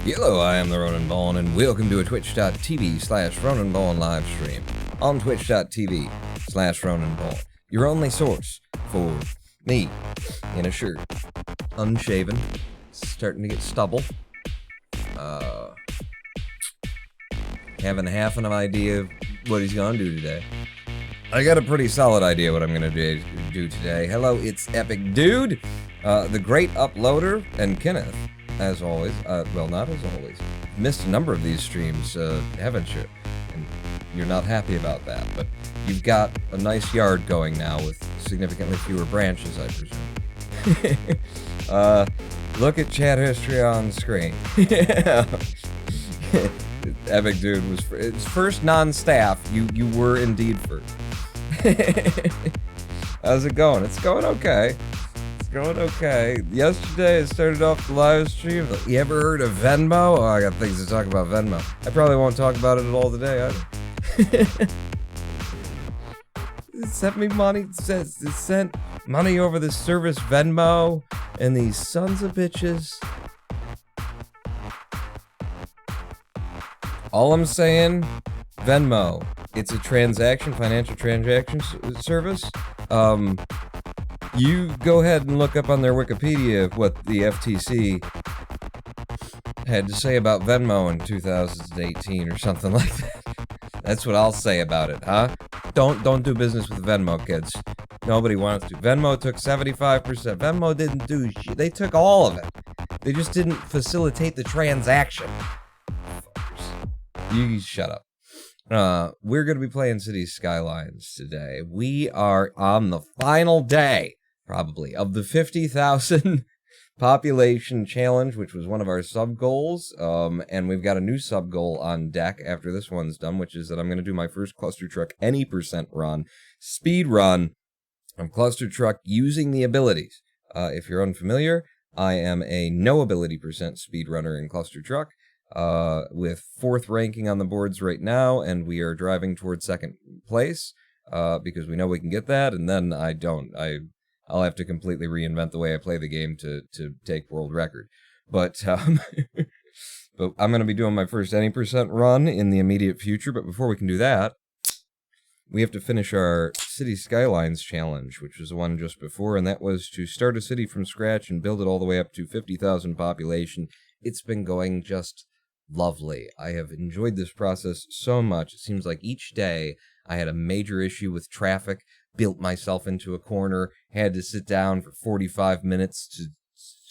Hello, I am the Ronan Ballin, and welcome to a twitch.tv/Ronan Ballin live stream on twitch.tv/Ronan Ballin. Your only source for me in a shirt, unshaven, starting to get stubble, having half an idea of what he's gonna do today. I got a pretty solid idea what I'm gonna do today. Hello, it's Epic Dude, the great uploader, and Kenneth. As always, well, not as always. Missed a number of these streams, haven't you? And you're not happy about that, but you've got a nice yard going now with significantly fewer branches, I presume. Look at chat history on screen. Epic Dude was it's first non-staff. You were indeed first. How's it going? It's going okay. Going okay. Yesterday I started off the live stream. You ever heard of Venmo? Oh, I got things to talk about Venmo. I probably won't talk about it at all today either. Sent me money. Sent money over this service Venmo, and these sons of bitches. All I'm saying, Venmo. It's a financial transaction service. You go ahead and look up on their Wikipedia what the FTC had to say about Venmo in 2018 or something like that. That's what I'll say about it, huh? Don't do business with Venmo, kids. Nobody wants to. Venmo took 75%. Venmo didn't do shit. They took all of it. They just didn't facilitate the transaction. You shut up. We're going to be playing City Skylines today. We are on the final day, probably, of the 50,000 population challenge, which was one of our sub-goals, and we've got a new sub-goal on deck after this one's done, which is that I'm going to do my first Cluster Truck any percent run, speed run of Cluster Truck using the abilities. If you're unfamiliar, I am a no ability percent speed runner in Cluster Truck, with 4th ranking on the boards right now, and we are driving towards 2nd place, because we know we can get that, and then I'll have to completely reinvent the way I play the game to take world record. But, but I'm going to be doing my first any percent run in the immediate future, but before we can do that, we have to finish our City Skylines challenge, which was the one just before, and that was to start a city from scratch and build it all the way up to 50,000 population. It's been going just lovely. I have enjoyed this process so much. It seems like each day I had a major issue with traffic, built myself into a corner, had to sit down for 45 minutes to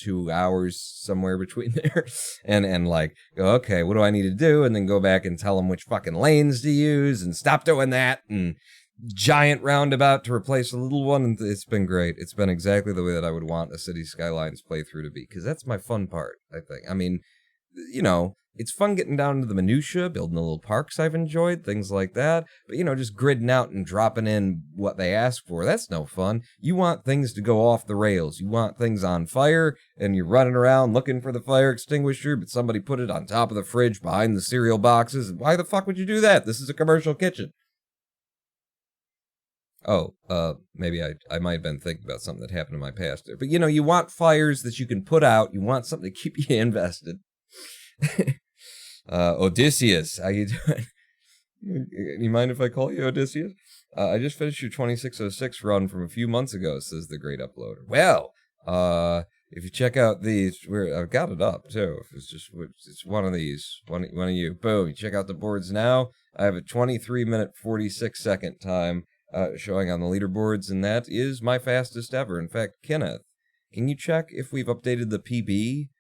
2 hours, somewhere between there, and like, go, okay, what do I need to do? And then go back and tell them which fucking lanes to use, and stop doing that, and giant roundabout to replace a little one, and it's been great. It's been exactly the way that I would want a City Skylines playthrough to be, because that's my fun part, I think. I mean, you know, it's fun getting down into the minutia, building the little parks I've enjoyed, things like that. But, you know, just gridding out and dropping in what they ask for, that's no fun. You want things to go off the rails. You want things on fire, and you're running around looking for the fire extinguisher, but somebody put it on top of the fridge behind the cereal boxes. Why the fuck would you do that? This is a commercial kitchen. Oh, maybe I might have been thinking about something that happened in my past there. But, you know, you want fires that you can put out. You want something to keep you invested. Odysseus, how you doing? You mind if I call you Odysseus? I just finished your 2606 run from a few months ago, says the great uploader. Well, if you check out these, I've got it up too. It's one of these, one of you. Boom! You check out the boards now. I have a 23-minute 46-second time showing on the leaderboards, and that is my fastest ever. In fact, Kenneth, can you check if we've updated the PB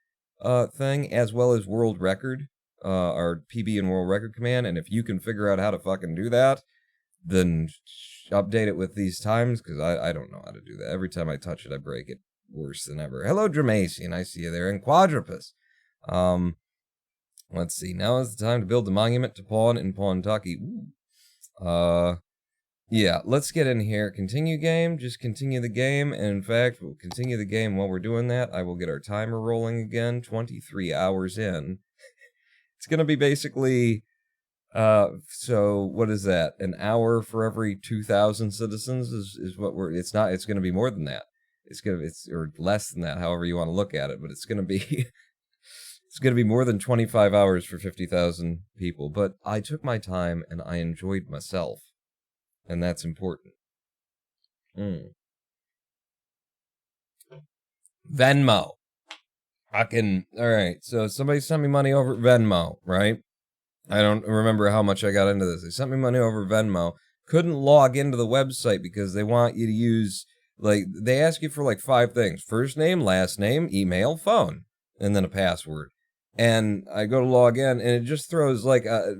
thing as well as world record? Our PB and world record command, and if you can figure out how to fucking do that, then update it with these times, because I don't know how to do that. Every time I touch it, I break it worse than ever. Hello, Dramacian, I see you there, and Quadrupus. Let's see, now is the time to build the monument to Pawn in Pawtucky. Yeah, let's get in here. Continue game, just continue the game, and in fact, we'll continue the game while we're doing that. I will get our timer rolling again, 23 hours in. It's going to be basically, so what is that? An hour for every 2,000 citizens is what it's going to be more than that. It's or less than that, however you want to look at it, but it's going to be It's going to be more than 25 hours for 50,000 people, but I took my time and I enjoyed myself, and that's important. Venmo. Alright, so somebody sent me money over Venmo, right? I don't remember how much I got into this. They sent me money over Venmo. Couldn't log into the website because they want you to use, like, they ask you for like 5 things. First name, last name, email, phone, and then a password. And I go to log in, and it just throws like a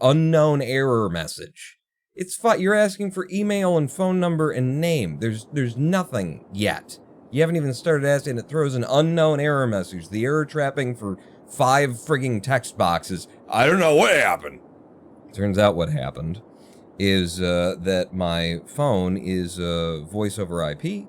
unknown error message. It's fine. You're asking for email and phone number and name. There's nothing yet. You haven't even started asking. It throws an unknown error message. The error trapping for 5 frigging text boxes. I don't know what happened. Turns out what happened is that my phone is voice over IP.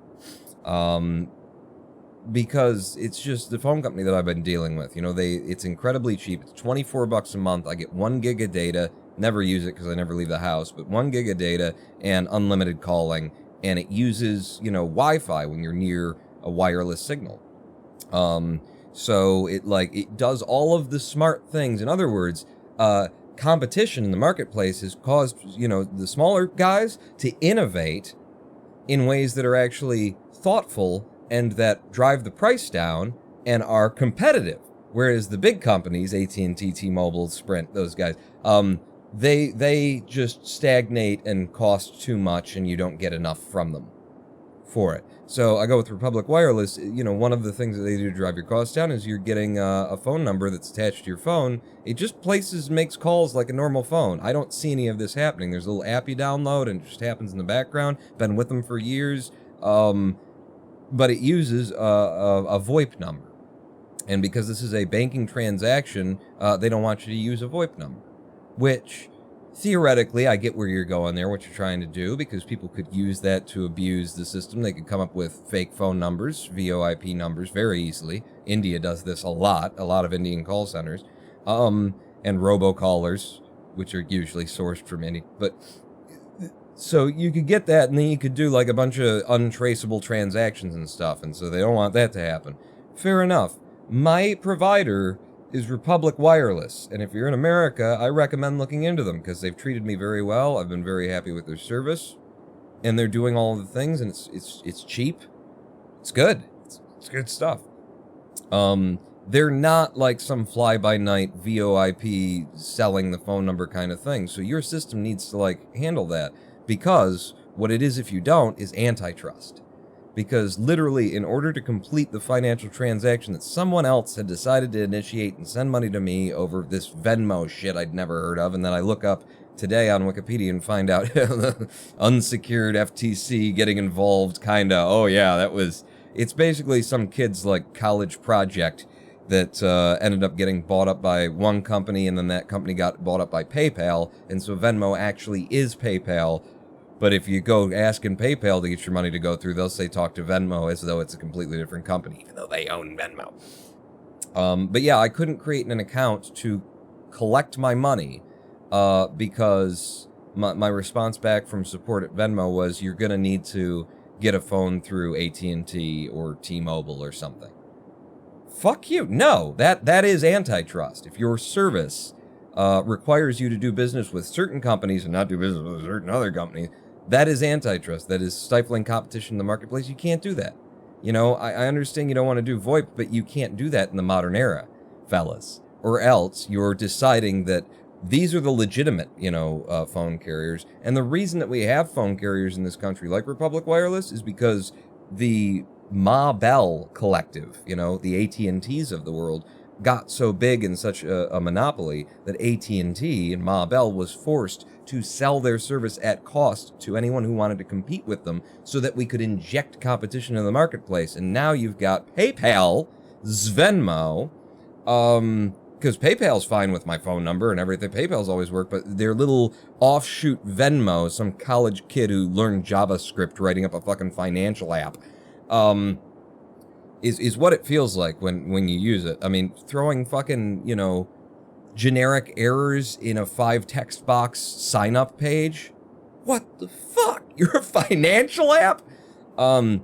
Because it's just the phone company that I've been dealing with. You know, it's incredibly cheap. It's $24 a month. I get 1 gig of data. Never use it because I never leave the house. But 1 gig of data and unlimited calling. And it uses, you know, Wi-Fi when you're near a wireless signal. So it does all of the smart things. In other words, competition in the marketplace has caused, you know, the smaller guys to innovate in ways that are actually thoughtful and that drive the price down and are competitive. Whereas the big companies, AT&T, T-Mobile, Sprint, those guys, they just stagnate and cost too much and you don't get enough from them for it. So I go with Republic Wireless. You know, one of the things that they do to drive your costs down is you're getting a phone number that's attached to your phone. It just makes calls like a normal phone. I don't see any of this happening. There's a little app you download and it just happens in the background. Been with them for years. But it uses a VoIP number. And because this is a banking transaction, they don't want you to use a VoIP number. Which, theoretically, I get where you're going there, what you're trying to do, because people could use that to abuse the system. They could come up with fake phone numbers, VoIP numbers, very easily. India does this a lot of Indian call centers. And robocallers, which are usually sourced from India. But so you could get that, and then you could do like a bunch of untraceable transactions and stuff, and so they don't want that to happen. Fair enough. My provider is Republic Wireless, and if you're in America, I recommend looking into them, because they've treated me very well. I've been very happy with their service, and they're doing all of the things, and it's cheap. It's good. It's good stuff. They're not like some fly-by-night VoIP selling the phone number kind of thing, so your system needs to like handle that. Because what it is if you don't is antitrust. Because literally, in order to complete the financial transaction that someone else had decided to initiate and send money to me over this Venmo shit I'd never heard of, and then I look up today on Wikipedia and find out unsecured FTC getting involved, kinda, oh yeah, it's basically some kid's like college project that ended up getting bought up by one company, and then that company got bought up by PayPal, and so Venmo actually is PayPal. But if you go asking PayPal to get your money to go through, they'll say talk to Venmo as though it's a completely different company, even though they own Venmo. But yeah, I couldn't create an account to collect my money because my response back from support at Venmo was, you're going to need to get a phone through AT&T or T-Mobile or something. Fuck you. No, that is antitrust. If your service requires you to do business with certain companies and not do business with certain other companies, that is antitrust. That is stifling competition in the marketplace. You can't do that. You know, I understand you don't want to do VoIP, but you can't do that in the modern era, fellas. Or else you're deciding that these are the legitimate, phone carriers. And the reason that we have phone carriers in this country, like Republic Wireless, is because the Ma Bell collective, the AT&Ts of the world, got so big and such a monopoly that AT&T and Ma Bell was forced to sell their service at cost to anyone who wanted to compete with them so that we could inject competition in the marketplace. And now you've got PayPal, Venmo, because PayPal's fine with my phone number and everything. PayPal's always worked, but their little offshoot Venmo, some college kid who learned JavaScript writing up a fucking financial app, is what it feels like when you use it. I mean, throwing fucking, generic errors in a 5 text box sign-up page? What the fuck? You're a financial app? But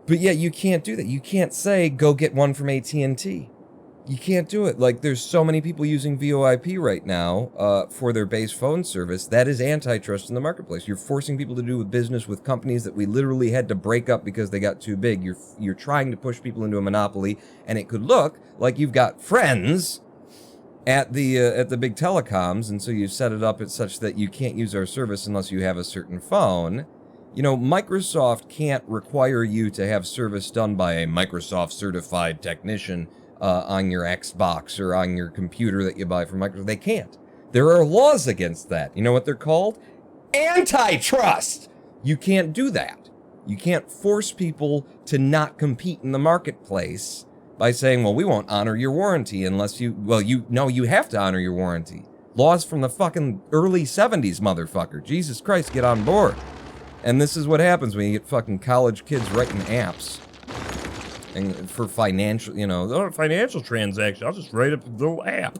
yeah, you can't do that. You can't say, go get one from AT&T. You can't do it. Like, there's so many people using VoIP right now for their base phone service. That is antitrust in the marketplace. You're forcing people to do business with companies that we literally had to break up because they got too big. You're trying to push people into a monopoly, and it could look like you've got friends at the big telecoms, and so you set it up at such that you can't use our service unless you have a certain phone. You know, Microsoft can't require you to have service done by a Microsoft certified technician on your Xbox or on your computer that you buy from Microsoft. They can't. There are laws against that. You know what they're called? Antitrust! You can't do that. You can't force people to not compete in the marketplace by saying, well, we won't honor your warranty unless you have to honor your warranty. Laws from the fucking early 70s, motherfucker. Jesus Christ, get on board. And this is what happens when you get fucking college kids writing apps. And for financial, financial transaction, I'll just write up a little app.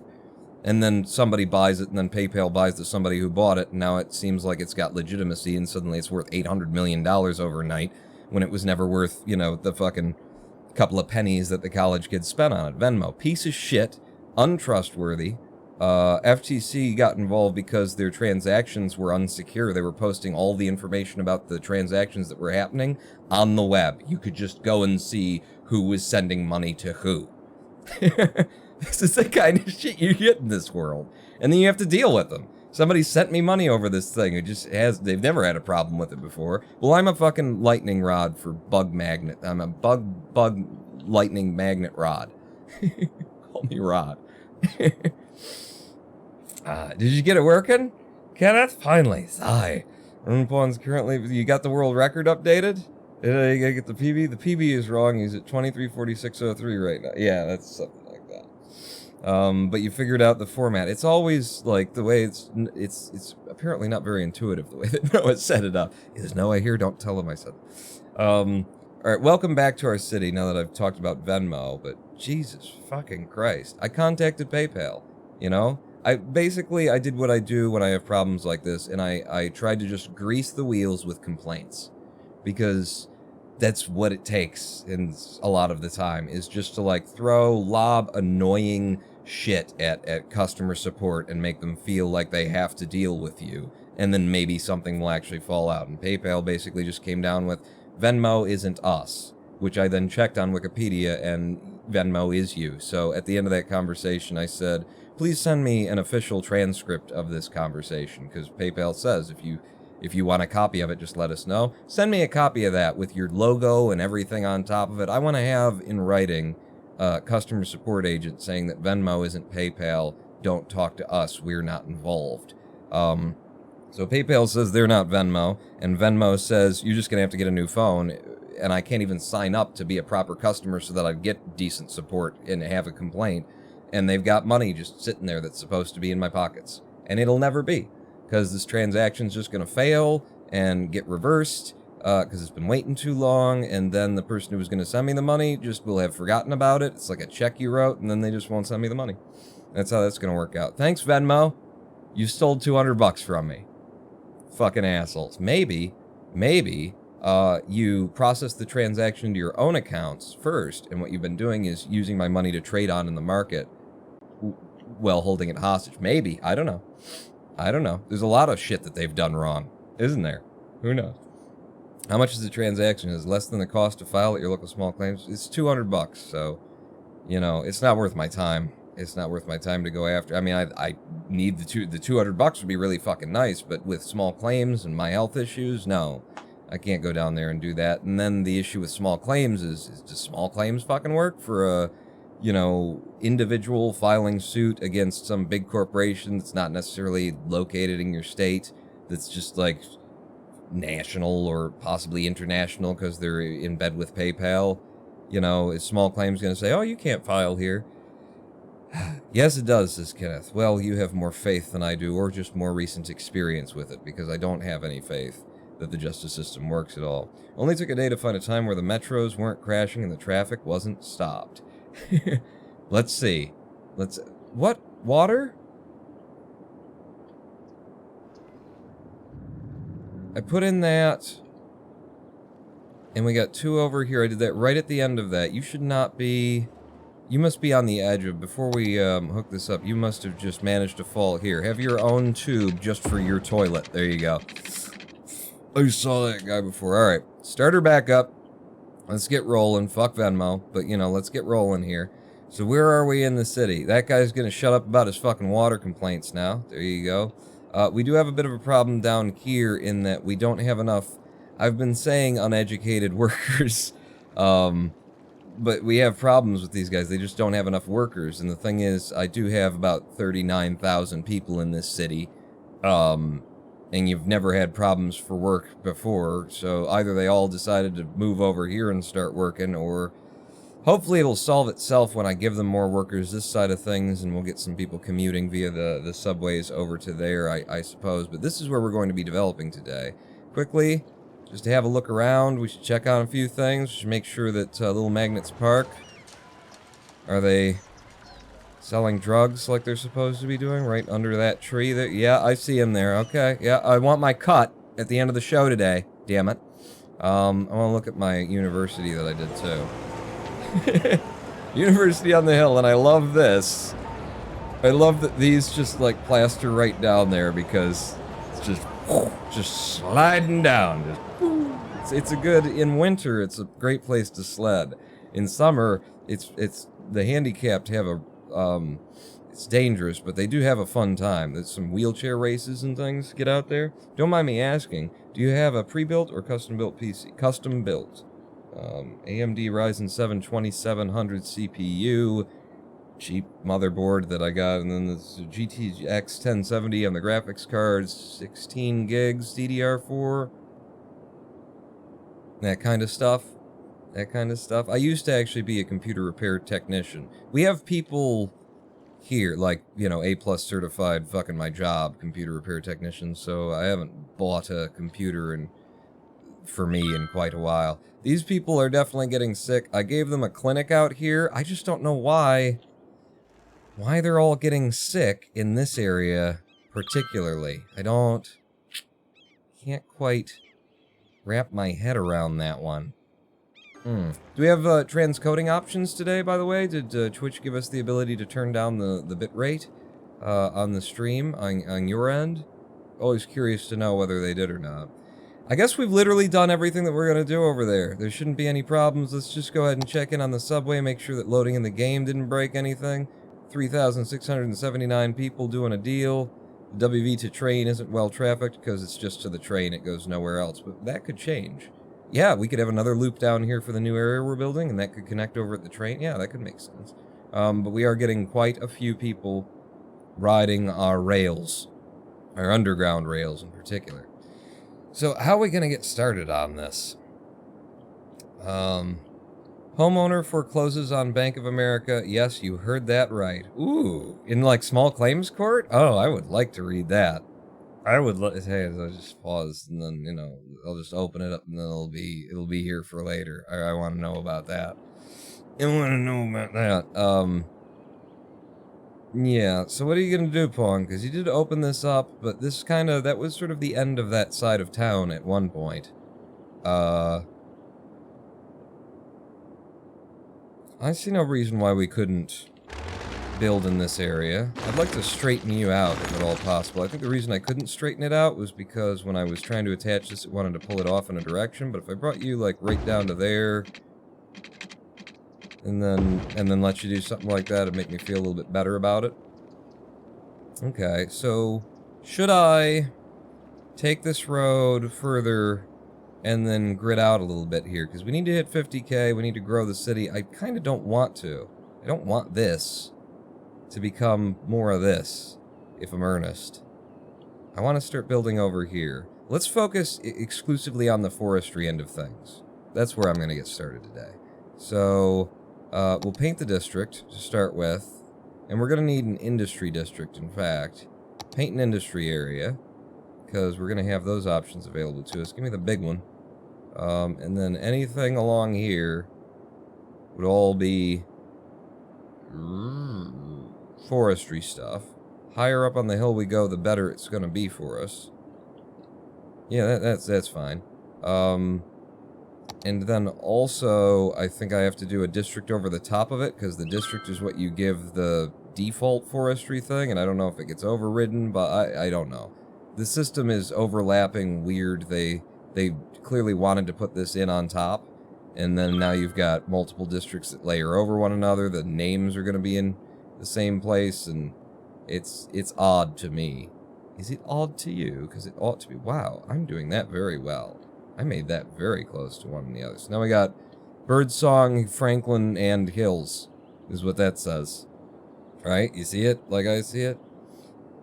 And then somebody buys it, and then PayPal buys to somebody who bought it, and now it seems like it's got legitimacy, and suddenly it's worth $800 million overnight, when it was never worth, the fucking couple of pennies that the college kids spent on it. Venmo, piece of shit, untrustworthy. FTC got involved because their transactions were unsecure. They were posting all the information about the transactions that were happening on the web. You could just go and see who was sending money to who. This is the kind of shit you get in this world. And then you have to deal with them. Somebody sent me money over this thing who they've never had a problem with it before. Well, I'm a fucking lightning rod for bug magnet. I'm a bug lightning magnet rod. Call me Rod. Did you get it working? Kenneth? Finally. Sigh. Runpon's currently... You got the world record updated? You gotta get the PB? The PB is wrong. He's at 23:46:03 right now. Yeah, that's something like that. But you figured out the format. It's always, like, the way it's apparently not very intuitive, the way that Noah set it up. There's Noah here. Don't tell him I said it. Alright, welcome back to our city now that I've talked about Venmo, but Jesus fucking Christ. I contacted PayPal, I did what I do when I have problems like this, and I tried to just grease the wheels with complaints. Because that's what it takes in a lot of the time, is just to lob annoying shit at customer support and make them feel like they have to deal with you. And then maybe something will actually fall out. And PayPal basically just came down with, Venmo isn't us, which I then checked on Wikipedia, and Venmo is you. So at the end of that conversation, I said, please send me an official transcript of this conversation, because PayPal says if you want a copy of it, just let us know. Send me a copy of that with your logo and everything on top of it. I want to have in writing customer support agent saying that Venmo isn't PayPal. Don't talk to us. We're not involved. So PayPal says they're not Venmo, and Venmo says you're just going to have to get a new phone, and I can't even sign up to be a proper customer so that I get decent support and have a complaint. And they've got money just sitting there that's supposed to be in my pockets. And it'll never be, because this transaction's just going to fail and get reversed, because it's been waiting too long, and then the person who was going to send me the money just will have forgotten about it. It's like a check you wrote, and then they just won't send me the money. That's how that's going to work out. Thanks, Venmo. You stole $200 from me. Fucking assholes. Maybe, you process the transaction to your own accounts first, and what you've been doing is using my money to trade on in the market while holding it hostage. Maybe. I don't know. There's a lot of shit that they've done wrong, isn't there? Who knows? How much is the transaction? Is less than the cost to file at your local small claims? It's $200, so, it's not worth my time. It's not worth my time to go after. I mean, I need the $200 would be really fucking nice, but with small claims and my health issues, no. I can't go down there and do that. And then the issue with small claims is does small claims fucking work for a, individual filing suit against some big corporation that's not necessarily located in your state, that's just like national or possibly international because they're in bed with PayPal? Is small claims going to say, oh, you can't file here? Yes, it does, says Kenneth. Well, you have more faith than I do, or just more recent experience with it, because I don't have any faith that the justice system works at all. Only took a day to find a time where the metros weren't crashing and the traffic wasn't stopped. Let's see. What? Water? I put in that, and we got 2 over here. I did that right at the end of that. You should not be... You must be on the edge of, before we hook this up, you must have just managed to fall here. Have your own tube just for your toilet. There you go. I saw that guy before. Alright, start her back up. Let's get rolling. Fuck Venmo. But, you know, let's get rolling here. So where are we in the city? That guy's gonna shut up about his fucking water complaints now. There you go. We do have a bit of a problem down here in that we don't have enough, I've been saying uneducated workers, but we have problems with these guys. They just don't have enough workers. And the thing is, I do have about 39,000 people in this city. And you've never had problems for work before. So either they all decided to move over here and start working, or hopefully it'll solve itself when I give them more workers this side of things, and we'll get some people commuting via the subways over to there, I suppose. But this is where we're going to be developing today. Quickly, just to have a look around, we should check on a few things. We should make sure that Little Magnets Park, are they selling drugs like they're supposed to be doing right under that tree there? Yeah, I see him there. Okay, yeah, I want my cut at the end of the show today. Damn it. I want to look at my university that I did too. University on the Hill, and I love this. I love that these just like plaster right down there because it's just sliding down. It's a good, in winter it's a great place to sled. In summer it's the handicapped have a it's dangerous, but they do have a fun time. There's some wheelchair races and things. Get out there. Don't mind me asking, do you have a pre-built or custom-built PC? Custom built. AMD Ryzen 7 2700 CPU, cheap motherboard that I got, and then this GTX 1070 on the graphics cards, 16 gigs DDR4, that kind of stuff. I used to actually be a computer repair technician. We have people here, like, you know, A+ certified, fucking my job, computer repair technician, so I haven't bought a computer for me in quite a while. These people are definitely getting sick. I gave them a clinic out here. I just don't know why they're all getting sick in this area particularly. Can't quite wrap my head around that one. Do we have transcoding options today, by the way? Did Twitch give us the ability to turn down the bit rate on the stream on your end? Always curious to know whether they did or not. I guess we've literally done everything that we're going to do over there. There shouldn't be any problems. Let's just go ahead and check in on the subway, make sure that loading in the game didn't break anything. 3,679 people doing a deal. The WV to train isn't well trafficked because it's just to the train. It goes nowhere else, but that could change. Yeah, we could have another loop down here for the new area we're building, and that could connect over at the train. Yeah, that could make sense. But we are getting quite a few people riding our rails, our underground rails in particular. So how are we going to get started on this? Homeowner forecloses on Bank of America. Yes, you heard that right. Ooh, in like small claims court? Oh, I would like to read that. I would hey, I'll just pause and then, you know, I'll just open it up and then it'll be here for later. I want to know about that. I want to know about that. Yeah, so what are you gonna do, Pong? Because you did open this up, but this that was sort of the end of that side of town at one point. I see no reason why we couldn't build in this area. I'd like to straighten you out if at all possible. I think the reason I couldn't straighten it out was because when I was trying to attach this, it wanted to pull it off in a direction, but if I brought you, like, right down to there, and then let you do something like that, it'd make me feel a little bit better about it. Okay, so should I take this road further and then grid out a little bit here? Because we need to hit 50K, we need to grow the city. I kind of don't want to. I don't want this to become more of this, if I'm earnest. I want to start building over here. Let's focus exclusively on the forestry end of things. That's where I'm going to get started today. So we'll paint the district to start with, and we're going to need an industry district, in fact. Paint an industry area, because we're going to have those options available to us. Give me the big one. And then anything along here would all be forestry stuff. Higher up on the hill we go, the better it's going to be for us. Yeah, that's fine. And then also, I think I have to do a district over the top of it, because the district is what you give the default forestry thing, and I don't know if it gets overridden, but I don't know. The system is overlapping weird. They clearly wanted to put this in on top, and then now you've got multiple districts that layer over one another. The names are going to be in the same place, and it's odd to me. Is it odd to you? Because it ought to be. Wow, I'm doing that very well. I made that very close to one and the other. So now we got Birdsong, Franklin, and Hills, is what that says. Right? You see it? Like I see it?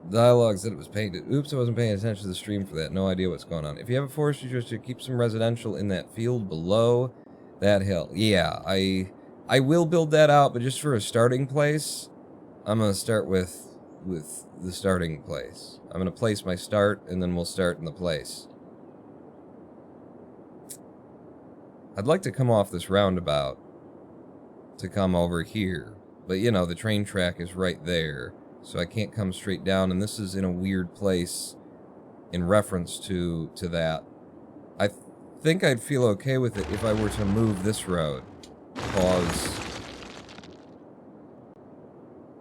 Dialogue said it was painted. Oops, I wasn't paying attention to the stream for that. No idea what's going on. If you have a forestry district, keep some residential in that field below that hill. Yeah, I will build that out, but just for a starting place, I'm going to start with the starting place. I'm going to place my start, and then we'll start in the place. I'd like to come off this roundabout to come over here. But, you know, the train track is right there, so I can't come straight down, and this is in a weird place in reference to that. I think I'd feel okay with it if I were to move this road. Pause.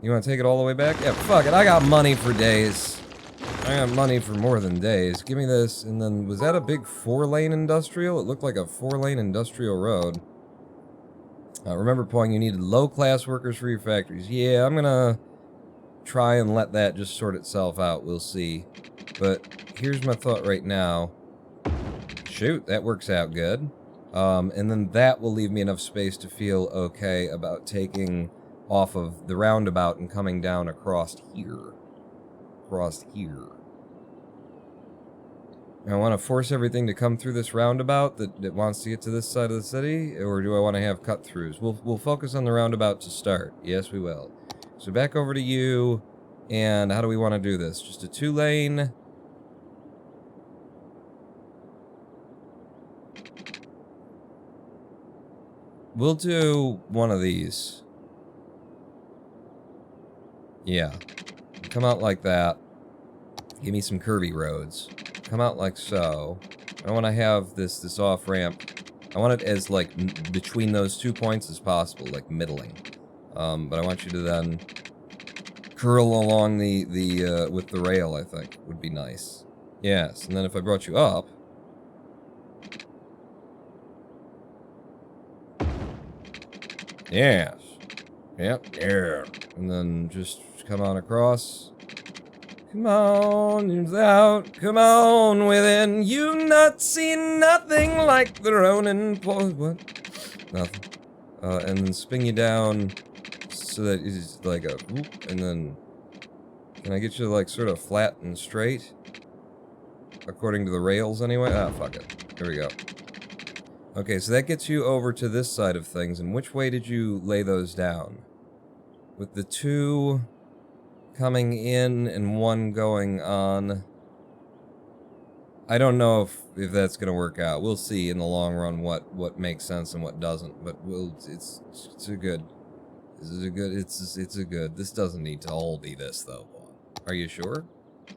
You want to take it all the way back? Yeah, fuck it, I got money for days. I got money for more than days. Give me this, and then, was that a big 4-lane industrial? It looked like a 4-lane industrial road. Remember, Poing, you needed low-class workers for your factories. Yeah, I'm gonna try and let that just sort itself out. We'll see. But here's my thought right now. Shoot, that works out good. And then that will leave me enough space to feel okay about taking off of the roundabout and coming down across here. Across here. I want to force everything to come through this roundabout that wants to get to this side of the city, or do I want to have cut-throughs? We'll focus on the roundabout to start. Yes, we will. So back over to you, and how do we want to do this? Just a 2-lane. We'll do one of these. Yeah. Come out like that. Give me some curvy roads. Come out like so. I want to have this off-ramp. I want it as, like, between those 2 points as possible, like, middling. But I want you to then curl along with the rail, I think, would be nice. Yes, and then if I brought you up... Yes. Yep, yeah. And then just come on across... Come on, without, come on, within, you not see nothing like the Ronin what? Nothing. And then spin you down so that it's like a whoop, and then can I get you like sort of flat and straight? According to the rails anyway? Ah, fuck it. Here we go. Okay, so that gets you over to this side of things, and which way did you lay those down? With the 2... coming in and 1 going on. I don't know if that's gonna work out. We'll see in the long run what makes sense and what doesn't. But it's a good. This is a good. It's a good. This doesn't need to all be this though. Are you sure?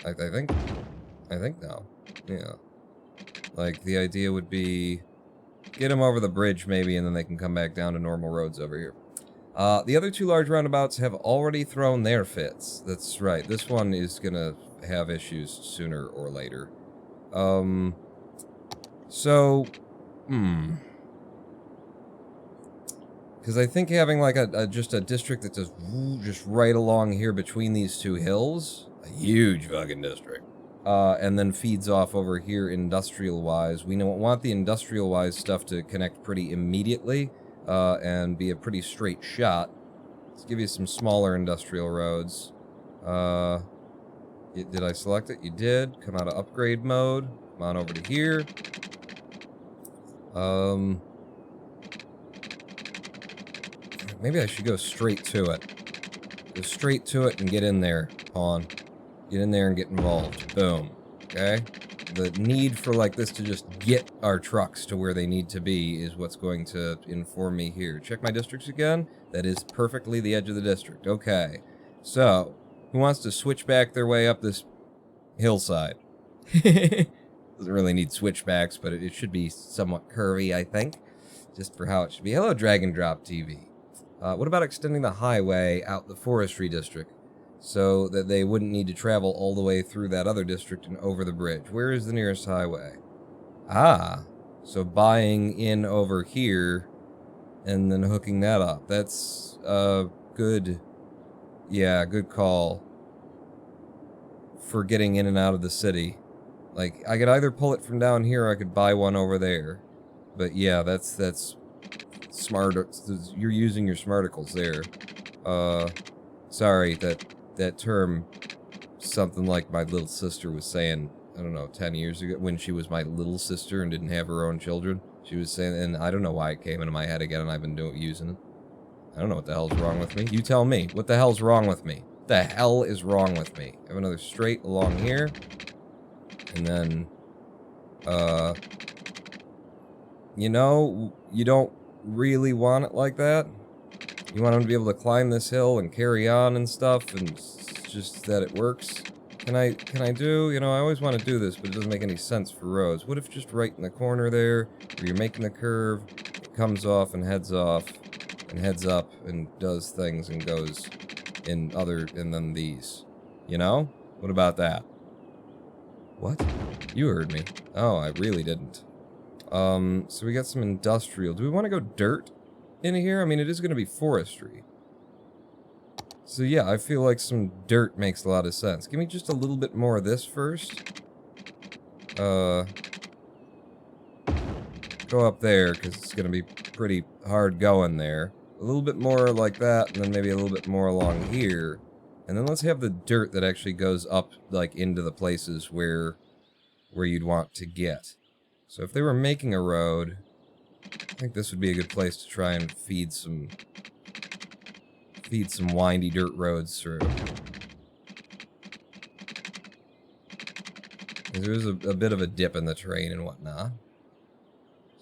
I think no. Yeah. Like the idea would be get them over the bridge maybe, and then they can come back down to normal roads over here. The other 2 large roundabouts have already thrown their fits. That's right. This one is gonna have issues sooner or later. Because I think having like just a district that does just right along here between these 2 hills, a huge fucking district, and then feeds off over here industrial-wise. We want the industrial-wise stuff to connect pretty immediately. And be a pretty straight shot. Let's give you some smaller industrial roads. Did I select it? You did. Come out of upgrade mode. Come on over to here. Maybe I should go straight to it. Go straight to it and get in there, Pawn. Get in there and get involved. Boom. Okay? The need for like this to just get our trucks to where they need to be is what's going to inform me here. Check my districts again. That is perfectly the edge of the district. Okay. So, who wants to switch back their way up this hillside? Doesn't really need switchbacks, but it should be somewhat curvy, I think. just for how it should be. Hello, Drag and Drop TV. What about extending the highway out the forestry district so that they wouldn't need to travel all the way through that other district and over the bridge? Where is the nearest highway? Ah, so buying in over here and then hooking that up. That's good. Yeah, good call for getting in and out of the city. Like, I could either pull it from down here or I could buy one over there. But yeah, that's smart. You're using your smarticles there. Sorry, that term, something like my little sister was saying, I don't know, 10 years ago, when she was my little sister and didn't have her own children. She was saying, and I don't know why it came into my head again, and I've been using it. I don't know what the hell's wrong with me. You tell me. What the hell's wrong with me? What the hell is wrong with me? I have another straight along here. And then, you know, you don't really want it like that. You want them to be able to climb this hill and carry on and stuff, and just that it works. Can I do, you know, I always want to do this, but it doesn't make any sense for roads. What if just right in the corner there, where you're making the curve, it comes off, and heads up, and does things, and goes in and then these. You know? What about that? What? You heard me. Oh, I really didn't. So we got some industrial. Do we want to go dirt in here? I mean, it is going to be forestry. So yeah, I feel like some dirt makes a lot of sense. Give me just a little bit more of this first. Go up there, because it's going to be pretty hard going there. A little bit more like that, and then maybe a little bit more along here. And then let's have the dirt that actually goes up, like, into the places where you'd want to get. So if they were making a road, I think this would be a good place to try and feed some windy dirt roads through. There is a bit of a dip in the terrain and whatnot.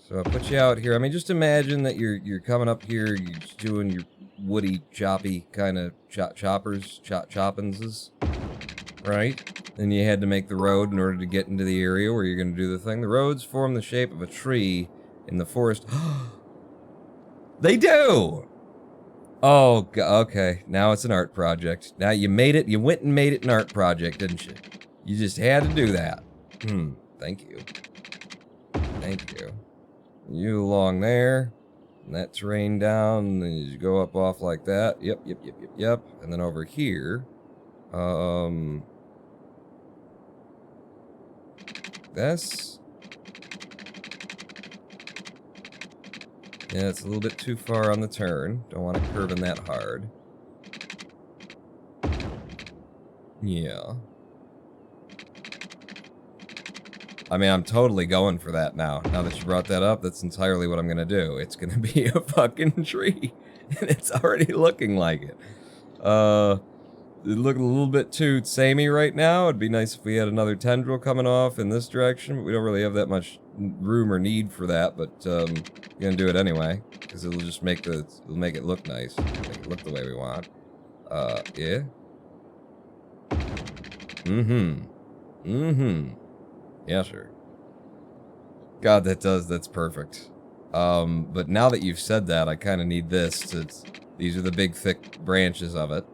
So I'll put you out here. I mean, just imagine that you're coming up here, you're just doing your woody, choppy kind of choppinses, right? Then you had to make the road in order to get into the area where you're going to do the thing. The roads form the shape of a tree in the forest. They do! Oh, okay. Now it's an art project. Now you made it. You went and made it an art project, didn't you? You just had to do that. Thank you. Thank you. You along there. And that terrain down. And then you go up off like that. Yep. And then over here. That's... yeah, it's a little bit too far on the turn. Don't want it curving that hard. Yeah. I mean, I'm totally going for that now. Now that you brought that up, that's entirely what I'm gonna do. It's gonna be a fucking tree. And it's already looking like it. It looked a little bit too samey right now. It'd be nice if we had another tendril coming off in this direction, but we don't really have that much room or need for that, but we're gonna do it anyway, because it'll just make it look nice. Make it look the way we want. Yeah. Yeah, sure. God, that's perfect. But now that you've said that, I kind of need this to... these are the big, thick branches of it.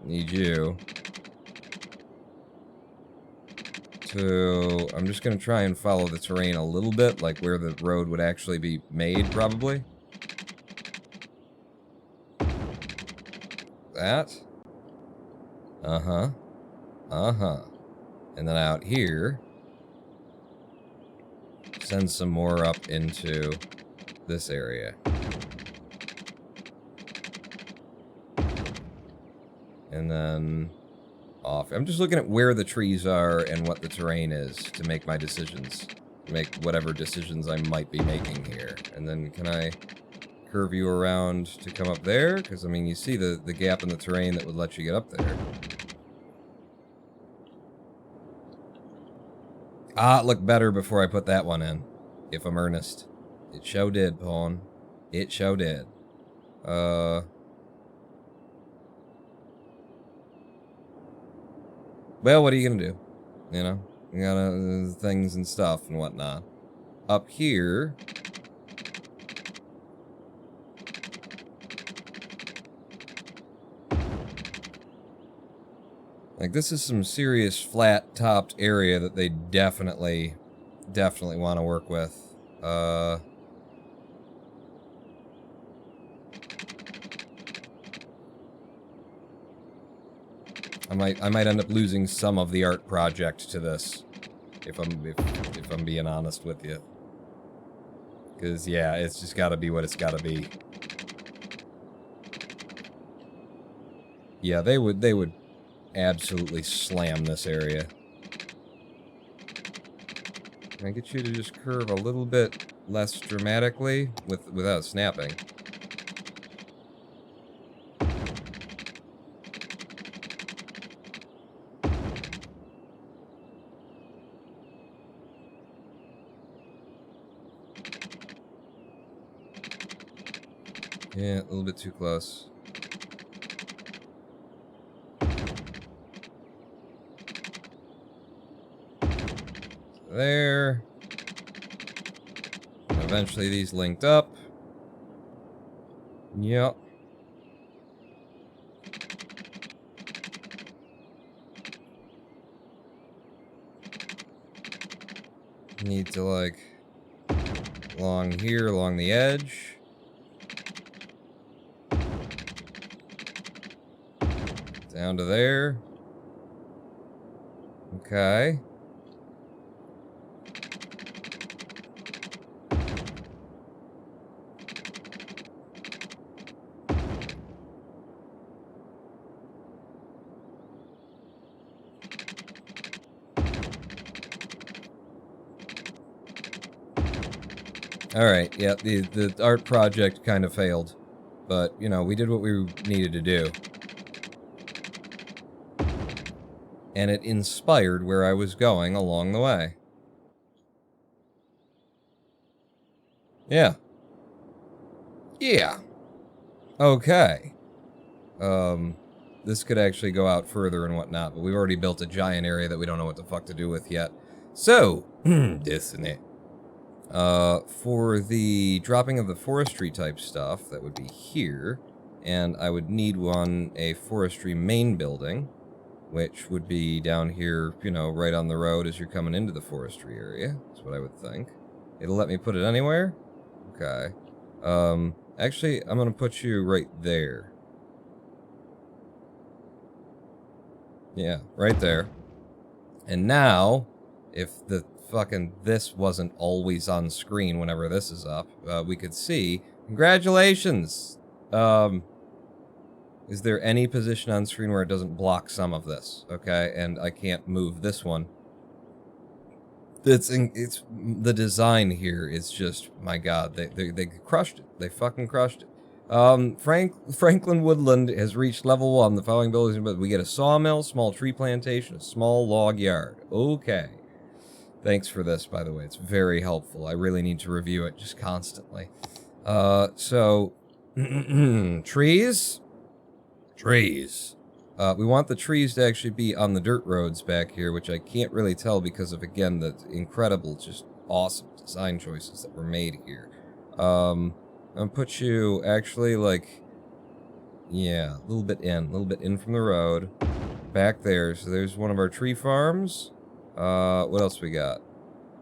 Need you to... I'm just gonna try and follow the terrain a little bit, like where the road would actually be made, probably. That. And then out here, send some more up into this area. And then off. I'm just looking at where the trees are and what the terrain is to make my decisions. Make whatever decisions I might be making here. And then can I curve you around to come up there? Because, I mean, you see the gap in the terrain that would let you get up there. Ah, it looked better before I put that one in. If I'm earnest. It sure did, Pawn. It sure did. Well, what are you gonna do? You know? You gotta... things and stuff and whatnot. Up here... Like, this is some serious flat-topped area that they definitely want to work with. I might end up losing some of the art project to this, if I'm being honest with you. Because, yeah, it's just gotta be what it's gotta be. Yeah, they would absolutely slam this area. Can I get you to just curve a little bit less dramatically without snapping? Yeah, a little bit too close. There. And eventually these linked up. Yep. Need to, like, along here, along the edge. Down to there. Okay. Alright, yeah, the art project kind of failed. But, you know, we did what we needed to do. And it inspired where I was going along the way. Yeah. Yeah. Okay. This could actually go out further and whatnot, but we've already built a giant area that we don't know what the fuck to do with yet. So, isn't it? For the dropping of the forestry type stuff, that would be here. And I would need a forestry main building, which would be down here, you know, right on the road as you're coming into the forestry area. That's what I would think. It'll let me put it anywhere? Okay. Actually, I'm gonna put you right there. Yeah, right there. And now, if the fucking this wasn't always on screen whenever this is up, we could see, congratulations! Is there any position on screen where it doesn't block some of this? Okay, and I can't move this one. It's the design here is just, my god, they crushed it. They fucking crushed it. Franklin Woodland has reached level 1. The following buildings, but we get a sawmill, small tree plantation, a small log yard. Okay. Thanks for this, by the way. It's very helpful. I really need to review it just constantly. So, trees? Trees. We want the trees to actually be on the dirt roads back here, which I can't really tell because of, again, the incredible, just awesome design choices that were made here. I'm gonna put you, actually, like, yeah, a little bit in from the road. Back there, so there's one of our tree farms. What else we got?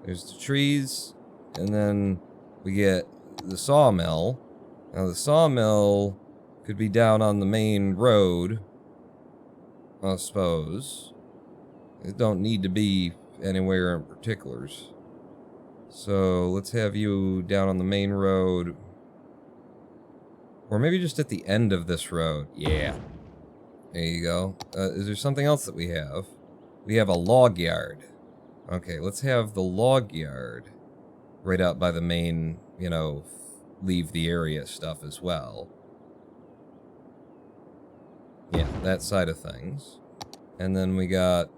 There's the trees, and then we get the sawmill. Now, the sawmill could be down on the main road, I suppose. It don't need to be anywhere in particulars. So, let's have you down on the main road. Or maybe just at the end of this road. Yeah. There you go. Is there something else that we have? We have a log yard. Okay, let's have the log yard right out by the main, you know, leave the area stuff as well. Yeah, that side of things. And then we got,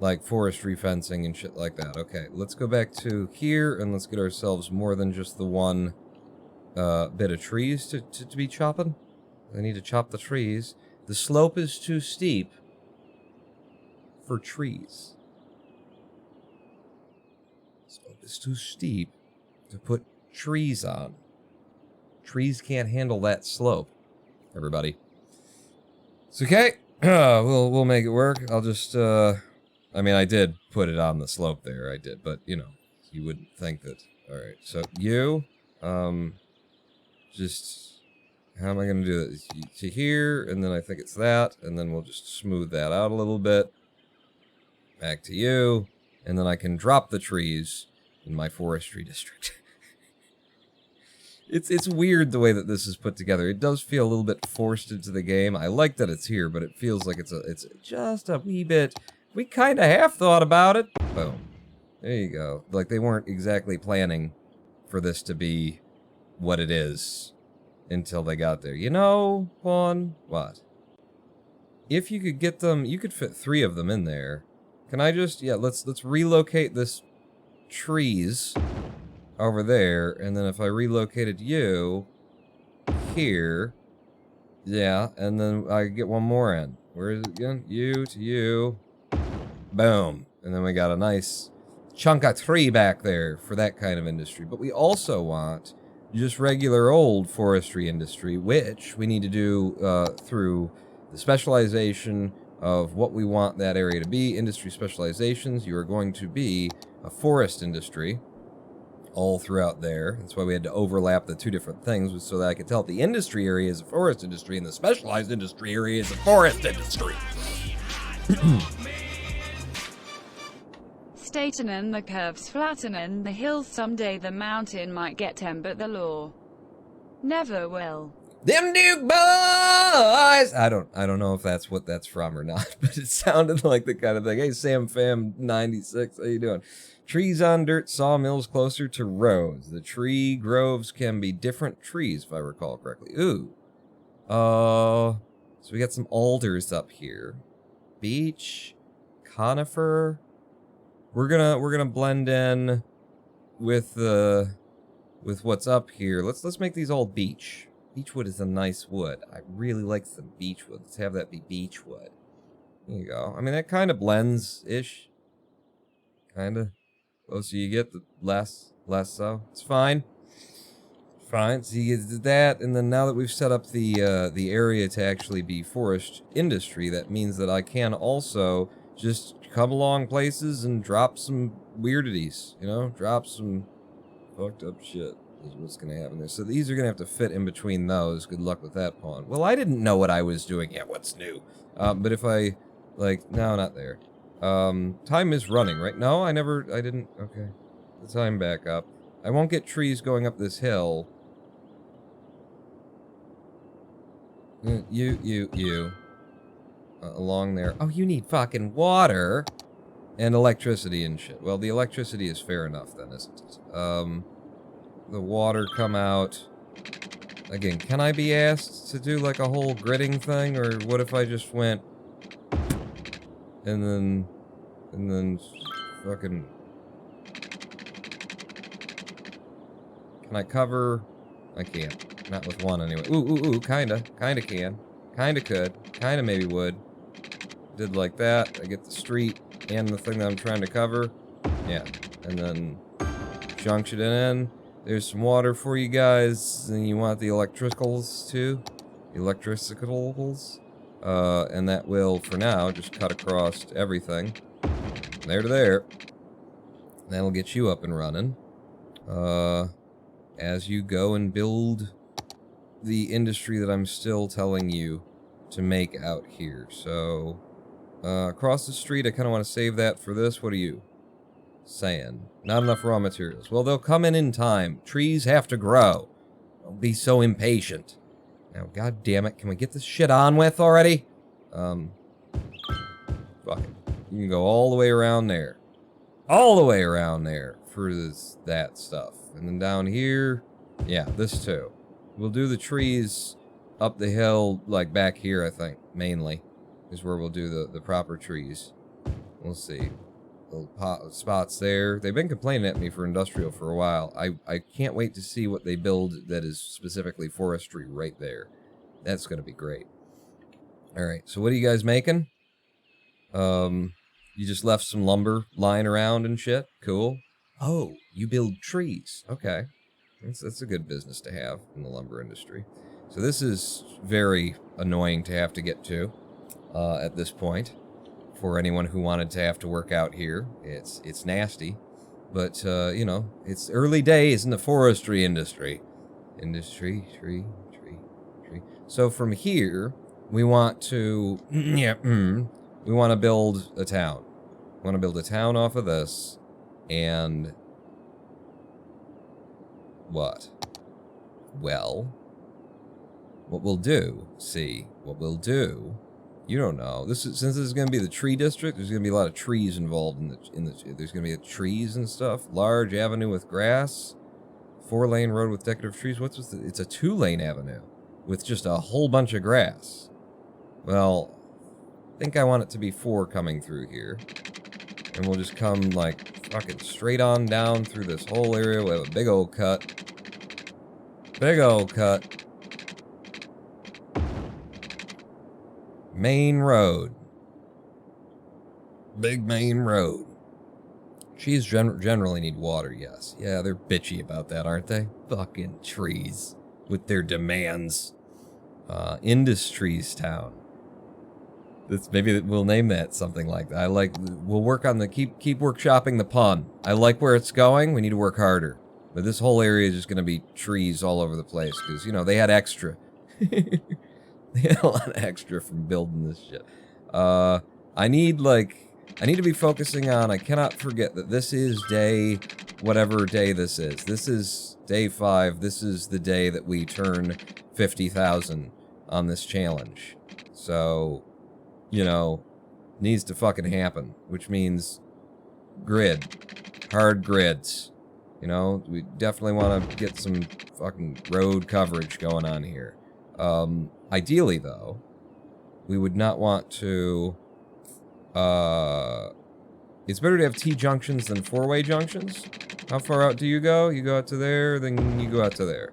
like, forestry fencing and shit like that. Okay, let's go back to here and let's get ourselves more than just the one bit of trees to be chopping. I need to chop the trees. The slope is too steep for trees. The slope is too steep to put trees on. Trees can't handle that slope, everybody. It's okay. We'll make it work. I'll just, I mean, I did put it on the slope there, I did, but, you know, you wouldn't think that. Alright, so you, just, how am I gonna do this? To here, and then I think it's that, and then we'll just smooth that out a little bit. Back to you, and then I can drop the trees in my forestry district. It's weird the way that this is put together. It does feel a little bit forced into the game. I like that it's here, but it feels like it's just a wee bit. We kind of half thought about it. Boom. There you go. Like they weren't exactly planning for this to be what it is until they got there. You know, Juan? What? If you could get them, you could fit 3 of them in there. Can I just, yeah, let's relocate this trees over there, and then if I relocated you here, yeah, and then I get one more in. Where is it again? You to you. Boom. And then we got a nice chunk of tree back there for that kind of industry. But we also want just regular old forestry industry, which we need to do through the specialization of what we want that area to be. Industry specializations. You are going to be a forest industry all throughout there. That's why we had to overlap the 2 different things, so that I could tell the industry area is a forest industry and the specialized industry area is a forest industry. Straightening the curves, flattening the hills. Someday the mountain might get them, but the law never will. Them Duke boys! I don't know if that's what that's from or not, but it sounded like the kind of thing. Hey, Sam Fam 96, how you doing? Trees on dirt, sawmills closer to roads. The tree groves can be different trees, if I recall correctly. Ooh. So we got some alders up here. Beech, conifer. We're gonna blend in with what's up here. Let's make these all beech. Beechwood is a nice wood. I really like some beechwood. Let's have that be beechwood. There you go. I mean, that kind of blends-ish. Kinda. Closer you get, the less so. It's fine. Fine. So you get that, and then now that we've set up the area to actually be forest industry, that means that I can also just come along places and drop some weirdities, you know? Drop some fucked up shit is what's going to happen there. So these are going to have to fit in between those. Good luck with that pawn. Well, I didn't know what I was doing. Yeah, what's new? But if I, like, no, not there. Time is running, right? No, I didn't. Okay. The time back up. I won't get trees going up this hill. You. Along there. Oh, you need fucking water and electricity and shit. Well, the electricity is fair enough then, isn't it? The water come out. Again, can I be asked to do like a whole gridding thing, or what if I just went and then fucking, can I cover? I can't. Not with one anyway. Ooh, kinda can. Kinda could. Kinda maybe would. Did like that. I get the street and the thing that I'm trying to cover. Yeah. And then junction it in. There's some water for you guys. And you want the electricals too. Electricals. And that will, for now, just cut across everything. There to there. That'll get you up and running. As you go and build the industry that I'm still telling you to make out here. So, across the street, I kind of want to save that for this. What are you saying? Not enough raw materials. Well, they'll come in time. Trees have to grow. Don't be so impatient. Now, god damn it, can we get this shit on with already? Fuck it. You can go all the way around there. All the way around there for that stuff. And then down here, yeah, this too. We'll do the trees up the hill, like back here, I think, mainly, is where we'll do the proper trees. We'll see. Little spots there. They've been complaining at me for industrial for a while. I can't wait to see what they build that is specifically forestry right there. That's going to be great. Alright, so what are you guys making? You just left some lumber lying around and shit? Cool. Oh, you build trees. Okay. That's a good business to have in the lumber industry. So this is very annoying to have to get to. at this point. For anyone who wanted to have to work out here, it's nasty. But, you know, it's early days in the forestry industry. Tree. So from here, we want to, we want to build a town. We want to build a town off of this, and what? Well, what we'll do, you don't know. Since this is going to be the tree district, there's going to be a lot of trees involved there's going to be trees and stuff. Large avenue with grass, 4-lane road with decorative trees. It's a 2-lane avenue with just a whole bunch of grass. Well, I think I want it to be 4 coming through here. And we'll just come, like, fucking straight on down through this whole area. We'll have a big old cut. Main road. Big main road. Trees generally need water, yes. Yeah, they're bitchy about that, aren't they? Fucking trees. With their demands. Industries Town. Maybe we'll name that something like that. We'll work on keep workshopping the pun. I like where it's going. We need to work harder. But this whole area is just going to be trees all over the place. Because, you know, they had extra. They had a lot of extra from building this shit. I need to be focusing on, I cannot forget that this is day, whatever day this is. This is day 5. This is the day that we turn 50,000 on this challenge. So, you know, needs to fucking happen. Which means hard grids. You know, we definitely want to get some fucking road coverage going on here. Ideally, though, we would not want to, it's better to have T-junctions than 4-way junctions. How far out do you go? You go out to there, then you go out to there.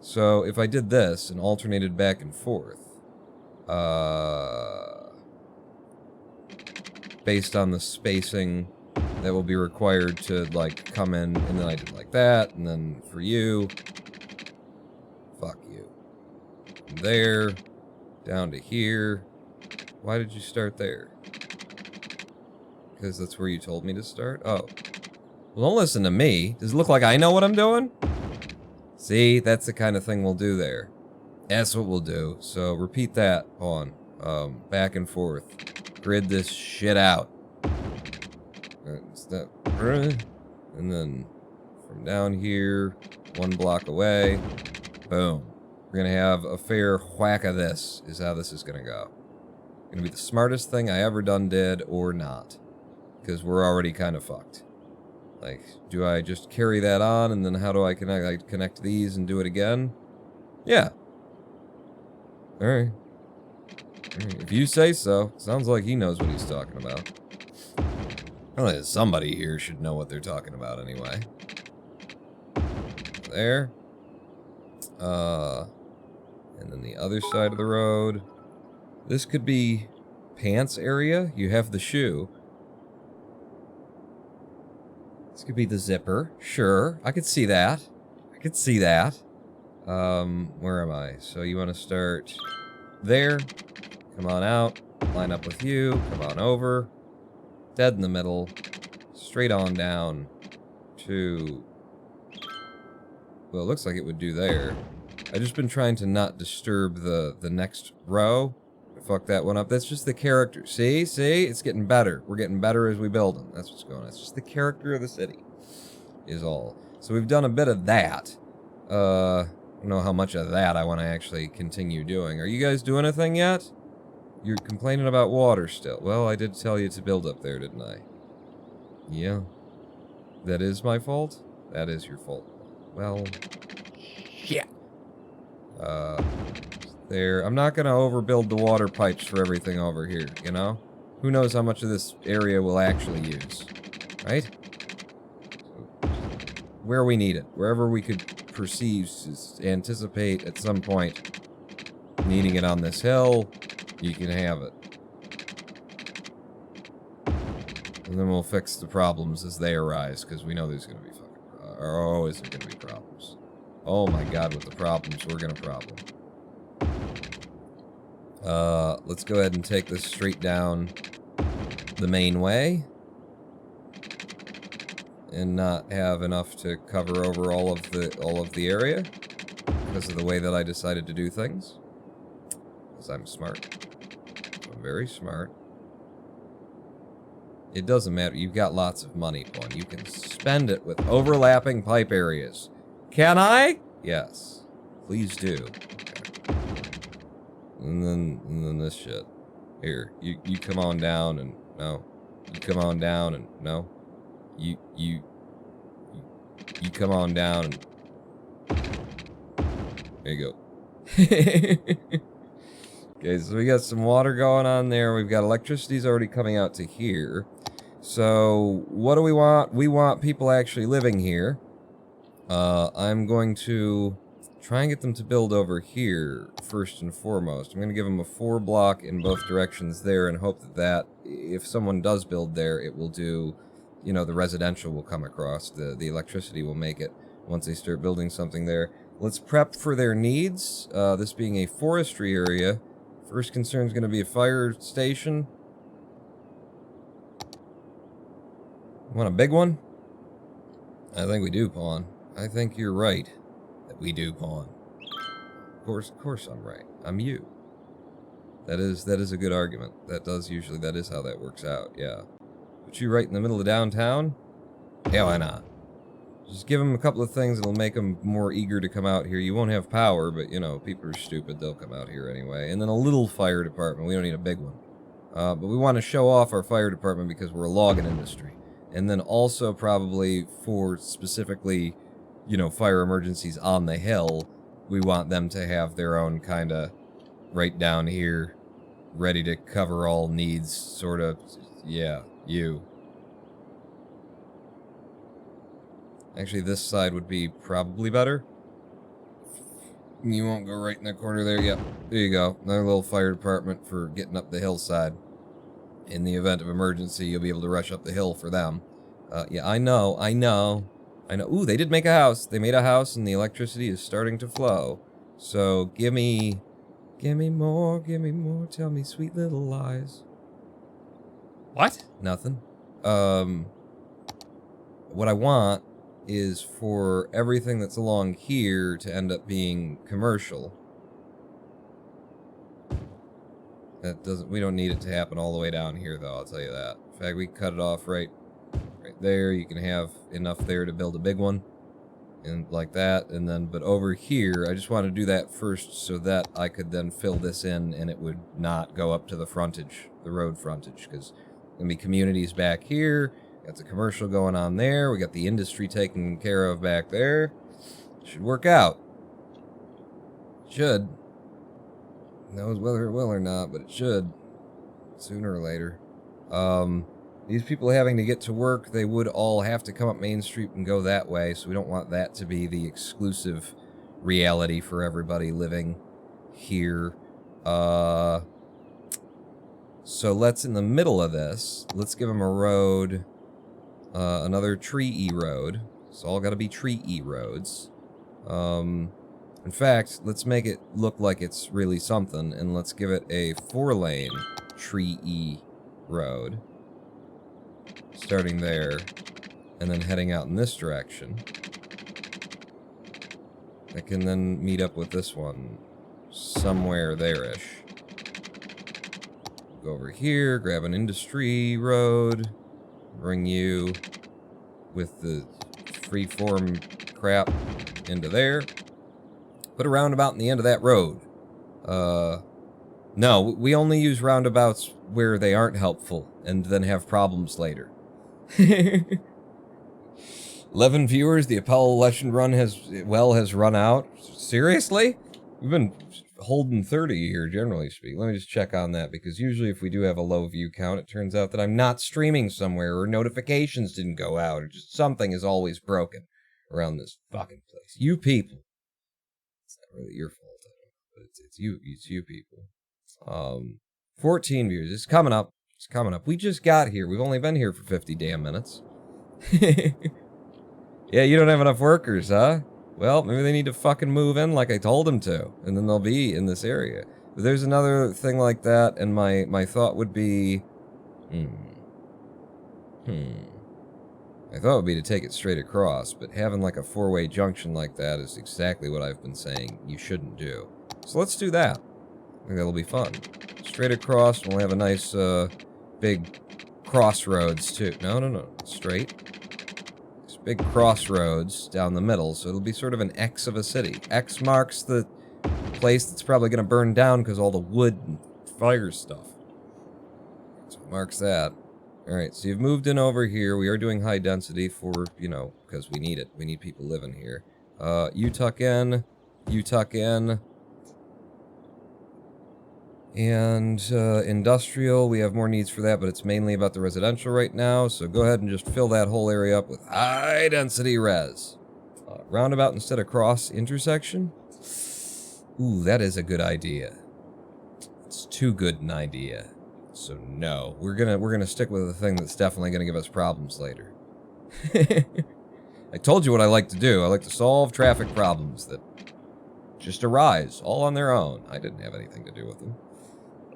So, if I did this and alternated back and forth, based on the spacing that will be required to, like, come in, and then I did like that, and then for you, fuck you. From there, down to here. Why did you start there? Because that's where you told me to start? Oh. Well, don't listen to me. Does it look like I know what I'm doing? See, that's the kind of thing we'll do there. That's what we'll do. So, repeat that on. Back and forth. Grid this shit out. And then from down here, 1 block away, boom. We're gonna have a fair whack of this, is how this is gonna go. Gonna be the smartest thing I ever did or not. Because we're already kind of fucked. Like, do I just carry that on, and then how do I connect these and do it again? Yeah. Alright. If you say so. Sounds like he knows what he's talking about. Well, somebody here should know what they're talking about anyway. There. And then the other side of the road. This could be pants area. You have the shoe. This could be the zipper. Sure, I could see that. Where am I? So you want to start there. Come on out. Line up with you. Come on over. Dead in the middle. Straight on down to... Well, it looks like it would do there. I've just been trying to not disturb the next row. Fuck that one up. That's just the character. See? It's getting better. We're getting better as we build them. That's what's going on. It's just the character of the city is all. So we've done a bit of that. I don't know how much of that I want to actually continue doing. Are you guys doing a thing yet? You're complaining about water still. Well, I did tell you to build up there, didn't I? Yeah. That is my fault? That is your fault. Well, shit. There. I'm not gonna overbuild the water pipes for everything over here, you know? Who knows how much of this area we'll actually use, right? Where we need it. Wherever we could perceive, anticipate at some point needing it on this hill, you can have it. And then we'll fix the problems as they arise, because we know there's gonna be always gonna be problems. Oh my god, with the problems, we're gonna problem. Let's go ahead and take this straight down the main way. And not have enough to cover over all of the area. Because of the way that I decided to do things. Because I'm smart. I'm very smart. It doesn't matter. You've got lots of money, Pawn. You can spend it with overlapping pipe areas. Can I? Yes. Please do. Okay. And then this shit. Here, you come on down and no. You come on down and no. You come on down and there you go. Okay, so we got some water going on there. We've got electricity's already coming out to here. So, what do we want? We want people actually living here. I'm going to try and get them to build over here, first and foremost. I'm going to give them a 4-block in both directions there and hope that if someone does build there, it will do, you know, the residential will come across. The electricity will make it once they start building something there. Let's prep for their needs. This being a forestry area. First concern is going to be a fire station. Want a big one? I think we do, Pawn. I think you're right that we do, Pawn. Of course I'm right. I'm you. That is a good argument. That is how that works out, yeah. Put you right in the middle of downtown? Yeah, why not? Just give them a couple of things that'll make them more eager to come out here. You won't have power, but, you know, people are stupid. They'll come out here anyway. And then a little fire department. We don't need a big one. But we want to show off our fire department because we're a logging industry. And then also probably for specifically, you know, fire emergencies on the hill, we want them to have their own kind of right down here, ready to cover all needs, sort of. Yeah, you. Actually, this side would be probably better. You won't go right in the corner there. Yep, there you go. Another little fire department for getting up the hillside. In the event of emergency, you'll be able to rush up the hill for them. Yeah, I know. Ooh, they did make a house. They made a house, and the electricity is starting to flow. So, give me more, tell me sweet little lies. What? Nothing. What I want is for everything that's along here to end up being commercial. We don't need it to happen all the way down here, though, I'll tell you that. In fact, we cut it off right there. You can have enough there to build a big one. And like that, and then, but over here, I just want to do that first so that I could then fill this in and it would not go up to the frontage, the road frontage, because there's going to be communities back here. Got the commercial going on there. We got the industry taken care of back there. Should work out. Should. Knows whether it will or not, but it should. Sooner or later. These people having to get to work, they would all have to come up Main Street and go that way, so we don't want that to be the exclusive reality for everybody living here. So let's, in the middle of this, let's give them a road. Another tree-y road. It's all got to be tree-y roads. In fact, let's make it look like it's really something, and let's give it a 4-lane tree-y road. Starting there, and then heading out in this direction. I can then meet up with this one somewhere there-ish. Go over here, grab an industry road, bring you with the free-form crap into there. Put a roundabout in the end of that road. No, we only use roundabouts where they aren't helpful and then have problems later. 11 viewers, the Apollo election run has run out. Seriously? We've been holding 30 here, generally speaking. Let me just check on that, because usually if we do have a low view count, it turns out that I'm not streaming somewhere, or notifications didn't go out, or just something is always broken around this fucking place. You people. It's not really your fault, but it's you people. 14 viewers. It's coming up. It's coming up. We just got here. We've only been here for 50 damn minutes. Yeah, you don't have enough workers, huh? Well, maybe they need to fucking move in like I told them to, and then they'll be in this area. But there's another thing like that, and my thought would be... My thought would be to take it straight across, but having like a four-way junction like that is exactly what I've been saying you shouldn't do. So let's do that. I think that'll be fun. Straight across, and we'll have a nice, big crossroads, too. No. Straight. This big crossroads down the middle, so it'll be sort of an X of a city. X marks the place that's probably going to burn down because all the wood and fire stuff. So it marks that. Alright, so you've moved in over here. We are doing high density for, you know, because we need it. We need people living here. You tuck in. You tuck in. And industrial, we have more needs for that, but it's mainly about the residential right now, so go ahead and just fill that whole area up with high-density res. Roundabout instead of cross intersection? Ooh, that is a good idea. It's too good an idea. So no, we're gonna stick with the thing that's definitely gonna give us problems later. I told you what I like to do. I like to solve traffic problems that just arise all on their own. I didn't have anything to do with them.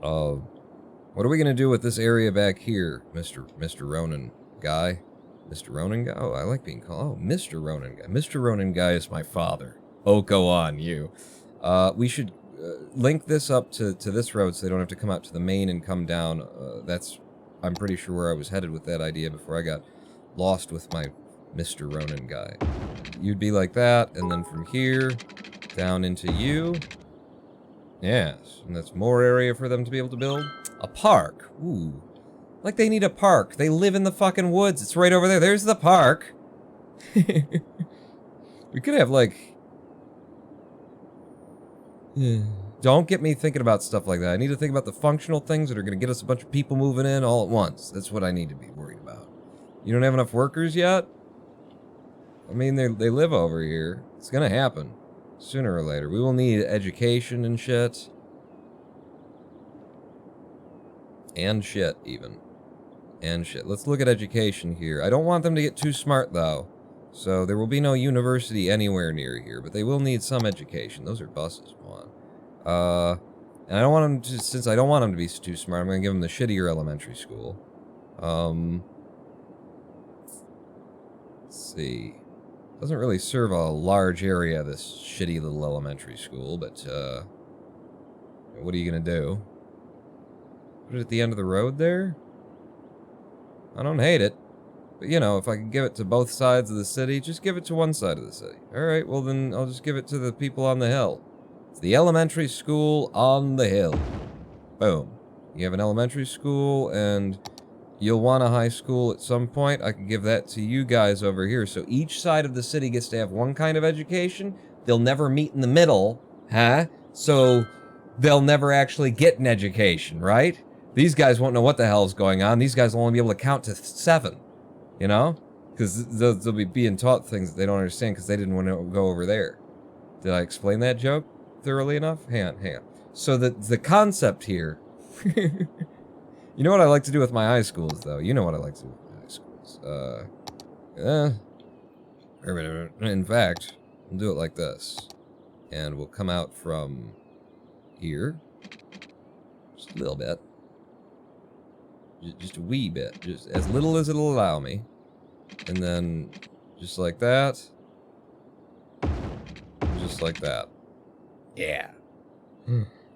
What are we gonna do with this area back here, Mr. Ronin guy? Mr. Ronin guy? Oh, I like being called. Oh, Mr. Ronin guy. Mr. Ronin guy is my father. Oh, go on, you. We should link this up to this road so they don't have to come out to the main and come down. I'm pretty sure where I was headed with that idea before I got lost with my Mr. Ronin guy. You'd be like that, and then from here, down into you. Yes, and that's more area for them to be able to build. A park. Ooh. Like they need a park. They live in the fucking woods. It's right over there. There's the park. We could have, like... Don't get me thinking about stuff like that. I need to think about the functional things that are going to get us a bunch of people moving in all at once. That's what I need to be worried about. You don't have enough workers yet? I mean, they live over here. It's going to happen. Sooner or later. We will need education and shit. And shit, even. And shit. Let's look at education here. I don't want them to get too smart, though. So there will be no university anywhere near here, but they will need some education. Those are buses, come on. And I don't want them to, since I don't want them to be too smart, I'm going to give them the shittier elementary school. Let's see. Doesn't really serve a large area, this shitty little elementary school, but, what are you going to do? Put it at the end of the road there? I don't hate it. But, you know, if I can give it to both sides of the city, just give it to one side of the city. Alright, well then I'll just give it to the people on the hill. It's the elementary school on the hill. Boom. You have an elementary school, and you'll want a high school at some point. I can give that to you guys over here. So each side of the city gets to have one kind of education. They'll never meet in the middle, huh? So they'll never actually get an education, right? These guys won't know what the hell's going on. These guys will only be able to count to 7, you know? Because they'll be being taught things that they don't understand because they didn't want to go over there. Did I explain that joke thoroughly enough? Hang on. So the concept here... You know what I like to do with my high schools, though? You know what I like to do with my high schools. In fact, we'll do it like this. And we'll come out from here. Just a little bit. Just a wee bit. Just as little as it'll allow me. And then, just like that. Just like that. Yeah.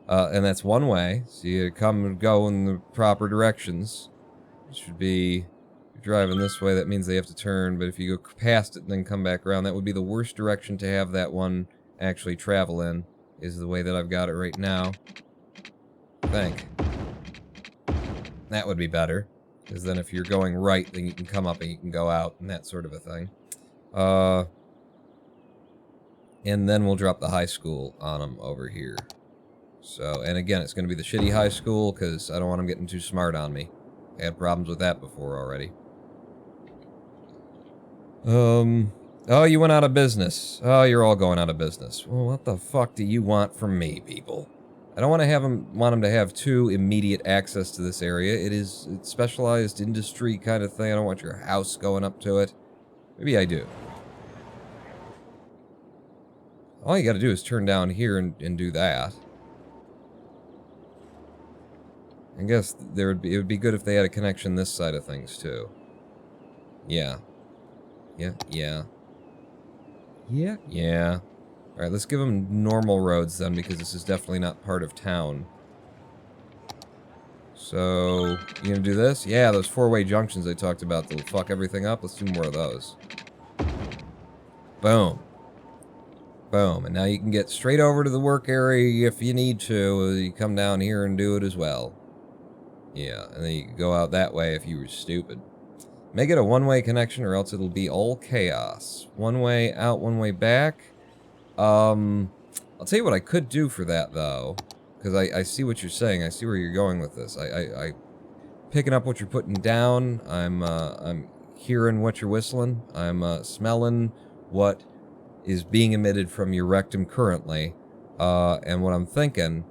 And that's one way, so you come and go in the proper directions. It should be, if you're driving this way, that means they have to turn, but if you go past it and then come back around, that would be the worst direction to have that one actually travel in, is the way that I've got it right now. I think. That would be better, because then if you're going right, then you can come up and you can go out, and that sort of a thing. And then we'll drop the high school on them over here. So, and again, it's going to be the shitty high school, because I don't want them getting too smart on me. I had problems with that before already. Oh, you went out of business. Oh, you're all going out of business. Well, what the fuck do you want from me, people? I don't want them to have too immediate access to this area. It's specialized industry kind of thing. I don't want your house going up to it. Maybe I do. All you gotta do is turn down here and do that. I guess it would be good if they had a connection this side of things too. Yeah. Yeah. Alright, let's give them normal roads then, because this is definitely not part of town. So, you gonna do this? Yeah, those four-way junctions I talked about that'll fuck everything up. Let's do more of those. Boom. Boom. And now you can get straight over to the work area if you need to. You come down here and do it as well. Yeah, and then you can go out that way if you were stupid. Make it a one-way connection or else it'll be all chaos. One way out, one way back. I'll tell you what I could do for that, though. Because I see what you're saying. I see where you're going with this. I picking up what you're putting down. I'm hearing what you're whistling. I'm smelling what is being emitted from your rectum currently. And what I'm thinking...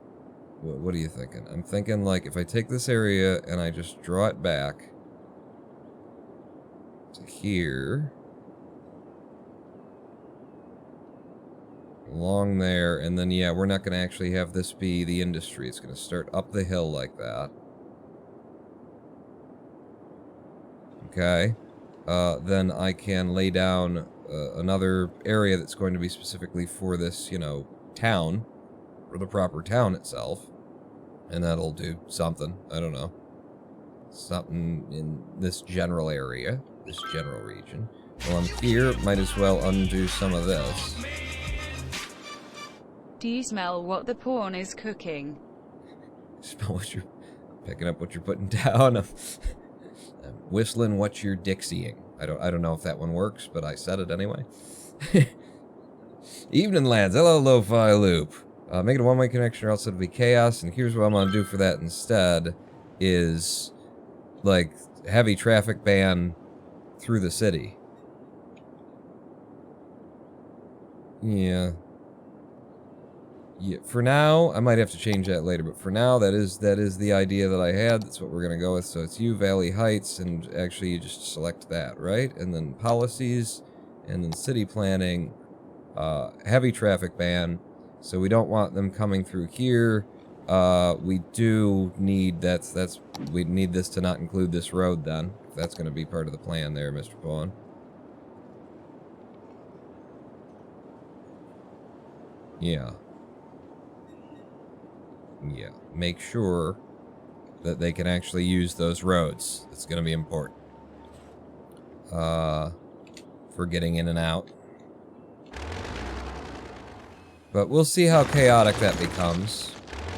What are you thinking? I'm thinking, like, if I take this area and I just draw it back to here, along there, and then, yeah, we're not going to actually have this be the industry. It's going to start up the hill like that. Okay. Then I can lay down another area that's going to be specifically for this, you know, town, or the proper town itself. And that'll do something. I don't know. Something in this general area. This general region. Well, I'm here. Might as well undo some of this. Do you smell what the pawn is cooking? Smell what you're... Picking up what you're putting down. I'm whistling what you're Dixieing. I don't know if that one works, but I said it anyway. Evening, lads. Hello, Lo-Fi Loop. Make it a one-way connection or else it'll be chaos, and here's what I'm going to do for that instead, is, like, heavy traffic ban through the city. Yeah. Yeah, for now, I might have to change that later, but for now, that is the idea that I had. That's what we're going to go with. So it's you, Valley Heights, and actually you just select that, right? And then policies, and then city planning, heavy traffic ban. So we don't want them coming through here. We do need, we need this to not include this road then. If that's going to be part of the plan there, Mr. Pawn. Yeah. Yeah. Make sure that they can actually use those roads. It's going to be important. For getting in and out. But we'll see how chaotic that becomes.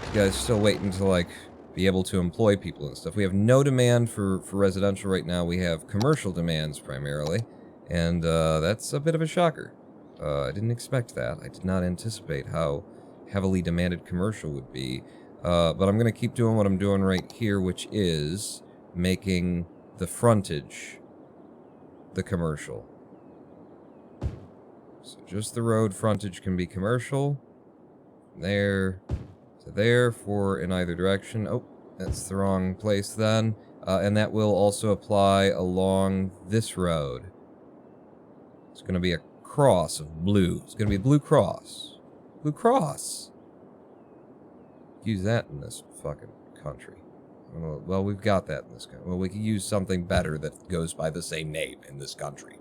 You guys still waiting to, like, be able to employ people and stuff. We have no demand for residential right now. We have commercial demands primarily. And that's a bit of a shocker. I didn't expect that. I did not anticipate how heavily demanded commercial would be. But I'm going to keep doing what I'm doing right here, which is making the frontage the commercial. So just the road frontage can be commercial. There to there for in either direction. Oh, that's the wrong place then. And that will also apply along this road. It's going to be a cross of blue. It's going to be a blue cross. Blue cross. Use that in this fucking country. Well, we've got that in this country. Well, we could use something better that goes by the same name in this country.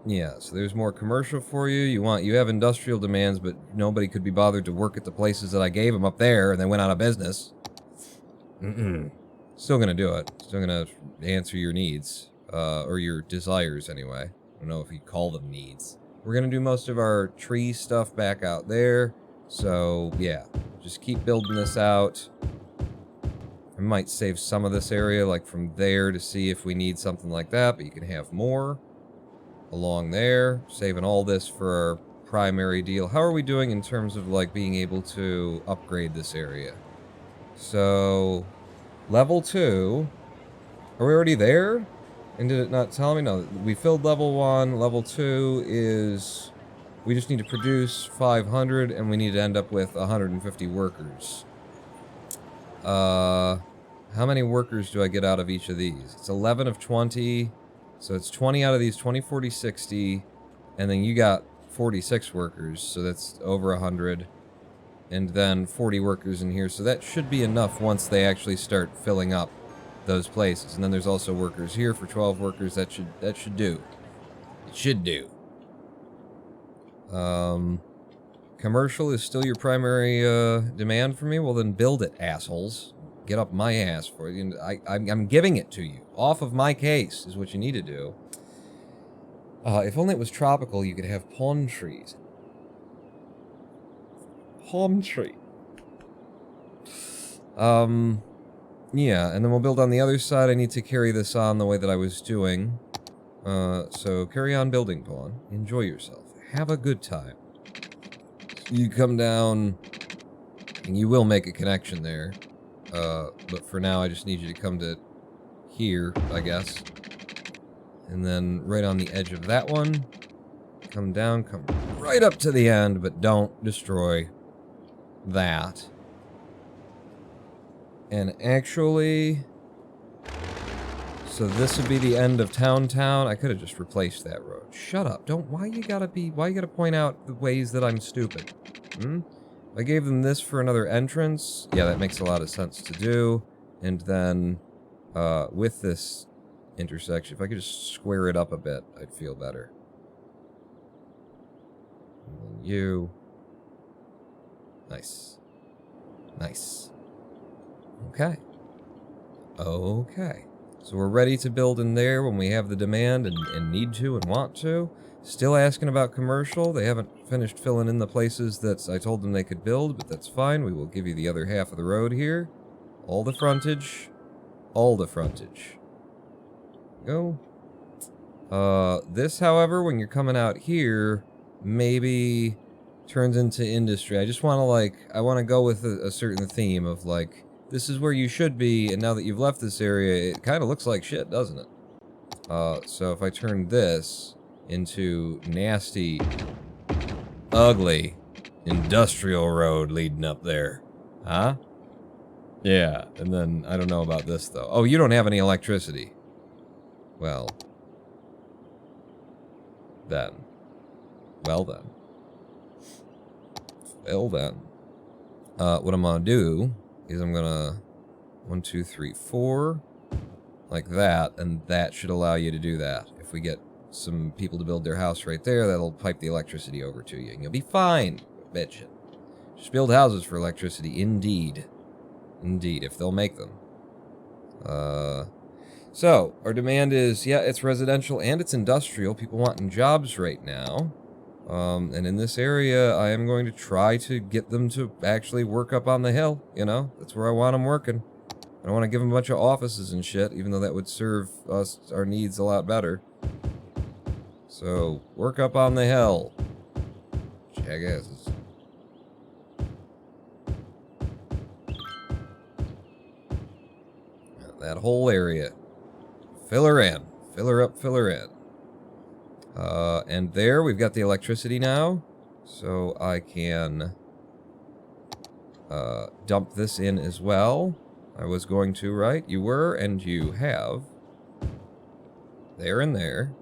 Yeah, so there's more commercial for you. You have industrial demands, but nobody could be bothered to work at the places that I gave them up there, and they went out of business. Still gonna do it. Still gonna answer your needs. Or your desires, anyway. I don't know if you'd call them needs. We're gonna do most of our tree stuff back out there. So, yeah. Just keep building this out. I might save some of this area, like from there, to see if we need something like that, but you can have more along there. Saving all this for our primary deal. How are we doing in terms of, like, being able to upgrade this area? So, level 2. Are we already there? And did it not tell me? No, we filled level 1. Level 2 is... we just need to produce 500, and we need to end up with 150 workers. How many workers do I get out of each of these? It's 11 of 20. So it's 20 out of these, 20, 40, 60. And then you got 46 workers, so that's over 100. and then 40 workers in here, so that should be enough once they actually start filling up those places. And then there's also workers here for 12 workers. That should do. It should do. Commercial is still your primary demand for me? Well, then build it, assholes. Get up my ass for you. I'm giving it to you. Off of my case is what you need to do. If only it was tropical, you could have palm trees. Palm tree. Yeah, and then we'll build on the other side. I need to carry this on the way that I was doing. So carry on building, pawn. Enjoy yourself. Have a good time. You come down, and you will make a connection there. But for now, I just need you to come to here, I guess. And then right on the edge of that one, come down, come right up to the end, but don't destroy that. And actually, so this would be the end of Town. I could have just replaced that road. Shut up. Why you gotta point out the ways that I'm stupid? I gave them this for another entrance. Yeah, that makes a lot of sense to do. And then, with this intersection, if I could just square it up a bit, I'd feel better. And then you. Nice. Nice. Okay. Okay. So we're ready to build in there when we have the demand and need to and want to. Still asking about commercial. They haven't finished filling in the places that I told them they could build, but that's fine. We will give you the other half of the road here. All the frontage. All the frontage. Go. This, however, when you're coming out here, maybe turns into industry. I just want to, I want to go with a certain theme of, this is where you should be, and now that you've left this area, it kind of looks like shit, doesn't it? So if I turn this into nasty, ugly, industrial road leading up there. Huh? Yeah, and then, I don't know about this, though. Oh, you don't have any electricity. Well. Then. Well then. Well then. What I'm gonna do is I'm gonna 1, 2, 3, 4 like that, and that should allow you to do that. If we get some people to build their house right there, that'll pipe the electricity over to you, and you'll be fine, bitch. Just build houses for electricity, indeed. Indeed, if they'll make them. So, our demand is, yeah, it's residential and it's industrial. People wanting jobs right now. And in this area, I am going to try to get them to actually work up on the hill, you know? That's where I want them working. I don't want to give them a bunch of offices and shit, even though that would serve us, our needs a lot better. So, work up on the hill. Jackasses. That whole area. Fill her in. Fill her up, fill her in. And there, we've got the electricity now. So I can dump this in as well. I was going to, right? You were, and you have. There and there.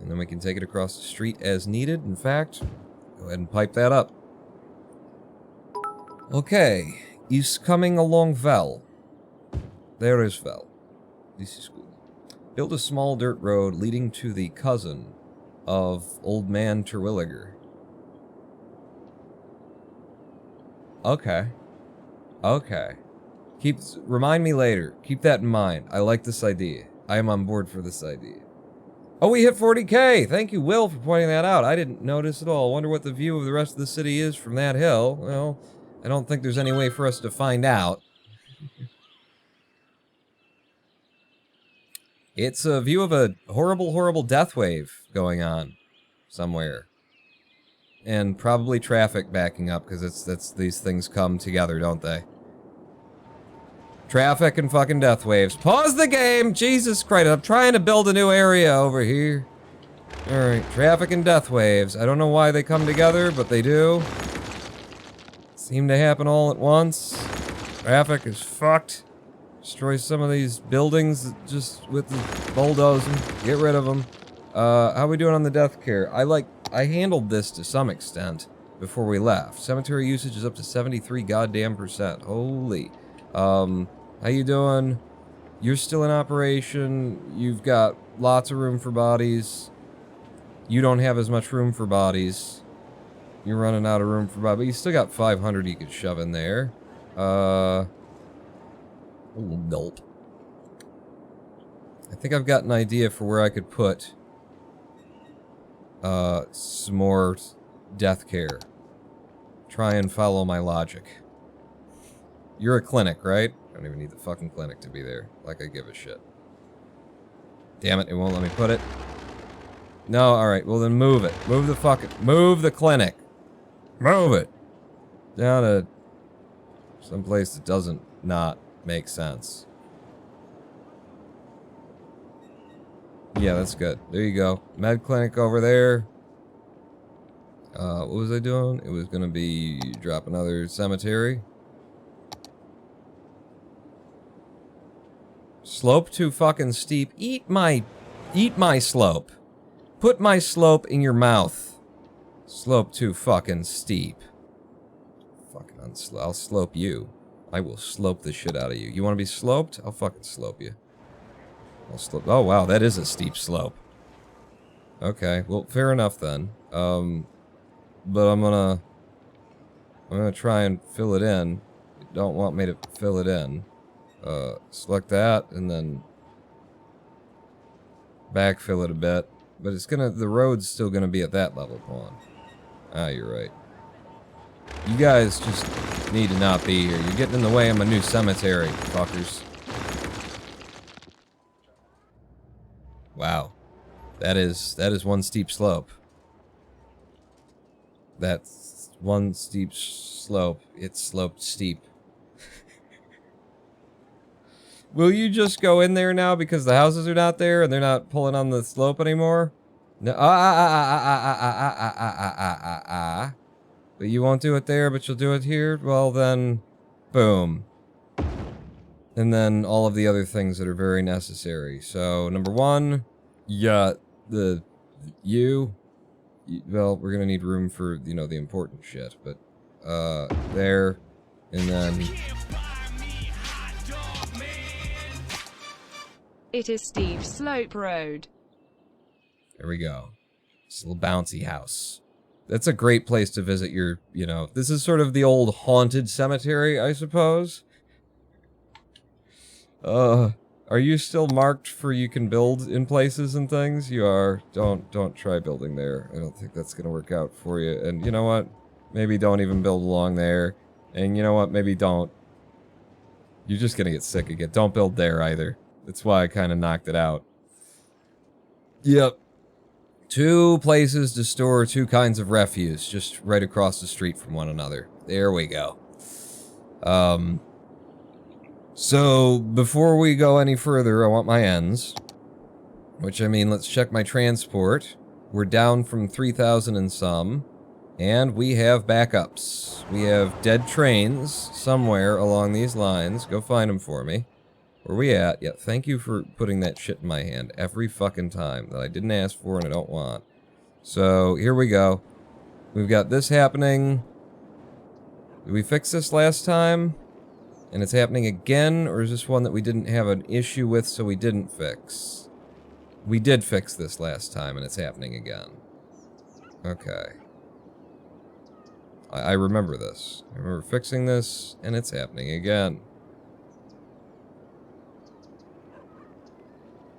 And then we can take it across the street as needed. In fact, go ahead and pipe that up. Okay. Is coming along well. There is well. This is good. Build a small dirt road leading to the cousin of Old Man Terwilliger. Okay. Okay. Remind me later. Keep that in mind. I like this idea. I am on board for this idea. Oh, we hit 40K! Thank you, Will, for pointing that out. I didn't notice at all. Wonder what the view of the rest of the city is from that hill. Well, I don't think there's any way for us to find out. It's a view of a horrible, horrible death wave going on somewhere. And probably traffic backing up, because these things come together, don't they? Traffic and fucking death waves. Pause the game! Jesus Christ, I'm trying to build a new area over here. Alright, traffic and death waves. I don't know why they come together, but they do. Seem to happen all at once. Traffic is fucked. Destroy some of these buildings just with the bulldozing. Get rid of them. How are we doing on the death care? I handled this to some extent. before we left. Cemetery usage is up to 73 goddamn %. Holy. How you doing? You're still in operation. You've got lots of room for bodies. You don't have as much room for bodies. You're running out of room for bodies, but you still got 500 you could shove in there. Oh, gulp. I think I've got an idea for where I could put some more death care. Try and follow my logic. You're a clinic, right? I don't even need the fucking clinic to be there. Like I give a shit. Damn it, it won't let me put it. No, alright, well then move it. Move the clinic. Move it. Down to someplace that doesn't not make sense. Yeah, that's good. There you go. Med clinic over there. What was I doing? It was gonna be drop another cemetery. Slope too fucking steep. Eat my slope. Put my slope in your mouth. Slope too fucking steep. Fucking I'll slope you. I will slope the shit out of you. You want to be sloped? I'll fucking slope you. I'll slope. Oh wow, that is a steep slope. Okay, well, fair enough then. But I'm gonna try and fill it in. You don't want me to fill it in. Select that and then backfill it a bit. But it's the road's still gonna be at that level, Pawn. Ah, you're right. You guys just need to not be here. You're getting in the way of my new cemetery, fuckers. Wow. That is one steep slope. That's one steep slope. It's sloped steep. Will you just go in there now because the houses are not there and they're not pulling on the slope anymore? No. But you won't do it there, but you'll do it here? Well then, boom. And then all of the other things that are very necessary. So, number one, yeah, well, we're gonna need room for, you know, the important shit, but, there, and then... It is steep slope road. There we go. This little bouncy house. That's a great place to visit your, you know, this is sort of the old haunted cemetery, I suppose. Are you still marked for you can build in places and things? You are. Don't try building there. I don't think that's gonna work out for you. And you know what? Maybe don't even build along there. And you know what? Maybe don't. You're just gonna get sick again. Don't build there either. That's why I kind of knocked it out. Yep. 2 places to store 2 kinds of refuse, just right across the street from one another. There we go. So, before we go any further, I want my ends. Which, I mean, let's check my transport. We're down from 3,000 and some. And we have backups. We have dead trains somewhere along these lines. Go find them for me. Where we at? Yeah, thank you for putting that shit in my hand every fucking time that I didn't ask for and I don't want. So, here we go. We've got this happening. Did we fix this last time? And it's happening again? Or is this one that we didn't have an issue with so we didn't fix? We did fix this last time and it's happening again. Okay. I remember this. I remember fixing this and it's happening again.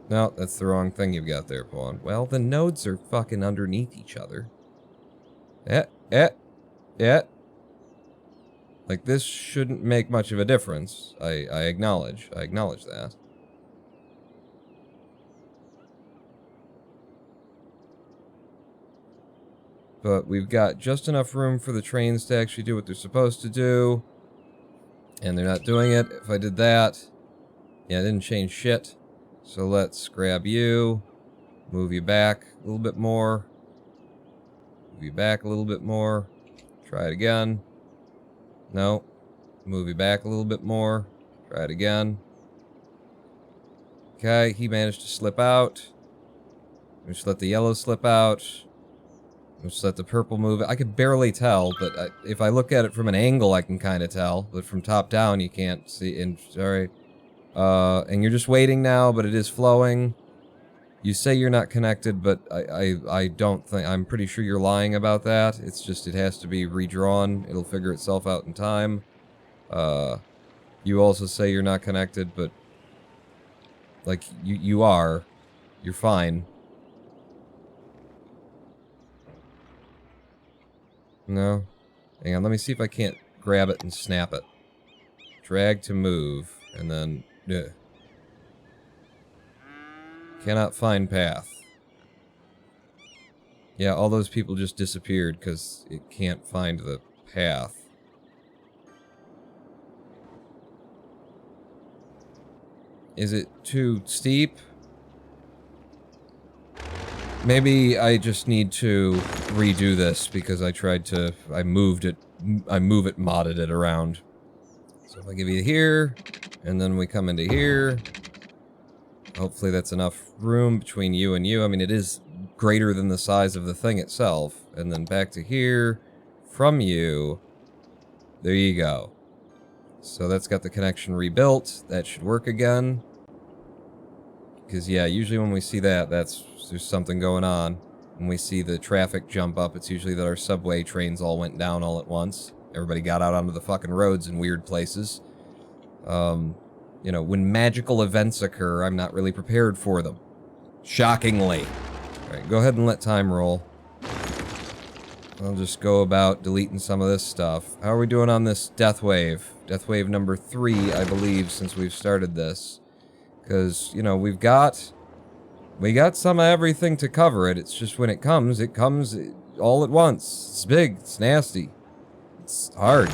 No, that's the wrong thing you've got there, Pawn. Well, the nodes are fucking underneath each other. Like, this shouldn't make much of a difference. I acknowledge. I acknowledge that. But we've got just enough room for the trains to actually do what they're supposed to do. And they're not doing it. If I did that... Yeah, it didn't change shit. So let's grab you, move you back a little bit more, move you back a little bit more, try it again, no, move you back a little bit more, try it again. Okay, he managed to slip out. Just let the yellow slip out. Just let the purple move. I could barely tell, but if I look at it from an angle, I can kind of tell. But from top down, you can't see. And sorry. And you're just waiting now, but it is flowing. You say you're not connected, but I don't think... I'm pretty sure you're lying about that. It's just it has to be redrawn. It'll figure itself out in time. You also say you're not connected, but... Like, you are. You're fine. No? Hang on, let me see if I can't grab it and snap it. Drag to move, and then... Ugh. Cannot find path. Yeah, all those people just disappeared because it can't find the path. Is it too steep? Maybe I just need to redo this because I tried to... I move it, modded it around. So if I give you here, and then we come into here... Hopefully that's enough room between you and you. I mean, it is greater than the size of the thing itself. And then back to here, from you. There you go. So that's got the connection rebuilt. That should work again. Because, yeah, usually when we see that, there's something going on. When we see the traffic jump up, it's usually that our subway trains all went down all at once. Everybody got out onto the fucking roads in weird places. You know, when magical events occur, I'm not really prepared for them. Shockingly. Alright, go ahead and let time roll. I'll just go about deleting some of this stuff. How are we doing on this death wave? Death wave number 3, I believe, since we've started this. Because, you know, we got some of everything to cover it. It's just when it comes all at once. It's big, it's nasty. It's hard.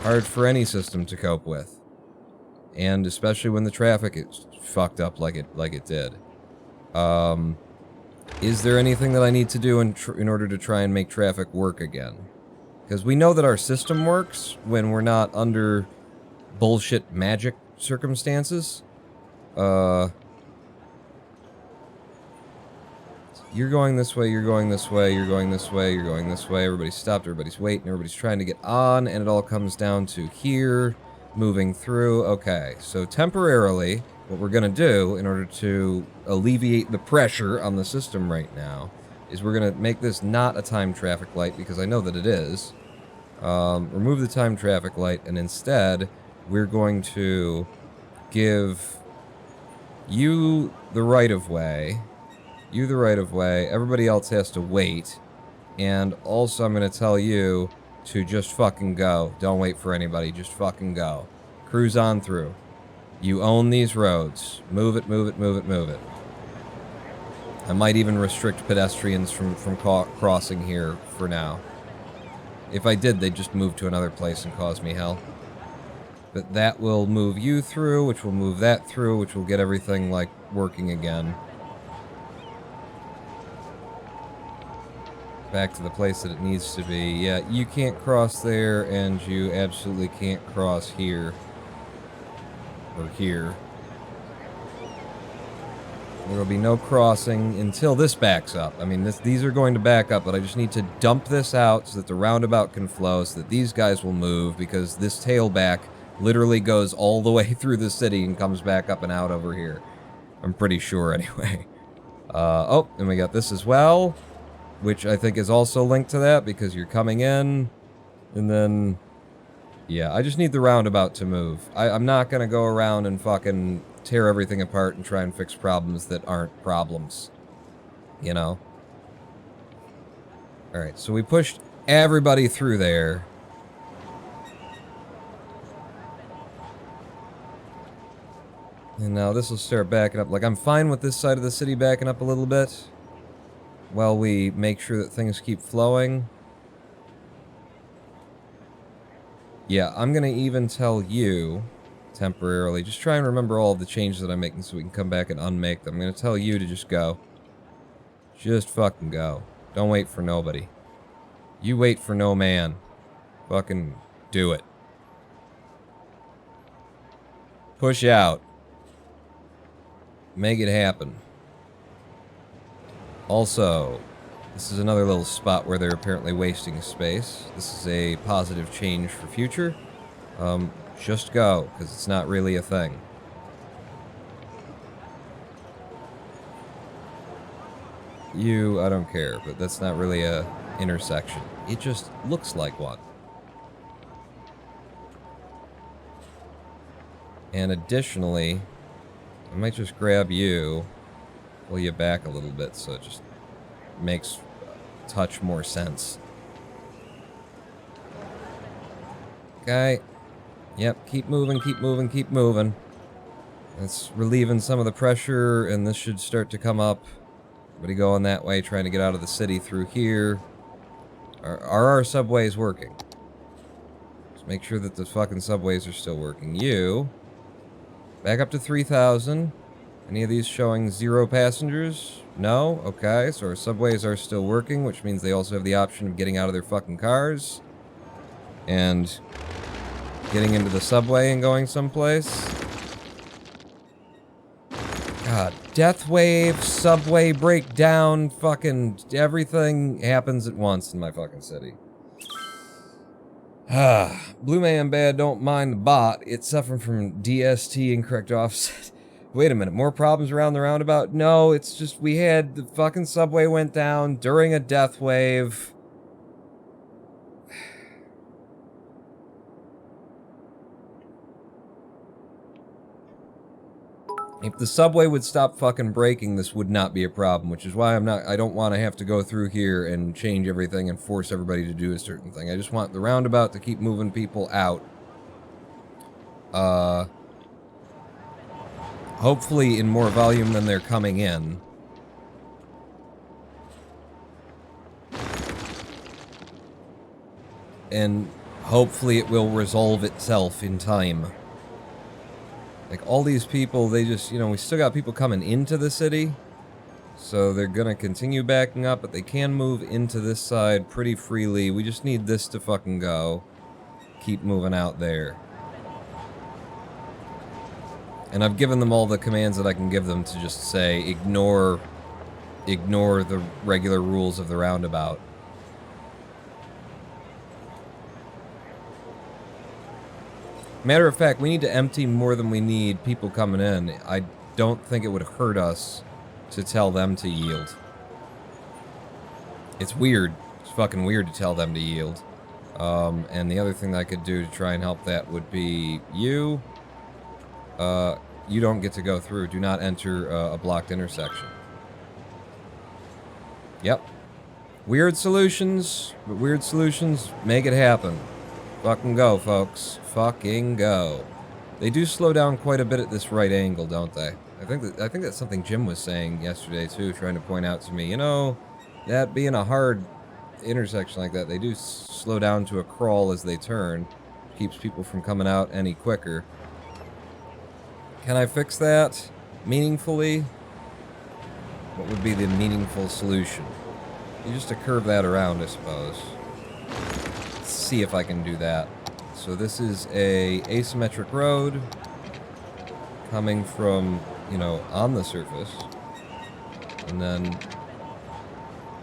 Hard for any system to cope with. And especially when the traffic is fucked up like it did. Is there anything that I need to do in order to try and make traffic work again? Because we know that our system works when we're not under bullshit magic circumstances. You're going this way, you're going this way, you're going this way, you're going this way. Everybody's stopped, everybody's waiting, everybody's trying to get on, and it all comes down to here, moving through. Okay, so temporarily, what we're going to do in order to alleviate the pressure on the system right now is we're going to make this not a time traffic light, because I know that it is. Remove the time traffic light, and instead, we're going to give you the right-of-way. You the right-of-way. Everybody else has to wait. And also I'm going to tell you to just fucking go. Don't wait for anybody. Just fucking go. Cruise on through. You own these roads. Move it, move it, move it, move it. I might even restrict pedestrians from crossing here for now. If I did, they'd just move to another place and cause me hell. But that will move you through, which will move that through, which will get everything, like, working again. Back to the place that it needs to be. Yeah, you can't cross there, and you absolutely can't cross here. Or here. There will be no crossing until this backs up. I mean, these are going to back up, but I just need to dump this out so that the roundabout can flow, so that these guys will move, because this tailback literally goes all the way through the city and comes back up and out over here. I'm pretty sure, anyway. Oh, and we got this as well, which I think is also linked to that, because you're coming in, and then... Yeah, I just need the roundabout to move. I'm not gonna go around and fucking tear everything apart and try and fix problems that aren't problems. You know? Alright, so we pushed everybody through there. And now this will start backing up. Like, I'm fine with this side of the city backing up a little bit, while we make sure that things keep flowing. Yeah, I'm gonna even tell you, temporarily, just try and remember all of the changes that I'm making so we can come back and unmake them. I'm gonna tell you to just go. Just fucking go. Don't wait for nobody. You wait for no man. Fucking do it. Push out. Make it happen. Also, this is another little spot where they're apparently wasting space. This is a positive change for future. Just go, because it's not really a thing. You, I don't care, but that's not really a intersection. It just looks like one. And additionally, I might just grab you, pull you back a little bit so it just makes touch more sense. Okay. Yep, keep moving, keep moving, keep moving. That's relieving some of the pressure, and this should start to come up. Everybody going that way, trying to get out of the city through here. Are our subways working? Just make sure that the fucking subways are still working. You, back up to 3,000. Any of these showing 0 passengers? No? Okay, so our subways are still working, which means they also have the option of getting out of their fucking cars. And getting into the subway and going someplace. God, death wave, subway breakdown, fucking everything happens at once in my fucking city. Blue Man Bad don't mind the bot. It's suffering from DST, incorrect offset. Wait a minute, more problems around the roundabout? No, it's just we had the fucking subway went down during a death wave. If the subway would stop fucking braking, this would not be a problem, which is why I don't want to have to go through here and change everything and force everybody to do a certain thing. I just want the roundabout to keep moving people out. Hopefully in more volume than they're coming in. And hopefully it will resolve itself in time. Like, all these people, they just, you know, we still got people coming into the city. So they're gonna continue backing up, but they can move into this side pretty freely. We just need this to fucking go. Keep moving out there. And I've given them all the commands that I can give them to just say, ignore the regular rules of the roundabout. Matter of fact, we need to empty more than we need people coming in. I don't think it would hurt us to tell them to yield. It's weird. It's fucking weird to tell them to yield. And the other thing that I could do to try and help that would be you. You don't get to go through. Do not enter a blocked intersection. Yep. Weird solutions, but weird solutions make it happen. Fucking go, folks. Fucking go. They do slow down quite a bit at this right angle, don't they? I think that's something Jim was saying yesterday too, trying to point out to me. You know, that being a hard intersection like that, they do slow down to a crawl as they turn. Keeps people from coming out any quicker. Can I fix that meaningfully? What would be the meaningful solution? You just to curve that around, I suppose. Let's see if I can do that. So this is a asymmetric road coming from, you know, on the surface. And then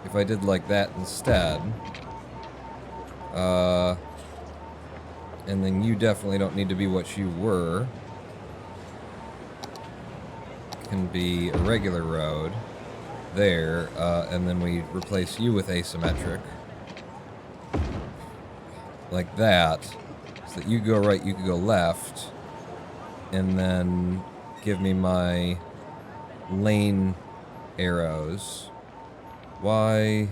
if I did like that instead, and then you definitely don't need to be what you were. Can be a regular road there, and then we replace you with asymmetric. Like that. So that you go right, you can go left. And then give me my lane arrows. Why?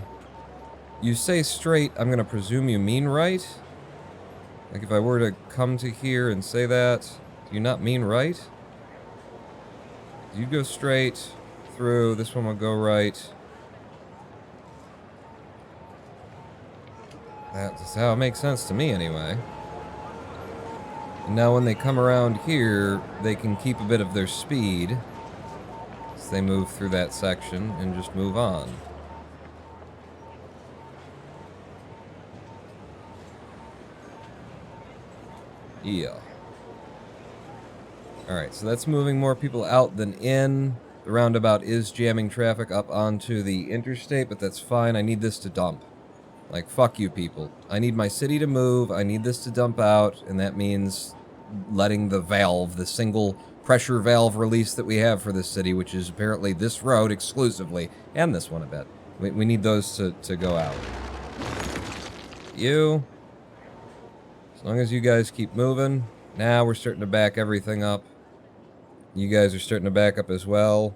You say straight, I'm gonna presume you mean right? Like if I were to come to here and say that, do you not mean right? You go straight through, this one will go right. That's how it makes sense to me anyway. And now when they come around here, they can keep a bit of their speed as they move through that section and just move on. Yeah. Alright, so that's moving more people out than in. The roundabout is jamming traffic up onto the interstate, but that's fine. I need this to dump. Like, fuck you people. I need my city to move, I need this to dump out, and that means letting the valve, the single pressure valve release that we have for this city, which is apparently this road exclusively, and this one a bit. We need those to go out. You. As long as you guys keep moving. Now we're starting to back everything up. You guys are starting to back up as well.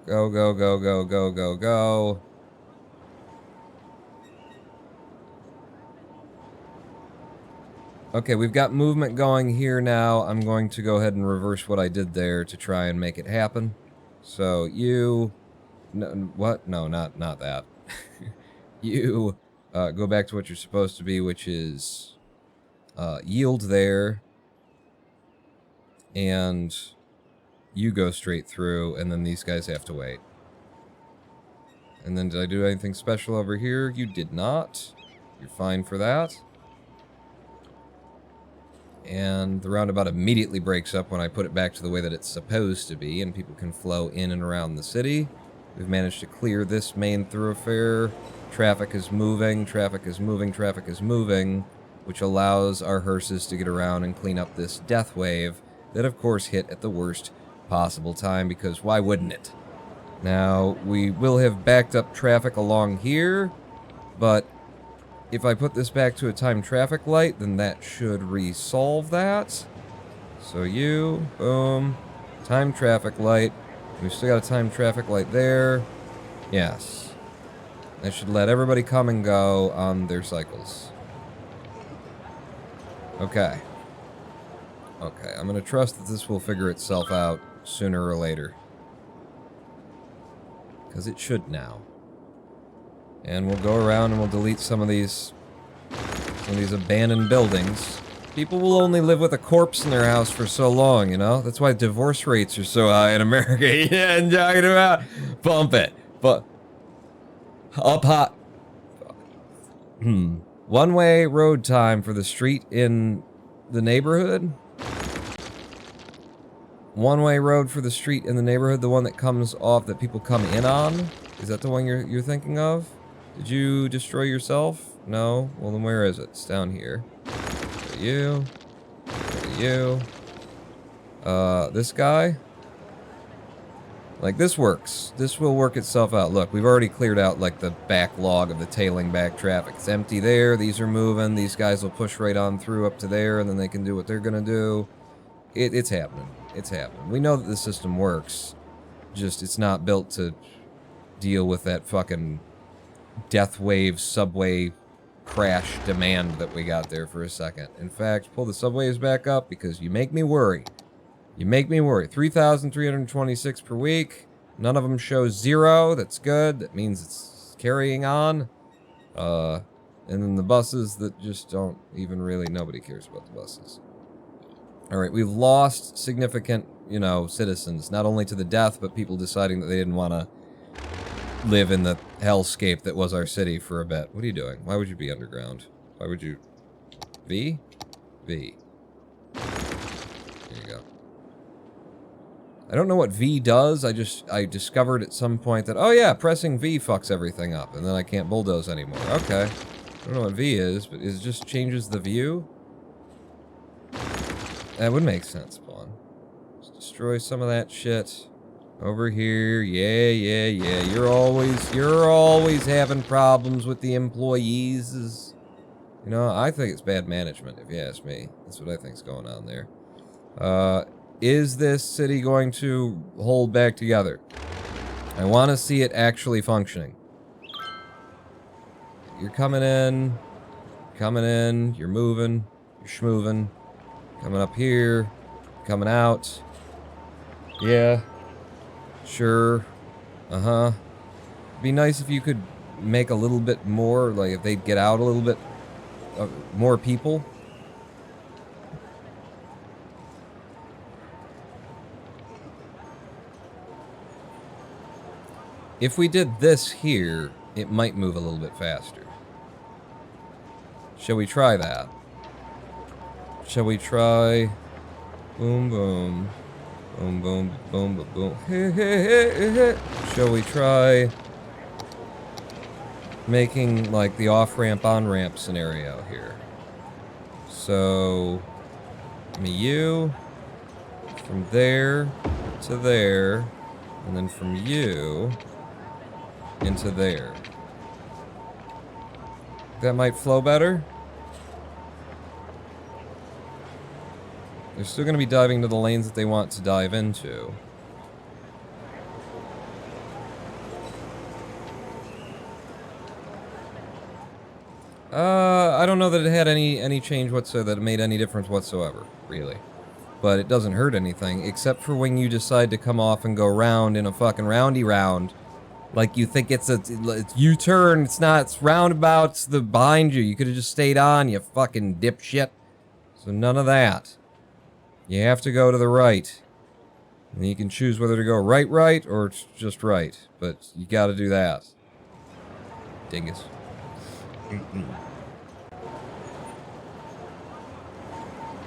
Go, go, go, go, go, go, go. Okay, we've got movement going here now. I'm going to go ahead and reverse what I did there to try and make it happen. So you... No, what? No, not that. You go back to what you're supposed to be, which is yield there. And you go straight through, and then these guys have to wait. And then did I do anything special over here? You did not. You're fine for that. And the roundabout immediately breaks up when I put it back to the way that it's supposed to be, and people can flow in and around the city. We've managed to clear this main thoroughfare. Traffic is moving, traffic is moving, traffic is moving, which allows our hearses to get around and clean up this death wave that, of course, hit at the worst possible time, because why wouldn't it? Now, we will have backed up traffic along here, but if I put this back to a timed traffic light, then that should resolve that. So you, boom, timed traffic light. We've still got a timed traffic light there. Yes. That should let everybody come and go on their cycles. Okay. Okay, I'm going to trust that this will figure itself out sooner or later. Because it should now. And we'll go around and we'll delete some of these abandoned buildings. People will only live with a corpse in their house for so long, you know? That's why divorce rates are so high in America. Yeah, I'm talking about. Bump it. But up hot. One-way road time for the street in the neighborhood. One-way road for the street in the neighborhood, the one that comes off that people come in on. Is that the one you're thinking of? Did you destroy yourself? No? Well, then where is it? It's down here. Go to you. Go to you. This guy? Like, this works. This will work itself out. Look, we've already cleared out, like, the backlog of the tailing back traffic. It's empty there. These are moving. These guys will push right on through up to there, and then they can do what they're gonna do. It's happening. It's happening. We know that the system works. Just, it's not built to deal with that fucking death wave subway crash demand that we got there for a second. In fact, pull the subways back up because you make me worry. You make me worry. 3,326 per week. None of them show 0. That's good. That means it's carrying on. And then the buses that just don't even really... Nobody cares about the buses. Alright, we've lost significant, you know, citizens. Not only to the death, but people deciding that they didn't want to live in the hellscape that was our city for a bit. What are you doing? Why would you be underground? Why would you... V? V. There you go. I don't know what V does. I discovered at some point that, oh yeah, pressing V fucks everything up, and then I can't bulldoze anymore. Okay. I don't know what V is, but it just changes the view? That would make sense, Spawn. Just destroy some of that shit. Over here, yeah. You're always having problems with the employees. You know, I think it's bad management, if you ask me. That's what I think's going on there. Is this city going to hold back together? I want to see it actually functioning. You're coming in, you're moving, you're schmoving. Coming up here, coming out. Yeah. Sure. Uh-huh. Be nice if you could make a little bit more, like if they'd get out a little bit more people. If we did this here, it might move a little bit faster. Shall we try that? Shall we try? Boom, boom. Boom, boom, boom, boom, boom. Hey, hey, hey, hey. Shall we try making, like, the off-ramp, on-ramp scenario here? So, me, you, from there to there, and then from you into there. That might flow better. They're still going to be diving into the lanes that they want to dive into. I don't know that it had any change whatsoever, that it made any difference whatsoever, really. But it doesn't hurt anything, except for when you decide to come off and go round in a fucking roundy round. Like you think it's U-turn, it's not, it's roundabout, it's the behind you. You could have just stayed on, you fucking dipshit. So none of that. You have to go to the right. And you can choose whether to go right, or just right. But you gotta do that. Dingus.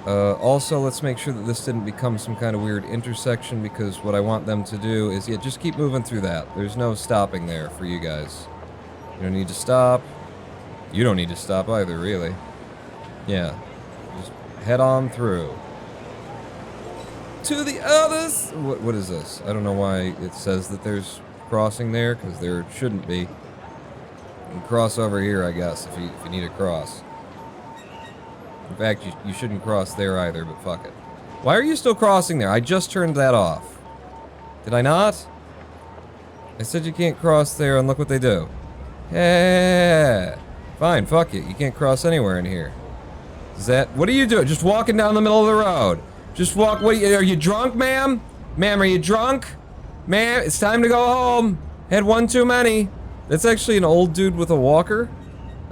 Also, let's make sure that this didn't become some kind of weird intersection, because what I want them to do is, yeah, just keep moving through that. There's no stopping there for you guys. You don't need to stop. You don't need to stop either, really. Yeah. Just head on through. To the others! What is this? I don't know why it says that there's crossing there, because there shouldn't be. You can cross over here, I guess, if you need a cross. In fact, you shouldn't cross there either, but fuck it. Why are you still crossing there? I just turned that off. Did I not? I said you can't cross there, and look what they do. Yeah. Fine, fuck it. You can't cross anywhere in here. Is that... What are you doing? Just walking down the middle of the road. Just walk... What, are you drunk, ma'am? Ma'am, are you drunk? Ma'am, it's time to go home. Had one too many. That's actually an old dude with a walker.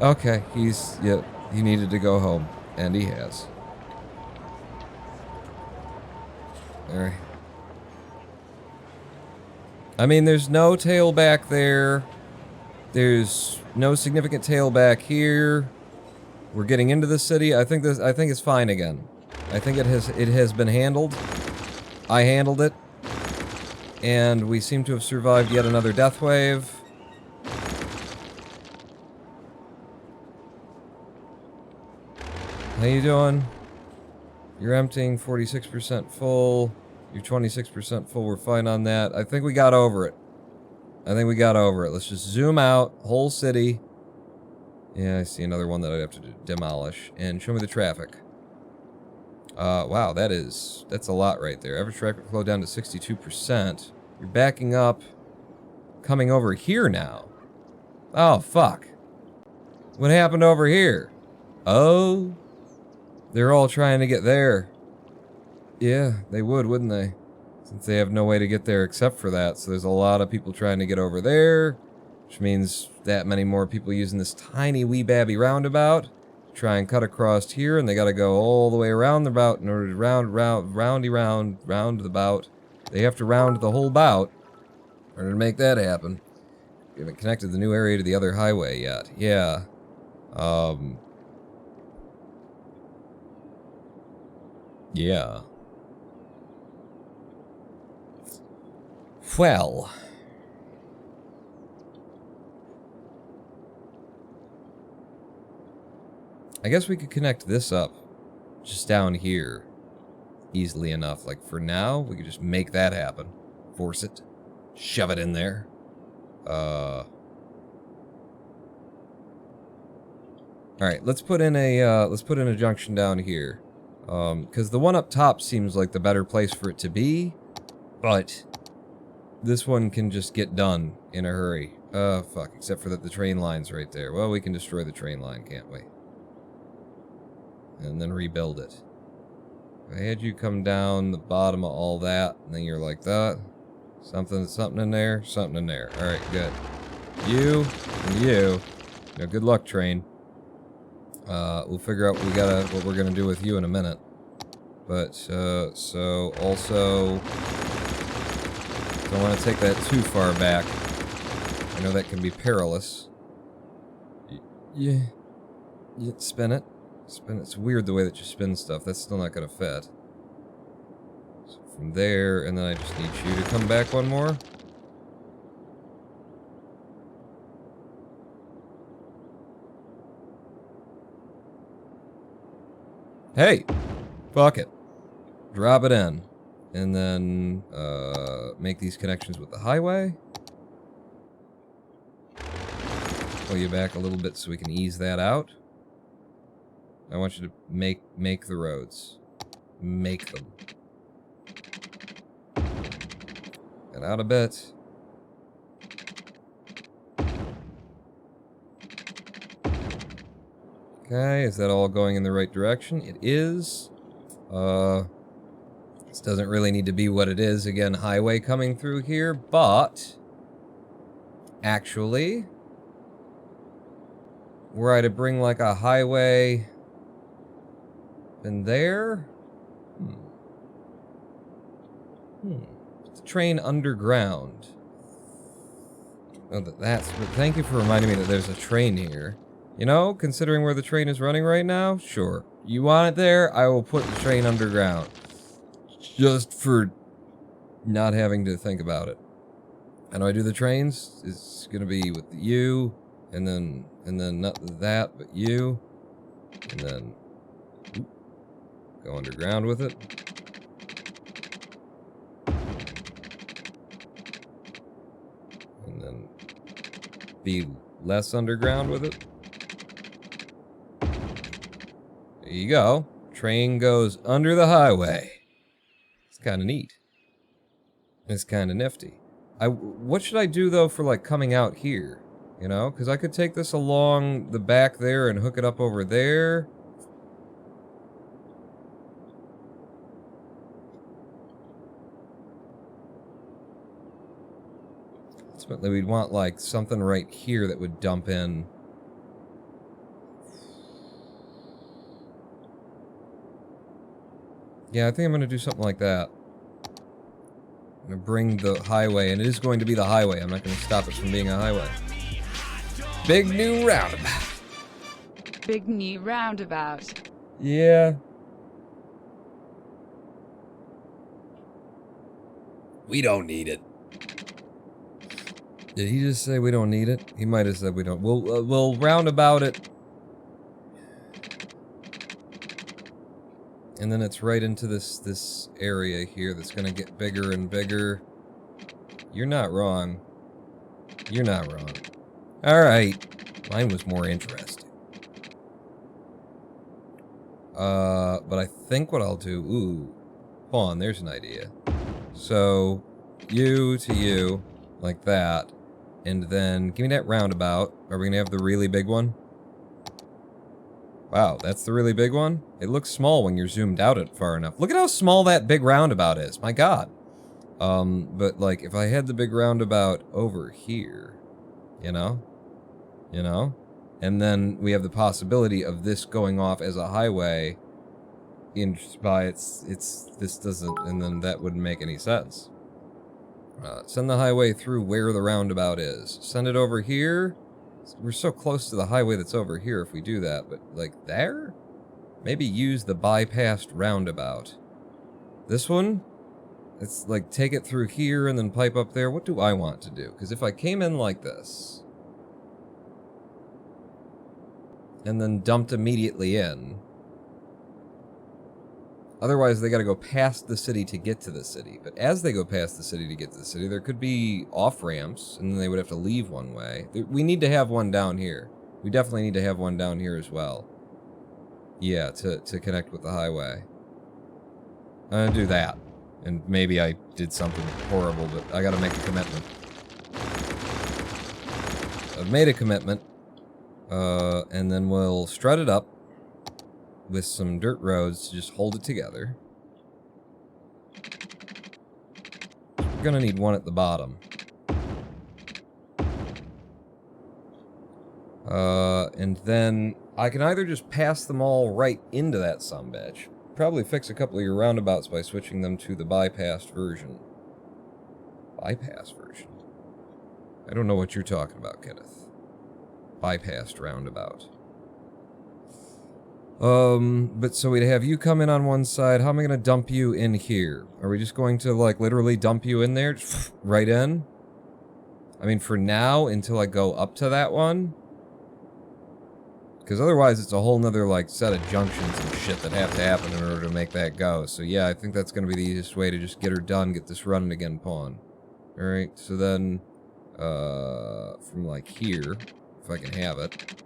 Okay, yeah, he needed to go home. And he has. Alright. I mean, there's no tail back there. There's no significant tail back here. We're getting into the city. I think it's fine again. I think it has been handled. I handled it. And we seem to have survived yet another death wave. How you doing? You're emptying, 46% full. You're 26% full. We're fine on that. I think we got over it. Let's just zoom out. Whole city. Yeah, I see another one that I'd have to demolish. And show me the traffic. Wow, that's a lot right there. Average traffic flow down to 62%. You're backing up. Coming over here now. Oh, fuck. What happened over here? Oh... They're all trying to get there. Yeah, they would, wouldn't they? Since they have no way to get there except for that. So there's a lot of people trying to get over there. Which means that many more people using this tiny wee babby roundabout. Try and cut across here, and they gotta go all the way around the bout in order to round the bout. They have to round the whole bout in order to make that happen. We haven't connected the new area to the other highway yet. Yeah. Yeah. Well. I guess we could connect this up just down here easily enough. Like, for now, we could just make that happen. Force it. Shove it in there. Alright, let's put in a junction down here. Because the one up top seems like the better place for it to be, but this one can just get done in a hurry. Fuck, except for that the train line's right there. Well, we can destroy the train line, can't we? And then rebuild it. I had you come down the bottom of all that, and then you're like that. Something in there, something in there. Alright, good. You, and you. Now, good luck, train. We'll figure out what we're gonna do with you in a minute. But, so, also... Don't want to take that too far back. I know that can be perilous. Yeah. Spin it. Spin it. It's weird the way that you spin stuff. That's still not gonna fit. So from there, and then I just need you to come back one more. Hey! Fuck it. Drop it in. And then, make these connections with the highway. Pull you back a little bit so we can ease that out. I want you to make the roads. Make them. And out a bit. Okay, is that all going in the right direction? It is. This doesn't really need to be what it is. Again, highway coming through here, but actually, were I to bring like a highway in there? It's a train underground. Oh, that's. Thank you for reminding me that there's a train here. You know, considering where the train is running right now, sure. You want it there? I will put the train underground. Just for not having to think about it. How do I do the trains? It's gonna be with you, and then not that, but you, and then go underground with it. And then be less underground with it. There you go. Train goes under the highway. It's kind of neat. It's kind of nifty. What should I do, though, for, like, coming out here? You know? Because I could take this along the back there and hook it up over there. Ultimately, we'd want, like, something right here that would dump in. Yeah, I think I'm going to do something like that. I'm going to bring the highway, and it is going to be the highway. I'm not going to stop it from being a highway. Big new roundabout. Big new roundabout. Yeah. We don't need it. Did he just say we don't need it? He might have said we don't. We'll roundabout it. And then it's right into this area here that's gonna get bigger and bigger. You're not wrong. You're not wrong. Alright. Mine was more interesting. But I think what I'll do... Ooh. Hold on, there's an idea. So, you to you, like that. And then, give me that roundabout. Are we gonna have the really big one? Wow, that's the really big one? It looks small when you're zoomed out it far enough. Look at how small that big roundabout is. My god. But, like, if I had the big roundabout over here, you know? You know? And then we have the possibility of this going off as a highway by this doesn't, and then that wouldn't make any sense. Send the highway through where the roundabout is. Send it over here. We're so close to the highway that's over here if we do that, but, like, there? Maybe use the bypassed roundabout. This one? It's, like, take it through here and then pipe up there. What do I want to do? Because if I came in like this, and then dumped immediately in, otherwise they gotta go past the city to get to the city. But as they go past the city to get to the city, there could be off-ramps, and then they would have to leave one way. We need to have one down here. We definitely need to have one down here as well. Yeah, to connect with the highway. I'm gonna do that. And maybe I did something horrible, but I gotta make a commitment. I've made a commitment. And then we'll strut it up with some dirt roads to just hold it together. We're gonna need one at the bottom. And then I can either just pass them all right into that sumbitch. Probably fix a couple of your roundabouts by switching them to the bypassed version. Bypass version? I don't know what you're talking about, Kenneth. Bypassed roundabout. But so we'd have you come in on one side. How am I gonna dump you in here? Are we just going to, like, literally dump you in there? Just right in? I mean, for now, until I go up to that one. Because otherwise it's a whole nother, like, set of junctions and shit that have to happen in order to make that go. So yeah, I think that's gonna be the easiest way to just get her done, get this running again, pawn. Alright, so then, from, like, here, if I can have it,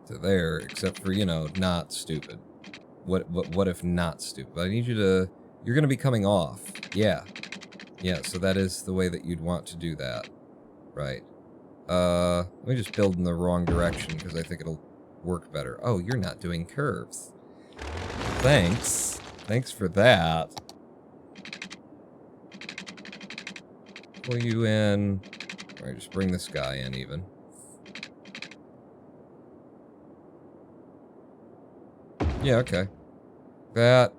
to there, except for, you know, not stupid. What if not stupid? I need you to... You're gonna be coming off. Yeah. Yeah, so that is the way that you'd want to do that. Right. Let me just build in the wrong direction, because I think it'll work better. Oh, you're not doing curves. Thanks. Thanks for that. Pull you in. Alright, just bring this guy in, even. Yeah, okay. That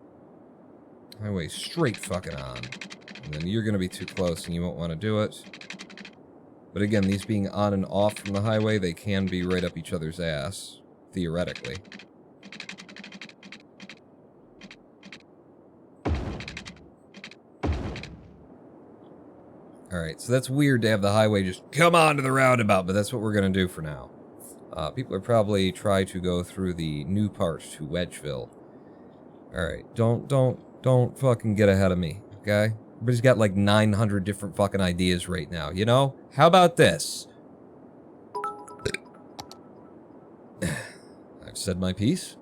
highway straight fucking on. And then you're gonna be too close and you won't want to do it. But again, these being on and off from the highway, they can be right up each other's ass. Theoretically. Alright, so that's weird to have the highway just come on to the roundabout, but that's what we're gonna do for now. People are probably try to go through the new part to Wedgeville. Alright, don't fucking get ahead of me, okay? Everybody's got like 900 different fucking ideas right now, you know? How about this? I've said my piece.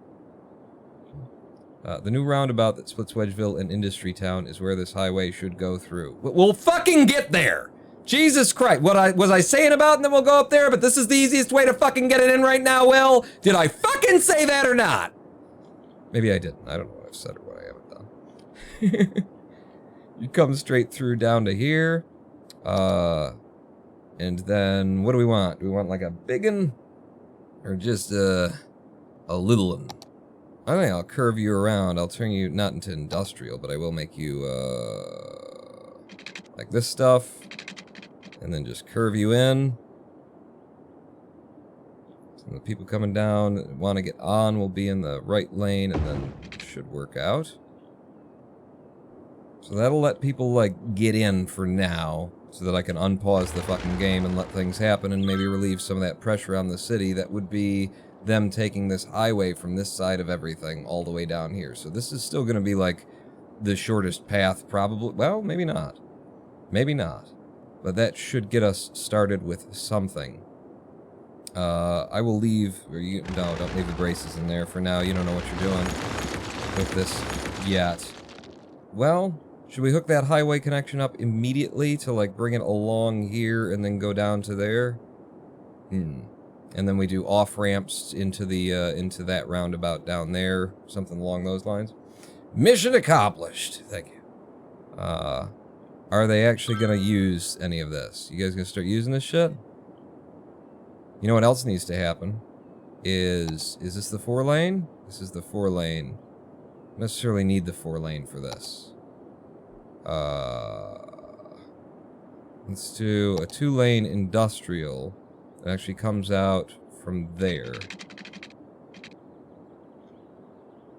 The new roundabout that splits Wedgeville and Industry Town is where this highway should go through. We'll fucking get there! Jesus Christ, what was I saying about, and then we'll go up there, but this is the easiest way to fucking get it in right now, Will? Did I fucking say that or not? Maybe I didn't. I don't know what I've said or what I haven't done. You come straight through down to here. And then, what do we want? Do we want like a big one? Or just a little one? I think I'll curve you around. I'll turn you not into industrial, but I will make you, like this stuff. And then just curve you in. So the people coming down that want to get on will be in the right lane, and then it should work out. So that'll let people, like, get in for now, so that I can unpause the fucking game and let things happen and maybe relieve some of that pressure on the city that would be them taking this highway from this side of everything all the way down here. So this is still going to be, like, the shortest path, probably. Well, maybe not. Maybe not. But that should get us started with something. I will leave, or you, no, don't leave the braces in there for now. You don't know what you're doing with this yet. Well, should we hook that highway connection up immediately to, like, bring it along here and then go down to there? And then we do off-ramps into the, into that roundabout down there. Something along those lines. Mission accomplished. Thank you. Are they actually gonna use any of this? You guys gonna start using this shit? You know what else needs to happen? Is this the 4-lane? This is the 4-lane. Don't necessarily need the 4-lane for this. Let's do a 2-lane industrial that actually comes out from there.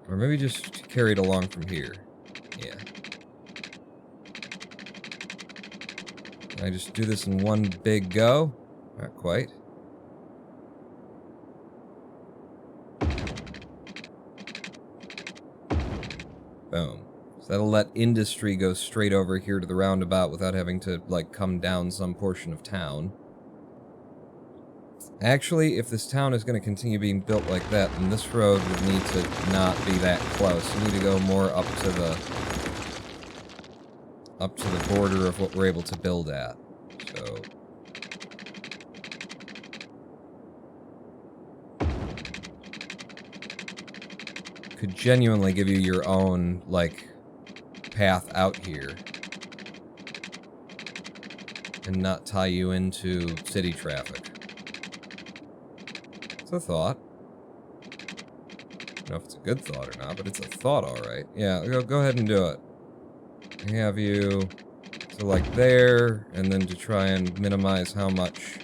Or maybe just carry it along from here. Yeah. Can I just do this in one big go? Not quite. Boom. So that'll let industry go straight over here to the roundabout without having to, like, come down some portion of town. Actually, if this town is going to continue being built like that, then this road would need to not be that close. You need to go more up to the border of what we're able to build at. So could genuinely give you your own, like, path out here and not tie you into city traffic. It's a thought. I don't know if it's a good thought or not, but it's a thought, alright. Yeah, go ahead and do it. Have you to, like, there, and then to try and minimize how much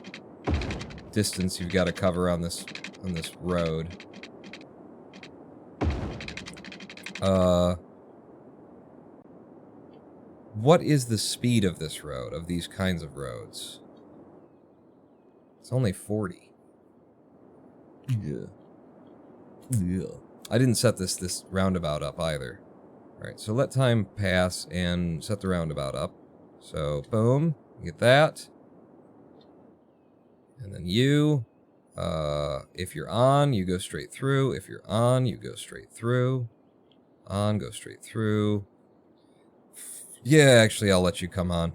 distance you've got to cover on this road. What is the speed of this road, of these kinds of roads? It's only 40. Yeah. Yeah. I didn't set this roundabout up either. Alright, so let time pass and set the roundabout up. So, boom. You get that. And then you. If you're on, you go straight through. If you're on, you go straight through. On, go straight through. Yeah, actually, I'll let you come on.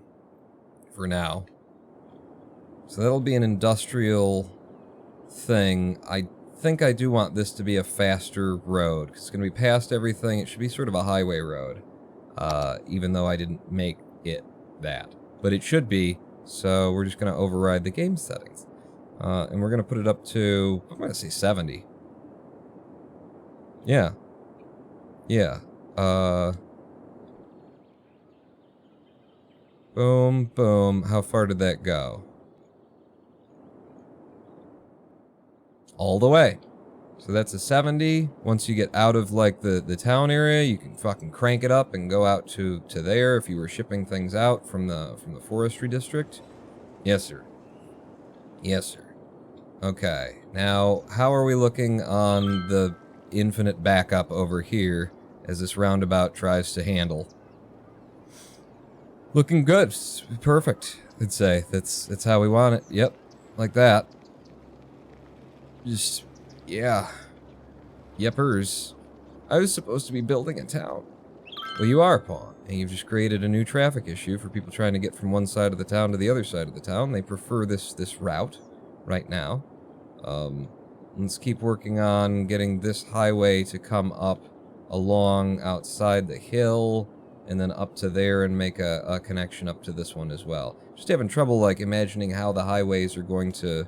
For now. So that'll be an industrial thing. I think I do want this to be a faster road, because it's going to be past everything. It should be sort of a highway road, even though I didn't make it that. But it should be, so we're just going to override the game settings. And we're going to put it up to, I'm going to say 70. Yeah. Yeah. Boom, boom. How far did that go? All the way. So that's a 70. Once you get out of, like, the town area, you can fucking crank it up and go out to there if you were shipping things out from the forestry district. Yes, sir. Yes, sir. Okay. Now, how are we looking on the infinite backup over here as this roundabout tries to handle? Looking good. It's perfect, I'd say. That's how we want it. Yep. Like that. Just, yeah. Yepers. I was supposed to be building a town. Well, you are, Pawn. And you've just created a new traffic issue for people trying to get from one side of the town to the other side of the town. They prefer this route right now. Let's keep working on getting this highway to come up along outside the hill and then up to there and make a connection up to this one as well. Just having trouble, like, imagining how the highways are going to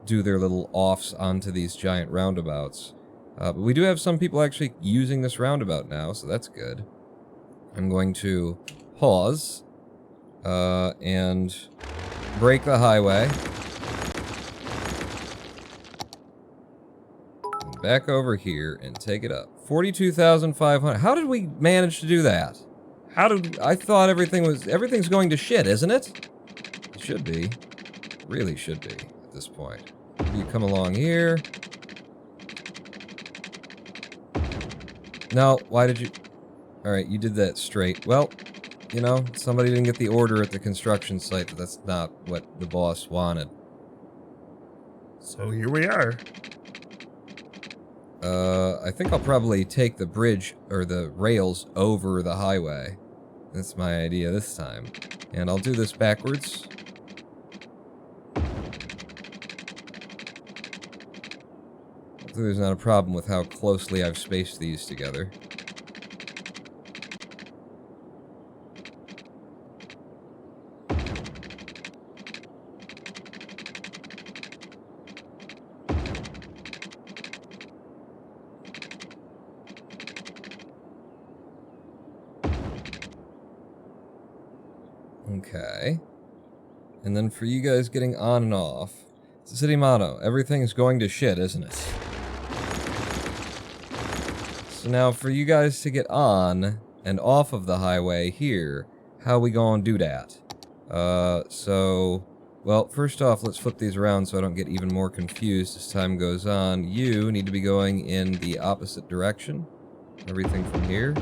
do their little offs onto these giant roundabouts. But we do have some people actually using this roundabout now, so that's good. I'm going to pause and break the highway. And back over here and take it up. 42,500. How did we manage to do that? I thought everything's going to shit, isn't it? It should be. Really should be at this point. You come along here. No, why did you... Alright, you did that straight. Well, you know, somebody didn't get the order at the construction site that that's not what the boss wanted. So here we are. I think I'll probably take the bridge, or the rails, over the highway. That's my idea this time. And I'll do this backwards. Hopefully there's not a problem with how closely I've spaced these together. Okay. And then for you guys getting on and off, it's a city motto. Everything's going to shit, isn't it? So now for you guys to get on and off of the highway here, how we gonna do that? Well, first off, let's flip these around so I don't get even more confused as time goes on. You need to be going in the opposite direction. Everything from here.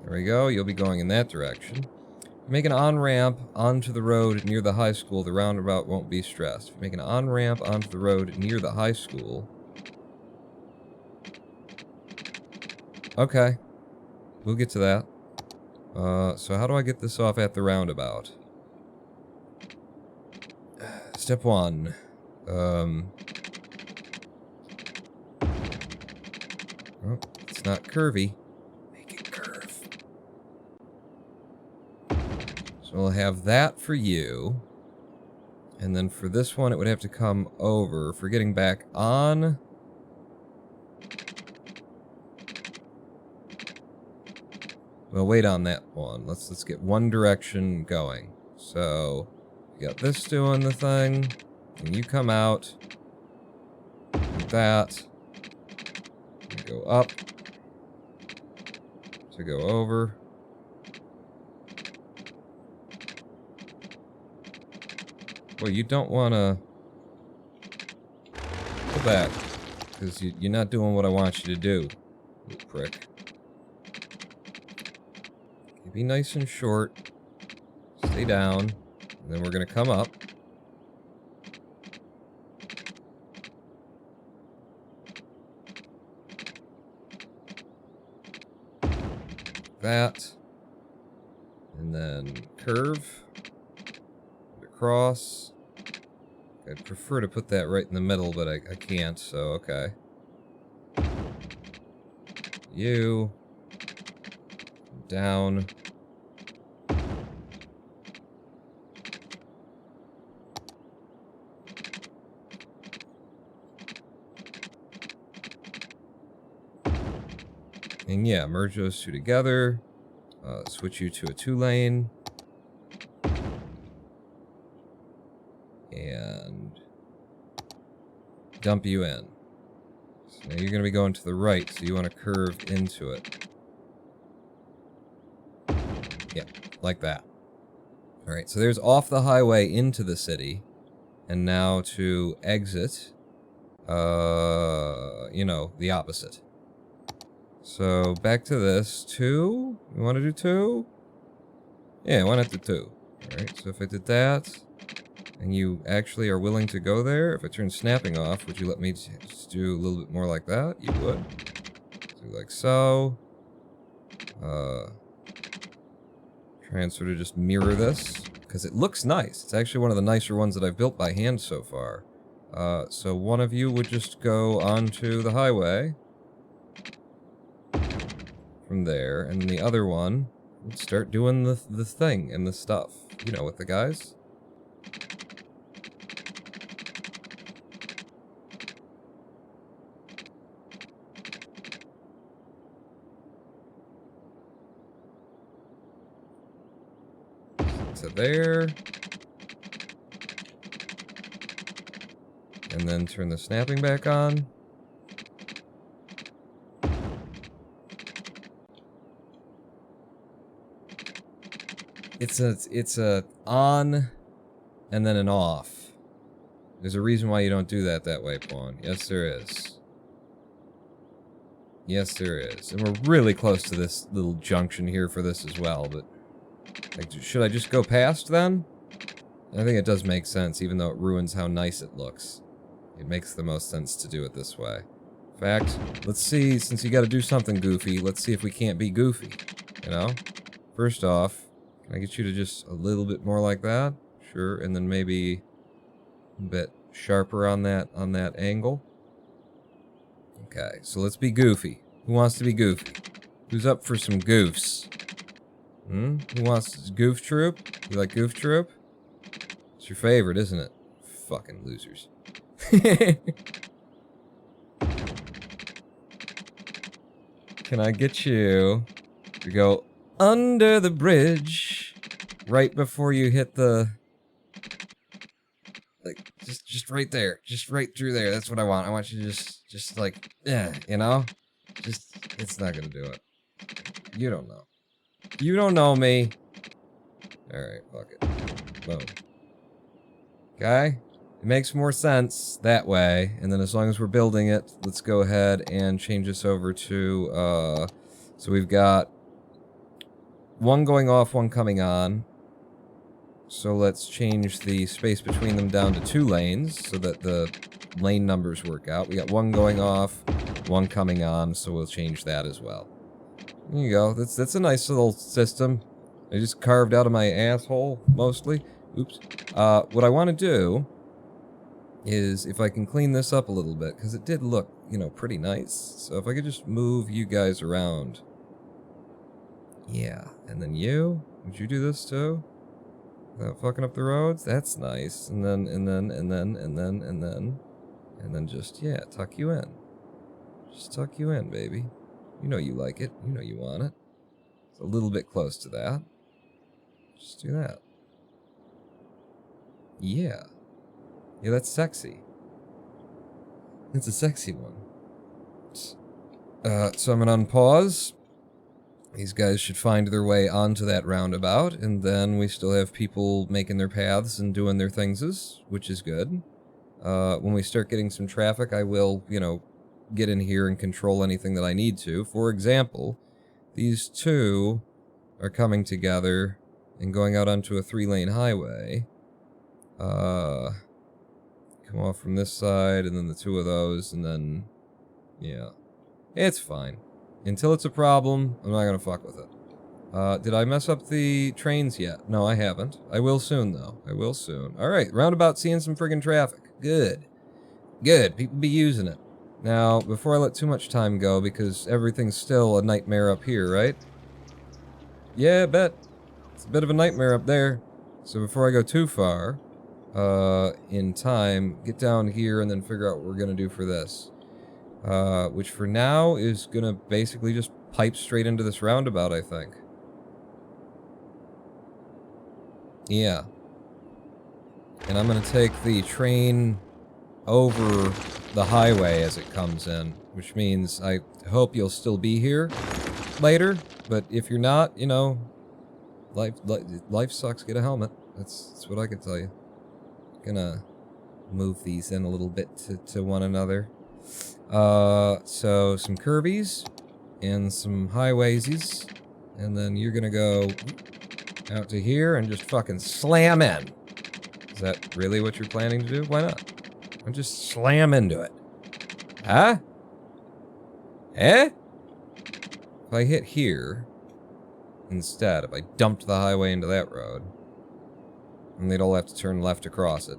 There we go, you'll be going in that direction. Make an on-ramp onto the road near the high school, the roundabout won't be stressed. Make an on-ramp onto the road near the high school. Okay. We'll get to that. So how do I get this off at the roundabout? Step 1. Oh, it's not curvy. We'll have that for you. And then for this one, it would have to come over. For getting back on... Well, wait on that one. Let's get one direction going. So, You got this doing the thing. And you come out. Like that. You go up. To go over. Well, you don't want to... Go back. Because you're not doing what I want you to do, little prick. Be nice and short. Stay down. And then we're going to come up. That. And then curve. Across. I'd prefer to put that right in the middle, but I can't, so okay. You. Down. And yeah, merge those two together. Switch you to a 2-lane. And dump you in. So now you're going to be going to the right, so you want to curve into it. Yeah, like that. Alright, so there's off the highway into the city. And now to exit, you know, the opposite. So back to this. 2? You want to do 2? Yeah, why not do 2? Alright, so if I did that, and you actually are willing to go there, if I turn snapping off, would you let me just do a little bit more like that? You would. Do like so. Try and sort of just mirror this, because it looks nice. It's actually one of the nicer ones that I've built by hand so far. So one of you would just go onto the highway. From there, and the other one would start doing the thing and the stuff. You know, with the guys. To there. And then turn the snapping back on. It's a on and then an off. There's a reason why you don't do that way, Pawn. Yes, there is. Yes, there is. And we're really close to this little junction here for this as well, but... Like, should I just go past, then? I think it does make sense, even though it ruins how nice it looks. It makes the most sense to do it this way. In fact, let's see, since you gotta do something goofy, let's see if we can't be goofy. You know? First off, can I get you to just a little bit more like that? Sure, and then maybe a bit sharper on that angle. Okay, so let's be goofy. Who wants to be goofy? Who's up for some goofs? Who wants Goof Troop? You like Goof Troop? It's your favorite, isn't it? Fucking losers. Can I get you to go under the bridge right before you hit the... Like, just right there. Just right through there. That's what I want. I want you to just like, yeah, you know? Just, it's not gonna do it. You don't know. You don't know me. Alright, fuck it. Boom. Okay? It makes more sense that way, and then as long as we're building it, let's go ahead and change this over to, so we've got one going off, one coming on. So let's change the space between them down to 2 lanes, so that the lane numbers work out. We got one going off, one coming on, so we'll change that as well. There you go. That's a nice little system. I just carved out of my asshole, mostly. Oops. What I want to do is, if I can clean this up a little bit, because it did look, you know, pretty nice. So if I could just move you guys around. Yeah. And then you? Would you do this too? Without fucking up the roads? That's nice. And then just, yeah, tuck you in. Just tuck you in, baby. You know you like it. You know you want it. It's a little bit close to that. Just do that. Yeah. Yeah, that's sexy. It's a sexy one. So I'm gonna unpause. These guys should find their way onto that roundabout, and then we still have people making their paths and doing their thingses, which is good. When we start getting some traffic, I will, get in here and control anything that I need to. For example, these two are coming together and going out onto a 3-lane highway. Come off from this side, and then the two of those, and then, yeah. It's fine. Until it's a problem, I'm not gonna fuck with it. Did I mess up the trains yet? No, I haven't. I will soon, though. I will soon. Alright, roundabout seeing some friggin' traffic. Good. Good. People be using it. Now, before I let too much time go, because everything's still a nightmare up here, right? Yeah, I bet. It's a bit of a nightmare up there. So before I go too far, in time, get down here and then figure out what we're gonna do for this. Which for now is gonna basically just pipe straight into this roundabout, I think. Yeah. And I'm gonna take the train over the highway as it comes in, which means I hope you'll still be here later, but if you're not, life sucks, get a helmet. That's what I can tell you. Gonna move these in a little bit to one another. So some curvies and some highwaysies, and then you're gonna go out to here and just fucking slam in. Is that really what you're planning to do? Why not? I'll just slam into it. Huh? Eh? If I hit here instead, if I dumped the highway into that road, and they'd all have to turn left across it.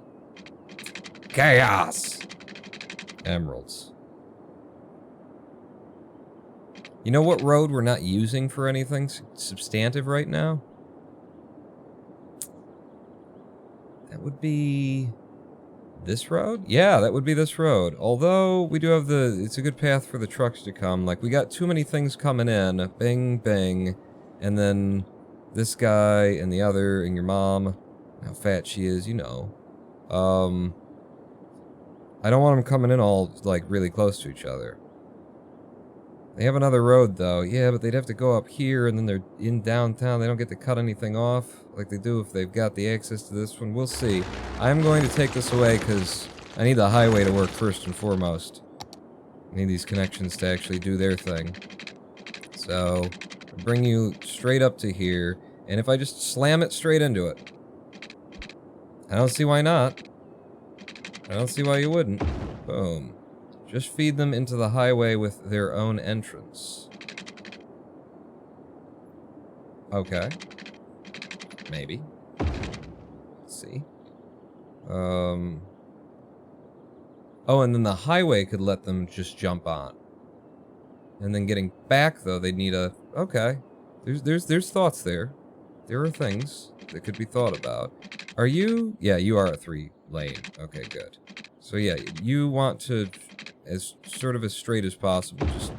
Chaos! Emeralds. You know what road we're not using for anything substantive right now? That would be this road? Yeah, that would be this road. Although, we do have it's a good path for the trucks to come. Like, we got too many things coming in. Bing, bing. And then this guy and the other and your mom. How fat she is, you know. I don't want them coming in all, like, really close to each other. They have another road, though. Yeah, but they'd have to go up here, and then they're in downtown. They don't get to cut anything off like they do if they've got the access to this one. We'll see. I'm going to take this away because I need the highway to work first and foremost. I need these connections to actually do their thing. So, I'll bring you straight up to here, and if I just slam it straight into it, I don't see why not. I don't see why you wouldn't. Boom. Just feed them into the highway with their own entrance. Okay. Maybe. Let's see. Oh, and then the highway could let them just jump on. And then getting back, though, they'd need a... Okay. There's thoughts there. There are things that could be thought about. Are you... Yeah, you are a 3-lane. Okay, good. So yeah, you want to... as straight as possible, just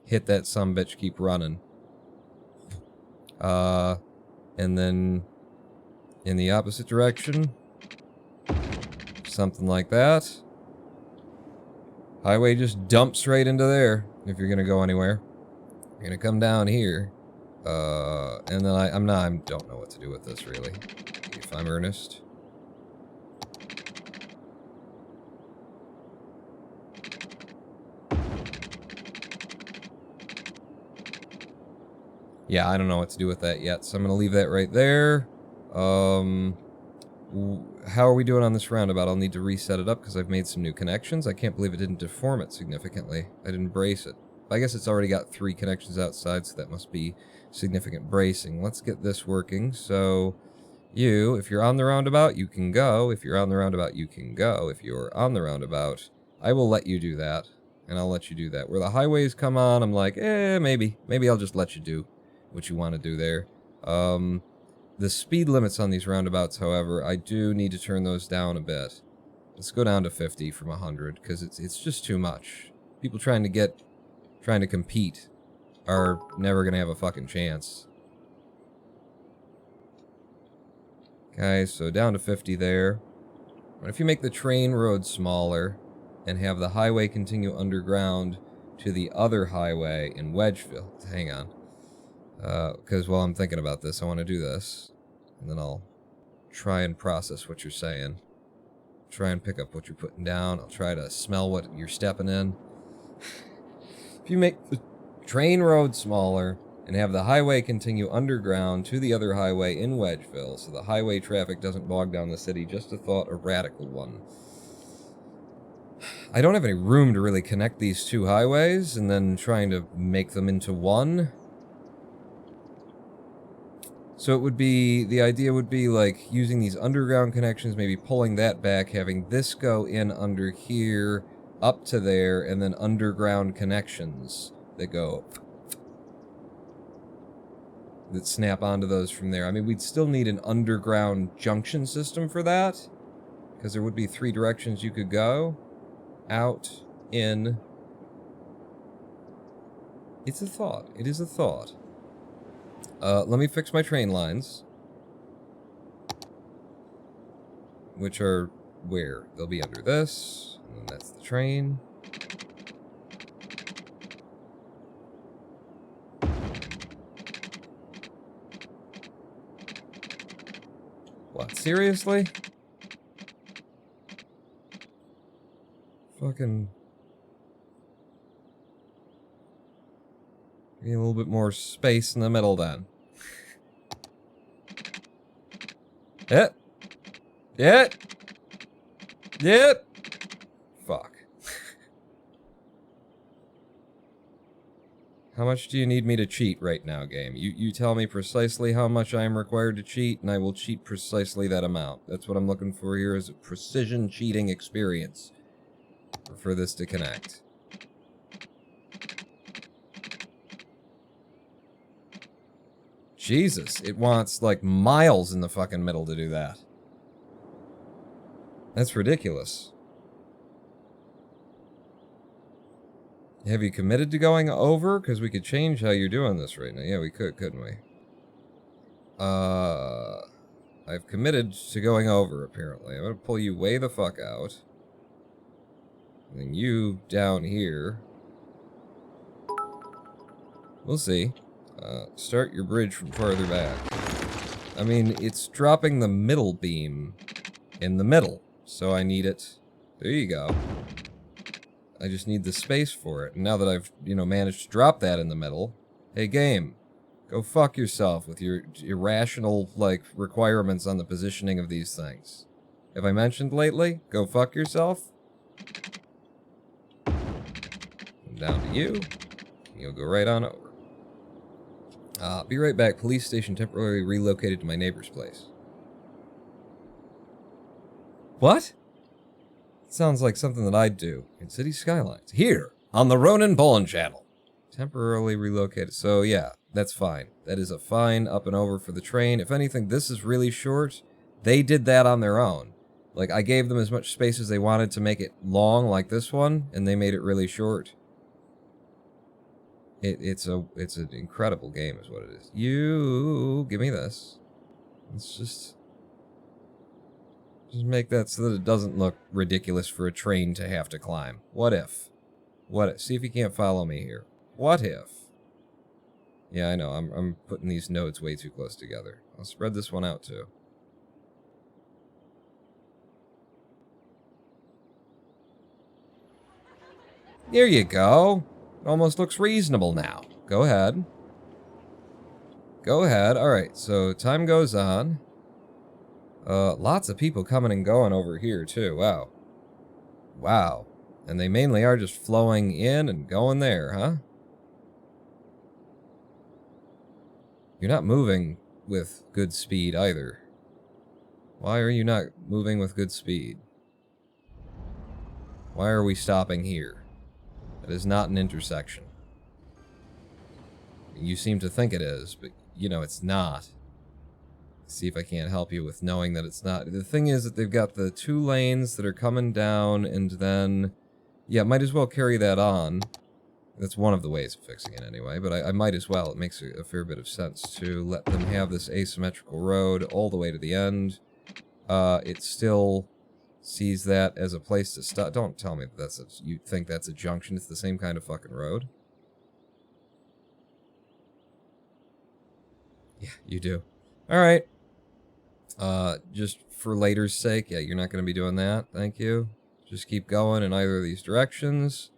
hit that sumbitch, keep running. And then in the opposite direction, something like that. Highway just dumps right into there, if you're gonna go anywhere. You're gonna come down here, and then I don't know what to do with this, really, if I'm earnest. Yeah, I don't know what to do with that yet, so I'm gonna leave that right there. How are we doing on this roundabout? I'll need to reset it up because I've made some new connections. I can't believe it didn't deform it significantly. I didn't brace it. I guess it's already got 3 connections outside, so that must be significant bracing. Let's get this working. So, you, if you're on the roundabout, you can go. If you're on the roundabout, you can go. If you're on the roundabout, I will let you do that, and I'll let you do that. Where the highways come on, I'm like, maybe. Maybe I'll just let you do what you want to do there. The speed limits on these roundabouts, however, I do need to turn those down a bit. Let's go down to 50 from 100, because it's just too much. People trying to compete are never going to have a fucking chance. Okay, so down to 50 there. What if you make the train road smaller and have the highway continue underground to the other highway in Wedgeville? Hang on. Because while I'm thinking about this, I want to do this. And then I'll try and process what you're saying. Try and pick up what you're putting down. I'll try to smell what you're stepping in. If you make the train road smaller and have the highway continue underground to the other highway in Wedgeville, so the highway traffic doesn't bog down the city, just a thought, a radical one. I don't have any room to really connect these two highways, and then trying to make them into one. So it would be, the idea would be like using these underground connections, maybe pulling that back, having this go in under here, up to there, and then underground connections that go, that snap onto those from there. I mean, we'd still need an underground junction system for that, because there would be 3 directions you could go. Out, in. It's a thought. It is a thought. Let me fix my train lines. Which are where? They'll be under this, and then that's the train. What, seriously? Fucking... Need a little bit more space in the middle then. Yep. Yep. Yep. Fuck. How much do you need me to cheat right now, game? You tell me precisely how much I am required to cheat, and I will cheat precisely that amount. That's what I'm looking for here, is a precision cheating experience for this to connect. Jesus, it wants, like, miles in the fucking middle to do that. That's ridiculous. Have you committed to going over? Because we could change how you're doing this right now. Yeah, we could, couldn't we? I've committed to going over, apparently. I'm gonna pull you way the fuck out. And then you down here. We'll see. Start your bridge from farther back. I mean, it's dropping the middle beam in the middle, so I need it. There you go. I just need the space for it. And now that I've, managed to drop that in the middle, hey game, go fuck yourself with your irrational, requirements on the positioning of these things. Have I mentioned lately? Go fuck yourself? I'm down to you. You'll go right on over. Be right back. Police station temporarily relocated to my neighbor's place. What? Sounds like something that I'd do in City Skylines. Here, on the Ronan Bolin channel. Temporarily relocated. So, yeah, that's fine. That is a fine up and over for the train. If anything, this is really short. They did that on their own. Like, I gave them as much space as they wanted to make it long, like this one, and they made it really short. It's an incredible game is what it is. You give me this. Let's just make that so that it doesn't look ridiculous for a train to have to climb. What if? What if? See if you can't follow me here. What if? Yeah, I know. I'm putting these nodes way too close together. I'll spread this one out too. There you go. It almost looks reasonable now. Go ahead. Go ahead. Alright, so time goes on. Lots of people coming and going over here, too. Wow. Wow. And they mainly are just flowing in and going there, huh? You're not moving with good speed, either. Why are you not moving with good speed? Why are we stopping here? It is not an intersection. You seem to think it is, but, it's not. See if I can't help you with knowing that it's not. The thing is that they've got the 2 lanes that are coming down, and then... Yeah, might as well carry that on. That's one of the ways of fixing it anyway, but I might as well. It makes a fair bit of sense to let them have this asymmetrical road all the way to the end. It's still sees that as a place to stop. Don't tell me that you think that's a junction. It's the same kind of fucking road. Yeah, you do. Alright. Just for later's sake, yeah, you're not going to be doing that. Thank you. Just keep going in either of these directions.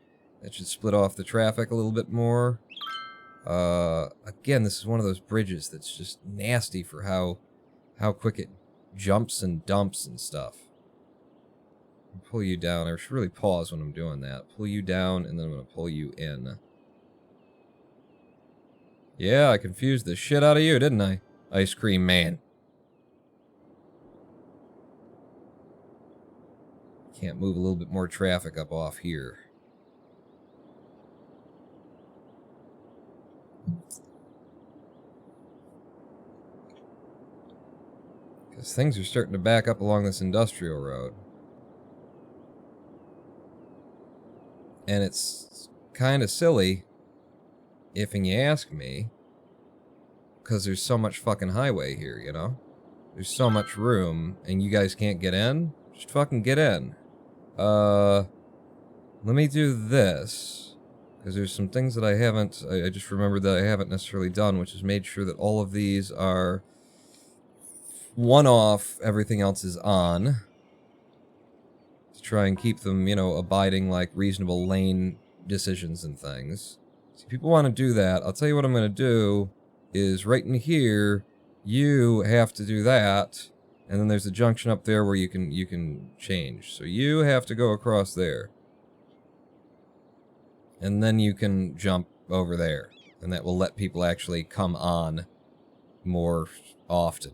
That should split off the traffic a little bit more. Again, this is one of those bridges that's just nasty for how quick it jumps and dumps and stuff. Pull you down. I should really pause when I'm doing that. Pull you down, and then I'm going to pull you in. Yeah, I confused the shit out of you, didn't I? Ice Cream Man. Can't move a little bit more traffic up off here. Because things are starting to back up along this industrial road. And it's kind of silly, if you ask me, because there's so much fucking highway here, you know? There's so much room, and you guys can't get in? Just fucking get in. Let me do this, because there's some things that I haven't, I just remembered that I haven't necessarily done, which is made sure that all of these are one off, everything else is on. To try and keep them, you know, abiding like reasonable lane decisions and things. So if people want to do that, I'll tell you what I'm going to do is right in here, you have to do that, and then there's a junction up there where you can change. So you have to go across there. And then you can jump over there. And that will let people actually come on more often.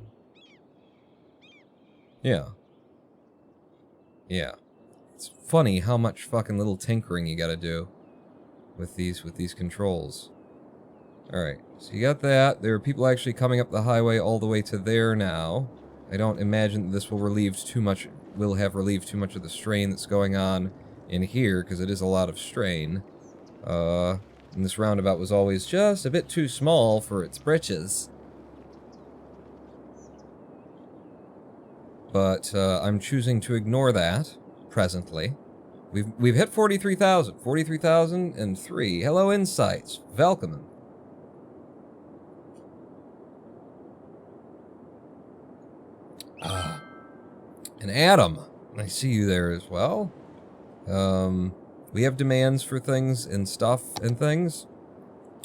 Yeah. Yeah. It's funny how much fucking little tinkering you gotta do with these controls. Alright, so you got that. There are people actually coming up the highway all the way to there now. I don't imagine that this will have relieved too much of the strain that's going on in here, because it is a lot of strain. And this roundabout was always just a bit too small for its britches. But I'm choosing to ignore that presently. We've hit 43,000. 43,003. Hello, Insights. Welcome. And Adam, I see you there as well. We have demands for things and stuff and things.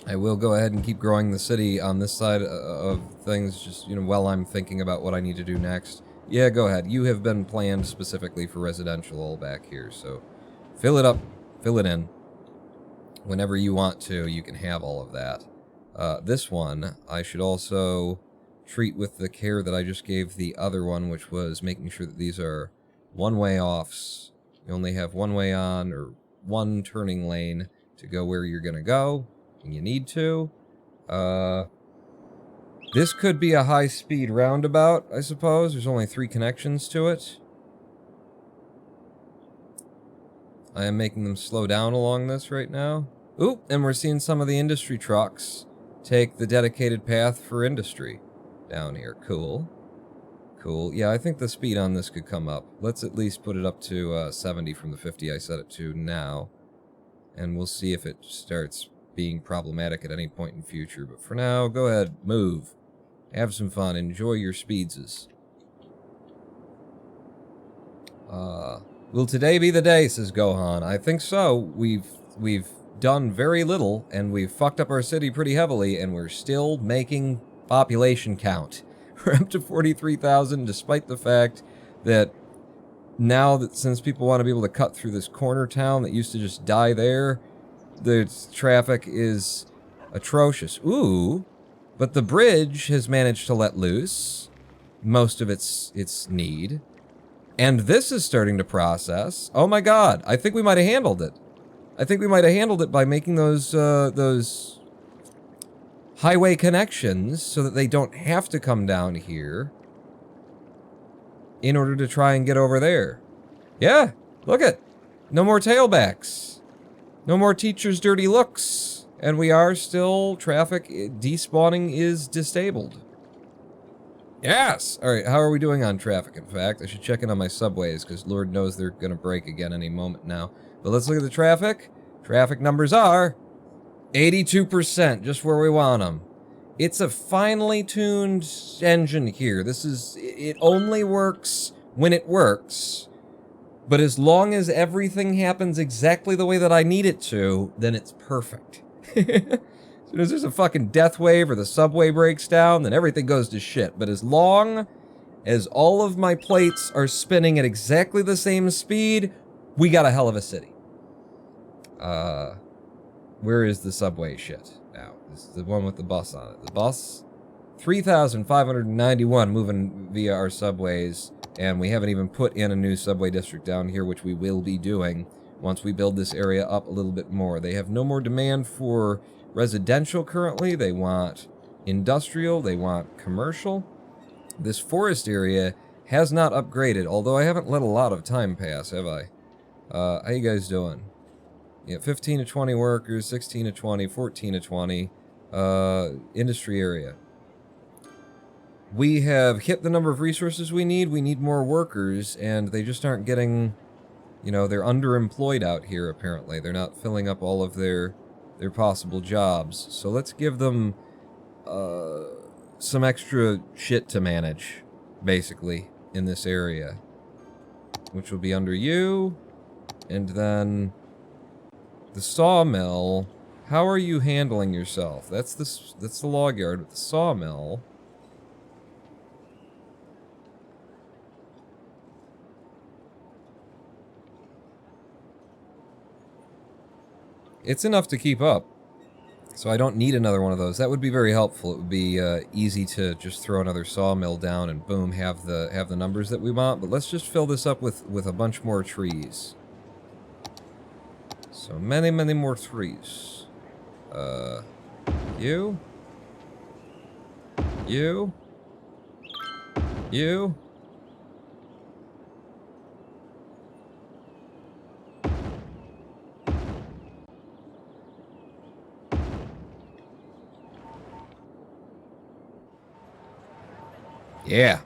I will go ahead and keep growing the city on this side of things, just, you know, while I'm thinking about what I need to do next. Yeah, go ahead. You have been planned specifically for residential all back here, so fill it up, fill it in. Whenever you want to, you can have all of that. This one, I should also treat with the care that I just gave the other one, which was making sure that these are one-way offs. You only have one way on, or one turning lane to go where you're going to go, and you need to. This could be a high-speed roundabout, I suppose. There's only 3 connections to it. I am making them slow down along this right now. Ooh, and we're seeing some of the industry trucks take the dedicated path for industry down here. Cool. Cool. Yeah, I think the speed on this could come up. Let's at least put it up to 70 from the 50 I set it to now. And we'll see if it starts being problematic at any point in future. But for now, go ahead, move. Have some fun. Enjoy your speedses. Will today be the day, says Gohan. I think so. We've done very little, and we've fucked up our city pretty heavily, and we're still making population count. We're up to 43,000, despite the fact that now that since people want to be able to cut through this corner town that used to just die there, the traffic is atrocious. Ooh, but the bridge has managed to let loose most of its need. And this is starting to process. Oh my god, I think we might have handled it. I think we might have handled it by making those highway connections so that they don't have to come down here in order to try and get over there. Yeah, look it. No more tailbacks. No more teachers' dirty looks. And we are still, traffic despawning is disabled. Yes! Alright, how are we doing on traffic, in fact? I should check in on my subways, because Lord knows they're gonna break again any moment now. But let's look at the traffic. Traffic numbers are 82%, just where we want them. It's a finely tuned engine here. It only works when it works. But as long as everything happens exactly the way that I need it to, then it's perfect. As soon as there's a fucking death wave or the subway breaks down, then everything goes to shit. But as long as all of my plates are spinning at exactly the same speed, we got a hell of a city. Where is the subway shit now? This is the one with the bus on it. The bus? 3,591 moving via our subways, and we haven't even put in a new subway district down here, which we will be doing once we build this area up a little bit more. They have no more demand for residential currently. They want industrial, they want commercial. This forest area has not upgraded, although I haven't let a lot of time pass, have I? How you guys doing? Yeah, 15 to 20 workers, 16 to 20, 14 to 20. Industry area. We have hit the number of resources we need. We need more workers, and they just aren't getting, you know, they're underemployed out here, apparently. They're not filling up all of their possible jobs. So let's give them some extra shit to manage, basically, in this area. Which will be under you. And then the sawmill. How are you handling yourself? That's the log yard with the sawmill. It's enough to keep up, so I don't need another one of those. That would be very helpful. It would be easy to just throw another sawmill down and boom, have the numbers that we want. But let's just fill this up with a bunch more trees. So many more trees. You. Yeah.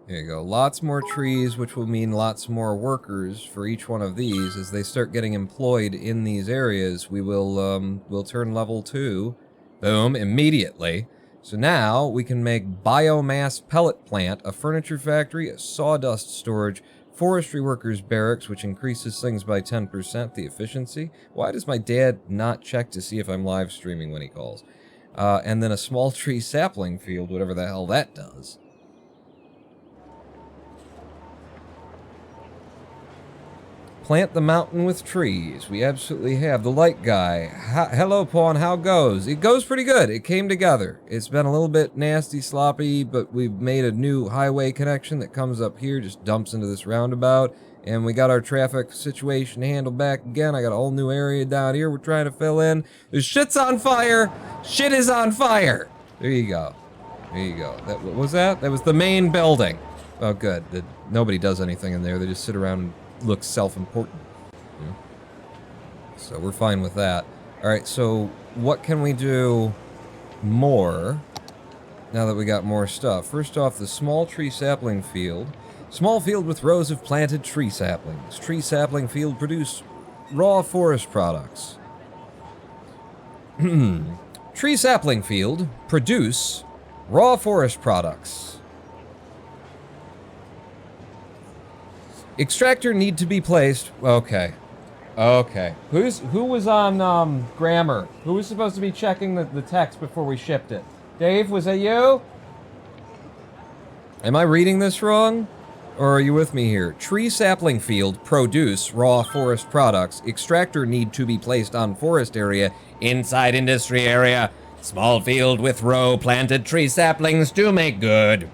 There you go. Lots more trees, which will mean lots more workers for each one of these. As they start getting employed in these areas, we will we'll turn level 2. Boom, immediately. So now we can make biomass pellet plant, a furniture factory, a sawdust storage, forestry workers barracks, which increases things by 10%, the efficiency. Why does my dad not check to see if I'm live streaming when he calls? And then a small tree sapling field, whatever the hell that does. Plant the mountain with trees. We absolutely have. The light guy. Hello, Pawn. How goes? It goes pretty good. It came together. It's been a little bit nasty, sloppy, but we've made a new highway connection that comes up here, just dumps into this roundabout. And we got our traffic situation handled back again. I got a whole new area down here we're trying to fill in. There's shit's on fire. Shit is on fire. There you go. There you go. What was that? That was the main building. Oh, good. Nobody does anything in there. They just sit around and look self-important. Yeah. So we're fine with that. Alright, so what can we do more now that we got more stuff? First off, the small tree sapling field. Small field with rows of planted tree saplings. Tree sapling field produce raw forest products. Tree sapling field produce raw forest products. Extractor need to be placed. Okay. Okay. Who was on grammar? Who was supposed to be checking the text before we shipped it? Dave, was that you? Am I reading this wrong? Or are you with me here? Tree sapling field produce raw forest products. Extractor need to be placed on forest area inside industry area. Small field with row planted tree saplings to make good.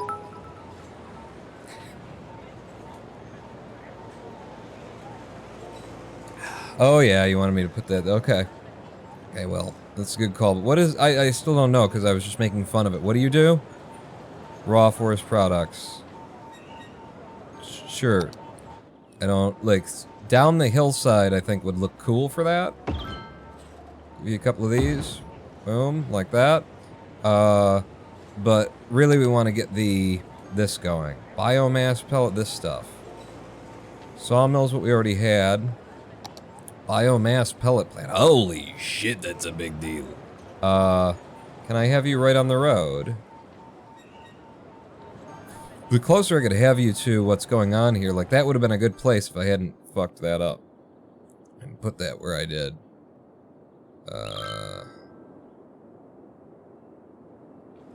Oh yeah, you wanted me to put that, okay. Okay, well, that's a good call. But what is, I still don't know because I was just making fun of it. What do you do? Raw forest products. Sure. I don't, like, down the hillside I think would look cool for that. Give you a couple of these. Boom, like that. But really we want to get this going. Biomass pellet, this stuff. Sawmill's what we already had. Biomass pellet plant. Holy shit, that's a big deal. Can I have you right on the road? The closer I could have you to what's going on here, like that would have been a good place if I hadn't fucked that up. And put that where I did.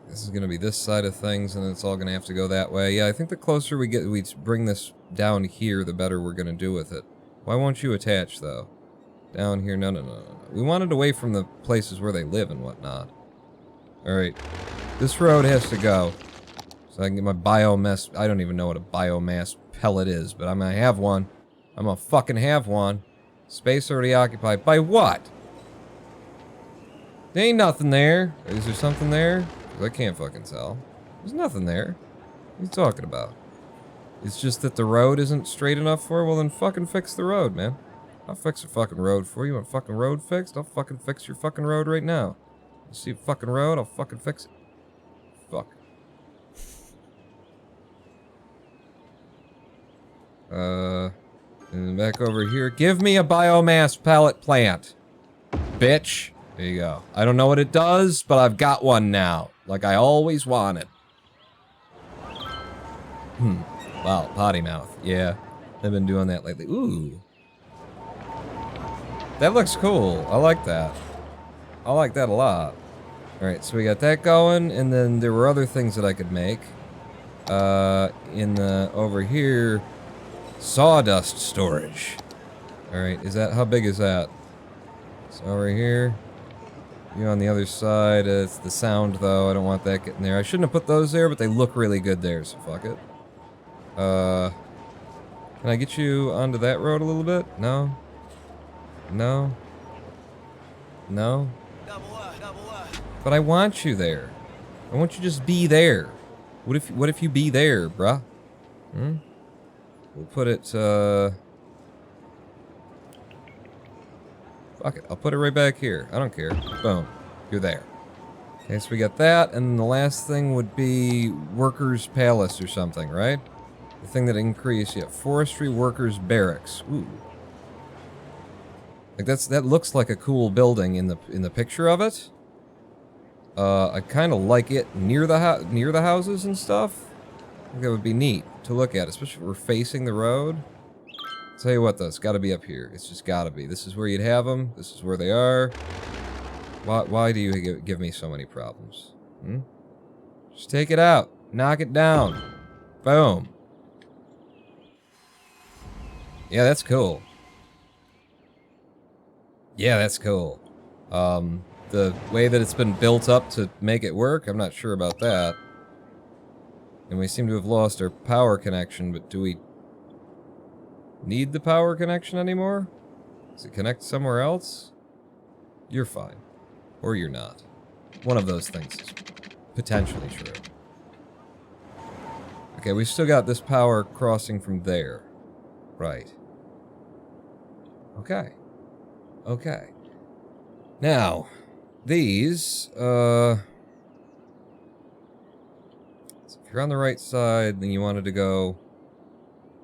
This is gonna be this side of things, and it's all gonna have to go that way. Yeah, I think the closer we bring this down here, the better we're gonna do with it. Why won't you attach, though? Down here, no. We want it away from the places where they live and whatnot. Alright. This road has to go. So I can get my biomass... I don't even know what a biomass pellet is, but I'm gonna have one. I'm gonna fucking have one. Space already occupied. By what? There ain't nothing there. Is there something there? 'Cause I can't fucking tell. There's nothing there. What are you talking about? It's just that the road isn't straight enough for it? Well, then fucking fix the road, man. I'll fix a fucking road for you. Want a fucking road fixed? I'll fucking fix your fucking road right now. You see a fucking road? I'll fucking fix it. Fuck. And back over here. Give me a biomass pellet plant. Bitch. There you go. I don't know what it does, but I've got one now. Like I always wanted. Wow, potty mouth. Yeah. I've been doing that lately. Ooh. That looks cool. I like that. I like that a lot. Alright, so we got that going, and then there were other things that I could make. Over here, sawdust storage. Alright, how big is that? So over here. You on the other side, it's the sound though, I don't want that getting there. I shouldn't have put those there, but they look really good there, so fuck it. Can I get you onto that road a little bit? No? No? No? But I want you there. I want you to just be there. What if you be there, bruh? We'll put it, fuck it, I'll put it right back here. I don't care. Boom. You're there. Okay, so we got that, and the last thing would be Workers' Palace or something, right? The thing that increased, yeah, Forestry Workers' Barracks. Ooh. Like that looks like a cool building in the picture of it. I kind of like it near the houses and stuff. I think that would be neat to look at, especially if we're facing the road. Tell you what though, it's got to be up here. It's just got to be. This is where you'd have them. This is where they are. Why do you give me so many problems? Just take it out. Knock it down. Boom. Yeah, that's cool. Yeah, that's cool. The way that it's been built up to make it work, I'm not sure about that. And we seem to have lost our power connection, but do we need the power connection anymore? Does it connect somewhere else? You're fine. Or you're not. One of those things is potentially true. Okay, we've still got this power crossing from there. Right. Okay. Okay. Now, these, so if you're on the right side, then you wanted to go,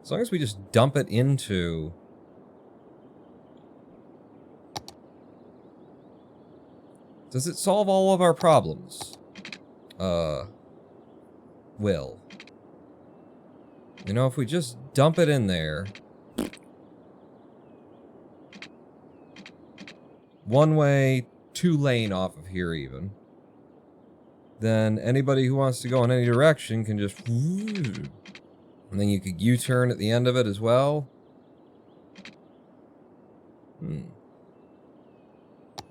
as long as we just dump it into, does it solve all of our problems? Will. You know, if we just dump it in there, one way, 2 lane off of here even, then anybody who wants to go in any direction can just, and then you could U-turn at the end of it as well.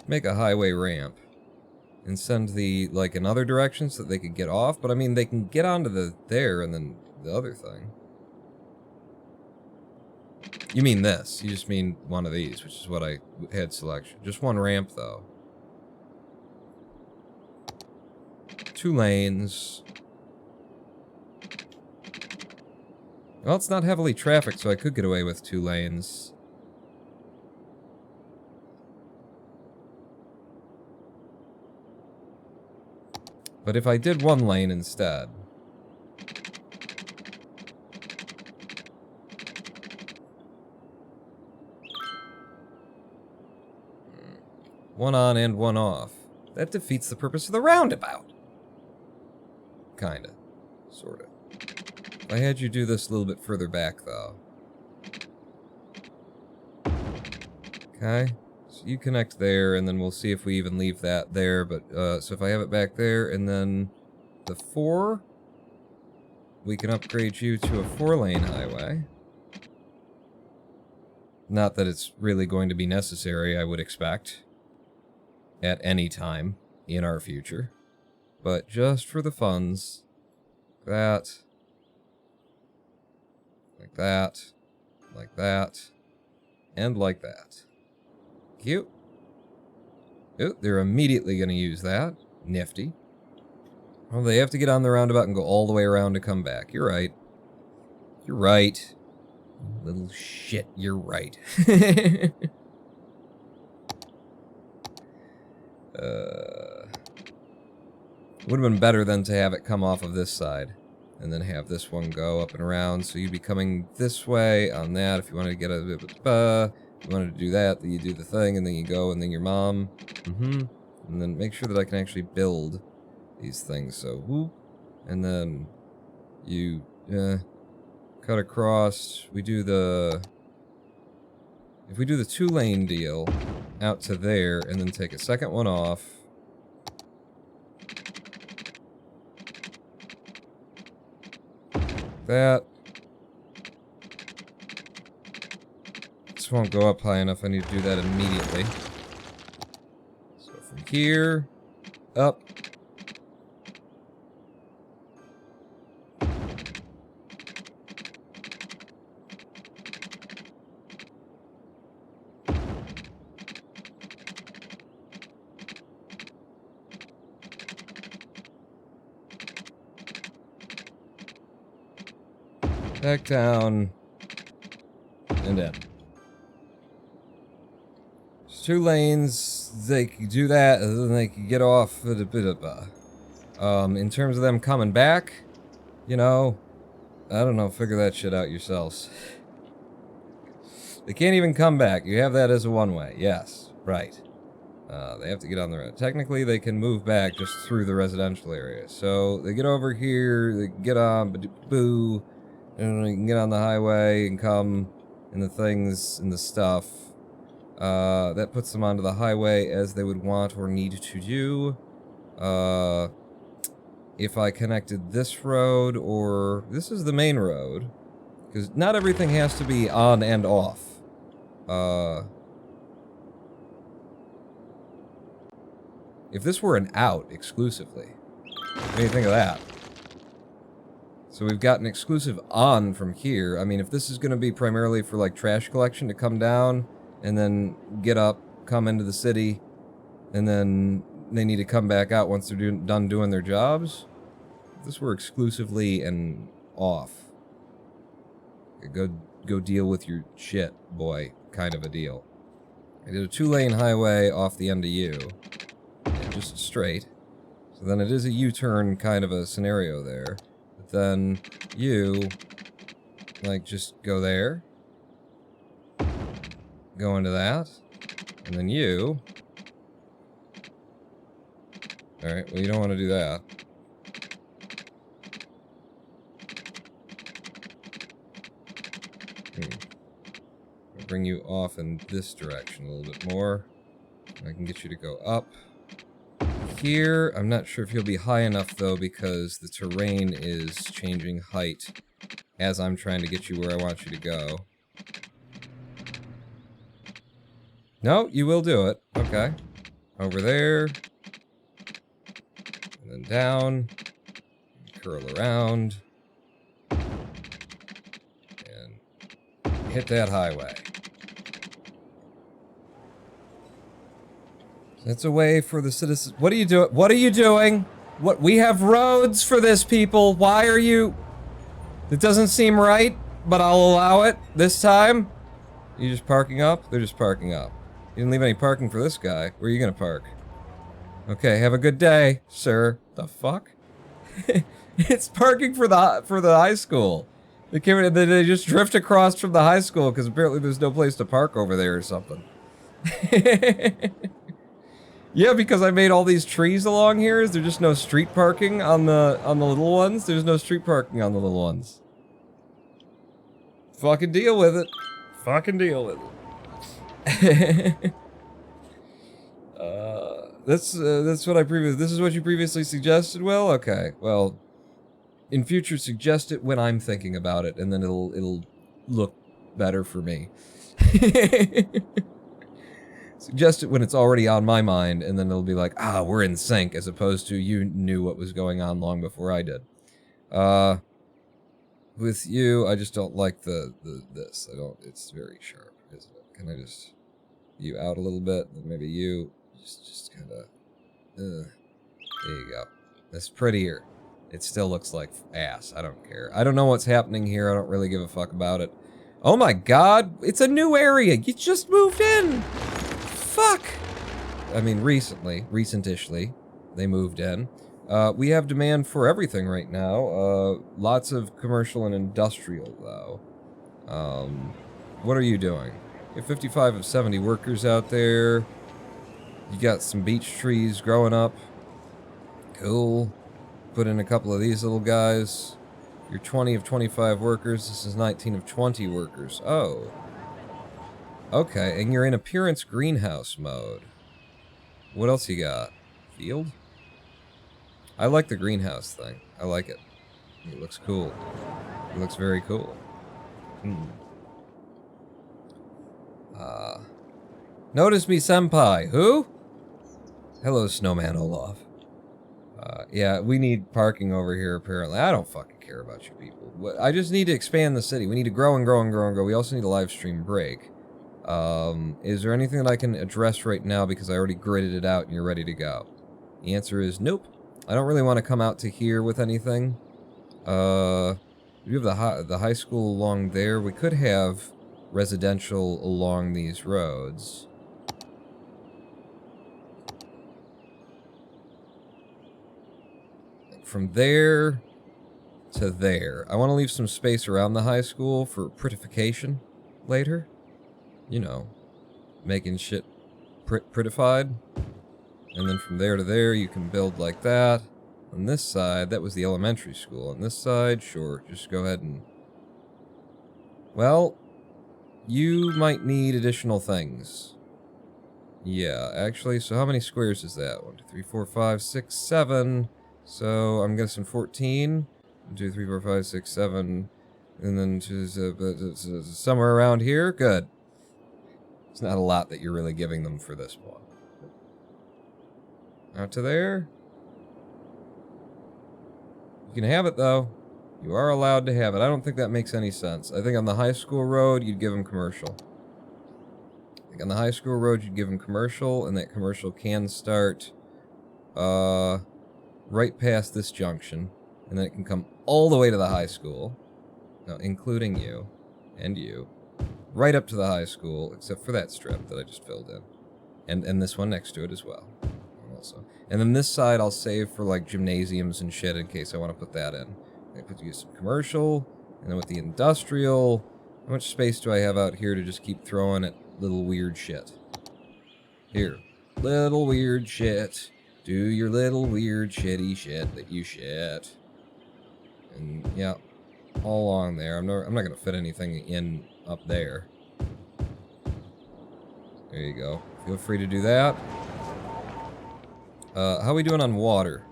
Make a highway ramp and send like in other directions so that they could get off, but I mean they can get onto there and then the other thing. You mean this. You just mean one of these, which is what I had selection. Just one ramp, though. 2 lanes. Well, it's not heavily trafficked, so I could get away with 2 lanes. But if I did one lane instead... One on and one off. That defeats the purpose of the roundabout. Kinda. Sorta. If I had you do this a little bit further back, though. Okay. So you connect there, and then we'll see if we even leave that there. But, so if I have it back there, and then the 4, we can upgrade you to a 4-lane highway. Not that it's really going to be necessary, I would expect. At any time in our future. But just for the funds, that, like that, like that, and like that. Cute. Oh, they're immediately going to use that. Nifty. Well, they have to get on the roundabout and go all the way around to come back. You're right. You're right. Little shit, you're right. Would have been better than to have it come off of this side. And then have this one go up and around. So you'd be coming this way on that. If you wanted to get a bit of if you wanted to do that, then you do the thing, and then you go, and then your mom. And then make sure that I can actually build these things. So, whoop. And then you cut across. We do the... If we do the 2-lane deal out to there, and then take a second one off. That. This won't go up high enough. I need to do that immediately. So from here, up. Back down, and in. There's 2 lanes, they can do that, and then they can get off at a bit of in terms of them coming back, you know, I don't know, figure that shit out yourselves. They can't even come back, you have that as a one-way, yes, right. They have to get on the road. Technically, they can move back just through the residential area. So, they get over here, they get on, boo. And you can get on the highway and come in the things and the stuff. That puts them onto the highway as they would want or need to do. If I connected this road, or... This is the main road. Because not everything has to be on and off. If this were an out exclusively, what do you think of that? So we've got an exclusive on from here. I mean, if this is going to be primarily for, like, trash collection to come down and then get up, come into the city, and then they need to come back out once they're done doing their jobs, if this were exclusively and off, go deal with your shit, boy, kind of a deal. I did a 2-lane highway off the end of U, and just straight, so then it is a U-turn kind of a scenario there. Then you, like, just go there, go into that, and then you, alright, well, you don't want to do that. I'll bring you off in this direction a little bit more. I can get you to go up. Here, I'm not sure if you'll be high enough, though, because the terrain is changing height as I'm trying to get you where I want you to go. No, you will do it. Okay. Over there. And then down. Curl around. And hit that highway. That's a way for the citizens. What are you doing? What are you doing? What? We have roads for this, people. Why are you? It doesn't seem right, but I'll allow it this time. You just parking up? They're just parking up. You didn't leave any parking for this guy. Where are you gonna park? Okay, have a good day, sir. The fuck? It's parking for the high school. They just drift across from the high school because apparently there's no place to park over there or something. Yeah, because I made all these trees along here. Is there just no street parking on the little ones? There's no street parking on the little ones. Fucking deal with it. Fucking deal with it. That's what this is what you previously suggested, Will? Okay, well, in future suggest it when I'm thinking about it, and then it'll look better for me. Suggest it when it's already on my mind, and then it'll be like, ah, we're in sync, as opposed to you knew what was going on long before I did. With you, I just don't like this. It's very sharp, isn't it? Can I just, you out a little bit, and maybe you, just kinda, there you go. That's prettier. It still looks like ass, I don't care. I don't know what's happening here, I don't really give a fuck about it. Oh my god, it's a new area, you just moved in! Fuck! I mean, recentishly, they moved in. We have demand for everything right now. Lots of commercial and industrial, though. What are you doing? You have 55 of 70 workers out there. You got some beech trees growing up. Cool. Put in a couple of these little guys. You're 20 of 25 workers. This is 19 of 20 workers. Oh. Okay, and you're in appearance greenhouse mode. What else you got? Field? I like the greenhouse thing. I like it. It looks cool. It looks very cool. Notice me, senpai. Who? Hello, Snowman Olaf. Yeah, we need parking over here, apparently. I don't fucking care about you people. I just need to expand the city. We need to grow and grow and grow and grow. We also need a live stream break. Is there anything that I can address right now because I already gridded it out and you're ready to go? The answer is nope. I don't really want to come out to here with anything. We have the high school along there. We could have residential along these roads. From there to there. I want to leave some space around the high school for prettification later. You know, making shit prettified. And then from there to there, you can build like that. On this side, that was the elementary school. On this side, sure, just go ahead and... Well, you might need additional things. Yeah, actually, so how many squares is that? 1, 2, 3, 4, 5, 6, 7. So, I'm guessing 14. 1, 2, 3, 4, 5, 6, 7. And then somewhere around here. Good. It's not a lot that you're really giving them for this one. Out to there. You can have it, though. You are allowed to have it. I don't think that makes any sense. I think on the high school road, you'd give them commercial. I think on the high school road, you'd give them commercial, and that commercial can start right past this junction, and then it can come all the way to the high school. Now, including you, and you. Right up to the high school, except for that strip that I just filled in. And this one next to it as well. Also. And then this side I'll save for like gymnasiums and shit in case I want to put that in. I put you some commercial, and then with the industrial, how much space do I have out here to just keep throwing at little weird shit? Here. Little weird shit. Do your little weird shitty shit that you shit. And yeah, all along there. I'm not gonna fit anything in up there. There you go. Feel free to do that. How are we doing on water?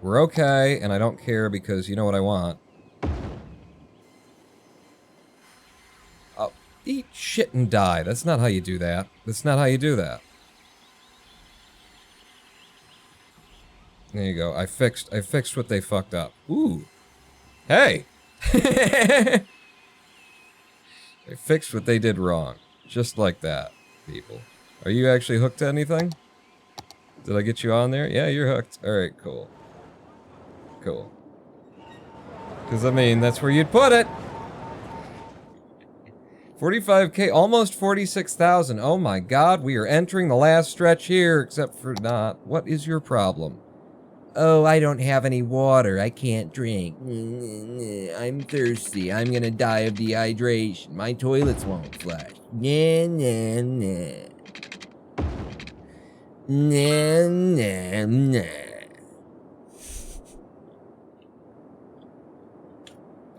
We're okay, and I don't care because you know what I want. Oh, eat shit and die. That's not how you do that. That's not how you do that. There you go. I fixed what they fucked up. Ooh. Hey! I fixed what they did wrong. Just like that, people. Are you actually hooked to anything? Did I get you on there? Yeah, you're hooked. Alright, cool. Cool. Because, I mean, that's where you'd put it. 45K, almost 46,000. Oh my god, we are entering the last stretch here, except for not. What is your problem? Oh, I don't have any water. I can't drink. I'm thirsty. I'm gonna die of dehydration. My toilets won't flush. Nah, nah, nah. Nah, nah, nah.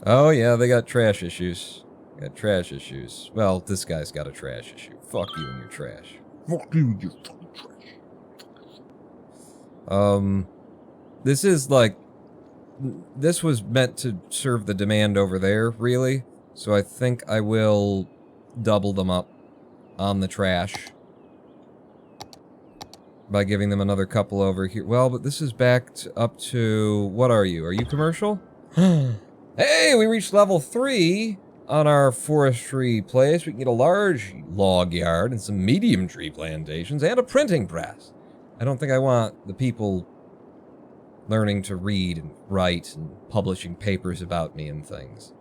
Oh yeah, they got trash issues. Got trash issues. Well, this guy's got a trash issue. Fuck you and your trash. Fuck you, you fucking trash. This is like... This was meant to serve the demand over there, really. So I think I will double them up on the trash. By giving them another couple over here. Well, but this is backed up to... What are you? Are you commercial? Hey, we reached level 3 on our forestry place. We can get a large log yard and some medium tree plantations and a printing press. I don't think I want the people learning to read and write and publishing papers about me and things.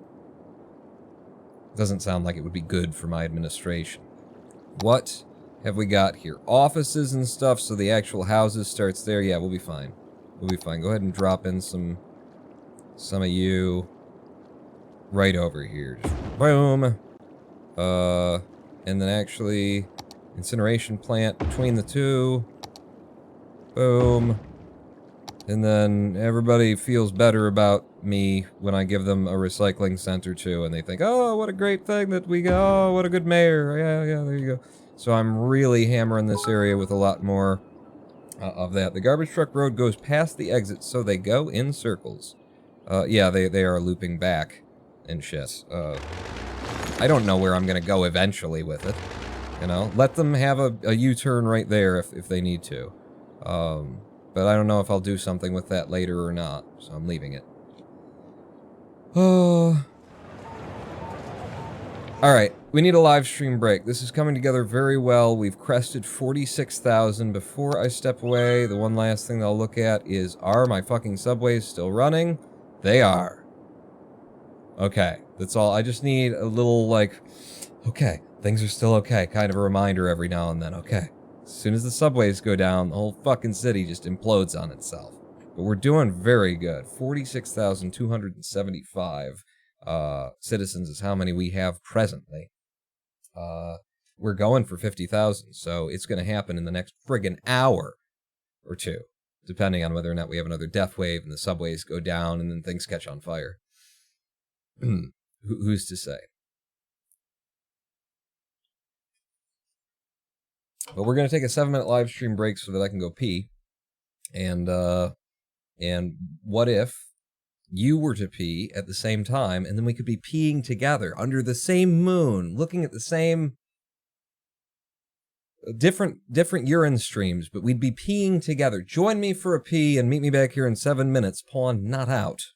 Doesn't sound like it would be good for my administration. What have we got here? Offices and stuff, so the actual houses starts there. Yeah, we'll be fine. We'll be fine. Go ahead and drop in some of you right over here. Just boom. And then actually incineration plant between the two. Boom. And then everybody feels better about me when I give them a recycling center too, and they think, oh, what a great thing that we got. Oh, what a good mayor. Yeah, there you go. So I'm really hammering this area with a lot more of that. The garbage truck road goes past the exit, so they go in circles. Yeah, they are looping back and shit. I don't know where I'm gonna go eventually with it. You know, let them have a U-turn right there if they need to. But I don't know if I'll do something with that later or not, so I'm leaving it. Oh. Alright, we need a live stream break. This is coming together very well. We've crested 46,000. Before I step away, the one last thing I'll look at is, are my fucking subways still running? They are. Okay, that's all. I just need a little, like, okay, things are still okay, kind of a reminder every now and then, okay. As soon as the subways go down, the whole fucking city just implodes on itself. But we're doing very good. 46,275 citizens is how many we have presently. We're going for 50,000, so it's going to happen in the next friggin' hour or two, depending on whether or not we have another death wave and the subways go down and then things catch on fire. Who's to say? But we're going to take a 7-minute live stream break so that I can go pee. And what if you were to pee at the same time, and then we could be peeing together under the same moon, looking at the same different urine streams, but we'd be peeing together. Join me for a pee and meet me back here in 7 minutes. Pawn not out.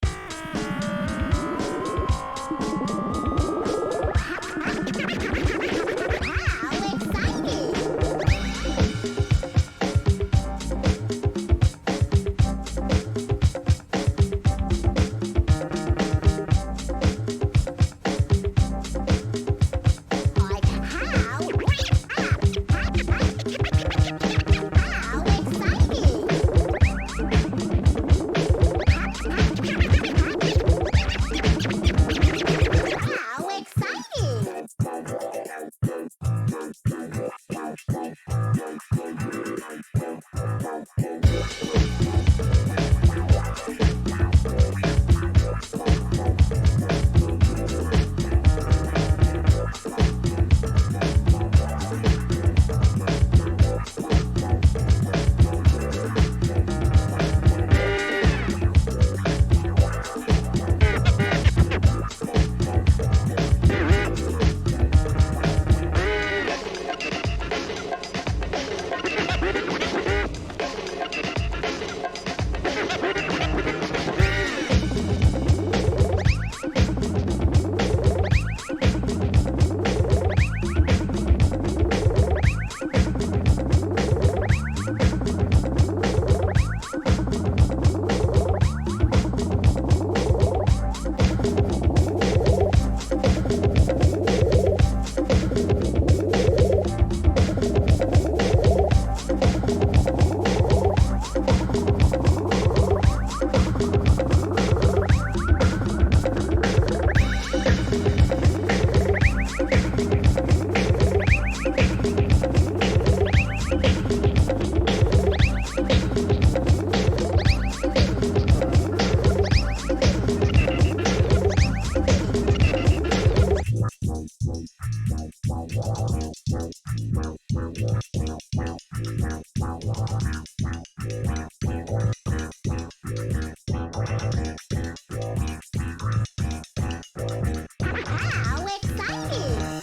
How exciting! How exciting!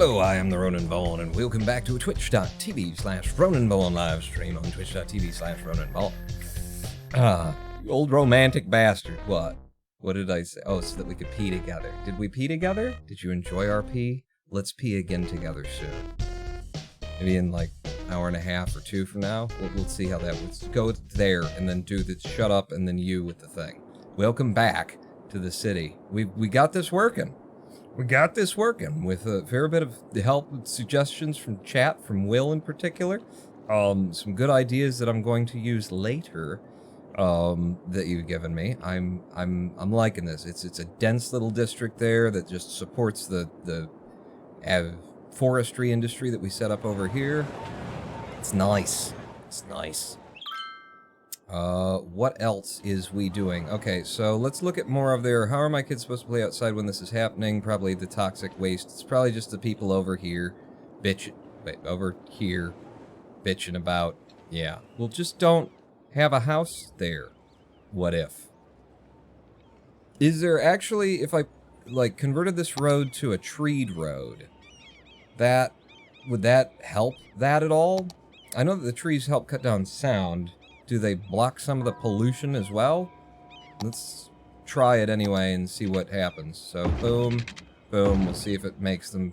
Hello, I am the Ronan Bone, and welcome back to a twitch.tv/Ronan Bone live stream on twitch.tv/Ronan Bone. Old romantic bastard. What? What did I say? Oh, so that we could pee together. Did we pee together? Did you enjoy our pee? Let's pee again together soon. Maybe in like an hour and a half or two from now. We'll see how that would go there and then do the shut up and then you with the thing. Welcome back to the city. We got this working. We got this working with a fair bit of help and suggestions from chat, from Will in particular. Some good ideas that I'm going to use later. That you've given me. I'm liking this. It's a dense little district there that just supports the forestry industry that we set up over here. It's nice. It's nice. What else is we doing? Okay, so let's look at more of their... How are my kids supposed to play outside when this is happening? Probably the toxic waste. It's probably just the people over here bitching about. Yeah. Well, just don't have a house there. What if? Is there actually... If I, like, converted this road to a treed road, would that help that at all? I know that the trees help cut down sound. Do they block some of the pollution as well? Let's try it anyway and see what happens. So, boom, boom. We'll see if it makes them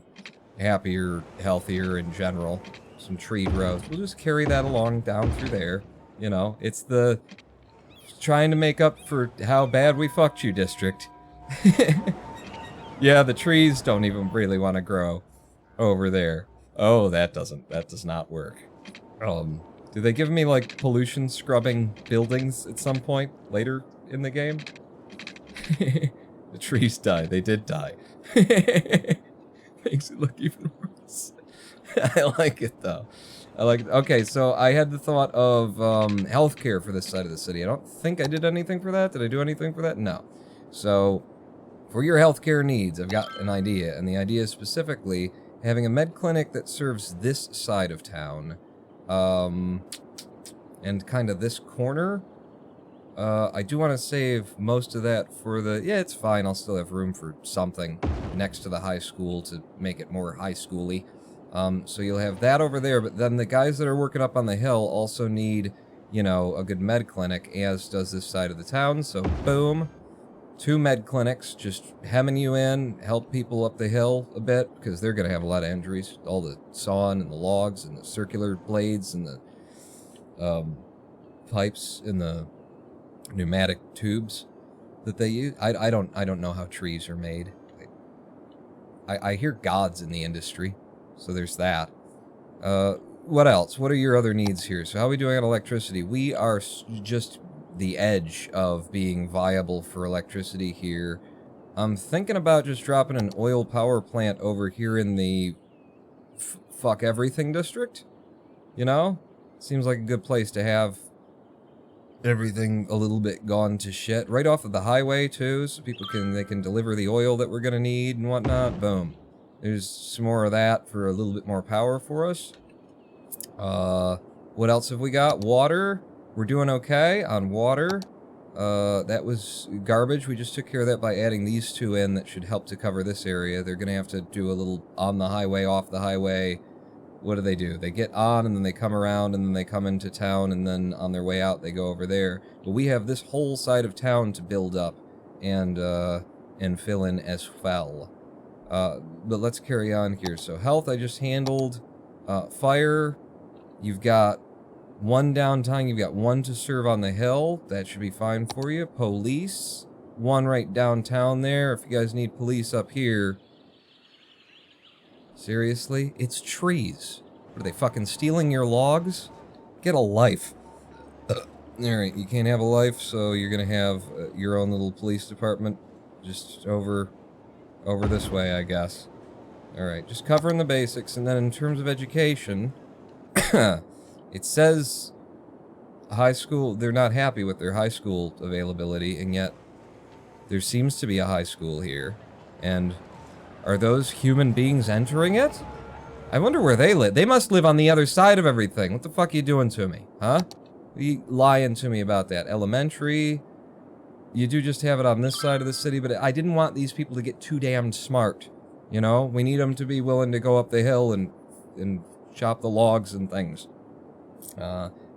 happier, healthier in general. Some treed roads. We'll just carry that along down through there. You know, it's the trying to make up for how bad we fucked you district. Yeah, the trees don't even really want to grow over there. Oh, that does not work. Do they give me, like, pollution scrubbing buildings at some point later in the game? The trees die. They did die. Makes it look even worse. I like it, though. I like it. Okay, so I had the thought of healthcare for this side of the city. I don't think I did anything for that. Did I do anything for that? No. So, for your healthcare needs, I've got an idea. And the idea is specifically having a med clinic that serves this side of town. And kind of this corner. I do want to save most of that for the... Yeah, it's fine. I'll still have room for something next to the high school to make it more high school-y. So you'll have that over there, but then the guys that are working up on the hill also need, you know, a good med clinic, as does this side of the town. So, boom. 2 med clinics, just hemming you in, help people up the hill a bit, because they're going to have a lot of injuries. All the sawing and the logs and the circular blades and the pipes and the pneumatic tubes that they use. I don't know how trees are made. I hear gods in the industry, so there's that. What else? What are your other needs here? So how are we doing on electricity? We are just the edge of being viable for electricity here. I'm thinking about just dropping an oil power plant over here in the fuck everything district. You know? Seems like a good place to have everything a little bit gone to shit. Right off of the highway, too, so people can deliver the oil that we're gonna need and whatnot. Boom. There's some more of that for a little bit more power for us. What else have we got? Water. We're doing okay on water. That was garbage. We just took care of that by adding these 2 in that should help to cover this area. They're gonna have to do a little on the highway, off the highway. What do? They get on, and then they come around, and then they come into town, and then on their way out, they go over there. But we have this whole side of town to build up and fill in as well. But let's carry on here. So health, I just handled. Fire, you've got 1 downtown, you've got 1 to serve on the hill. That should be fine for you. Police, 1 right downtown there. If you guys need police up here... Seriously? It's trees. What, are they fucking stealing your logs? Get a life. Alright, you can't have a life, so you're gonna have your own little police department just over this way, I guess. Alright, just covering the basics, and then in terms of education, it says high school, they're not happy with their high school availability, and yet there seems to be a high school here, and... Are those human beings entering it? I wonder where they live. They must live on the other side of everything. What the fuck are you doing to me? Huh? You lying to me about that. Elementary. You do just have it on this side of the city, but I didn't want these people to get too damned smart You know, we need them to be willing to go up the hill and chop the logs and things.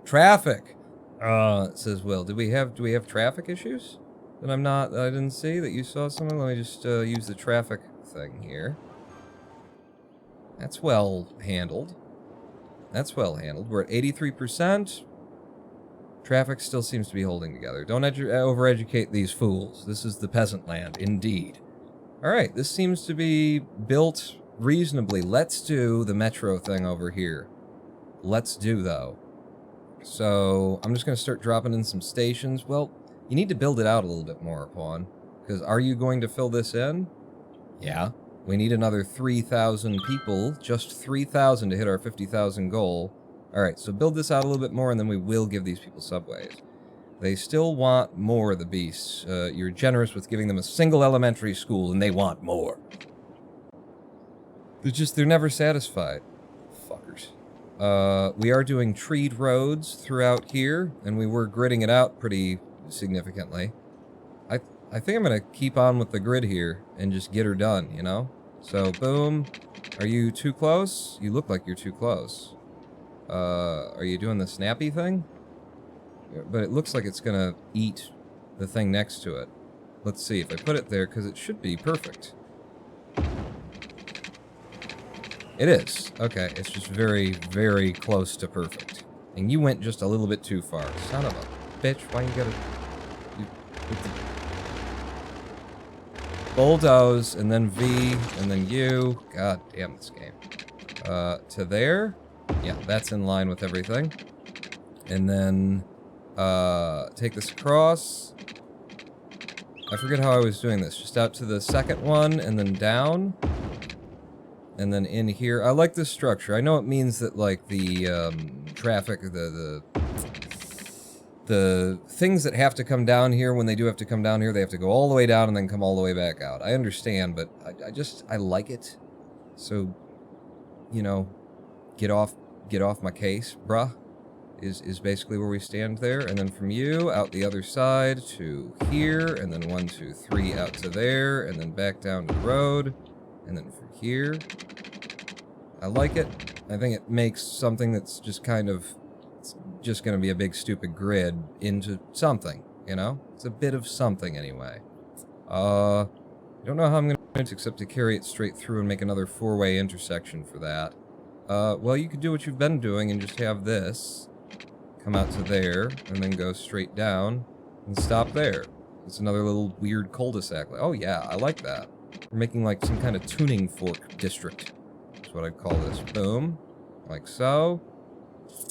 Traffic, says Will. Do we have traffic issues that I didn't see that you saw something? Let me just use the traffic thing here. That's well handled. That's well handled. We're at 83%. Traffic still seems to be holding together. Don't overeducate these fools. This is the peasant land, indeed. Alright, this seems to be built reasonably. Let's do the metro thing over here. Let's do, though. So, I'm just going to start dropping in some stations. Well, you need to build it out a little bit more, Pawn. Because are you going to fill this in? Yeah. We need another 3,000 people. Just 3,000 to hit our 50,000 goal. Alright, so build this out a little bit more, and then we will give these people subways. They still want more of the beasts. You're generous with giving them a single elementary school, and they want more. They're never satisfied. Fuckers. We are doing treed roads throughout here, and we were gridding it out pretty significantly. I think I'm gonna keep on with the grid here, and just get her done, you know? So, boom. Are you too close? You look like you're too close. Are you doing the snappy thing? But it looks like it's gonna eat the thing next to it. Let's see if I put it there, because it should be perfect. It is. Okay, it's just very, very close to perfect. And you went just a little bit too far. Son of a bitch, why you gotta... bulldoze, and then V, and then U. God damn this game. To there. Yeah, that's in line with everything. And then, take this across. I forget how I was doing this. Just out to the second one, and then down. And then in here. I like this structure. I know it means that, like, the, traffic, the things that have to come down here, when they do have to come down here, they have to go all the way down and then come all the way back out. I understand, but I like it. So, you know, get off my case, bruh, is basically where we stand there. And then from you, out the other side to here, and then 1, 2, 3 out to there, and then back down to the road, and then from here. I like it. I think it makes something that's just kind of, it's just going to be a big stupid grid into something, you know? It's a bit of something anyway. I don't know how I'm going to do it except to carry it straight through and make another 4-way intersection for that. Well, you could do what you've been doing and just have this come out to there, and then go straight down, and stop there. It's another little weird cul-de-sac. Oh yeah, I like that. We're making like some kind of tuning fork district. That's what I'd call this. Boom. Like so.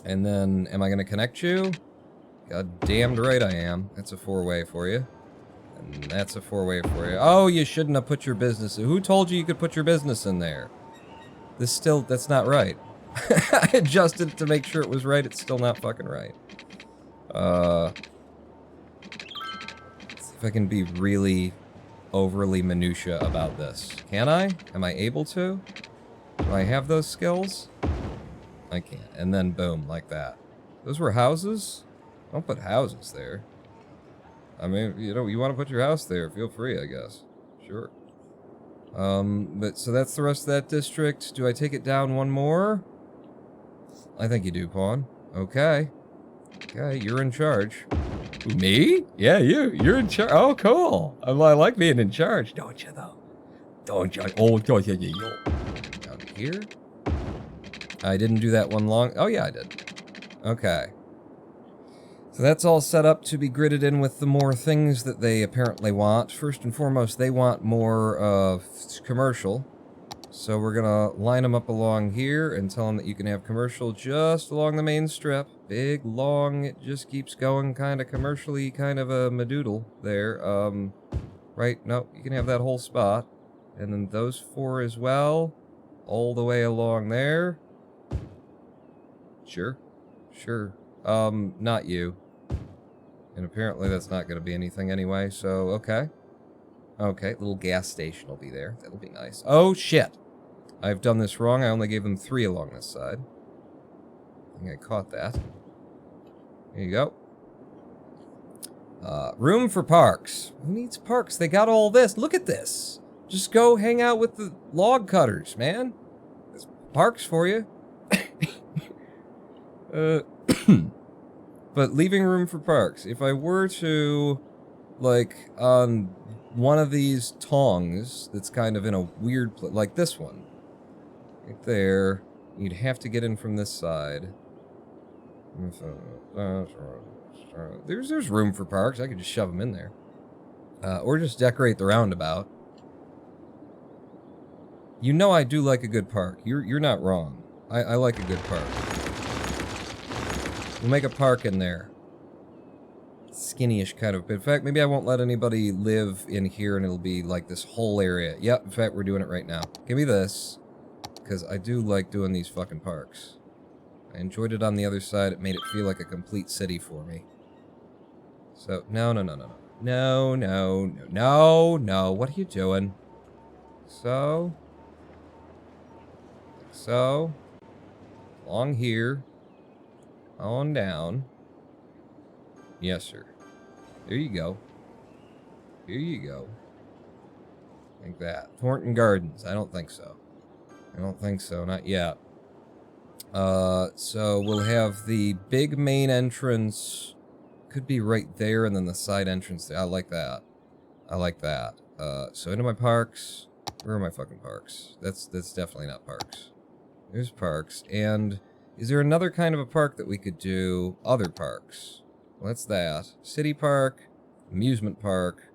And then, am I going to connect you? God damned right I am. That's a 4-way for you. And that's a 4-way for you. Oh, you shouldn't have put your business in. Who told you could put your business in there? That's not right. I adjusted it to make sure it was right. It's still not fucking right. Let's see if I can be really overly minutia about this. Can I? Am I able to? Do I have those skills? I can't. And then boom, like that. Those were houses? Don't put houses there. I mean, you know, you want to put your house there, feel free, I guess. Sure. But so that's the rest of that district. Do I take it down one more? I think you do, Pawn. Okay. Okay, you're in charge. Me? Yeah, you're in charge. Oh, cool. I like being in charge. Don't you, though? Don't you? Oh, don't you? Down here? I didn't do that one long. Oh, yeah, I did. Okay. So that's all set up to be gridded in with the more things that they apparently want. First and foremost, they want more commercial. So we're going to line them up along here and tell them that you can have commercial just along the main strip. Big, long, it just keeps going, kind of commercially, kind of a madoodle there. Right, no, you can have that whole spot. And then those 4 as well, all the way along there. Sure, sure. Not you. And apparently that's not going to be anything anyway, so, okay. Okay, little gas station will be there. That'll be nice. Oh, shit! I've done this wrong. I only gave them 3 along this side. I think I caught that. There you go. Room for parks. Who needs parks? They got all this. Look at this. Just go hang out with the log cutters, man. There's parks for you. But leaving room for parks. If I were to, like, on one of these tongs that's kind of in a weird place, like this one. Right there. You'd have to get in from this side. There's room for parks. I could just shove them in there. Or just decorate the roundabout. You know I do like a good park. You're not wrong. I like a good park. We'll make a park in there. Skinny-ish kind of. In fact, maybe I won't let anybody live in here and it'll be like this whole area. Yep, in fact, we're doing it right now. Give me this. Because I do like doing these fucking parks. I enjoyed it on the other side. It made it feel like a complete city for me. So, no. No. What are you doing? So. Along here. On down. Yes, sir. There you go. Here you go. Like that. Thornton Gardens. I don't think so. Not yet. So we'll have the big main entrance. Could be right there, and then the side entrance there. I like that. So into my parks. Where are my fucking parks? That's definitely not parks. There's parks. And is there another kind of a park that we could do? Other parks. Well, that's that. City park, amusement park,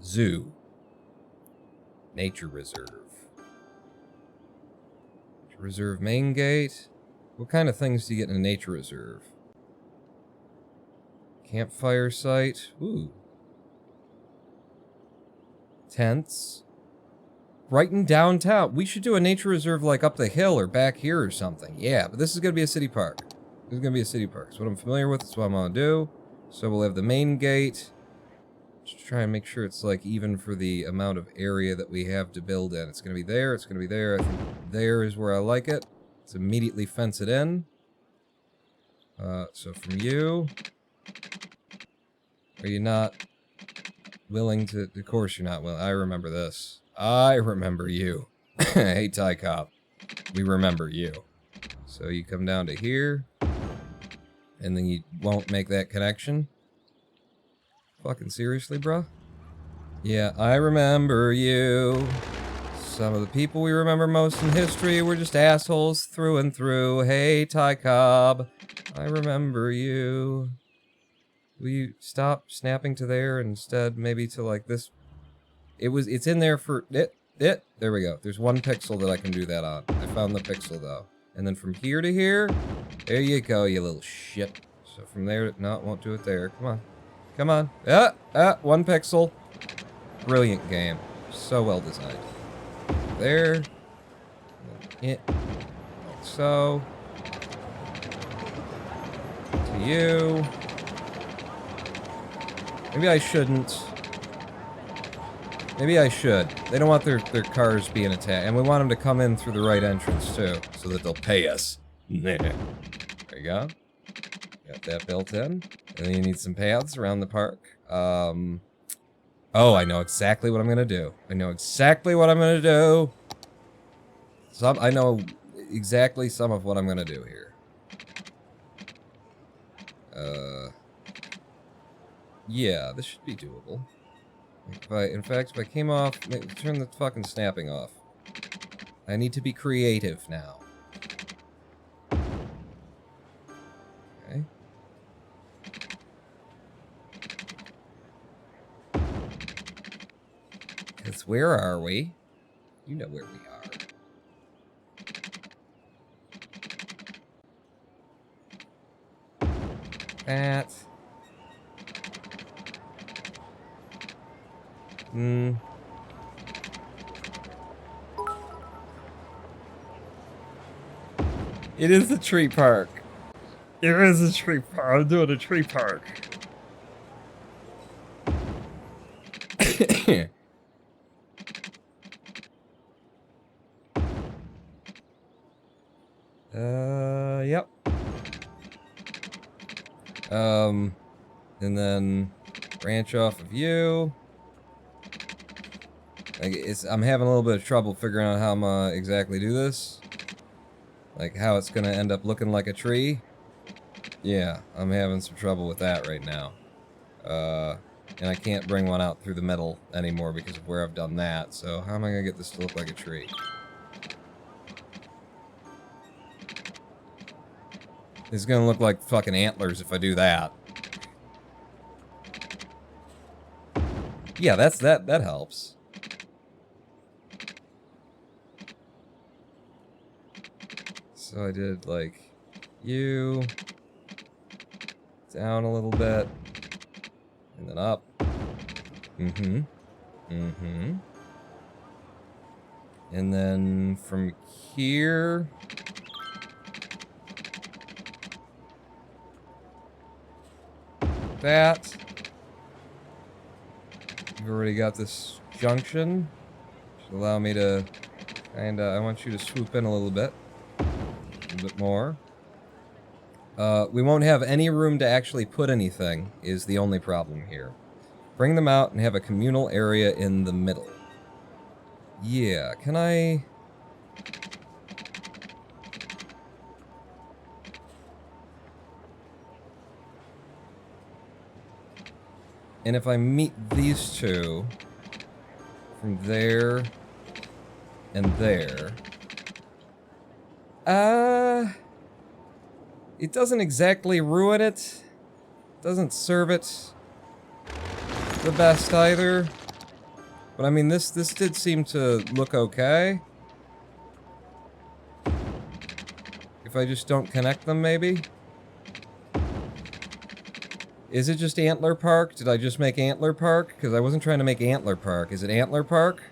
zoo, nature reserve. Nature reserve main gate. What kind of things do you get in a nature reserve? Campfire site. Ooh. Tents. Right in downtown. We should do a nature reserve like up the hill or back here or something. Yeah, but this is going to be a city park. It's what I'm familiar with. It's what I'm going to do. So we'll have the main gate. Just try and make sure it's like even for the amount of area that we have to build in. It's going to be there. It's going to be there. I think there is where I like it. Let's immediately fence it in. So from you. Are you not willing to... Of course you're not willing. I remember this. I remember you. Hey, Ty Cop. We remember you. So you come down to here. And then you won't make that connection? Fucking seriously, bruh? Yeah, I remember you. Some of the people we remember most in history were just assholes through and through. Hey, Ty Cobb. I remember you. Will you stop snapping to there instead maybe to like this? It's in there for it. There we go. There's one pixel that I can do that on. I found the pixel though. And then from here to here, there you go, you little shit. So from there, no, it won't do it there. Come on. One pixel. Brilliant game. So well designed. There. Like so. To you. Maybe I shouldn't. Maybe I should. They don't want their cars being attacked. And we want them to come in through the right entrance, too. So that they'll pay us. There you go. Got that built in. And then you need some paths around the park. Oh, I know exactly what I'm going to do. I know exactly some of what I'm going to do here. Yeah, this should be doable. In fact, if I came off, turn the fucking snapping off. I need to be creative now. Okay. Because where are we? You know where we are. That. It is a tree park. I'm doing a tree park. Yep. And then branch off of you. Like, I'm having a little bit of trouble figuring out how I'm gonna exactly do this. Like, how it's gonna end up looking like a tree. Yeah, I'm having some trouble with that right now. And I can't bring one out through the middle anymore because of where I've done that. So how am I gonna get this to look like a tree? It's gonna look like fucking antlers if I do that. Yeah, that helps. So I did like you down a little bit and then up. And then from here that. You've already got this junction. Should allow me to kinda, I want you to swoop in a little bit more. We won't have any room to actually put anything, is the only problem here. Bring them out and have a communal area in the middle. Yeah, can I... And if I meet these two from there and there... It doesn't exactly ruin it. Doesn't serve it the best either. But I mean, this did seem to look okay. If I just don't connect them, maybe? Is it just Antler Park? Did I just make Antler Park? Because I wasn't trying to make Antler Park. Is it Antler Park?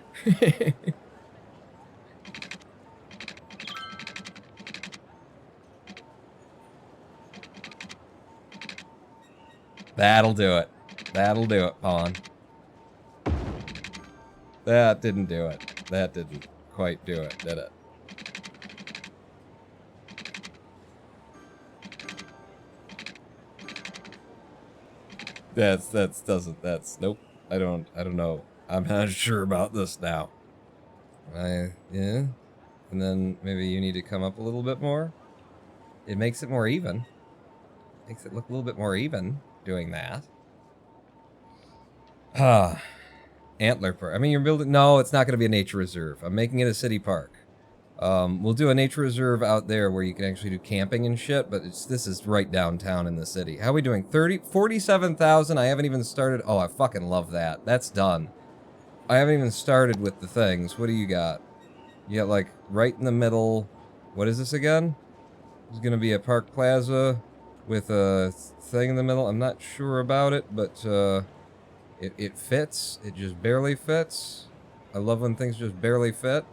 That'll do it. That'll do it, Pawn. That didn't do it. That didn't quite do it, did it? Nope. I don't know. I'm not sure about this now. Yeah. And then maybe you need to come up a little bit more. It makes it more even. Makes it look a little bit more even doing that. Antler Park. I mean, you're building... No, it's not going to be a nature reserve. I'm making it a city park. We'll do a nature reserve out there where you can actually do camping and shit, but this is right downtown in the city. How are we doing? 47,000? I haven't even started... Oh, I fucking love that. That's done. I haven't even started with the things. What do you got? You got, like, right in the middle... What is this again? There's gonna be a park plaza with a thing in the middle. I'm not sure about it, but, it fits. It just barely fits. I love when things just barely fit.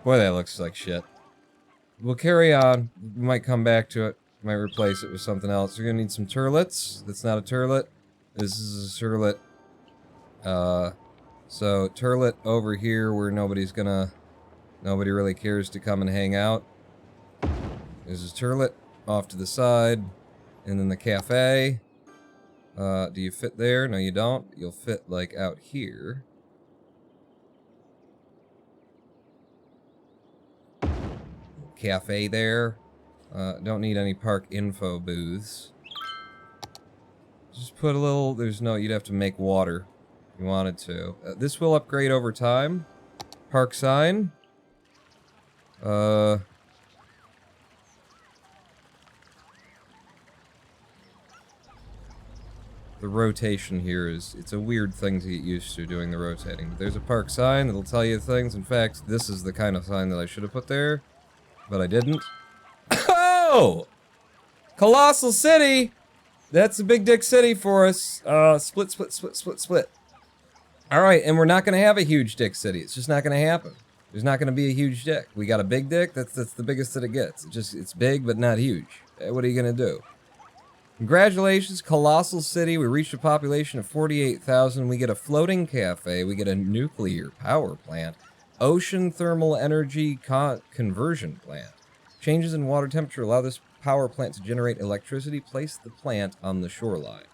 Boy, that looks like shit. We'll carry on. We might come back to it. Might replace it with something else. We're gonna need some turlets. That's not a turlet. This is a turlet. So turlet over here where nobody really cares to come and hang out. There's a turlet off to the side. And then the cafe. Do you fit there? No, you don't. You'll fit, like, out here. Cafe there. Don't need any park info booths. Just put a little... you'd have to make water if you wanted to. This will upgrade over time. Park sign. The rotation here it's a weird thing to get used to, doing the rotating. But there's a park sign that'll tell you things. In fact, this is the kind of sign that I should have put there, but I didn't. Oh! Colossal City! That's a big dick city for us. Split. Alright, and we're not gonna have a huge dick city. It's just not gonna happen. There's not gonna be a huge dick. We got a big dick, that's the biggest that it gets. It's big, but not huge. What are you gonna do? Congratulations, Colossal City. We reached a population of 48,000. We get a floating cafe. We get a nuclear power plant. Ocean thermal energy conversion plant. Changes in water temperature allow this power plant to generate electricity. Place the plant on the shoreline.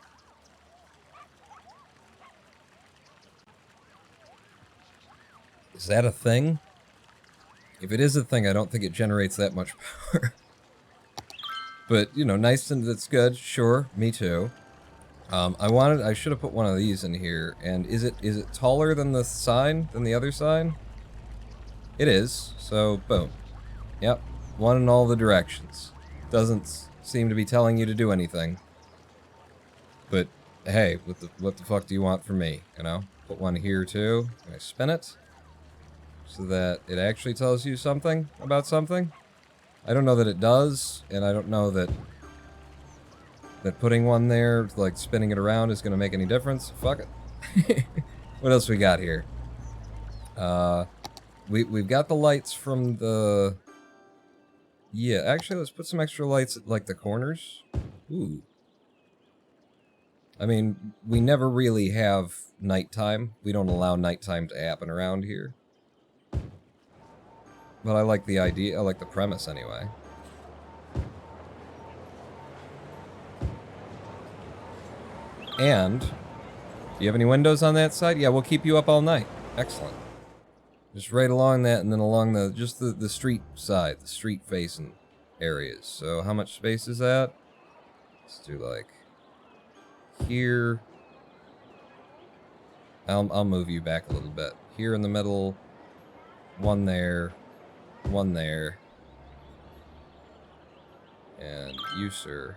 Is that a thing? If it is a thing, I don't think it generates that much power. But, you know, nice and that's good. Sure, me too. I should have put one of these in here. And is it taller than the sign, than the other sign? It is. So, boom. Yep. One in all the directions. Doesn't seem to be telling you to do anything. But, hey, what the fuck do you want from me, you know? Put one here, too. Can I spin it? So that it actually tells you something about something? I don't know that it does, and I don't know that putting one there, like spinning it around, is going to make any difference. Fuck it. What else we got here? We've got the lights from the... Yeah, actually, let's put some extra lights at, like, the corners. Ooh. I mean, we never really have nighttime. We don't allow nighttime to happen around here. But I like the idea, I like the premise anyway. And, do you have any windows on that side? Yeah, we'll keep you up all night. Excellent. Just right along that, and then along the street side, the street facing areas. So how much space is that? Let's do like here. I'll move you back a little bit. Here in the middle, one there, and you, sir.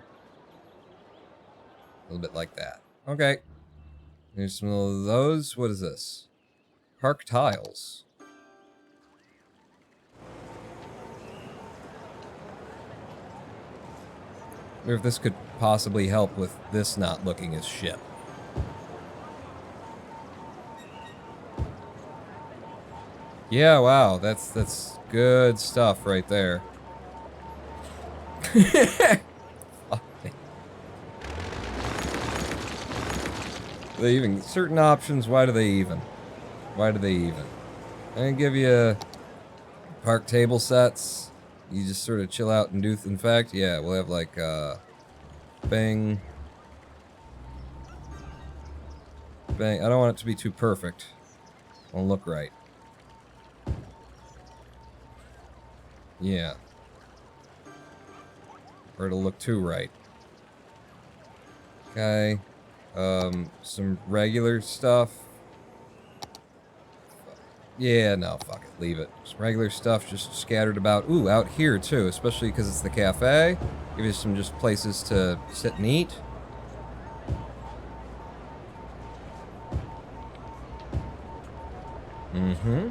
A little bit like that. Okay. There's some of those. What is this? Park tiles. I wonder if this could possibly help with this not looking as shit. Yeah, wow, that's good stuff right there. They even certain options. Why do they even? Why do they even? I'm gonna give you park table sets. You just sort of chill out and do. In fact, yeah, we'll have like bang, bang. I don't want it to be too perfect. It won't look right. Yeah. Or it'll look too right. Okay. Some regular stuff. Yeah, no, fuck it. Leave it. Some regular stuff just scattered about. Ooh, out here too, especially because it's the cafe. Give you some just places to sit and eat. Mm-hmm.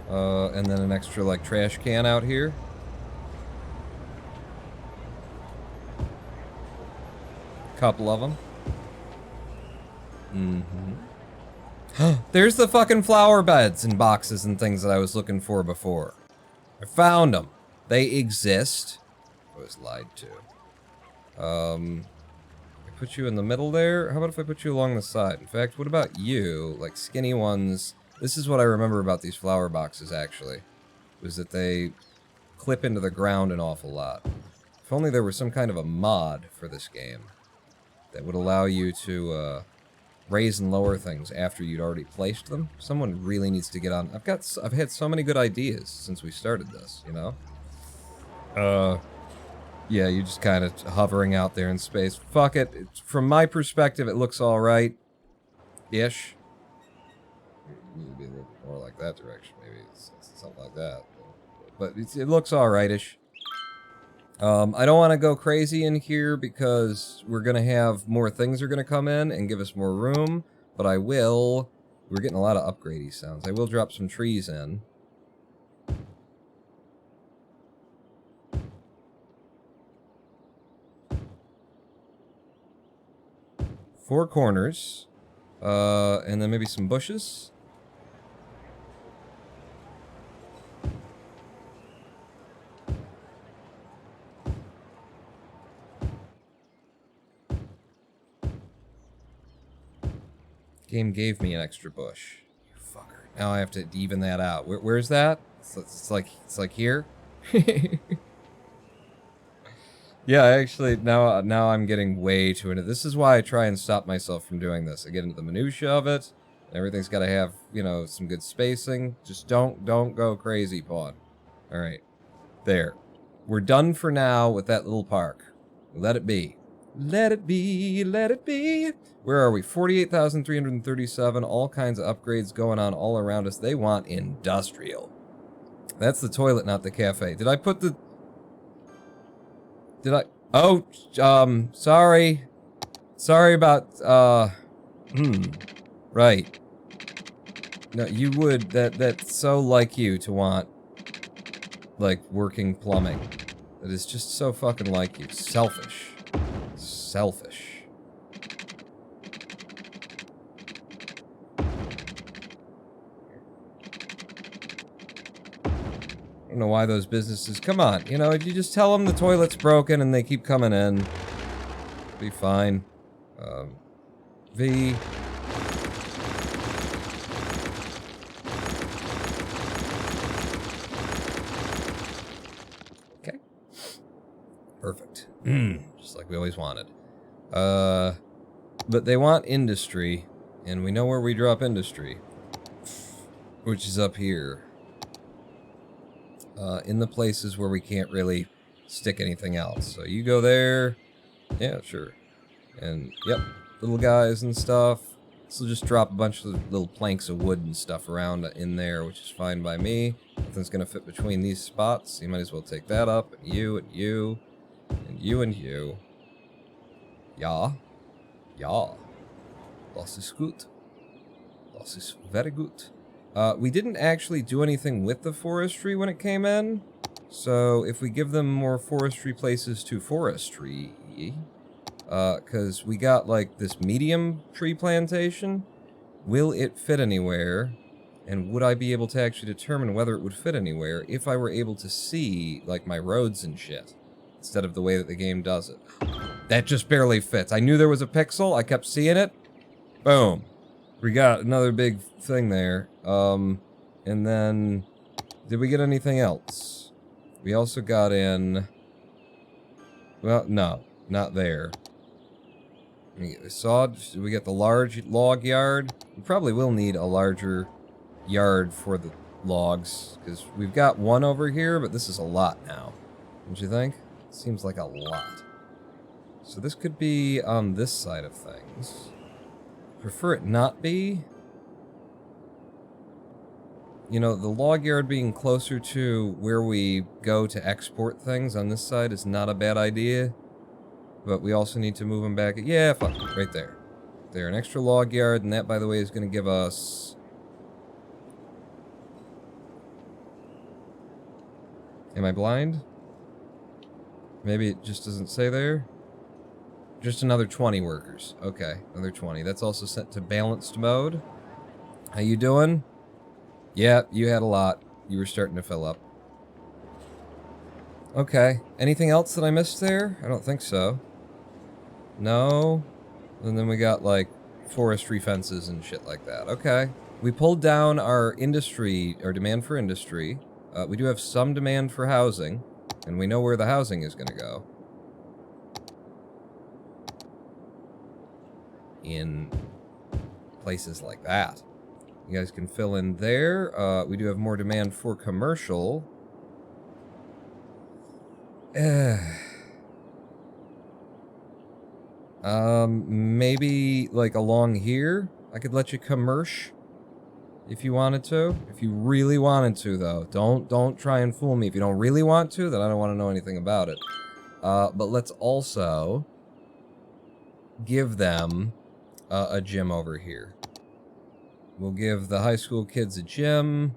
And then an extra, like, trash can out here. Couple of them. Mm-hmm. There's the fucking flower beds and boxes and things that I was looking for before. I found them. They exist. I was lied to. I put you in the middle there. How about if I put you along the side? In fact, what about you? Like, skinny ones. This is what I remember about these flower boxes, actually. Was that they clip into the ground an awful lot. If only there was some kind of a mod for this game that would allow you to raise and lower things after you'd already placed them. Someone really needs to get on. I've had so many good ideas since we started this, you know? Yeah, you're just kind of hovering out there in space. Fuck it. From my perspective, it looks alright. Ish. Maybe a little bit more like that direction. Maybe it's something like that. But it looks alright-ish. I don't want to go crazy in here because we're going to have more things are going to come in and give us more room. But I will... We're getting a lot of upgradey sounds. I will drop some trees in. Four corners. And then maybe some bushes. Game gave me an extra bush. You fucker. Now I have to even that out. Where's that? It's like here. Yeah, actually, now I'm getting way too into this. Is why I try and stop myself from doing this. I get into the minutia of it. Everything's got to have, you know, some good spacing. Just don't go crazy, Pawn. All right, there. We're done for now with that little park. Let it be. Let it be. Let it be. Where are we? 48,337. All kinds of upgrades going on all around us. They want industrial. That's the toilet, not the cafe. Did I put the... Did I... Oh, sorry. Sorry about, Right. No, you would, that's so like you to want, like, working plumbing. That is just so fucking like you. Selfish. Selfish. I don't know why those businesses... Come on, you know, if you just tell them the toilet's broken and they keep coming in, be fine. V... Okay. Perfect. Just like we always wanted. But they want industry, and we know where we drop industry. Which is up here. In the places where we can't really stick anything else. So you go there. Yeah, sure. And, yep, little guys and stuff. This will just drop a bunch of little planks of wood and stuff around in there, which is fine by me. Nothing's gonna fit between these spots, so you might as well take that up. And you, and you, and you, and you. Ja. Ja. Das ist gut. Das ist very good. We didn't actually do anything with the forestry when it came in. So if we give them more forestry places to forestry, because we got like this medium tree plantation, will it fit anywhere? And would I be able to actually determine whether it would fit anywhere if I were able to see like my roads and shit, instead of the way that the game does it? That just barely fits. I knew there was a pixel. I kept seeing it. Boom. We got another big thing there. And then, did we get anything else? We also got in... Well, no, not there. We saw, we get the large log yard. We probably will need a larger yard for the logs, because we've got one over here, but this is a lot now. Don't you think? It seems like a lot. So this could be on this side of things. Prefer it not be. You know, the log yard being closer to where we go to export things on this side is not a bad idea. But we also need to move them back. Yeah, fuck it, right there. There, an extra log yard, and that, by the way, is going to give us... Am I blind? Maybe it just doesn't say there? Just another 20 workers. Okay, another 20. That's also set to balanced mode. How you doing? Yeah, you had a lot. You were starting to fill up. Okay. Anything else that I missed there? I don't think so. No. And then we got, like, forestry fences and shit like that. Okay. We pulled down our industry, our demand for industry. We do have some demand for housing. And we know where the housing is going to go. In places like that. You guys can fill in there. We do have more demand for commercial. Maybe like along here, I could let you commerce if you wanted to. If you really wanted to, though. Don't try and fool me. If you don't really want to, then I don't want to know anything about it. But let's also give them a gym over here. We'll give the high school kids a gym,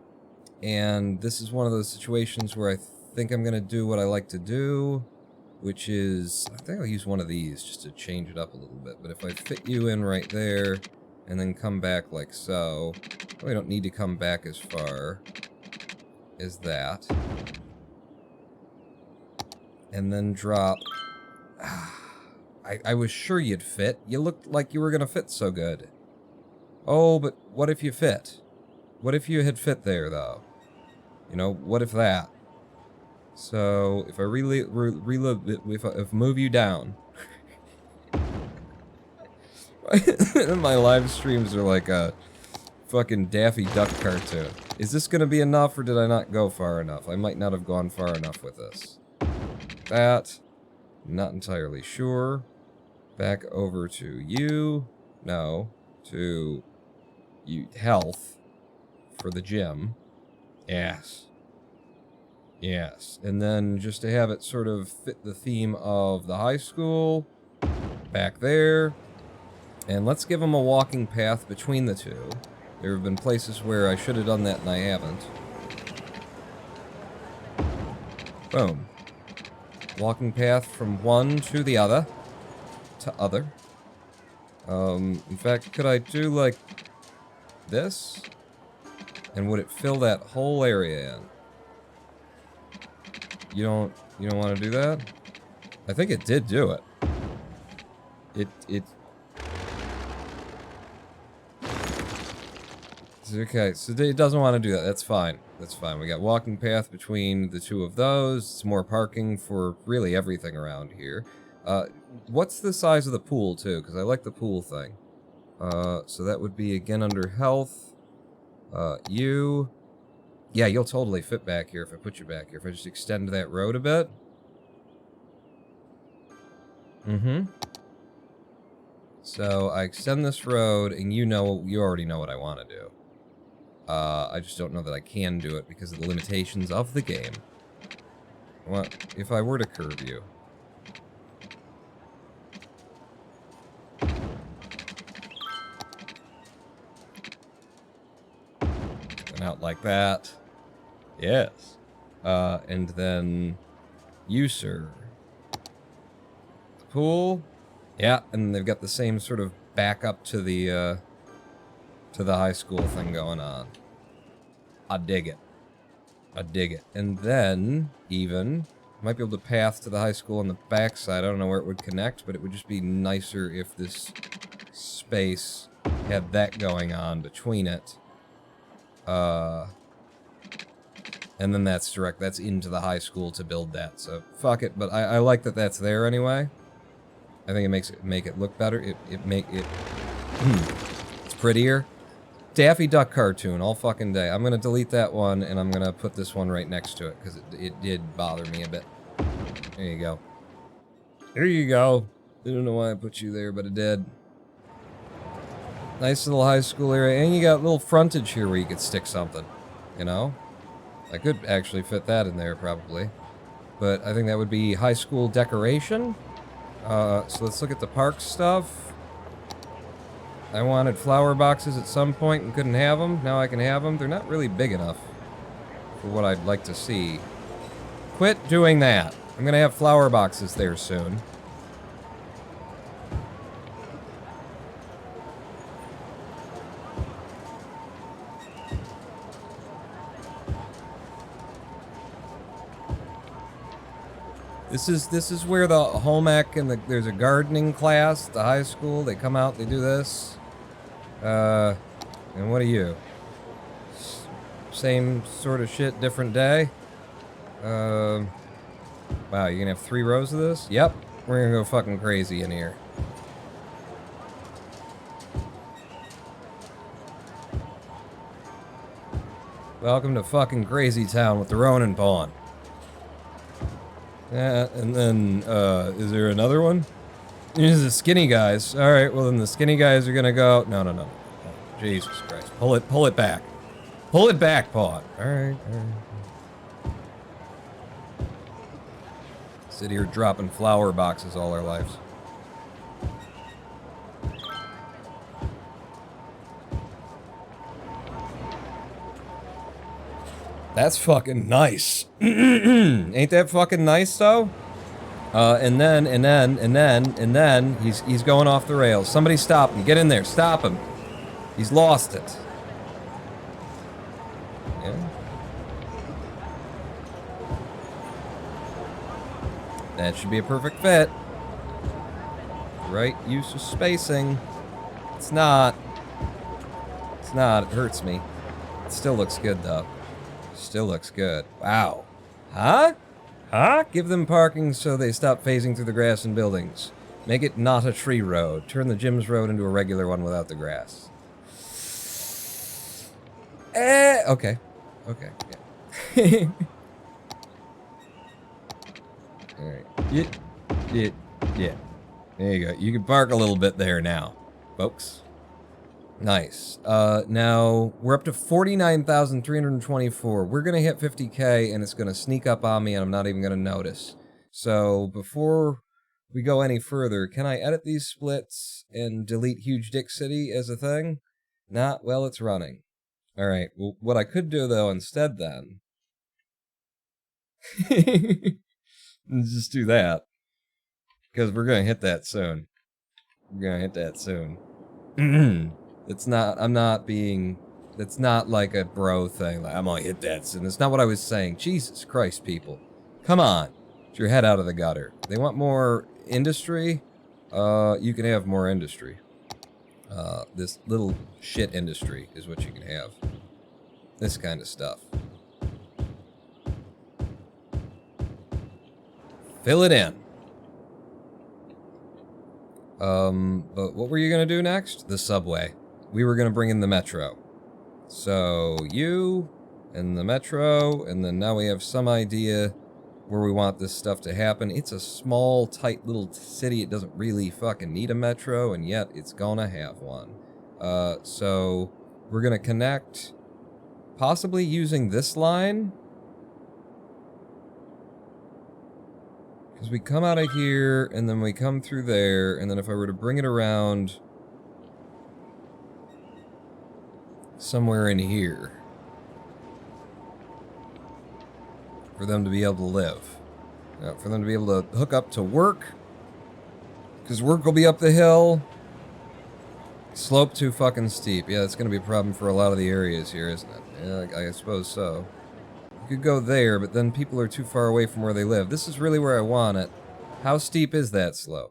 and this is one of those situations where I think I'm gonna do what I like to do, which is, I think I'll use one of these just to change it up a little bit. But if I fit you in right there, and then come back like so, we don't need to come back as far as that. And then drop... I was sure you'd fit. You looked like you were gonna fit so good. Oh, but what if you fit? What if you had fit there, though? You know, what if that? So if I if I move you down, my live streams are like a fucking Daffy Duck cartoon. Is this gonna be enough, or did I not go far enough? I might not have gone far enough with this. That, not entirely sure. Back over to you. No, to you. Health for the gym. Yes. Yes, and then just to have it sort of fit the theme of the high school, back there, and let's give them a walking path between the two. There have been places where I should have done that and I haven't. Boom. Walking path from one to the other. To other. In fact, could I do like this? And would it fill that whole area in? You don't want to do that? I think it did do it. Okay, so it doesn't want to do that. That's fine. That's fine. We got walking path between the two of those. It's more parking for really everything around here. What's the size of the pool, too? Because I like the pool thing. So that would be, again, under health. You... Yeah, you'll totally fit back here if I put you back here. If I just extend that road a bit. Mm-hmm. So I extend this road, and you already know what I want to do. I just don't know that I can do it because of the limitations of the game. What if I were to curve you? And out like that. Yes. And then you, sir. The pool. Yeah, and they've got the same sort of backup to the high school thing going on. I dig it. I dig it. And then, even, might be able to path to the high school on the backside. I don't know where it would connect, but it would just be nicer if this space had that going on between it. And then that's direct. That's into the high school to build that. So fuck it. But I like that that's there anyway. I think it makes it make it look better. It's prettier. Daffy Duck cartoon all fucking day. I'm gonna delete that one and I'm gonna put this one right next to it because it did bother me a bit. There you go. There you go. I don't know why I put you there, but it did. Nice little high school area, and you got a little frontage here where you could stick something. You know? I could actually fit that in there, probably. But I think that would be high school decoration. So let's look at the park stuff. I wanted flower boxes at some point and couldn't have them. Now I can have them. They're not really big enough for what I'd like to see. Quit doing that. I'm gonna have flower boxes there soon. This is where the home ec and there's a gardening class, the high school, they come out, they do this. And what are you? Same sort of shit, different day? Wow, you're gonna have 3 rows of this? Yep, we're gonna go fucking crazy in here. Welcome to fucking Crazy Town with the Ronin Pawn. And then, is there another one? There's the skinny guys. Alright, well then the skinny guys are gonna go... No. Jesus Christ. Pull it back. Pull it back, Pawn. Alright. Sit here dropping flower boxes all our lives. That's fucking nice. Ain't that fucking nice, though? And then, he's going off the rails. Somebody stop him. Get in there. Stop him. He's lost it. Yeah. That should be a perfect fit. Right use of spacing. It's not. It's not. It hurts me. It still looks good, though. Still looks good. Wow. Huh? Huh? Give them parking so they stop phasing through the grass and buildings. Make it not a tree road. Turn the gym's road into a regular one without the grass. Okay. Okay, yeah. Alright. Yeah. There you go. You can park a little bit there now, folks. Nice. Now, we're up to 49,324. We're gonna hit 50k, and it's gonna sneak up on me, and I'm not even gonna notice. So, before we go any further, can I edit these splits and delete Huge Dick City as a thing? Not? Well, it's running. Alright, well, what I could do, though, instead, then... just do that. Because we're gonna hit that soon. We're gonna hit that soon. It's not, I'm not being... It's not like a bro thing, like, I'm gonna hit that soon. That's not what I was saying. Jesus Christ, people. Come on. Get your head out of the gutter. They want more industry? You can have more industry. This little shit industry is what you can have. This kind of stuff. Fill it in. But what were you gonna do next? The subway. We were gonna bring in the metro. So, you, and the metro, and then now we have some idea where we want this stuff to happen. It's a small, tight little city. It doesn't really fucking need a metro, and yet it's gonna have one. So, we're gonna connect, possibly using this line. Because we come out of here, and then we come through there, and then if I were to bring it around somewhere in here for them to be able to live. For them to be able to hook up to work, because work will be up the hill. Slope too fucking steep. Yeah, that's going to be a problem for a lot of the areas here, isn't it? Yeah, I suppose so. You could go there, but then people are too far away from where they live. This is really where I want it. How steep is that slope?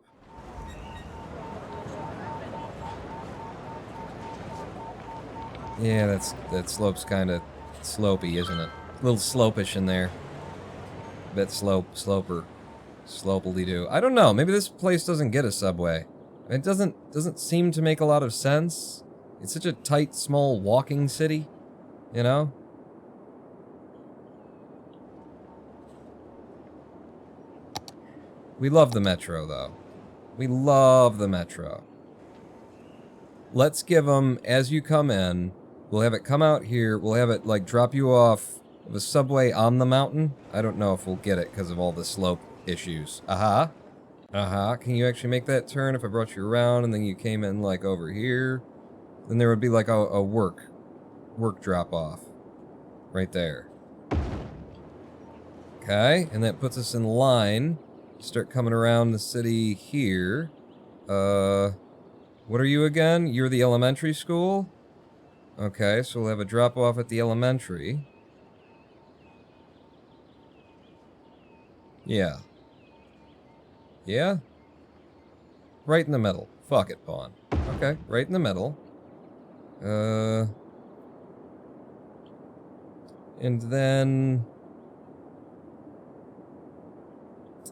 Yeah, that slope's kind of slopey, isn't it? A little slopish in there. Bet sloper. Slopely-doo. I don't know, maybe this place doesn't get a subway. It doesn't seem to make a lot of sense. It's such a tight, small walking city, you know? We love the metro, though. We love the metro. Let's give them, as you come in, we'll have it come out here, we'll have it, like, drop you off of a subway on the mountain. I don't know if we'll get it because of all the slope issues. Aha. Aha. Can you actually make that turn if I brought you around and then you came in, like, over here? Then there would be, like, a work drop-off. Right there. Okay, and that puts us in line. Start coming around the city here. What are you again? You're the elementary school? Okay, so we'll have a drop-off at the elementary. Yeah. Yeah? Right in the middle. Fuck it, Pawn. Okay, right in the middle. And then...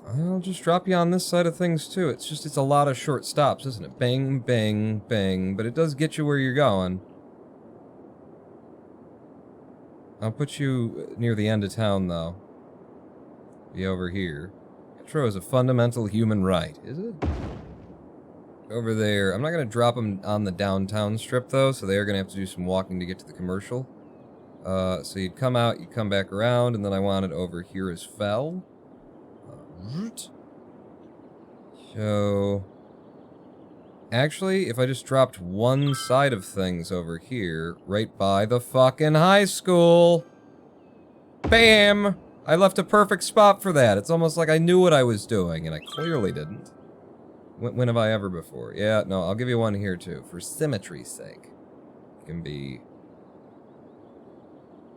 I'll just drop you on this side of things, too. It's a lot of short stops, isn't it? Bang, bang, bang. But it does get you where you're going. I'll put you near the end of town, though. Be over here. Metro is a fundamental human right, is it? Over there. I'm not going to drop them on the downtown strip, though, so they are going to have to do some walking to get to the commercial. So you'd come out, you'd come back around, and then I want it over here as Fell. So... Actually, if I just dropped one side of things over here, right by the fucking high school... Bam! I left a perfect spot for that. It's almost like I knew what I was doing, and I clearly didn't. When have I ever before? Yeah, no, I'll give you one here, too. For symmetry's sake. It can be...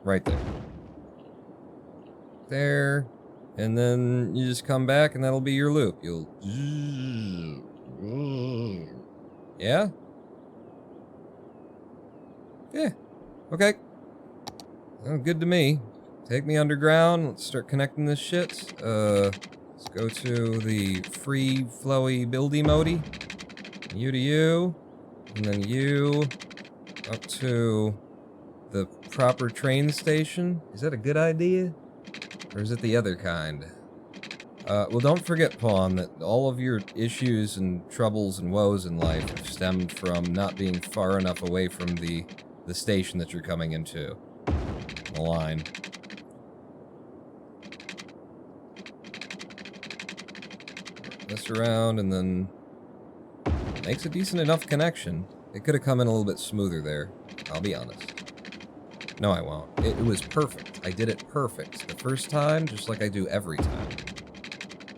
right there. There. And then you just come back, and that'll be your loop. You'll... Yeah? Yeah. Okay. Oh, good to me. take me underground. Let's start connecting this shit. Let's go to the free flowy buildy modi. You to you. And then you up to the proper train station. Is that a good idea? Or is it the other kind? Well, don't forget, Pawn, that all of your issues and troubles and woes in life have stemmed from not being far enough away from the station that you're coming into. The line. This around, and then makes a decent enough connection. It could have come in a little bit smoother there, I'll be honest. No, I won't. It was perfect. I did it perfect. The first time, just like I do every time.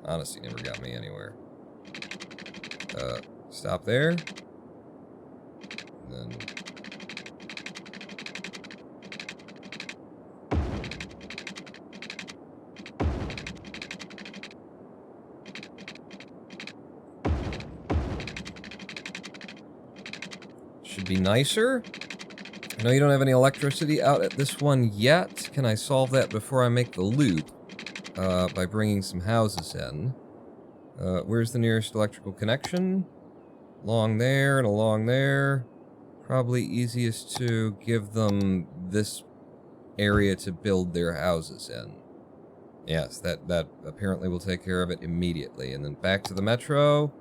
Honestly, never got me anywhere. Stop there. And then... should be nicer. I know you don't have any electricity out at this one yet. Can I solve that before I make the loop? By bringing some houses in. Where's the nearest electrical connection? Along there and along there. Probably easiest to give them this area to build their houses in. Yes, that apparently will take care of it immediately. And then back to the metro.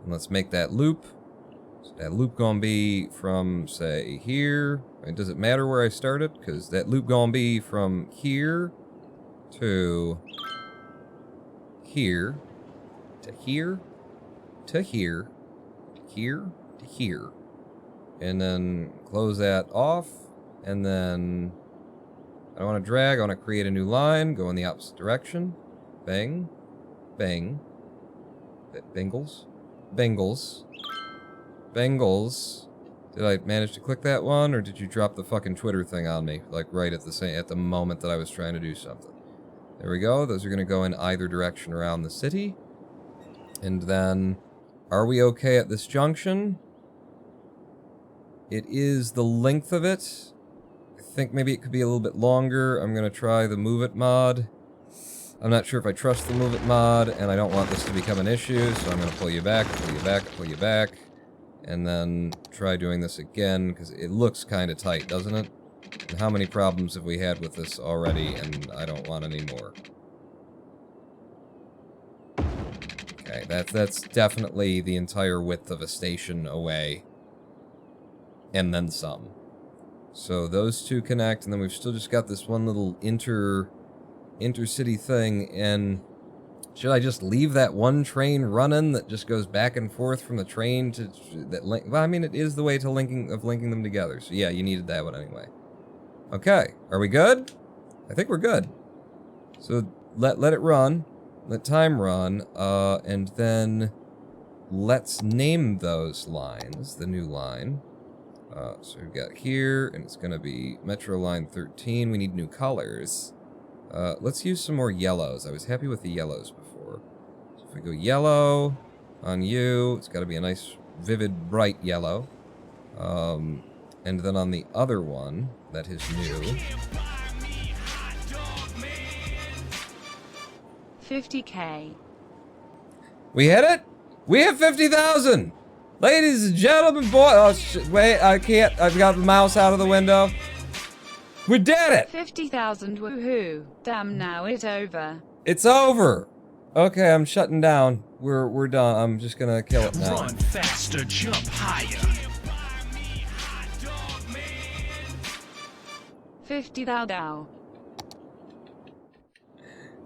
And let's make that loop. So that loop gonna be from, say, here. And does it matter where I started? Because that loop gonna be from here to here, to here, to here, to here, to here. And then close that off. And then I don't want to drag. I want to create a new line. Go in the opposite direction. Bang. Bang. Bengals. Bengals. Bengals. Did I manage to click that one, or did you drop the fucking Twitter thing on me, like right at the moment that I was trying to do something? There we go. Those are going to go in either direction around the city. And then, are we okay at this junction? It is the length of it. I think maybe it could be a little bit longer. I'm going to try the Move It mod. I'm not sure if I trust the Move It mod, and I don't want this to become an issue, so I'm going to pull you back, pull you back, pull you back. And then try doing this again, because it looks kind of tight, doesn't it? And how many problems have we had with this already, and I don't want any more. Okay, that's definitely the entire width of a station away. And then some. So those two connect, and then we've still just got this one little intercity thing, and... should I just leave that one train running that just goes back and forth from the train to that link? Well, I mean, it is the way to linking them together. So yeah, you needed that one anyway. Okay, are we good? I think we're good. So let it run, let time run, and then let's name those lines. The new line. So we've got here, and it's gonna be Metro Line 13. We need new colors. Let's use some more yellows. I was happy with the yellows before. So if we go yellow on you, it's got to be a nice, vivid, bright yellow. And then on the other one, that is new. 50K. We hit it? We hit 50,000! Ladies and gentlemen, boy, wait, I can't, I've got the mouse out of the window. We did it! 50,000, woohoo. Damn, now it's over. It's over! Okay, I'm shutting down. We're done. I'm just gonna kill it now. Run faster, jump higher. 50,000.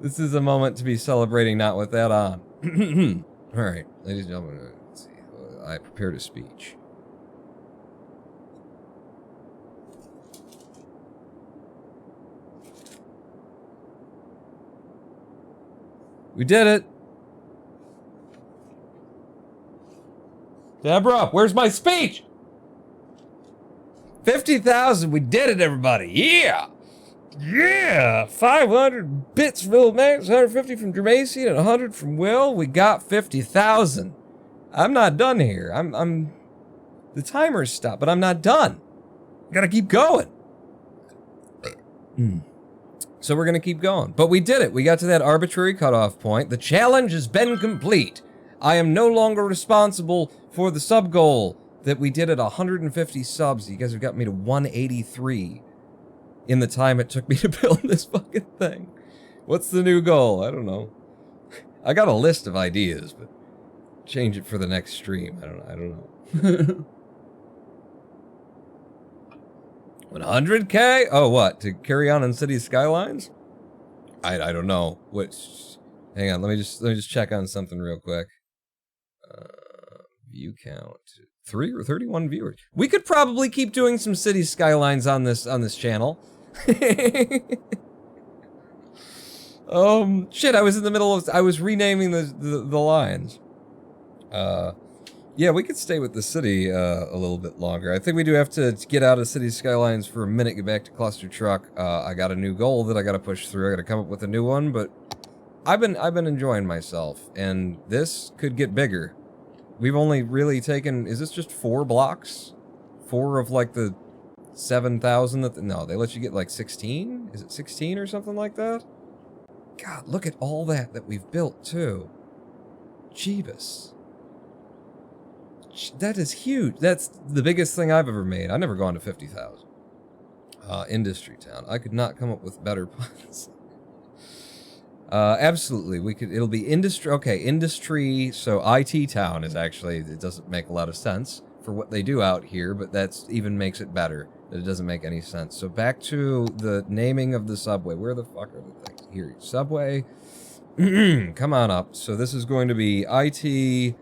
This is a moment to be celebrating, not with that on. Alright, ladies and gentlemen, let's see. I prepared a speech. We did it! Deborah, where's my speech? 50,000, we did it, everybody! Yeah! Yeah! 500 Bitsville Max, 150 from Jermacy, and 100 from Will. We got 50,000. I'm not done here. The timer's stopped, but I'm not done. I gotta keep going. So we're going to keep going. But we did it. We got to that arbitrary cutoff point. The challenge has been complete. I am no longer responsible for the sub goal that we did at 150 subs. You guys have got me to 183 in the time it took me to build this fucking thing. What's the new goal? I don't know. I got a list of ideas, but change it for the next stream. I don't know. 100K? Oh, what? To carry on in City Skylines? I don't know. Hang on, let me just check on something real quick. View count. 31 viewers. We could probably keep doing some City Skylines on this channel. Shit, I was in the middle of I was renaming the lines. Yeah, we could stay with the city a little bit longer. I think we do have to get out of City Skylines for a minute, get back to Cluster Truck. I got a new goal that I gotta push through. I gotta come up with a new one, but I've been enjoying myself, and this could get bigger. We've only really taken, is this just 4 blocks? 4 of like the 7,000 that, no, they let you get like 16? Is it 16 or something like that? God, look at all that we've built too. Jeebus. That is huge. That's the biggest thing I've ever made. I've never gone to 50,000. Industry Town. I could not come up with better puns. Absolutely. It'll be industry. Okay, industry. So IT Town is actually, it doesn't make a lot of sense for what they do out here, but that's even makes it better. That it doesn't make any sense. So back to the naming of the subway. Where the fuck are the things? Here, subway. Come on up. So this is going to be IT,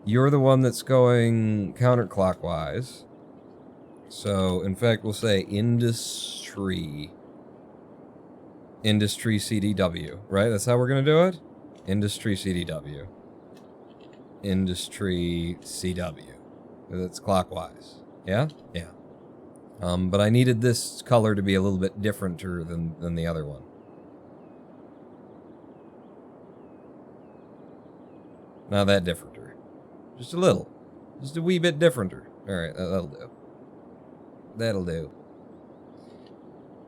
you're the one that's going counterclockwise. So, in fact, we'll say industry. Industry CDW, right? That's how we're going to do it? Industry CDW. Industry CW. That's clockwise. Yeah? Yeah. But I needed this color to be a little bit differenter than the other one. Not that differenter. Just a little. Just a wee bit differenter. Alright, that'll do. That'll do.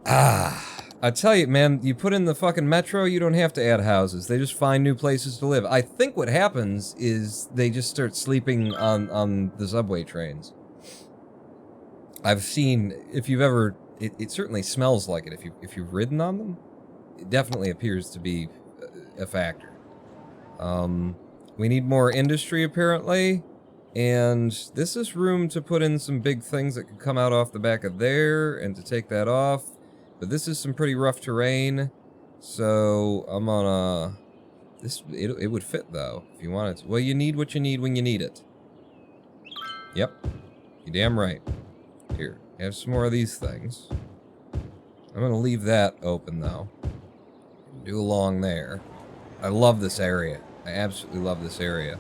I tell you, man, you put in the fucking metro, you don't have to add houses. They just find new places to live. I think what happens is they just start sleeping on the subway trains. I've seen, if you've ever, it certainly smells like it if you've ridden on them. It definitely appears to be a factor. We need more industry, apparently, and this is room to put in some big things that could come out off the back of there, and to take that off, but this is some pretty rough terrain, so I'm gonna, it would fit, though, if you wanted to. Well, you need what you need when you need it. Yep, you're damn right. Here, have some more of these things. I'm gonna leave that open, though. Do along there. I love this area. I absolutely love this area.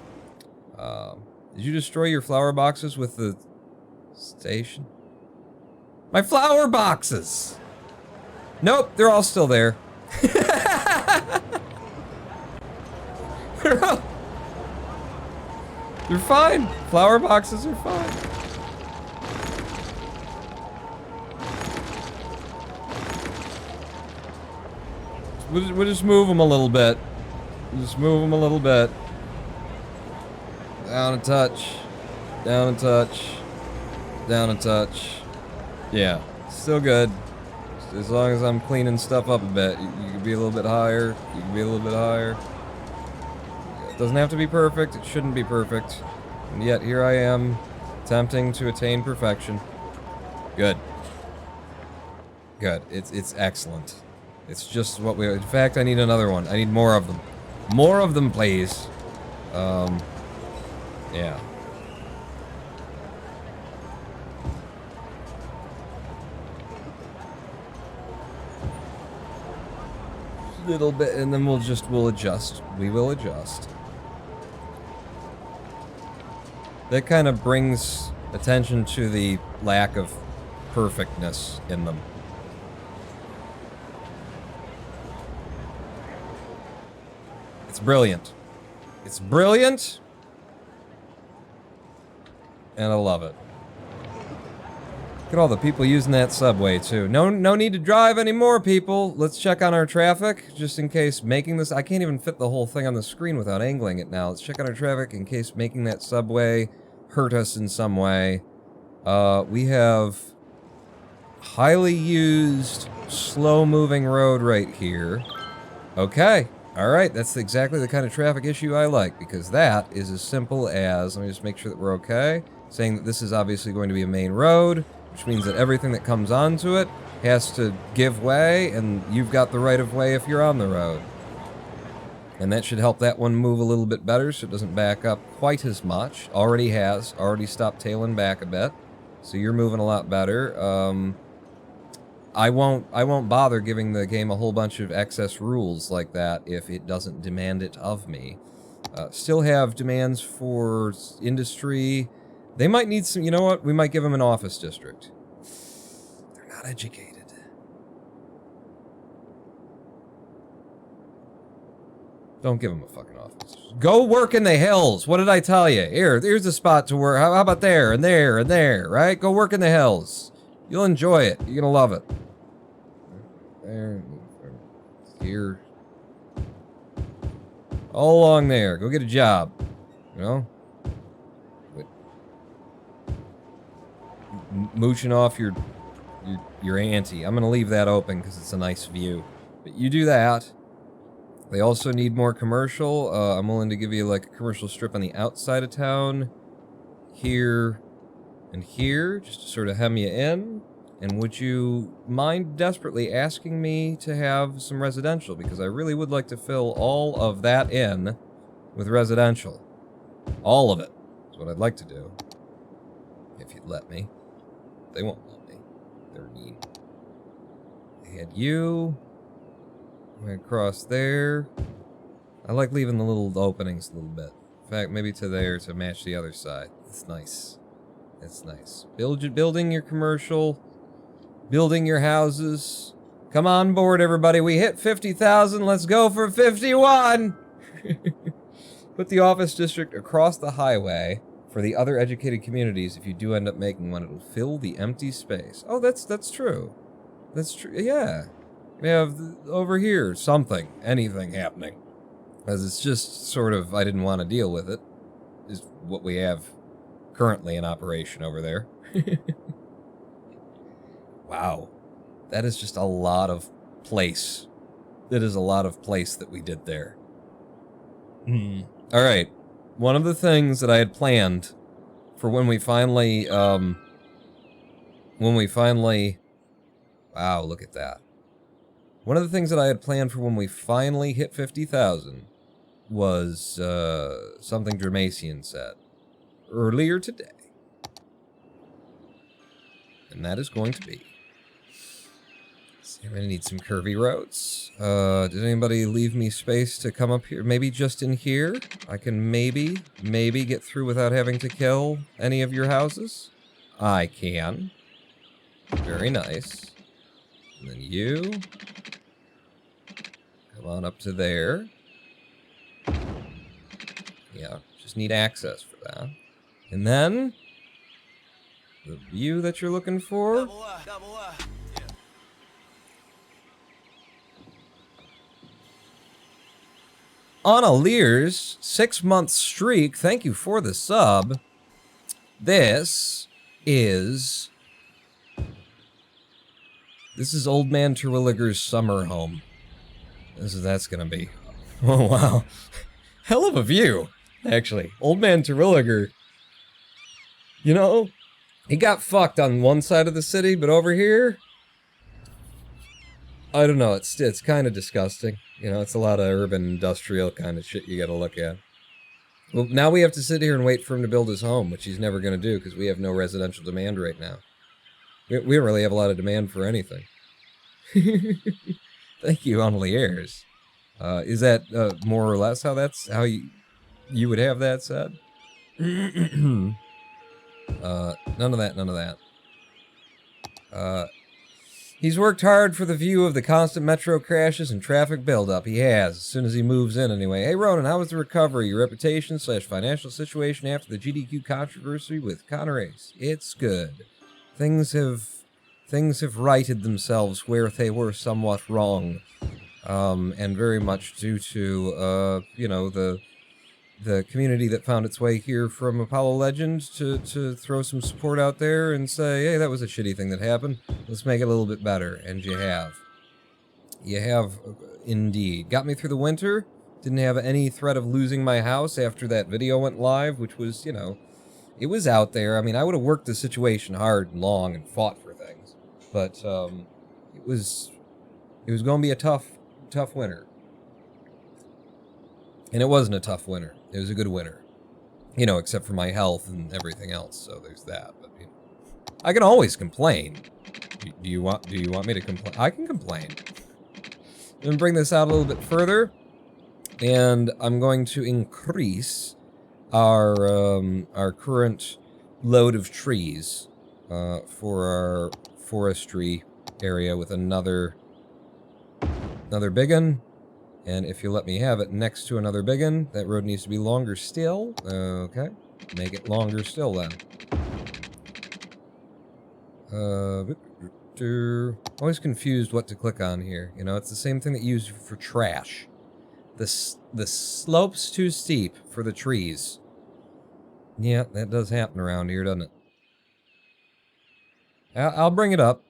Did you destroy your flower boxes with the station? My flower boxes! Nope, they're all still there. They're fine. Flower boxes are fine. We'll just move them a little bit. Just move them a little bit. Down a touch. Down a touch. Down a touch. Yeah, still good. As long as I'm cleaning stuff up a bit. You can be a little bit higher. You can be a little bit higher. It doesn't have to be perfect. It shouldn't be perfect. And yet here I am, attempting to attain perfection. Good. Good. It's excellent. It's just what we... In fact, I need another one. I need more of them. More of them, please. Yeah. A little bit, and then we'll adjust. We will adjust. That kind of brings attention to the lack of perfectness in them. It's brilliant. It's brilliant. And I love it. Look at all the people using that subway, too. No need to drive anymore, people. Let's check on our traffic, just in case making this... I can't even fit the whole thing on the screen without angling it now. Let's check on our traffic in case making that subway hurt us in some way. We have highly used, slow-moving road right here. Okay. Alright, that's exactly the kind of traffic issue I like, because that is as simple as... Let me just make sure that we're okay. Saying that this is obviously going to be a main road, which means that everything that comes onto it has to give way, and you've got the right of way if you're on the road. And that should help that one move a little bit better so it doesn't back up quite as much. Already has. Already stopped tailing back a bit. So you're moving a lot better. I won't bother giving the game a whole bunch of excess rules like that if it doesn't demand it of me. Still have demands for industry. They might need some, you know what? We might give them an office district. They're not educated. Don't give them a fucking office. Go work in the hills. What did I tell you? Here's a spot to work. How about there and there and there, right? Go work in the hills. You'll enjoy it. You're gonna love it. There, here. All along there. Go get a job. You know? Mooching off your auntie. I'm gonna leave that open because it's a nice view. But you do that. They also need more commercial. I'm willing to give you like a commercial strip on the outside of town. Here and here, just to sort of hem you in. And would you mind desperately asking me to have some residential? Because I really would like to fill all of that in with residential. All of it is what I'd like to do. If you'd let me. They won't let me. They're mean. They had you. Went across there. I like leaving the little openings a little bit. In fact, maybe to there to match the other side. It's nice. It's nice. Building your commercial. Building your houses. Come on board, everybody. We hit 50,000. Let's go for 51. Put the office district across the highway for the other educated communities. If you do end up making one, it'll fill the empty space. Oh, that's true. That's true. Yeah. We have over here something, anything happening. As it's just sort of, I didn't want to deal with it, is what we have currently in operation over there. Wow. That is just a lot of place. That is a lot of place that we did there. Alright. One of the things that I had planned for when we finally, wow, look at that. One of the things that I had planned for when we finally hit 50,000 was something Dramatian said earlier today. And that is going to be... I'm going to need some curvy roads. Did anybody leave me space to come up here? Maybe just in here? I can maybe get through without having to kill any of your houses? I can. Very nice. And then you... come on up to there. Yeah, just need access for that. And then... the view that you're looking for? Anna Lear's 6-month streak, thank you for the sub. This is Old Man Terwilliger's summer home. That's gonna be. Oh wow. Hell of a view, actually. Old Man Terwilliger. You know, he got fucked on one side of the city, but over here, I don't know, it's kind of disgusting. You know, it's a lot of urban industrial kind of shit you gotta look at. Well, now we have to sit here and wait for him to build his home, which he's never gonna do because we have no residential demand right now. We don't really have a lot of demand for anything. Thank you, Onlyairs. Is that more or less how you would have that said? None of that. He's worked hard for the view of the constant metro crashes and traffic buildup. He has, as soon as he moves in anyway. Hey Ronan, how was the recovery, your reputation / financial situation after the GDQ controversy with Connor Ace? It's good. things have righted themselves where they were somewhat wrong, and very much due to you know, the community that found its way here from Apollo Legend to throw some support out there and say, hey, that was a shitty thing that happened. Let's make it a little bit better. And you have. You have, indeed. Got me through the winter. Didn't have any threat of losing my house after that video went live, which was, you know, it was out there. I mean, I would have worked the situation hard and long and fought for things. But it was going to be a tough winter. And it wasn't a tough winter. It was a good winter. You know, except for my health and everything else, so there's that. But you know, I can always complain. Do you want me to complain? I can complain. I'm going to bring this out a little bit further, and I'm going to increase our current load of trees for our forestry area with another big one. And if you let me have it next to another big one, that road needs to be longer still. Okay. Make it longer still then. Always confused what to click on here. You know, it's the same thing that you use for trash. The slope's too steep for the trees. Yeah, that does happen around here, doesn't it? I'll bring it up.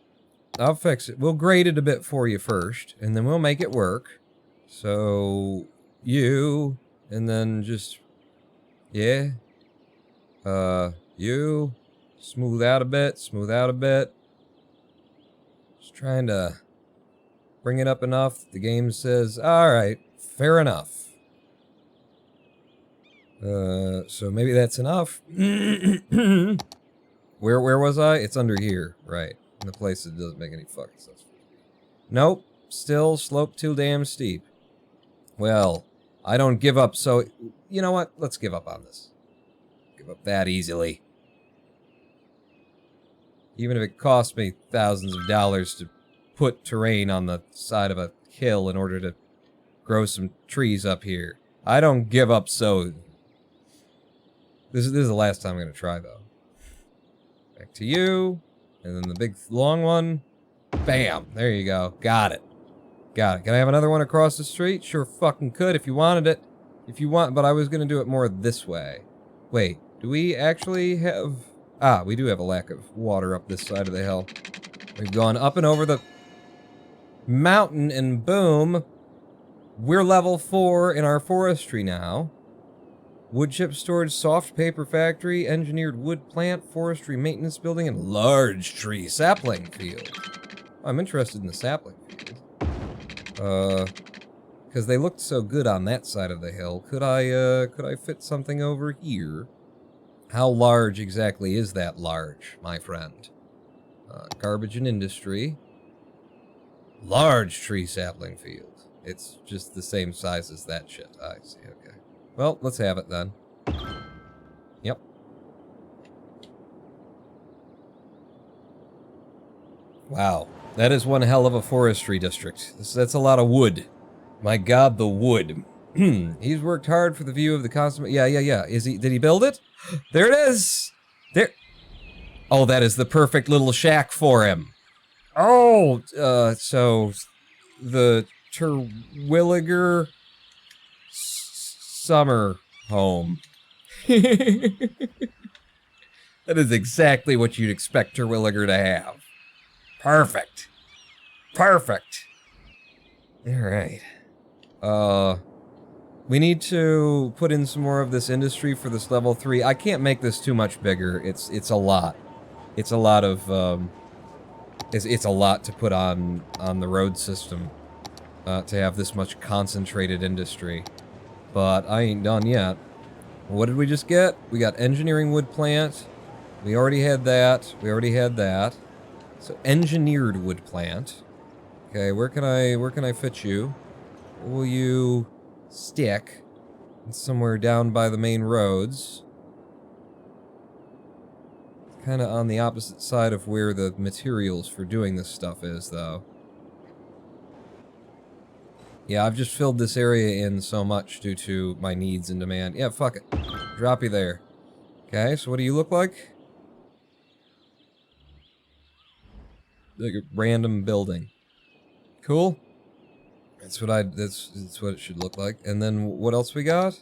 I'll fix it. We'll grade it a bit for you first, and then we'll make it work. So, you, and then just, yeah, you, smooth out a bit, Just trying to bring it up enough. The game says, alright, fair enough. So maybe that's enough. Where was I? It's under here, right. In the place that doesn't make any fucking sense. Nope, still slope too damn steep. Well, I don't give up, so... You know what? Let's give up on this. Give up that easily. Even if it costs me thousands of dollars to put terrain on the side of a hill in order to grow some trees up here. I don't give up so... This is the last time I'm going to try, though. Back to you. And then the big, long one. Bam! There you go. Got it. Got it. Can I have another one across the street? Sure fucking could if you wanted it. If you want, but I was going to do it more this way. Wait, do we actually have... Ah, we do have a lack of water up this side of the hill. We've gone up and over the mountain and boom, we're level 4 in our forestry now. Wood chip storage, soft paper factory, engineered wood plant, forestry maintenance building, and large tree sapling field. I'm interested in the sapling field. Because they looked so good on that side of the hill. Could I fit something over here? How large exactly is that large, my friend? Garbage and industry. Large tree sapling field. It's just the same size as that shit. I see, okay. Well, let's have it then. Yep. Wow. That is one hell of a forestry district. That's a lot of wood. My god, the wood. He's worked hard for the view of the consummate... Yeah. Did he build it? There it is! There... Oh, that is the perfect little shack for him. Oh! So... The Terwilliger... Summer home. That is exactly what you'd expect Terwilliger to have. Perfect. Perfect. Alright. We need to put in some more of this industry for this level 3. I can't make this too much bigger. It's a lot. It's a lot of, it's a lot to put on the road system, to have this much concentrated industry. But I ain't done yet. What did we just get? We got engineering wood plant. We already had that. So engineered wood plant. Okay, where can I fit you? Where will you stick? It's somewhere down by the main roads. Kind of on the opposite side of where the materials for doing this stuff is, though. Yeah, I've just filled this area in so much due to my needs and demand. Yeah, fuck it. Drop you there. Okay, so what do you look like? like a random building. Cool. That's what that's what it should look like. And then what else we got?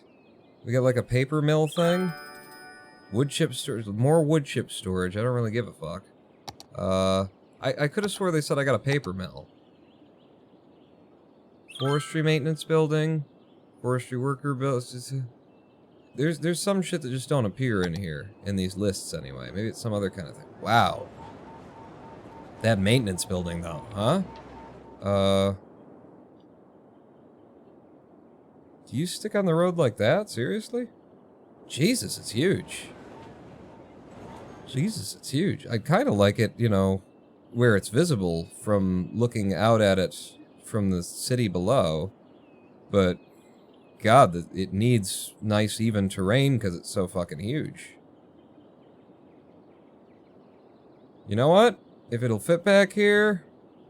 We got like a paper mill thing. Wood chip storage, more wood chip storage. I don't really give a fuck. I could have swore they said I got a paper mill. Forestry maintenance building. Forestry worker building. There's some shit that just don't appear in here, in these lists anyway. Maybe it's some other kind of thing. Wow. That maintenance building though, huh? Do you stick on the road like that? Seriously? Jesus, it's huge. Jesus, it's huge. I kind of like it, you know, where it's visible from looking out at it from the city below. But, God, it needs nice, even terrain because it's so fucking huge. You know what? If it'll fit back here,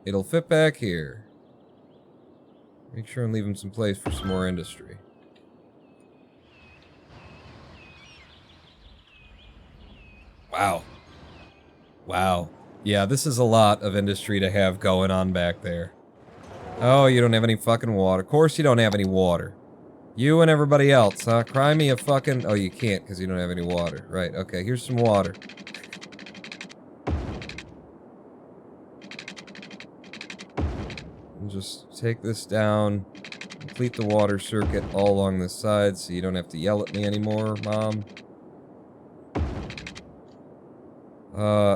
it'll fit back here. Make sure I'm leaving some place for some more industry. Wow. Wow. Yeah, this is a lot of industry to have going on back there. Oh, you don't have any fucking water. Of course you don't have any water. You and everybody else, huh? Cry me a fucking... Oh, you can't because you don't have any water. Right, okay, here's some water. And just take this down. Complete the water circuit all along the side so you don't have to yell at me anymore, Mom.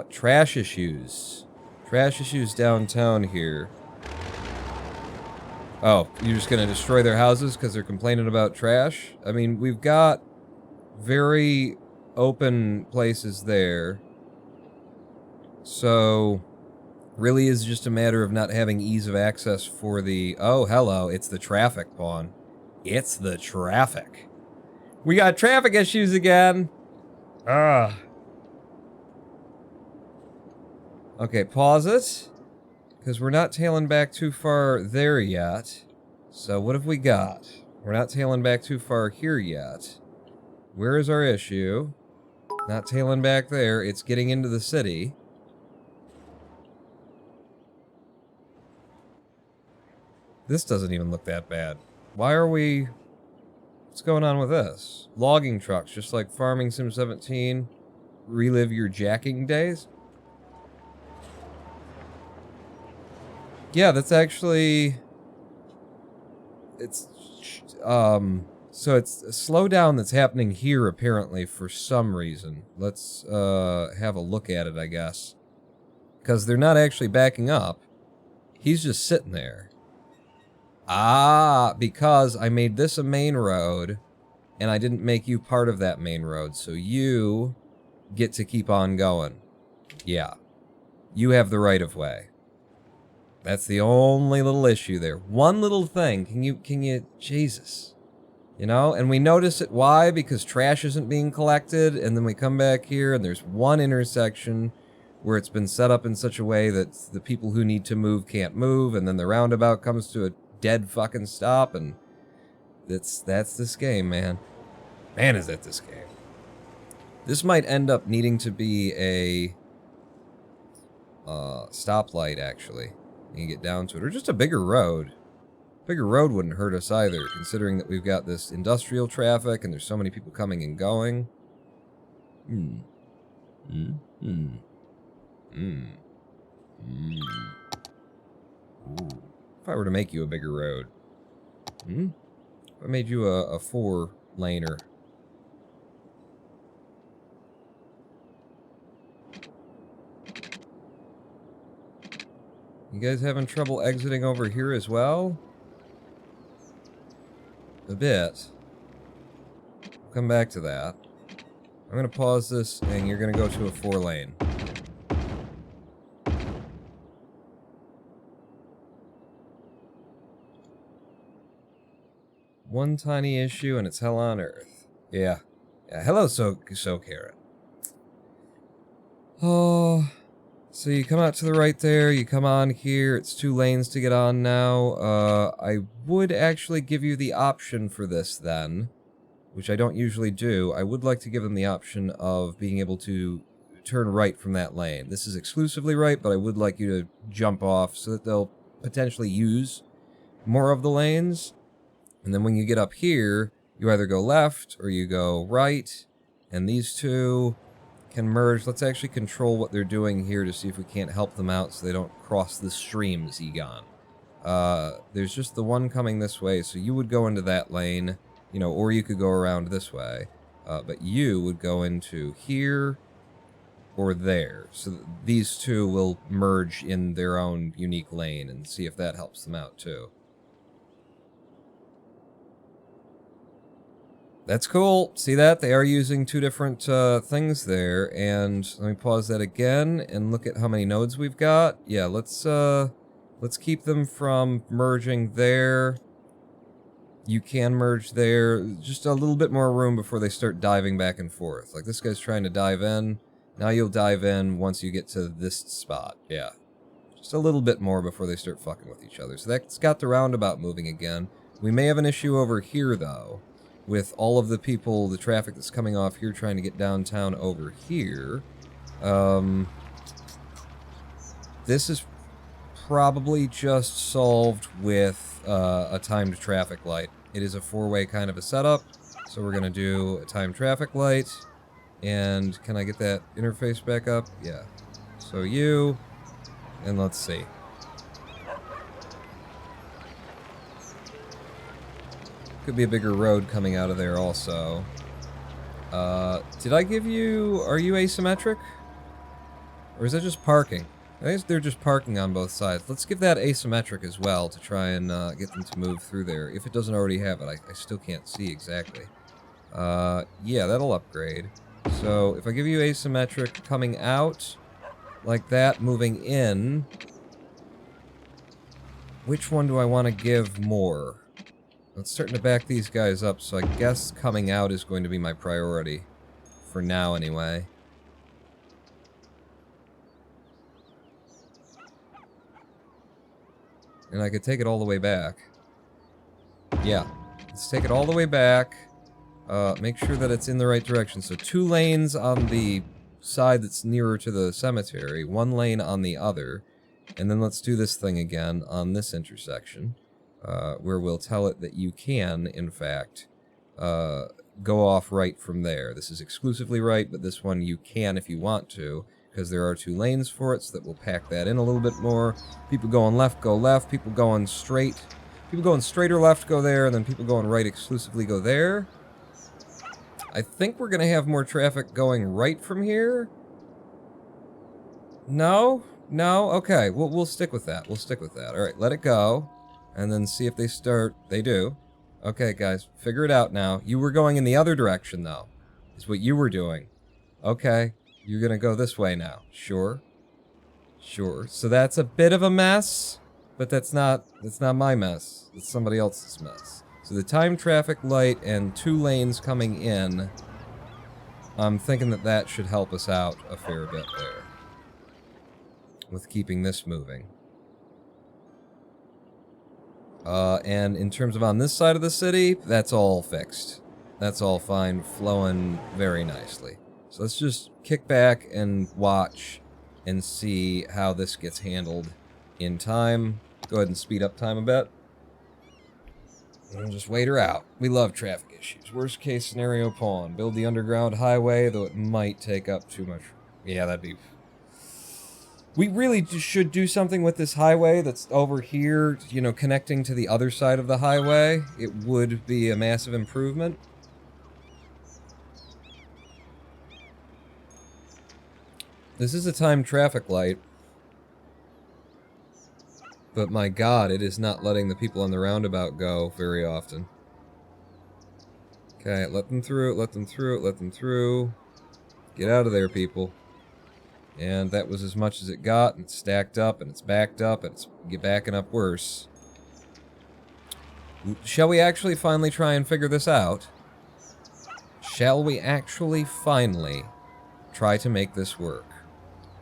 Trash issues. Trash issues downtown here. Oh, you're just gonna destroy their houses because they're complaining about trash? I mean, we've got very open places there. So, really is just a matter of not having ease of access for the... Oh, hello, it's the traffic pawn. It's the traffic. We got traffic issues again! Ah. Okay, pause it. Because we're not tailing back too far there yet. So what have we got? We're not tailing back too far here yet. Where is our issue? Not tailing back there. It's getting into the city. This doesn't even look that bad. Why are we... What's going on with this? Logging trucks, just like Farming Sim 17. Relive your jacking days? Yeah, that's actually... It's... So it's a slowdown that's happening here, apparently, for some reason. Let's, have a look at it, I guess. Because they're not actually backing up. He's just sitting there. Ah, because I made this a main road, and I didn't make you part of that main road, so you get to keep on going. Yeah. You have the right of way. That's the only little issue there. One little thing. Can you, Jesus. You know, and we notice it. Why? Because trash isn't being collected, and then we come back here, and there's one intersection where it's been set up in such a way that the people who need to move can't move, and then the roundabout comes to a dead fucking stop, and that's this game, man. Man, is that this game. This might end up needing to be a stoplight, actually. You can get down to it, or just a bigger road. Bigger road wouldn't hurt us either, considering that we've got this industrial traffic and there's so many people coming and going. Ooh. If I were to make you a bigger road. If I made you a 4-laner. You guys having trouble exiting over here as well? A bit. We'll come back to that. I'm gonna pause this, and you're gonna go to a 4-lane. One tiny issue, and it's hell on earth. Yeah. Hello, so Karen. Oh... So you come out to the right there, you come on here, it's 2 lanes to get on now. I would actually give you the option for this then, which I don't usually do. I would like to give them the option of being able to turn right from that lane. This is exclusively right, but I would like you to jump off so that they'll potentially use more of the lanes. And then when you get up here, you either go left or you go right, and these two can merge. Let's actually control what they're doing here to see if we can't help them out so they don't cross the streams, Egon. There's just the one coming this way, so you would go into that lane, you know, or you could go around this way. But you would go into here or there. So these two will merge in their own unique lane and see if that helps them out too. That's cool. See that? They are using two different things there. And let me pause that again and look at how many nodes we've got. Yeah, let's keep them from merging there. You can merge there. Just a little bit more room before they start diving back and forth. Like this guy's trying to dive in. Now you'll dive in once you get to this spot. Yeah. Just a little bit more before they start fucking with each other. So that's got the roundabout moving again. We may have an issue over here, though, with all of the people, the traffic that's coming off here trying to get downtown over here. This is probably just solved with a timed traffic light. It is a four-way kind of a setup, so we're going to do a timed traffic light. And can I get that interface back up? Yeah. So you, and let's see. Could be a bigger road coming out of there also. Did I give you... Are you asymmetric? Or is that just parking? I think they're just parking on both sides. Let's give that asymmetric as well to try and get them to move through there. If it doesn't already have it, I still can't see exactly. Yeah, that'll upgrade. So if I give you asymmetric coming out like that, moving in, which one do I want to give more? It's starting to back these guys up, so I guess coming out is going to be my priority. For now, anyway. And I could take it all the way back. Yeah. Let's take it all the way back. Make sure that it's in the right direction. So 2 lanes on the side that's nearer to the cemetery. 1 lane on the other. And then let's do this thing again on this intersection. Where we'll tell it that you can, in fact, go off right from there. This is exclusively right, but this one you can if you want to, because there are 2 lanes for it, so that we'll pack that in a little bit more. People going left, go left. People going straight. People going straight or left, go there, and then people going right exclusively go there. I think we're going to have more traffic going right from here. No? No? Okay, we'll stick with that. We'll stick with that. Alright, let it go. And then see if they start. They do. Okay, guys, figure it out now. You were going in the other direction, though. Is what you were doing. Okay, you're going to go this way now. Sure. Sure. So that's a bit of a mess, but that's not my mess. It's somebody else's mess. So the time traffic light and 2 lanes coming in, I'm thinking that that should help us out a fair bit there. With keeping this moving. And in terms of on this side of the city, that's all fixed. That's all fine, flowing very nicely. So let's just kick back and watch and see how this gets handled in time. Go ahead and speed up time a bit. And just wait her out. We love traffic issues. Worst case scenario pawn. Build the underground highway, though it might take up too much. Yeah, that'd be... We really should do something with this highway that's over here, you know, connecting to the other side of the highway. It would be a massive improvement. This is a timed traffic light. But my god, it is not letting the people on the roundabout go very often. Okay, let them through, let them through, let them through. Get out of there, people. And that was as much as it got, and it's stacked up, and it's backed up, and it's backing up worse. Shall we actually finally try and figure this out? Shall we actually finally try to make this work?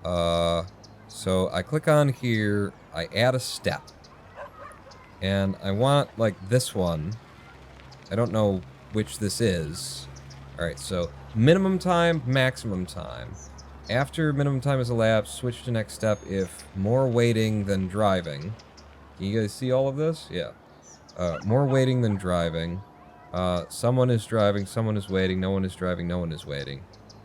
So I click on here, I add a step. And I want, like, this one. I don't know which this is. Alright, so minimum time, maximum time. After minimum time has elapsed, switch to next step if more waiting than driving. Can you guys see all of this? Yeah. More waiting than driving. Someone is driving, someone is waiting, no one is driving, no one is waiting.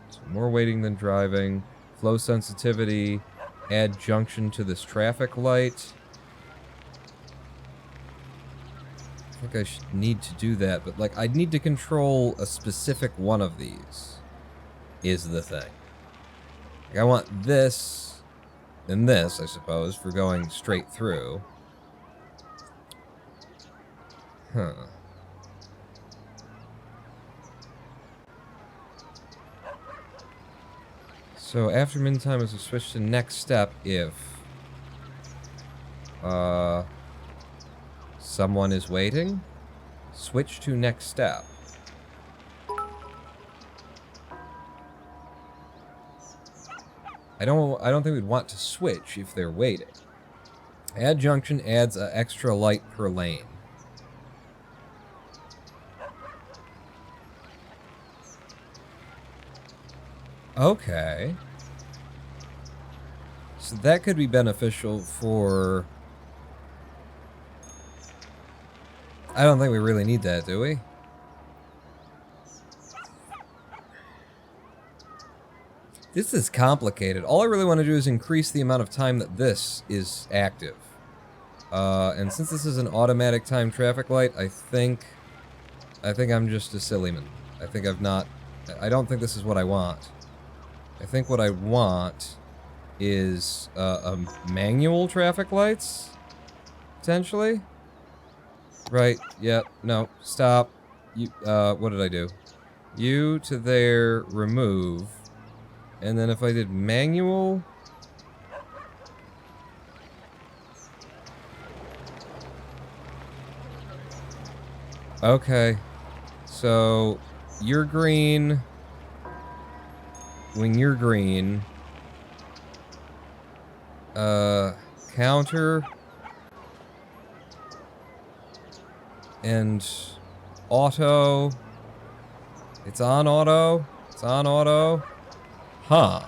So more waiting than driving. Flow sensitivity. Add junction to this traffic light. I think I should need to do that, but like, I'd need to control a specific one of these, is the thing. Like, I want this and this, I suppose, for going straight through. Huh. So after min time is a switch to next step if someone is waiting. Switch to next step. I don't think we'd want to switch if they're waiting. Add junction adds an extra light per lane. Okay. So that could be beneficial for... I don't think we really need that, do we? This is complicated. All I really want to do is increase the amount of time that this is active. And since this is an automatic time traffic light, I think I'm just a silly man. I don't think this is what I want. I think what I want is manual traffic lights, potentially. Right, yeah, no, stop. You, what did I do? You to there, remove. And then if I did manual... Okay. So, you're green. When you're green... counter... and auto. It's on auto. It's on auto. Huh.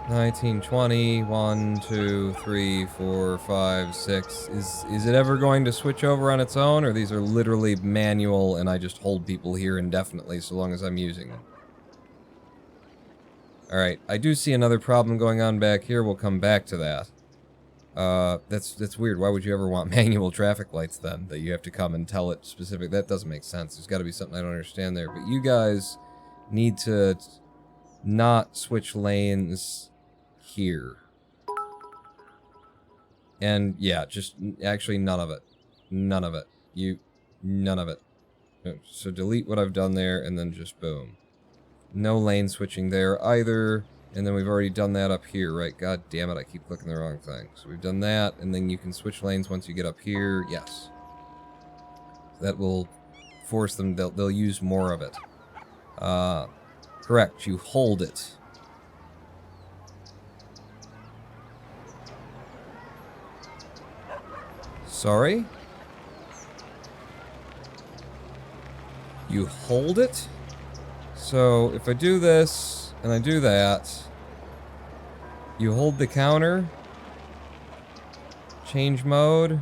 $19, $20, 1, 2, 3, 4, 5, 6. Is it ever going to switch over on its own, or these are literally manual and I just hold people here indefinitely so long as I'm using them? Alright, I do see another problem going on back here. We'll come back to that. That's weird. Why would you ever want manual traffic lights then? That you have to come and tell it specific. That doesn't make sense. There's got to be something I don't understand there. But you guys need to not switch lanes here. And yeah, just actually none of it. None of it. None of it. So delete what I've done there and then just boom. No lane switching there either. And then we've already done that up here, right? God damn it, I keep clicking the wrong thing. So we've done that, and then you can switch lanes once you get up here. Yes. That will force them, they'll use more of it. Correct, you hold it. Sorry? You hold it? So, if I do this, and I do that, you hold the counter, change mode,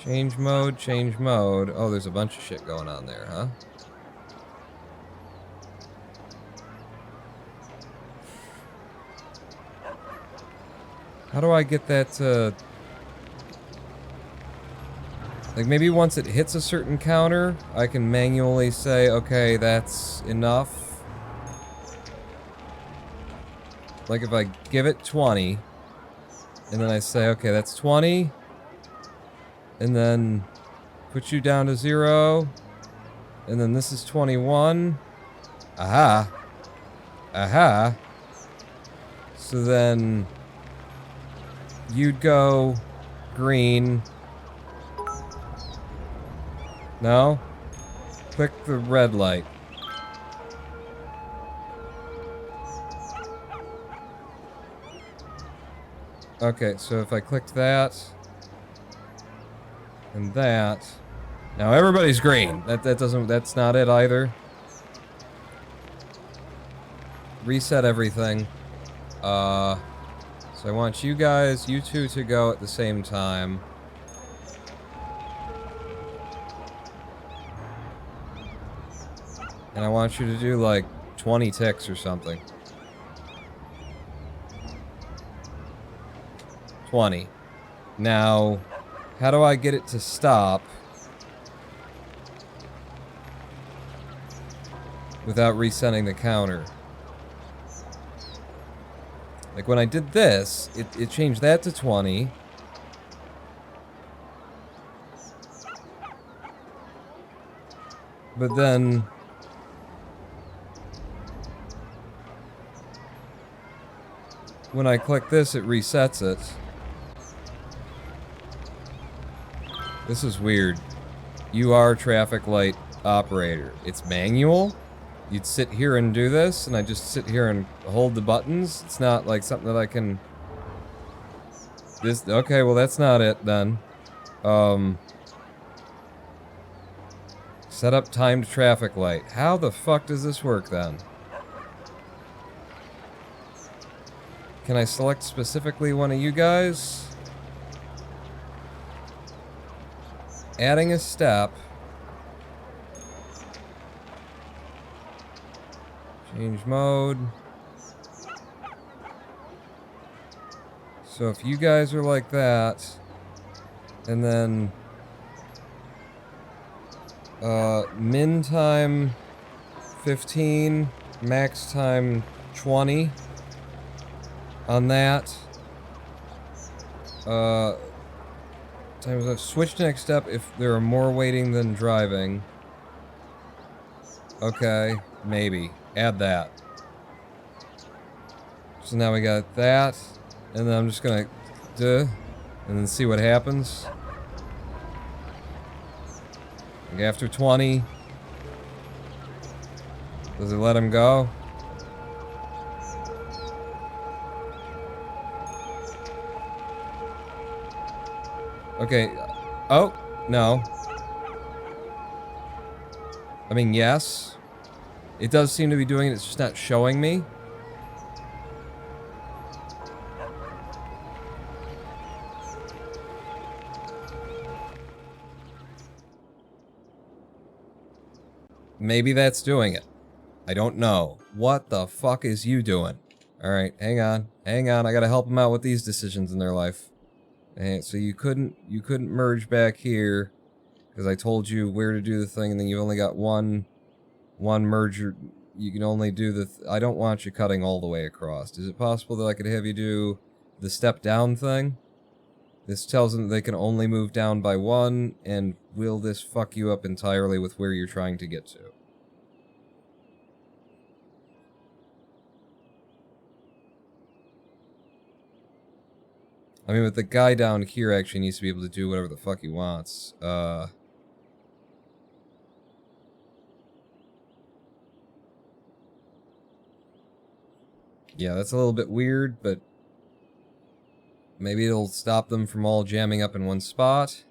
change mode, change mode. Oh, there's a bunch of shit going on there, huh? How do I get that to... Like, maybe once it hits a certain counter, I can manually say, okay, that's enough. Like, if I give it 20, and then I say, okay, that's 20, and then put you down to 0, and then this is 21. Aha. Aha. So then you'd go green. No? Click the red light. Okay, so if I clicked that and that, now everybody's green. That's not it either. Reset everything. So I want you two to go at the same time. And I want you to do like 20 ticks or something. 20. Now, how do I get it to stop without resetting the counter? Like when I did this, it changed that to 20. But then when I click this, it resets it. This is weird. You are traffic light operator. It's manual? You'd sit here and do this, and I just sit here and hold the buttons? It's not like something that I can... Okay, well that's not it then. Set up timed traffic light. How the fuck does this work then? Can I select specifically one of you guys? Adding a step. Change mode. So if you guys are like that, and then min time 15, max time 20 on that. Times I've switched to next step if there are more waiting than driving. Okay, maybe. Add that. So now we got that, and then I'm just gonna and then see what happens. Like after 20, does it let him go? Okay. Oh, no. I mean, yes. It does seem to be doing it, it's just not showing me. Maybe that's doing it. I don't know. What the fuck is you doing? Alright, hang on. Hang on, I gotta help them out with these decisions in their life. And so you couldn't merge back here because I told you where to do the thing, and then you only got one merger. You can only do the I don't want you cutting all the way across. Is it possible that I could have you do the step down thing? This tells them that they can only move down by one, and will this fuck you up entirely with where you're trying to get to? I mean, but the guy down here actually needs to be able to do whatever the fuck he wants. Yeah, that's a little bit weird, but maybe it'll stop them from all jamming up in one spot.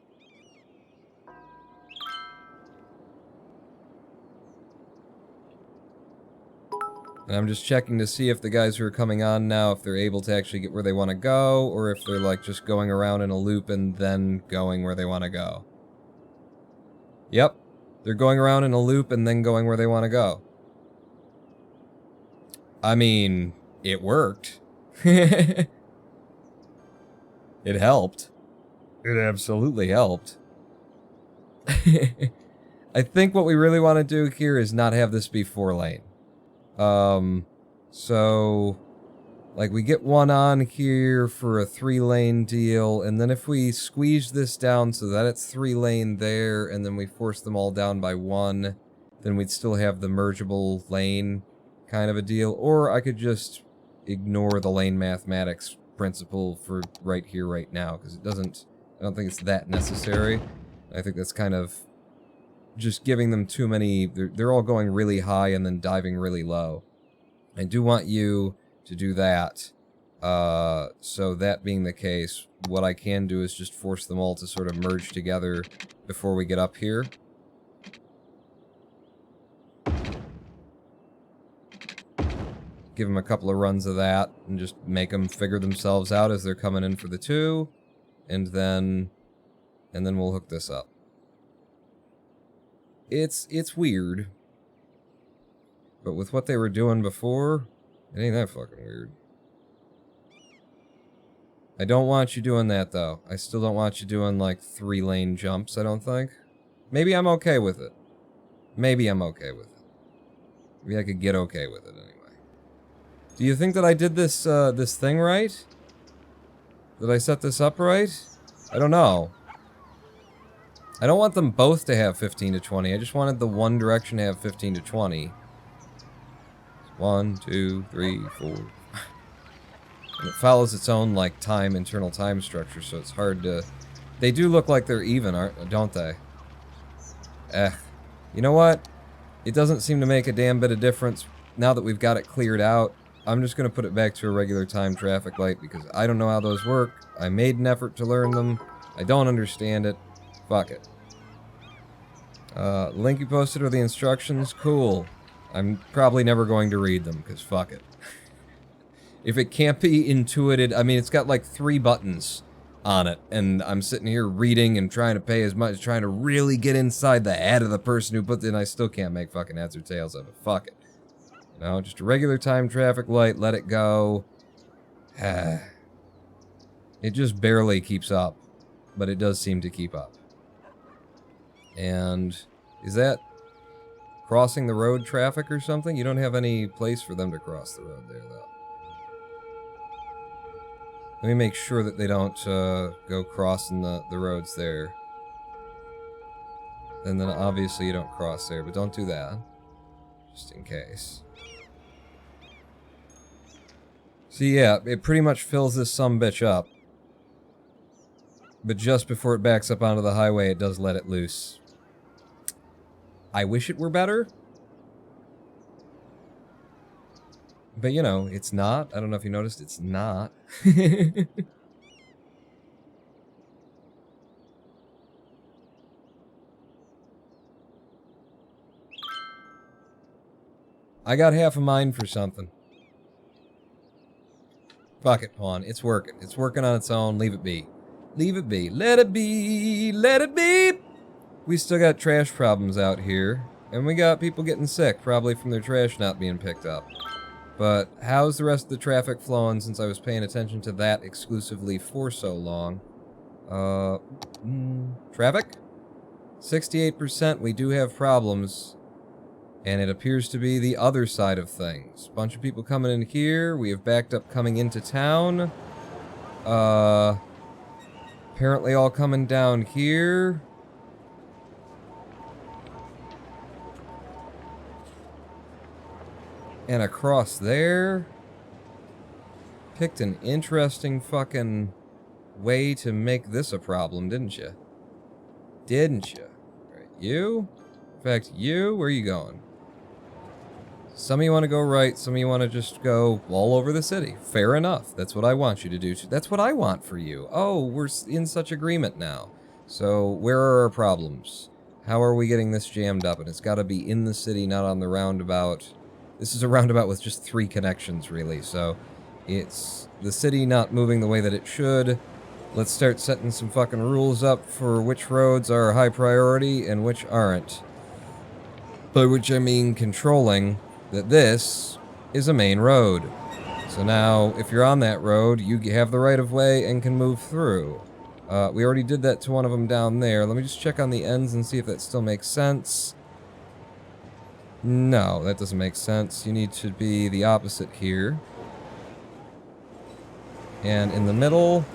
And I'm just checking to see if the guys who are coming on now, if they're able to actually get where they want to go, or if they're like just going around in a loop and then going where they want to go. Yep. They're going around in a loop and then going where they want to go. I mean, it worked. It helped. It absolutely helped. I think what we really want to do here is not have this be 4-lane. So, like, we get one on here for a 3-lane deal, and then if we squeeze this down so that it's 3-lane there, and then we force them all down by 1, then we'd still have the mergeable lane kind of a deal. Or I could just ignore the lane mathematics principle for right here, right now, because I don't think it's that necessary. I think that's kind of just giving them too many, they're all going really high and then diving really low. I do want you to do that. So that being the case, what I can do is just force them all to sort of merge together before we get up here. Give them a couple of runs of that, and just make them figure themselves out as they're coming in for the 2, and then we'll hook this up. It's weird, but with what they were doing before, it ain't that fucking weird. I don't want you doing that, though. I still don't want you doing, like, 3-lane jumps, I don't think. Maybe I'm okay with it. Maybe I'm okay with it. Maybe I could get okay with it, anyway. Do you think that I did this, this thing right? Did I set this up right? I don't know. I don't want them both to have 15 to 20. I just wanted the one direction to have 15 to 20. 1, 2, 3, 4. And it follows its own, like, internal time structure, so it's hard to... They do look like they're even, don't they? You know what? It doesn't seem to make a damn bit of difference now that we've got it cleared out. I'm just going to put it back to a regular time traffic light because I don't know how those work. I made an effort to learn them. I don't understand it. Fuck it. Link you posted are the instructions. Cool. I'm probably never going to read them because fuck it. If it can't be intuited, I mean, it's got like 3 buttons on it, and I'm sitting here reading and trying to pay as much, trying to really get inside the head of the person who put it in. I still can't make fucking heads or tails of it. Fuck it. You know, just a regular time traffic light, let it go. It just barely keeps up, but it does seem to keep up. And is that crossing the road traffic or something? You don't have any place for them to cross the road there, though. Let me make sure that they don't go crossing the roads there. And then obviously you don't cross there, but don't do that. Just in case. So yeah, it pretty much fills this sumbitch up. But just before it backs up onto the highway, it does let it loose. I wish it were better. But, you know, it's not. I don't know if you noticed, it's not. I got half a mind for something. Fuck it, Pawn. It's working. It's working on its own. Leave it be. Leave it be. Let it be. Let it be. We still got trash problems out here. And we got people getting sick, probably from their trash not being picked up. But how's the rest of the traffic flowing since I was paying attention to that exclusively for so long? Traffic? 68%, we do have problems. And it appears to be the other side of things. Bunch of people coming in here. We have backed up coming into town. Apparently all coming down here. And across there. Picked an interesting fucking way to make this a problem, didn't you? Didn't you? Right, you? In fact, you? Where are you going? Some of you want to go right, some of you want to just go all over the city. Fair enough. That's what I want you to do. That's what I want for you. Oh, we're in such agreement now. So, where are our problems? How are we getting this jammed up? And it's got to be in the city, not on the roundabout. This is a roundabout with just 3 connections, really. So, it's the city not moving the way that it should. Let's start setting some fucking rules up for which roads are high priority and which aren't. By which I mean controlling that this is a main road. So now, if you're on that road, you have the right of way and can move through. We already did that to one of them down there. Let me just check on the ends and see if that still makes sense. No, that doesn't make sense. You need to be the opposite here. And in the middle,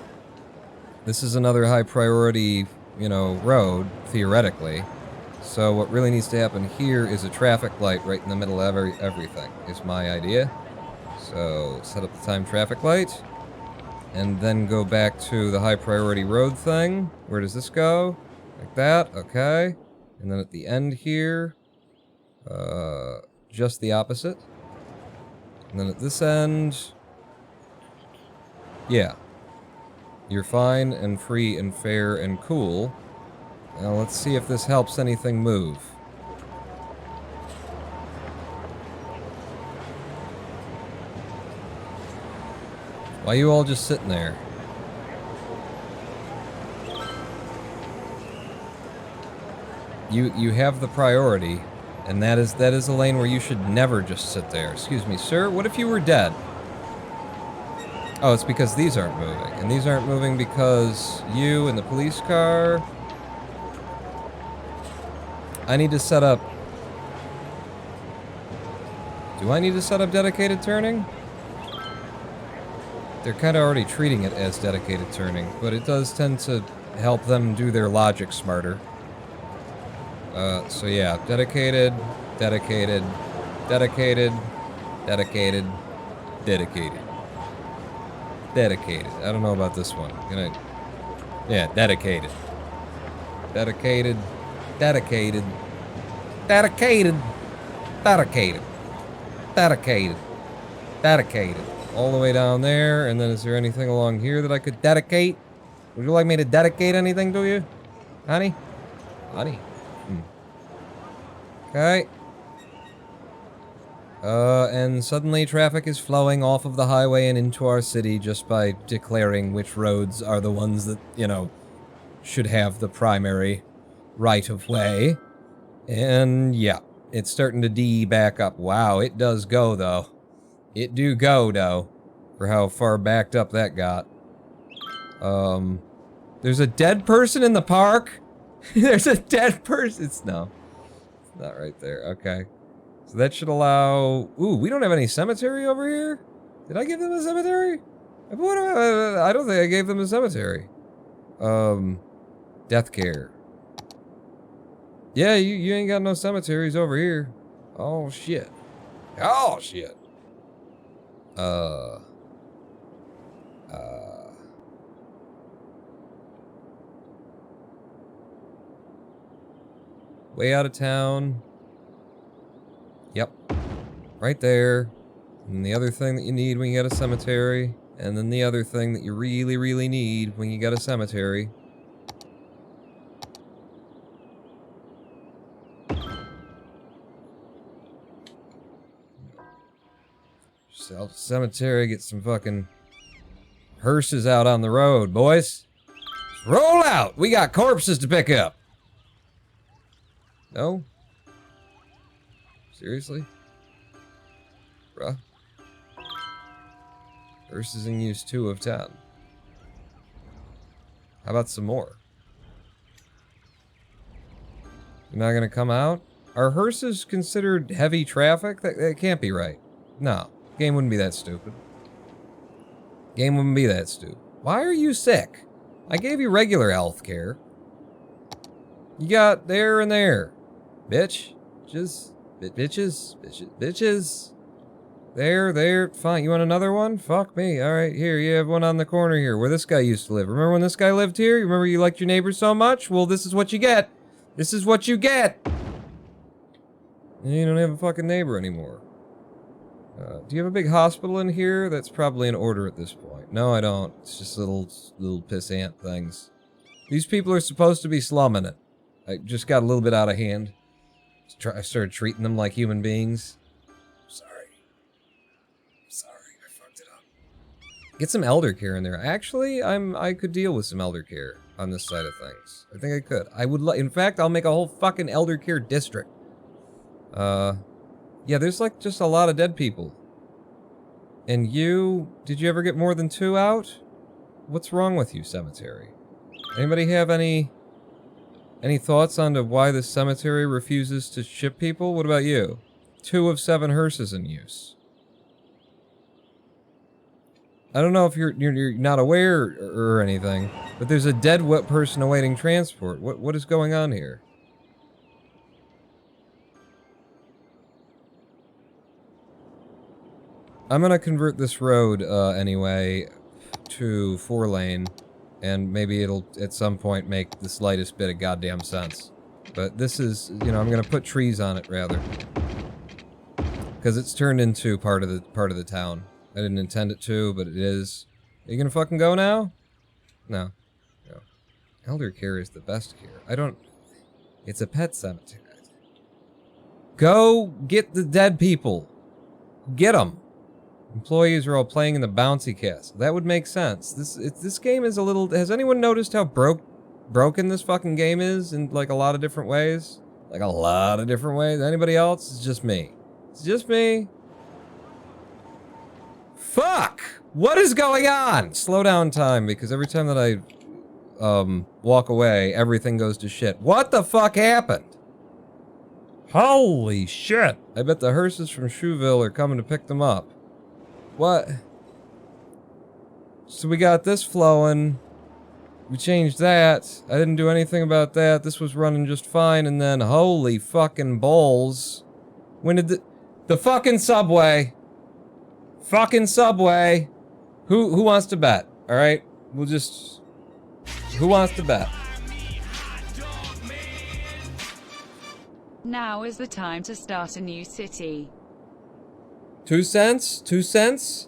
this is another high priority, you know, road, theoretically. So what really needs to happen here is a traffic light right in the middle of everything, is my idea. So set up the time traffic light, and then go back to the high priority road thing. Where does this go? Like that, okay. And then at the end here, just the opposite. And then at this end, Yeah. You're fine and free and fair and cool. Now let's see if this helps anything move. Why are you all just sitting there? You have the priority, and that is a lane where you should never just sit there. Excuse me, sir, what if you were dead? Oh, it's because these aren't moving. And these aren't moving because you and the police car... I need to set up... Do I need to set up dedicated turning? They're kind of already treating it as dedicated turning, but it does tend to help them do their logic smarter. So yeah, dedicated, dedicated, dedicated, dedicated, dedicated. Dedicated. I don't know about this one. Yeah, dedicated. Dedicated, dedicated, dedicated, dedicated, dedicated, dedicated. All the way down there, and then is there anything along here that I could dedicate? Would you like me to dedicate anything to you? Honey? Honey. Okay. And suddenly traffic is flowing off of the highway and into our city just by declaring which roads are the ones that, you know, should have the primary right of way. And yeah, it's starting to D back up. Wow, it does go though. It do go though, for how far backed up that got. There's a dead person in the park? There's a dead person. No. It's not right there. Okay. So that should allow... Ooh, we don't have any cemetery over here? Did I give them a cemetery? I don't think I gave them a cemetery. Death care. Yeah, you ain't got no cemeteries over here. Oh, shit. Oh, shit. Way out of town. Yep. Right there. And the other thing that you need when you got a cemetery. And then the other thing that you really, really need when you got a cemetery. Sell the cemetery, get some fucking hearses out on the road, boys. Roll out! We got corpses to pick up! No? Seriously? Bruh. Hearses in use 2 of 10. How about some more? You're not gonna come out? Are hearses considered heavy traffic? That can't be right. No. Game wouldn't be that stupid. Game wouldn't be that stupid. Why are you sick? I gave you regular health care. You got there and there. Bitch. Just... Bitches. Bitches. There. Fine. You want another one? Fuck me. Alright, here. You have one on the corner here where this guy used to live. Remember when this guy lived here? You remember you liked your neighbors so much? Well, this is what you get. This is what you get. You don't have a fucking neighbor anymore. Do you have a big hospital in here? That's probably in order at this point. No, I don't. It's just little pissant things. These people are supposed to be slumming it. I just got a little bit out of hand. I started treating them like human beings. Sorry. I fucked it up. Get some elder care in there. Actually, I could deal with some elder care on this side of things. I think I could. I would in fact, I'll make a whole fucking elder care district. Yeah, there's like just a lot of dead people. And did you ever get more than 2 out? What's wrong with you, cemetery? Anybody have any thoughts on to why this cemetery refuses to ship people? What about you? 2 of 7 hearses in use. I don't know if you're not aware or anything, but there's a dead person awaiting transport. What is going on here? I'm gonna convert this road, anyway, to 4-lane, and maybe it'll, at some point, make the slightest bit of goddamn sense. But this is, you know, I'm gonna put trees on it, rather. Because it's turned into part of the town. I didn't intend it to, but it is. Are you gonna fucking go now? No. No. Elder care is the best care. I don't... It's a pet cemetery. Go get the dead people. Get them. Employees are all playing in the bouncy castle. That would make sense. This game is a little... Has anyone noticed how broken this fucking game is in, like, a lot of different ways? Like, a lot of different ways? Anybody else? It's just me. It's just me. Fuck! What is going on? Slow down time, because every time that I, walk away, everything goes to shit. What the fuck happened? Holy shit! I bet the hearses from Shoeville are coming to pick them up. What? So we got this flowing. We changed that. I didn't do anything about that. This was running just fine, and then holy fucking balls. When did the fucking subway? Fucking subway. Who wants to bet? Alright? We'll just... Who wants to bet? Now is the time to start a new city. 2 cents? 2 cents?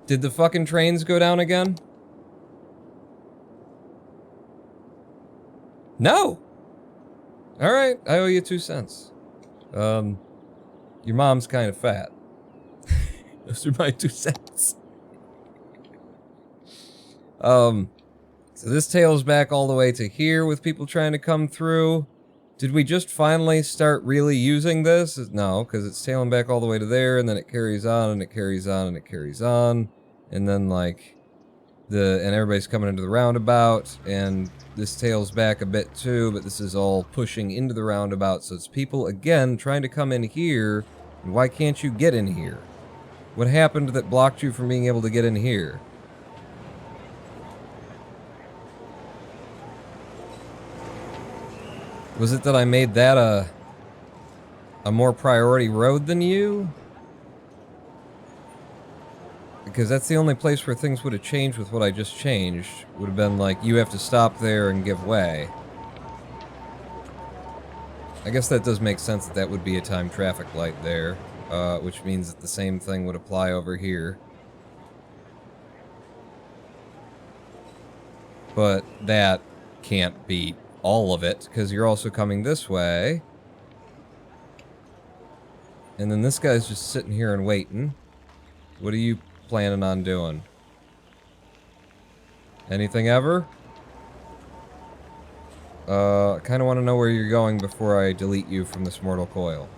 Did the fucking trains go down again? No! Alright, I owe you 2 cents. Your mom's kind of fat. Those are my 2 cents. So this tails back all the way to here with people trying to come through. Did we just finally start really using this? No, because it's tailing back all the way to there, and then it carries on, and it carries on, and it carries on. And then, like, and everybody's coming into the roundabout, and this tails back a bit too, but this is all pushing into the roundabout, so it's people, again, trying to come in here. And why can't you get in here? What happened that blocked you from being able to get in here? Was it that I made that a more priority road than you? Because that's the only place where things would have changed with what I just changed. Would have been like, you have to stop there and give way. I guess that does make sense that that would be a timed traffic light there. Which means that the same thing would apply over here. But that can't be all of it, because you're also coming this way. And then this guy's just sitting here and waiting. What are you planning on doing? Anything ever? I kind of want to know where you're going before I delete you from this mortal coil.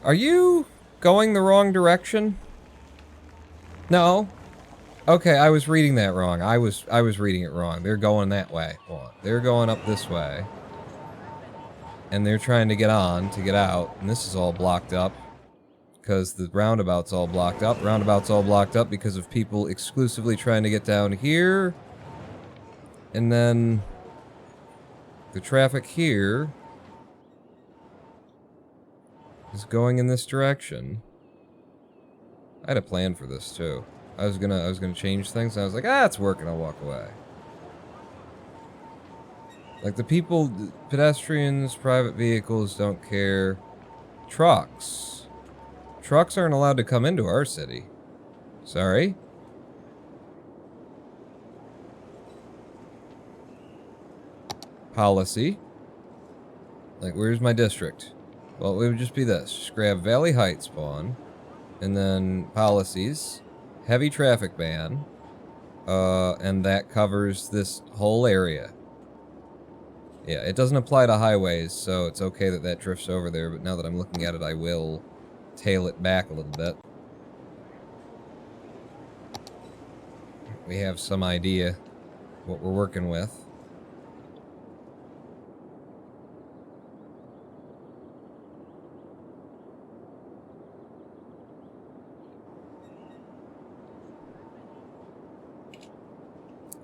Are you going the wrong direction? No. Okay, I was reading that wrong. I was reading it wrong. They're going that way. Hold on. They're going up this way. And they're trying to get on, to get out. And this is all blocked up. Because the roundabout's all blocked up. Roundabout's all blocked up because of people exclusively trying to get down here. And then the traffic here is going in this direction. I had a plan for this too. I was gonna change things, and I was like, ah, it's working, I'll walk away. Like, the people, pedestrians, private vehicles don't care. Trucks. Trucks aren't allowed to come into our city. Sorry? Policy. Like, where's my district? Well, it would just be this. Just grab Valley Heights spawn, and then policies. Heavy traffic ban, and that covers this whole area. Yeah, it doesn't apply to highways, so it's okay that that drifts over there, but now that I'm looking at it, I will tail it back a little bit. We have some idea what we're working with.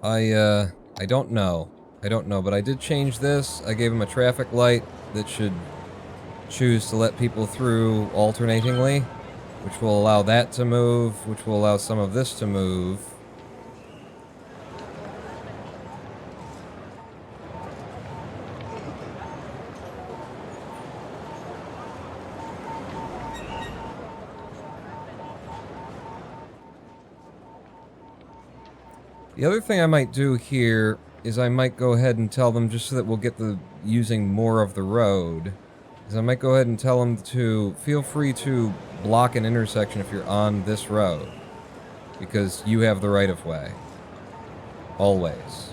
I don't know. I don't know, but I did change this. I gave him a traffic light that should choose to let people through alternatingly, which will allow that to move, which will allow some of this to move. The other thing I might do here is I might go ahead and tell them, just so that we'll get the using more of the road, is I might go ahead and tell them to feel free to block an intersection if you're on this road, because you have the right of way. Always.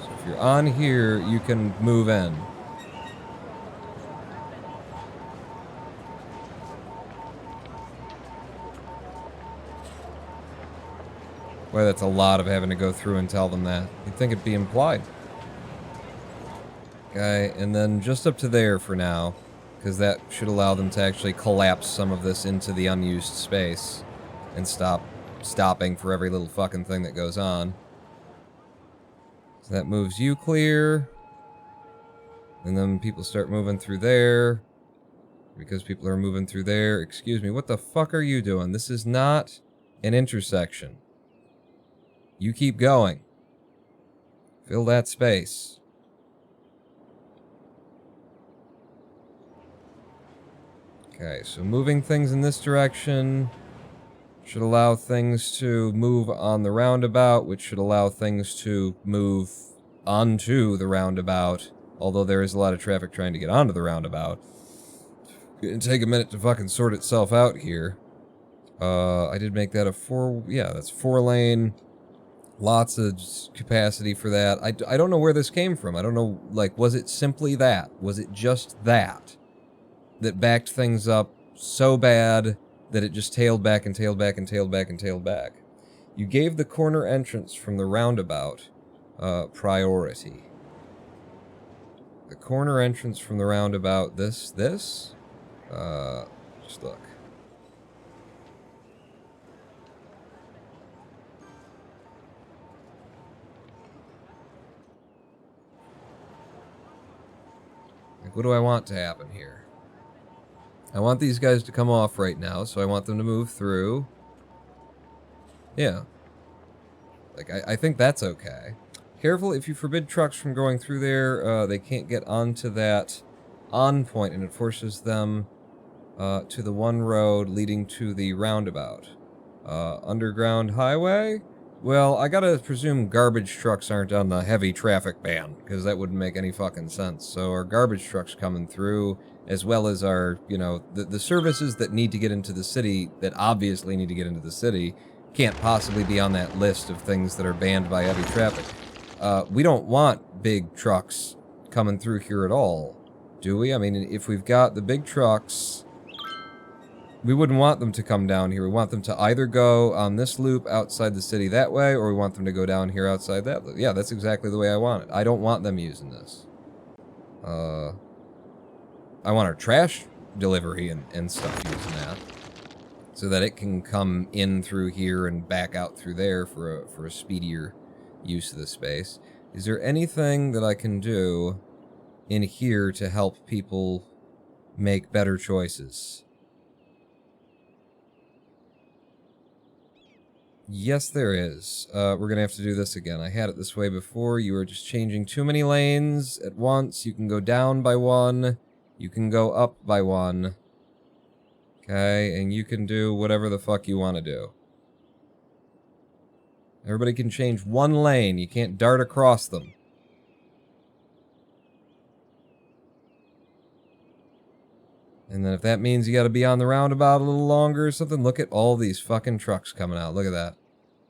So if you're on here, you can move in. Boy, that's a lot of having to go through and tell them that. You'd think it'd be implied. Okay, and then just up to there for now, because that should allow them to actually collapse some of this into the unused space and stopping for every little fucking thing that goes on. So that moves you clear. And then people start moving through there. Because people are moving through there. Excuse me, what the fuck are you doing? This is not an intersection. You keep going. Fill that space. Okay, so moving things in this direction should allow things to move on the roundabout, which should allow things to move onto the roundabout, although there is a lot of traffic trying to get onto the roundabout. It'll take a minute to fucking sort itself out here. I did make that a that's 4-lane. Lots of capacity for that. I don't know where this came from. I don't know, like, was it simply that? Was it just that backed things up so bad that it just tailed back and tailed back and tailed back and tailed back? You gave the corner entrance from the roundabout priority. The corner entrance from the roundabout, just look. Like, what do I want to happen here? I want these guys to come off right now, so I want them to move through. Yeah. Like, I think that's okay. Careful, if you forbid trucks from going through there, they can't get onto that on point, and it forces them to the one road leading to the roundabout. Underground highway? Well, I gotta presume garbage trucks aren't on the heavy traffic ban, because that wouldn't make any fucking sense. So our garbage trucks coming through, as well as our, you know, the services that need to get into the city, that obviously need to get into the city, can't possibly be on that list of things that are banned by heavy traffic. We don't want big trucks coming through here at all, do we? I mean, if we've got the big trucks, we wouldn't want them to come down here. We want them to either go on this loop outside the city that way, or we want them to go down here outside that loop. Yeah, that's exactly the way I want it. I don't want them using this. I want our trash delivery and stuff using that, so that it can come in through here and back out through there for a speedier use of the space. Is there anything that I can do in here to help people make better choices? Yes, there is. We're going to have to do this again. I had it this way before. You were just changing too many lanes at once. You can go down by one. You can go up by one. Okay, and you can do whatever the fuck you want to do. Everybody can change one lane. You can't dart across them. And then if that means you gotta be on the roundabout a little longer or something, look at all these fucking trucks coming out. Look at that.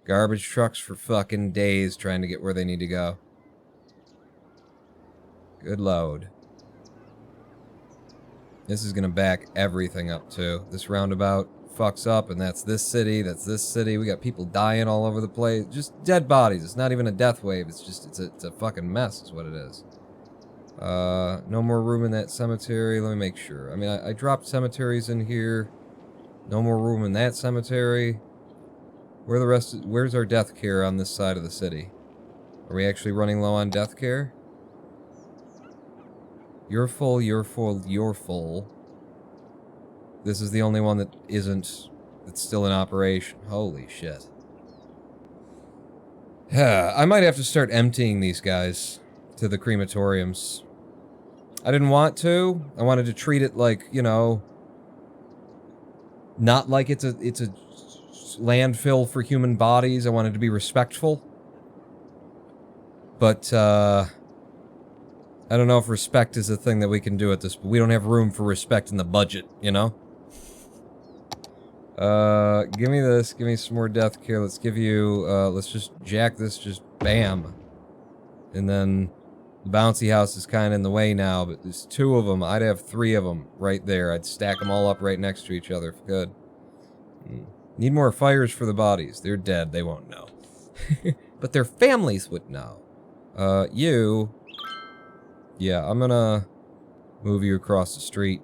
Garbage trucks for fucking days trying to get where they need to go. Good load. This is gonna back everything up too. This roundabout fucks up, and that's this city, that's this city. We got people dying all over the place. Just dead bodies. It's not even a death wave. It's just, it's a fucking mess is what it is. No more room in that cemetery. Let me make sure. I mean, I dropped cemeteries in here. No more room in that cemetery. Where's our death care on this side of the city? Are we actually running low on death care? You're full, you're full, you're full. This is the only one that isn't, that's still in operation. Holy shit. I might have to start emptying these guys to the crematoriums. I didn't want to. I wanted to treat it like, you know, not like it's a landfill for human bodies. I wanted to be respectful. But, I don't know if respect is a thing that we can do at this, but we don't have room for respect in the budget, you know? Give me this, give me some more death care, let's give you, let's just jack this, just bam. And then, the bouncy house is kinda in the way now, but there's 2 of them, I'd have 3 of them right there, I'd stack them all up right next to each other, good. Need more fires for the bodies, they're dead, they won't know. But their families would know. You... Yeah, I'm gonna move you across the street.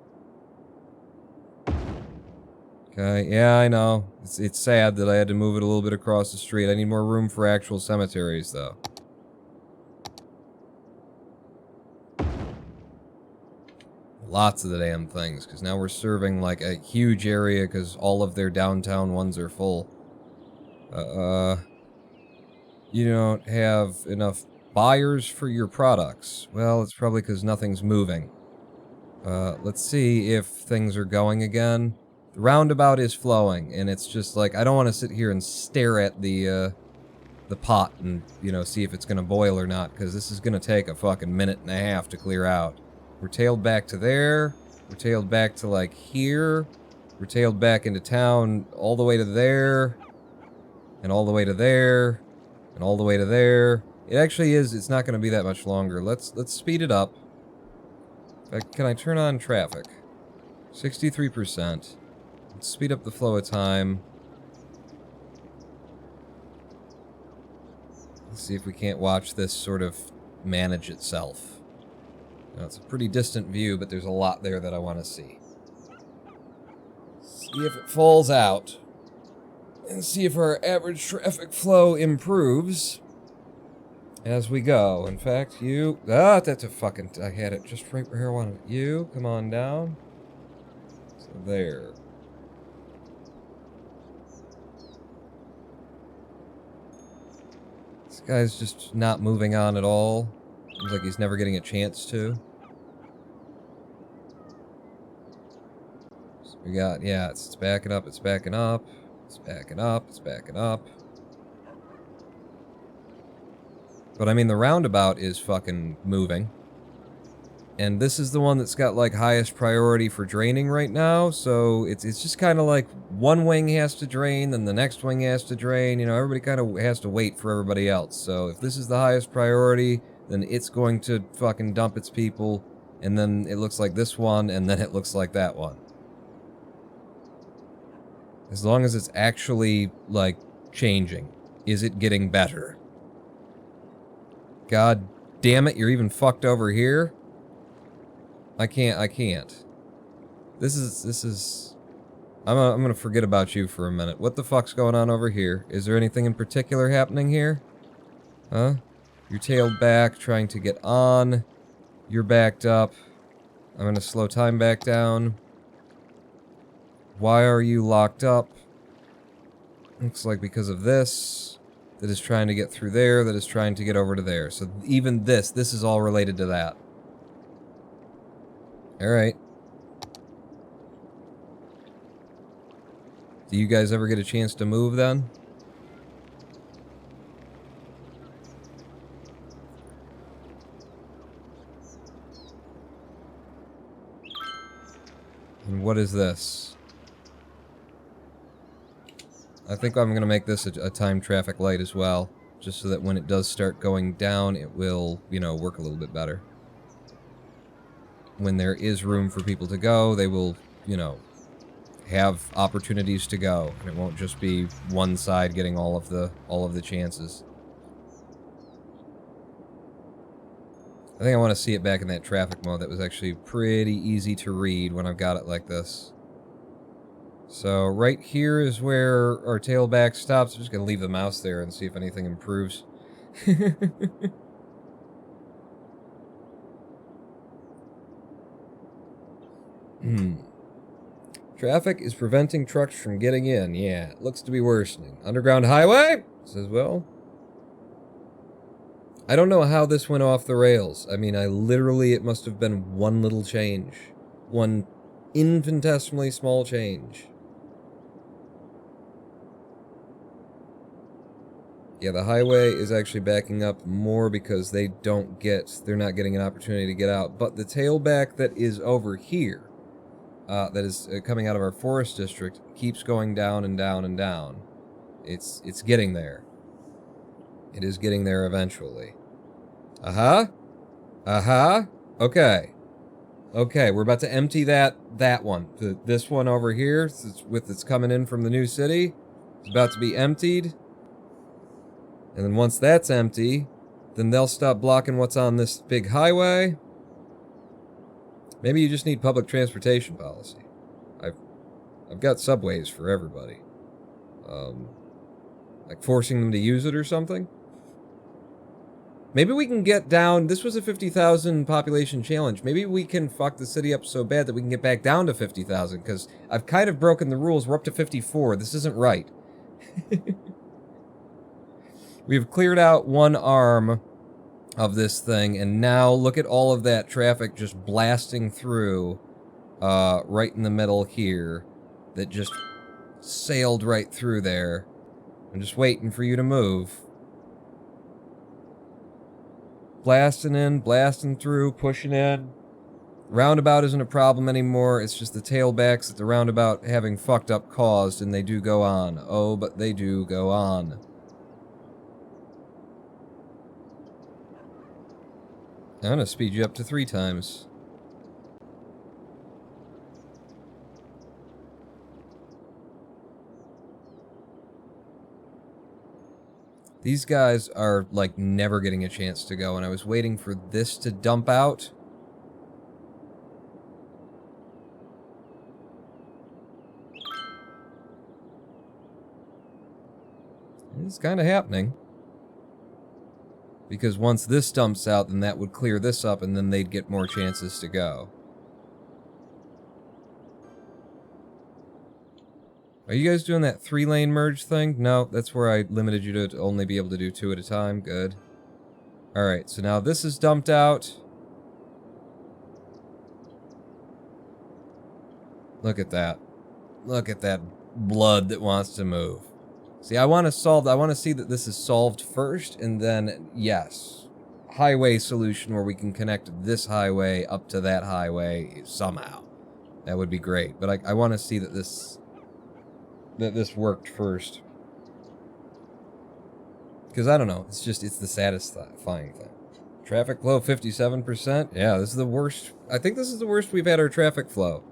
Okay, yeah, I know. It's sad that I had to move it a little bit across the street. I need more room for actual cemeteries, though. Lots of the damn things, because now we're serving, like, a huge area, because all of their downtown ones are full. You don't have enough buyers for your products. Well, it's probably because nothing's moving. Let's see if things are going again. The roundabout is flowing, and it's just like, I don't want to sit here and stare at the pot and, you know, see if it's gonna boil or not, because this is gonna take a fucking minute and a half to clear out. We're tailed back to there, we're tailed back to, like, here, we're tailed back into town all the way to there, and all the way to there, and all the way to there. It actually is, it's not gonna be that much longer. Let's speed it up. In fact, can I turn on traffic? 63%. Let's speed up the flow of time. Let's see if we can't watch this sort of manage itself. Now, it's a pretty distant view, but there's a lot there that I want to see. See if it falls out. And see if our average traffic flow improves as we go. In fact, you... Ah, that's a fucking... I had it just right where I wanted it. You, come on down. So there. This guy's just not moving on at all. Seems like he's never getting a chance to. So we got, yeah, it's backing up, it's backing up, it's backing up, it's backing up. But I mean, the roundabout is fucking moving. And this is the one that's got, like, highest priority for draining right now, so it's just kind of like one wing has to drain, then the next wing has to drain, you know, everybody kind of has to wait for everybody else. So if this is the highest priority, then it's going to fucking dump its people, and then it looks like this one, and then it looks like that one. As long as it's actually, like, changing. Is it getting better? God damn it, you're even fucked over here? I can't. This is... I'm gonna forget about you for a minute. What the fuck's going on over here? Is there anything in particular happening here? Huh? You're tailed back, trying to get on. You're backed up. I'm gonna slow time back down. Why are you locked up? Looks like because of this. That is trying to get through there, that is trying to get over to there. So even this is all related to that. Alright. Do you guys ever get a chance to move then? And what is this? I think I'm gonna make this a time traffic light as well. Just so that when it does start going down, it will, you know, work a little bit better. When there is room for people to go, they will, you know, have opportunities to go, and it won't just be one side getting all of the chances. I think I want to see it back in that traffic mode. That was actually pretty easy to read when I've got it like this. So right here is where our tailback stops. I'm just gonna leave the mouse there and see if anything improves. Traffic is preventing trucks from getting in. Yeah, it looks to be worsening. Underground highway? Says well. I don't know how this went off the rails. I mean, it must have been one little change. One infinitesimally small change. Yeah, the highway is actually backing up more because they're not getting an opportunity to get out. But the tailback that is over here, that is coming out of our forest district, keeps going down and down and down. It's getting there. It is getting there eventually. Uh-huh. Uh-huh. Okay. Okay, we're about to empty that one. This one over here, it's coming in from the new city. It's about to be emptied. And then once that's empty, then they'll stop blocking what's on this big highway. Maybe you just need public transportation policy. I've got subways for everybody. Like forcing them to use it or something. Maybe we can get down... This was a 50,000 population challenge. Maybe we can fuck the city up so bad that we can get back down to 50,000, because I've kind of broken the rules. We're up to 54. This isn't right. We've cleared out one arm of this thing, and now look at all of that traffic just blasting through right in the middle here that just sailed right through there. I'm just waiting for you to move. Blasting in, blasting through, pushing in. Roundabout isn't a problem anymore. It's just the tailbacks that the roundabout having fucked up caused, and they do go on. Oh, but they do go on. I'm gonna speed you up to 3 times. These guys are, like, never getting a chance to go, and I was waiting for this to dump out. It's kind of happening. Because once this dumps out, then that would clear this up, and then they'd get more chances to go. Are you guys doing that 3-lane merge thing? No, that's where I limited you to only be able to do 2 at a time. Good. Alright, so now this is dumped out. Look at that. Look at that blood that wants to move. See, I want to see that this is solved first, and then, yes, highway solution where we can connect this highway up to that highway somehow. That would be great, but I want to see that this worked first. Because, I don't know, it's the satisfying thing. Traffic flow, 57%? Yeah, this is the worst. I think this is the worst we've had our traffic flow.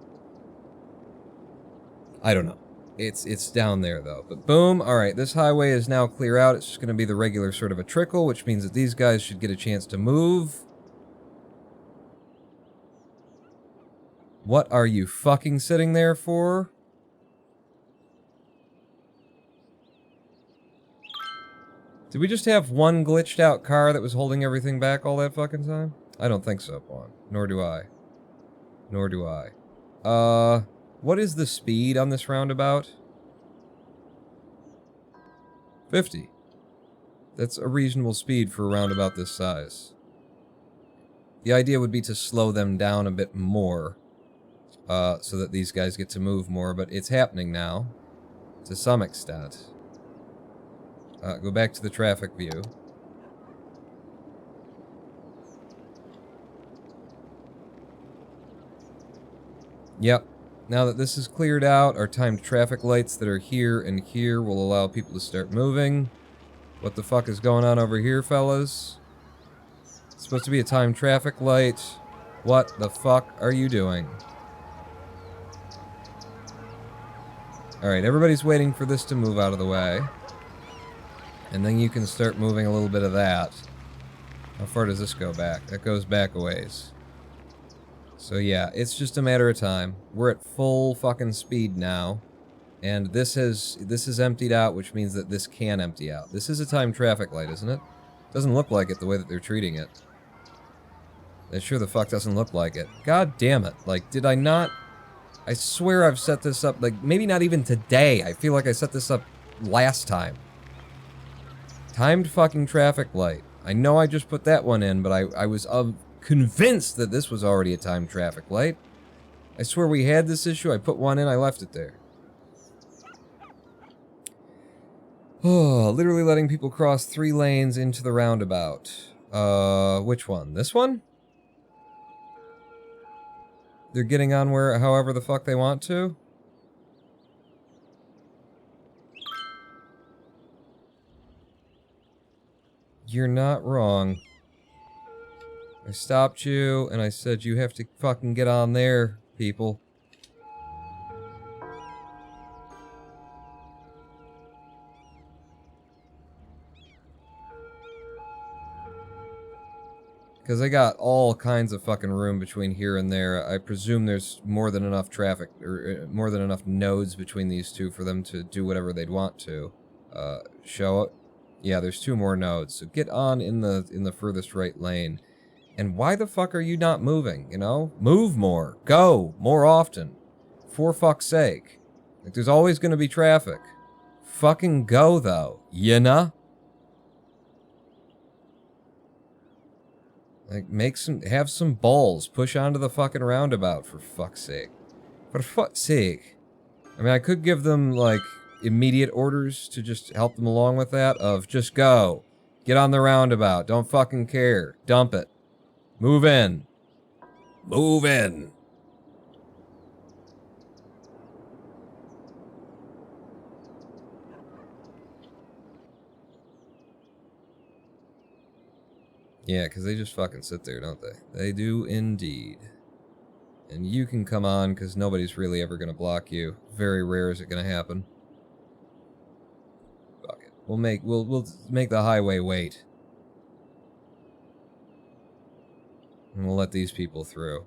I don't know. It's down there, though. But boom, alright, this highway is now clear out. It's just going to be the regular sort of a trickle, which means that these guys should get a chance to move. What are you fucking sitting there for? Did we just have one glitched out car that was holding everything back all that fucking time? I don't think so, Juan. Nor do I. Nor do I. What is the speed on this roundabout? 50. That's a reasonable speed for a roundabout this size. The idea would be to slow them down a bit more, so that these guys get to move more, but it's happening now, to some extent. Go back to the traffic view. Yep. Now that this is cleared out, our timed traffic lights that are here and here will allow people to start moving. What the fuck is going on over here, fellas? It's supposed to be a timed traffic light. What the fuck are you doing? Alright, everybody's waiting for this to move out of the way. And then you can start moving a little bit of that. How far does this go back? That goes back a ways. So yeah, it's just a matter of time. We're at full fucking speed now. And this is emptied out, which means that this can empty out. This is a timed traffic light, isn't it? Doesn't look like it the way that they're treating it. It sure the fuck doesn't look like it. God damn it. Like, did I not... I swear I've set this up, like, maybe not even today. I feel like I set this up last time. Timed fucking traffic light. I know I just put that one in, but I was convinced that this was already a timed traffic light. I swear we had this issue. I put one in, I left it there. Oh, literally letting people cross 3 lanes into the roundabout. Which one? This one? They're getting on where, however the fuck they want to? You're not wrong. I stopped you, and I said you have to fucking get on there, people. Because I got all kinds of fucking room between here and there. I presume there's more than enough traffic, or more than enough nodes between these two for them to do whatever they'd want to. Show it. Yeah, there's 2 more nodes. So get on in the furthest right lane. And why the fuck are you not moving, you know? Move more. Go more often. For fuck's sake. Like, there's always gonna be traffic. Fucking go, though. You know? Like, have some balls. Push onto the fucking roundabout, for fuck's sake. For fuck's sake. I mean, I could give them, like, immediate orders to just help them along with that, of just go. Get on the roundabout. Don't fucking care. Dump it. Move in. Move in. Yeah, because they just fucking sit there, don't they? They do indeed. And you can come on, because nobody's really ever going to block you. Very rare is it going to happen. Fuck it. We'll make the highway wait. And we'll let these people through.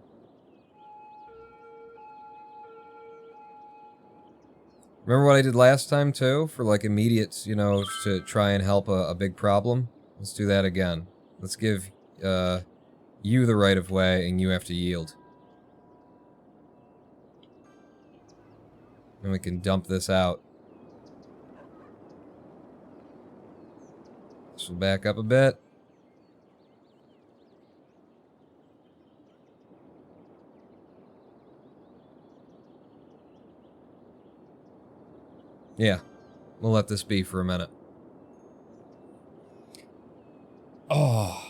Remember what I did last time, too? For, like, immediate, you know, to try and help a big problem? Let's do that again. Let's give, you the right of way, and you have to yield. And we can dump this out. This will back up a bit. Yeah. We'll let this be for a minute. Oh.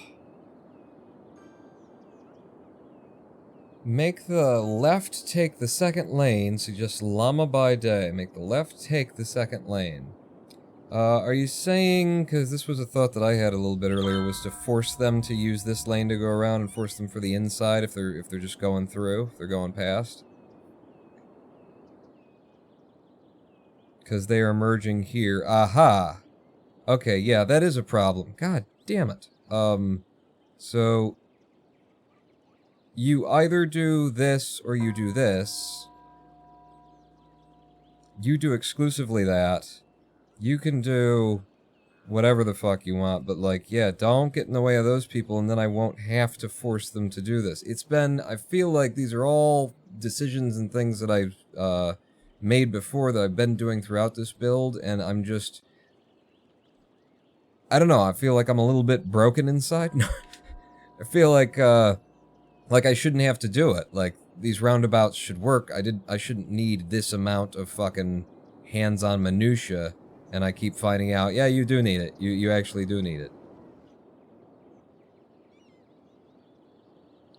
Make the left take the second lane, so just llama by day. Make the left take the second lane. Are you saying, because this was a thought that I had a little bit earlier, was to force them to use this lane to go around and force them for the inside if they're just going through, if they're going past? Because they are merging here. Aha! Okay, yeah, that is a problem. God damn it. So you either do this or you do this. You do exclusively that. You can do whatever the fuck you want, but, like, yeah, don't get in the way of those people, and then I won't have to force them to do this. I feel like these are all decisions and things that I've, made before that I've been doing throughout this build, and I'm just... I don't know, I feel like I'm a little bit broken inside. I feel like I shouldn't have to do it. Like, these roundabouts should work. I shouldn't need this amount of fucking hands-on minutia, and I keep finding out, yeah, you do need it. You actually do need it.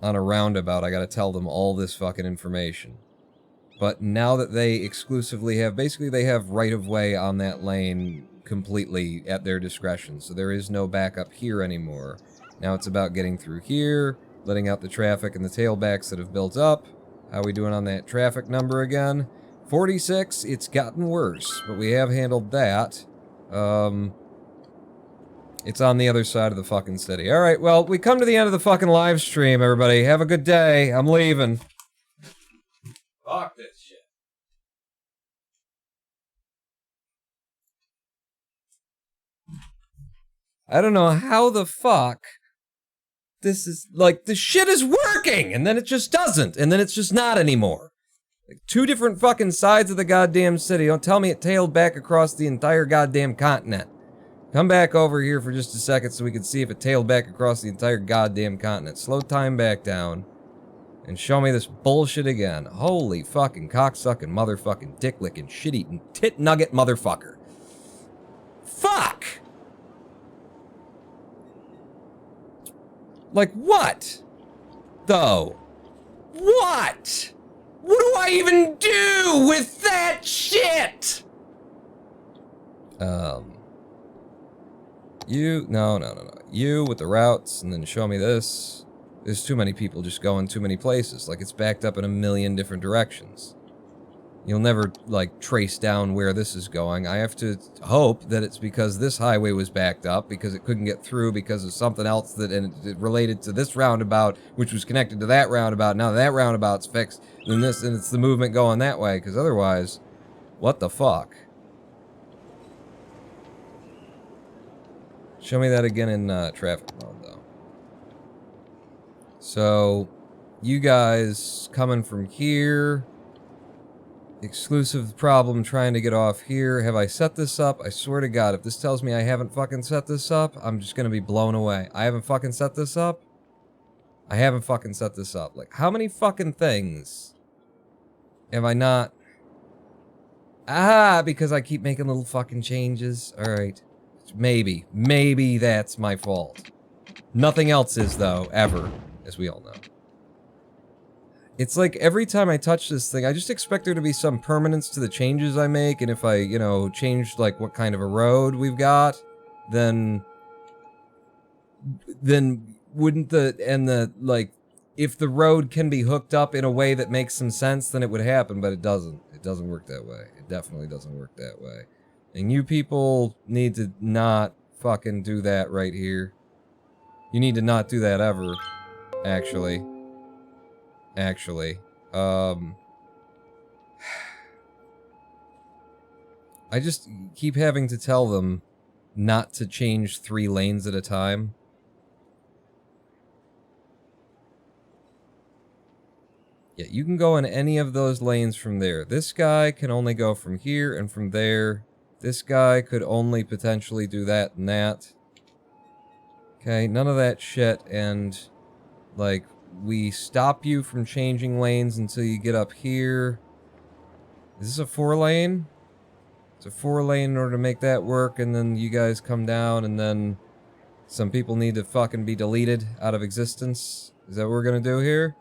On a roundabout, I gotta tell them all this fucking information. But now that they exclusively have, basically they have right-of-way on that lane completely at their discretion, so there is no backup here anymore. Now it's about getting through here, letting out the traffic and the tailbacks that have built up. How are we doing on that traffic number again? 46, it's gotten worse, but we have handled that. It's on the other side of the fucking city. Alright, well, we come to the end of the fucking live stream, everybody. Have a good day. I'm leaving. Fuck this shit. I don't know how the fuck this is, like, the shit is working, and then it just doesn't, and then it's just not anymore. Like, 2 different fucking sides of the goddamn city. Don't tell me it tailed back across the entire goddamn continent. Come back over here for just a second so we can see if it tailed back across the entire goddamn continent. Slow time back down. And show me this bullshit again. Holy fucking cocksucking motherfucking dick-licking shit-eating tit-nugget motherfucker. Fuck! Like, what? Though. What? What do I even do with that shit? No. You with the routes, and then show me this. There's too many people just going too many places. Like, it's backed up in a million different directions. You'll never, like, trace down where this is going. I have to hope that it's because this highway was backed up, because it couldn't get through because of something else that, and it related to this roundabout, which was connected to that roundabout. Now that roundabout's fixed, and this, and it's the movement going that way, because otherwise, what the fuck? Show me that again in traffic mode, though. So, you guys coming from here. Exclusive problem trying to get off here. Have I set this up? I swear to God, if this tells me I haven't fucking set this up, I'm just gonna be blown away. I haven't fucking set this up? I haven't fucking set this up. Like, how many fucking things have I not... Ah, because I keep making little fucking changes. Alright. Maybe. Maybe that's my fault. Nothing else is, though, ever, as we all know. It's like every time I touch this thing, I just expect there to be some permanence to the changes I make, and if I, you know, change, like, what kind of a road we've got, then wouldn't like, if the road can be hooked up in a way that makes some sense, then it would happen, but it doesn't. It doesn't work that way. It definitely doesn't work that way. And you people need to not fucking do that right here. You need to not do that ever, actually. I just keep having to tell them not to change 3 lanes at a time. Yeah, you can go in any of those lanes from there. This guy can only go from here and from there. This guy could only potentially do that and that. Okay, none of that shit, and, like, we stop you from changing lanes until you get up here. Is this a 4-lane? It's a 4-lane in order to make that work, and then you guys come down, and then some people need to fucking be deleted out of existence. Is that what we're gonna do here?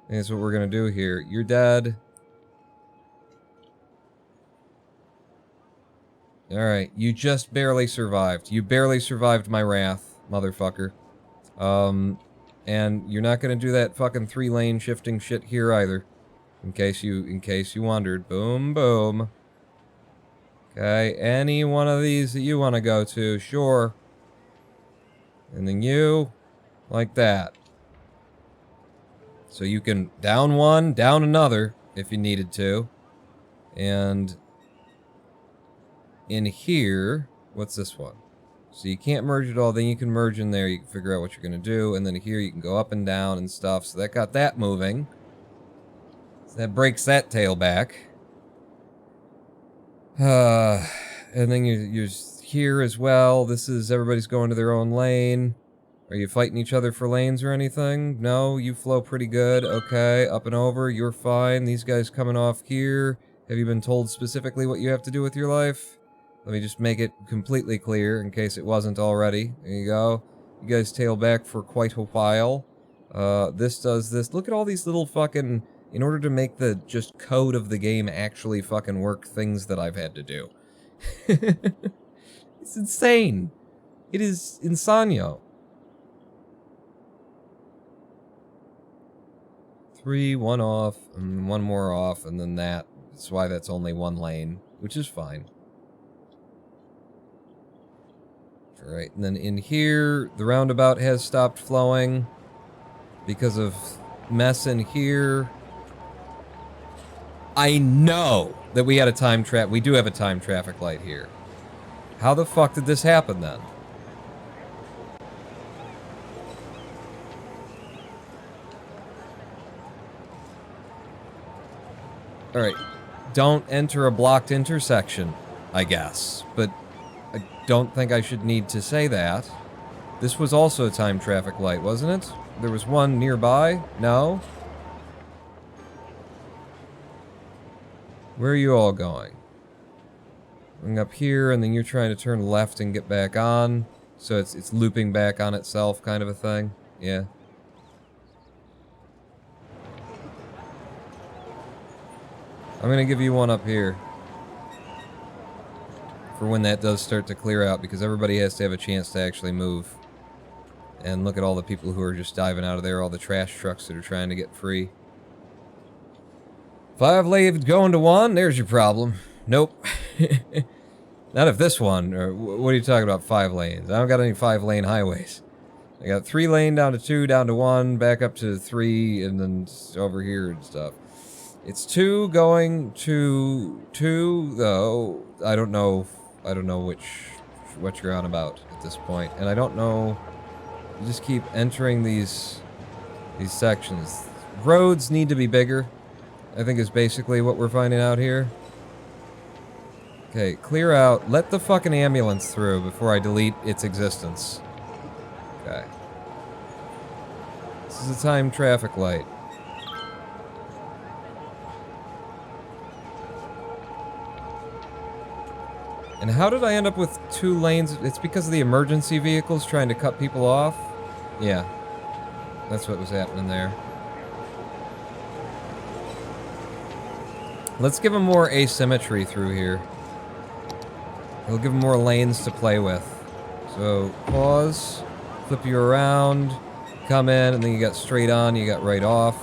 I think that's what we're gonna do here. You're dead. Alright, you just barely survived. You barely survived my wrath, motherfucker. And you're not gonna do that fucking 3-lane shifting shit here either. In case you wondered. Boom, boom. Okay, any one of these that you want to go to, sure. And then you, like that. So you can down one, down another, if you needed to. And in here, what's this one? So you can't merge it all, then you can merge in there, you can figure out what you're gonna do, and then here you can go up and down and stuff, so that got that moving. So that breaks that tail back. And then you're here as well. This is everybody's going to their own lane. Are you fighting each other for lanes or anything? No, you flow pretty good. Okay, up and over, you're fine. These guys coming off here. Have you been told specifically what you have to do with your life? Let me just make it completely clear in case it wasn't already. There you go. You guys tail back for quite a while. This does this. Look at all these little fucking... In order to make the just code of the game actually fucking work, things that I've had to do. It's insane. It is insano. 3, 1 off, and 1 more off, and then that. That's why that's only 1 lane, which is fine. Alright, and then in here, the roundabout has stopped flowing because of mess in here. I know that we had a time trap. We do have a time traffic light here. How the fuck did this happen then? Alright, don't enter a blocked intersection, I guess. But I don't think I should need to say that. This was also a time traffic light, wasn't it? There was one nearby? No? Where are you all going? Going up here, and then you're trying to turn left and get back on. So it's looping back on itself, kind of a thing. Yeah. I'm gonna give you one up here. For when that does start to clear out, because everybody has to have a chance to actually move. And look at all the people who are just diving out of there, all the trash trucks that are trying to get free. 5 lanes going to 1, there's your problem. Nope. Not if this one, or what are you talking about 5 lanes? I don't got any 5-lane highways. I got 3 lane down to 2, down to 1, back up to 3, and then over here and stuff. It's 2 going to 2, though. I don't know what you're on about at this point. And I don't know, you just keep entering these sections. Roads need to be bigger, I think is basically what we're finding out here. Okay, clear out. Let the fucking ambulance through before I delete its existence. Okay. This is a timed traffic light. And how did I end up with 2 lanes? It's because of the emergency vehicles trying to cut people off? Yeah. That's what was happening there. Let's give them more asymmetry through here. We'll give them more lanes to play with. So, pause, flip you around, come in, and then you got straight on, you got right off.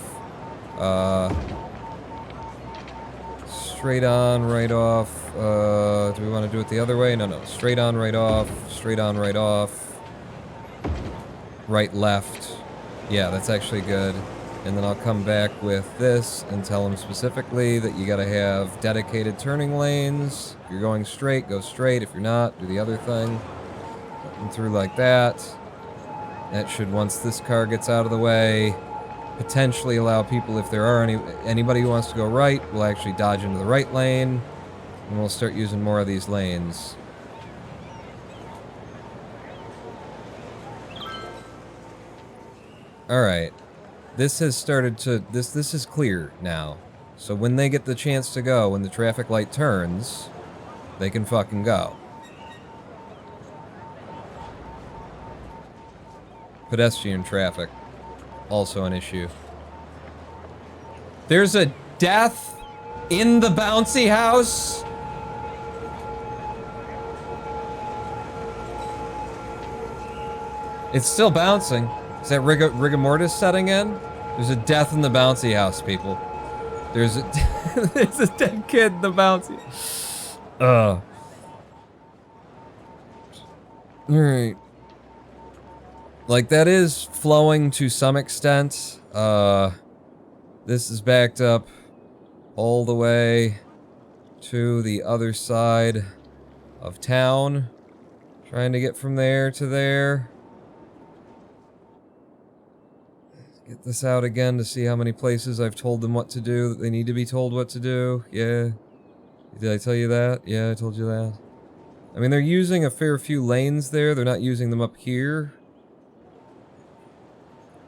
Straight on, right off. Do we want to do it the other way? No, no. Straight on, right off. Straight on, right off. Right, left. Yeah, that's actually good. And then I'll come back with this and tell them specifically that you gotta have dedicated turning lanes. If you're going straight, go straight. If you're not, do the other thing. Come through like that. That should, once this car gets out of the way, potentially allow people, if there are anybody who wants to go right, will actually dodge into the right lane. And we'll start using more of these lanes. Alright. This has started to... This is clear now. So when they get the chance to go, when the traffic light turns, they can fucking go. Pedestrian traffic. Also an issue. There's a death in the bouncy house? It's still bouncing. Is that rigor mortis setting in? There's a death in the bouncy house, people. There's a there's a dead kid in the bouncy. Alright. Like, that is flowing to some extent. This is backed up all the way to the other side of town. Trying to get from there to there. Get this out again to see how many places I've told them what to do, that they need to be told what to do. Yeah. Did I tell you that? Yeah, I told you that. I mean, they're using a fair few lanes there. They're not using them up here.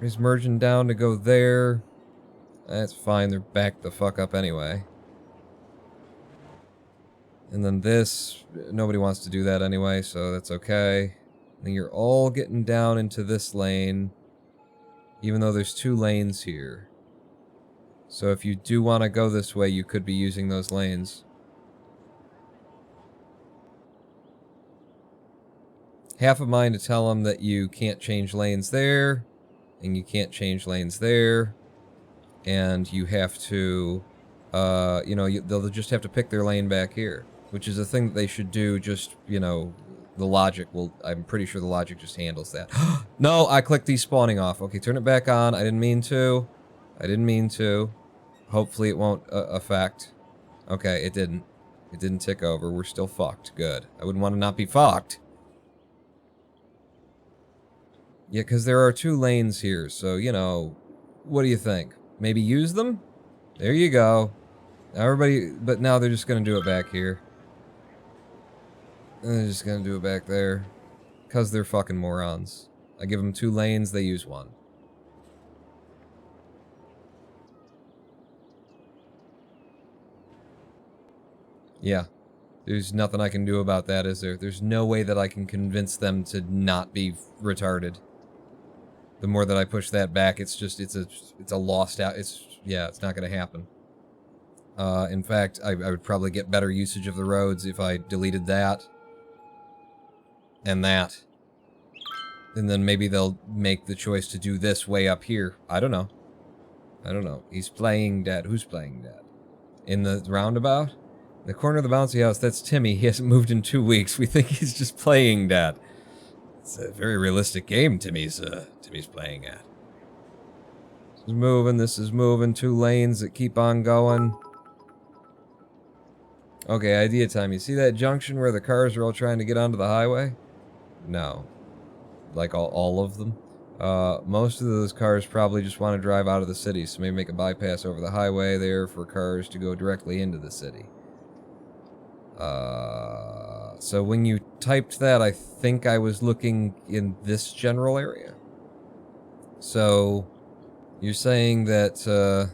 He's merging down to go there. That's fine, they're backed the fuck up anyway. And then this, nobody wants to do that anyway, so that's okay. And then you're all getting down into this lane. Even though there's 2 lanes here. So if you do want to go this way, you could be using those lanes. Half a mind to tell them that you can't change lanes there, and you can't change lanes there, and you have to, you know, they'll just have to pick their lane back here, which is a thing that they should do. Just, you know, the logic will, I'm pretty sure the logic just handles that. No, I clicked despawning off. Okay, turn it back on. I didn't mean to. I didn't mean to. Hopefully it won't affect. Okay, it didn't. It didn't tick over. We're still fucked. Good. I wouldn't want to not be fucked. Yeah, because there are 2 lanes here, so, you know, what do you think? Maybe use them? There you go. Everybody, but now they're just going to do it back here. And they're just going to do it back there. Because they're fucking morons. I give them 2 lanes, they use 1. Yeah. There's nothing I can do about that, is there? There's no way that I can convince them to not be retarded. The more that I push that back, it's a lost out. Yeah, it's not going to happen. In fact, I would probably get better usage of the roads if I deleted that. And that. And then maybe they'll make the choice to do this way up here. I don't know. I don't know. He's playing dead. Who's playing dead? In the roundabout? The corner of the bouncy house, that's Timmy. He hasn't moved in 2 weeks. We think he's just playing dead. It's a very realistic game Timmy's playing at. This is moving. 2 lanes that keep on going. Okay, idea time. You see that junction where the cars are all trying to get onto the highway? No. Like all of them? Most of those cars probably just want to drive out of the city, so maybe make a bypass over the highway there for cars to go directly into the city. So when you typed that, I think I was looking in this general area. So, you're saying that,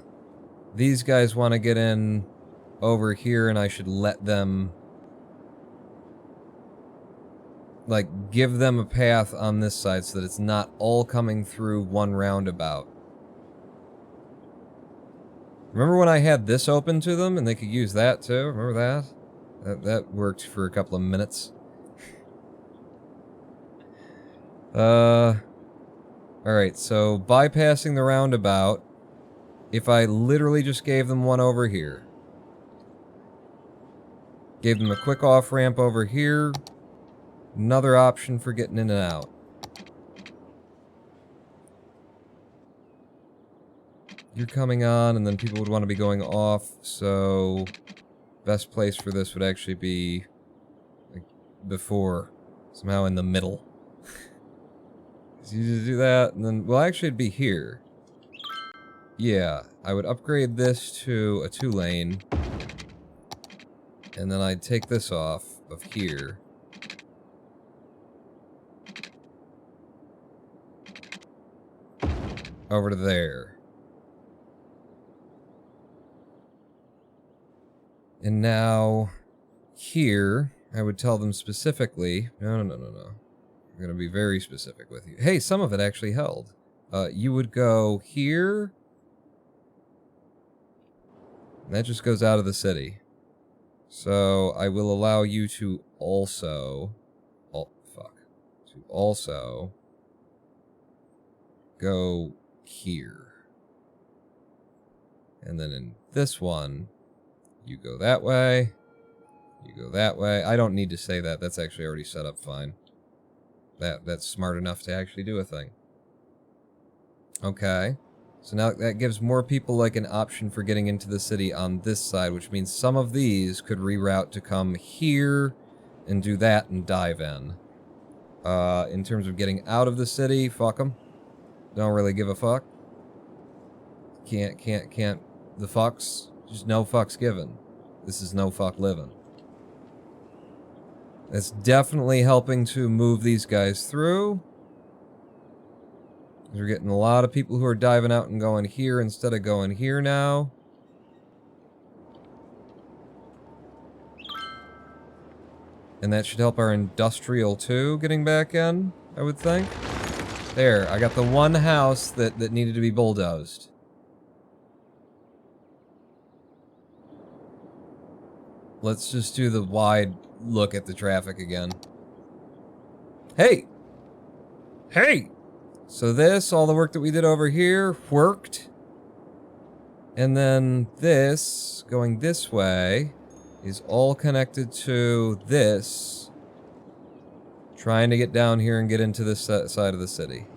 these guys want to get in over here and I should let them, like, give them a path on this side so that it's not all coming through one roundabout. Remember when I had this open to them and they could use that too? Remember that? That worked for a couple of minutes. Alright, so bypassing the roundabout, if I literally just gave them one over here. Gave them a quick off-ramp over here. Another option for getting in and out. You're coming on, and then people would want to be going off, so best place for this would actually be like before, somehow in the middle. So you just do that, and then, well, actually it'd be here. Yeah, I would upgrade this to a 2-lane, and then I'd take this off of here. Over to there. And now, here, I would tell them specifically, no. I'm gonna be very specific with you. Hey, some of it actually held. You would go here. And that just goes out of the city. So, I will allow you to also... To also... go here. And then in this one... You go that way. You go that way. I don't need to say that. That's actually already set up fine. That's smart enough to actually do a thing. Okay. So now that gives more people like an option for getting into the city on this side, which means some of these could reroute to come here and do that and dive in. In terms of getting out of the city, fuck them. Don't really give a fuck. Can't. The fucks. Just no fucks given. This is no fuck living. It's definitely helping to move these guys through. We're getting a lot of people who are diving out and going here instead of going here now. And that should help our industrial too, getting back in, I would think. There, I got the one house that needed to be bulldozed. Let's just do the wide look at the traffic again. Hey! Hey! So this, all the work that we did over here, worked. And then this, going this way, is all connected to this. Trying to get down here and get into this side of the city.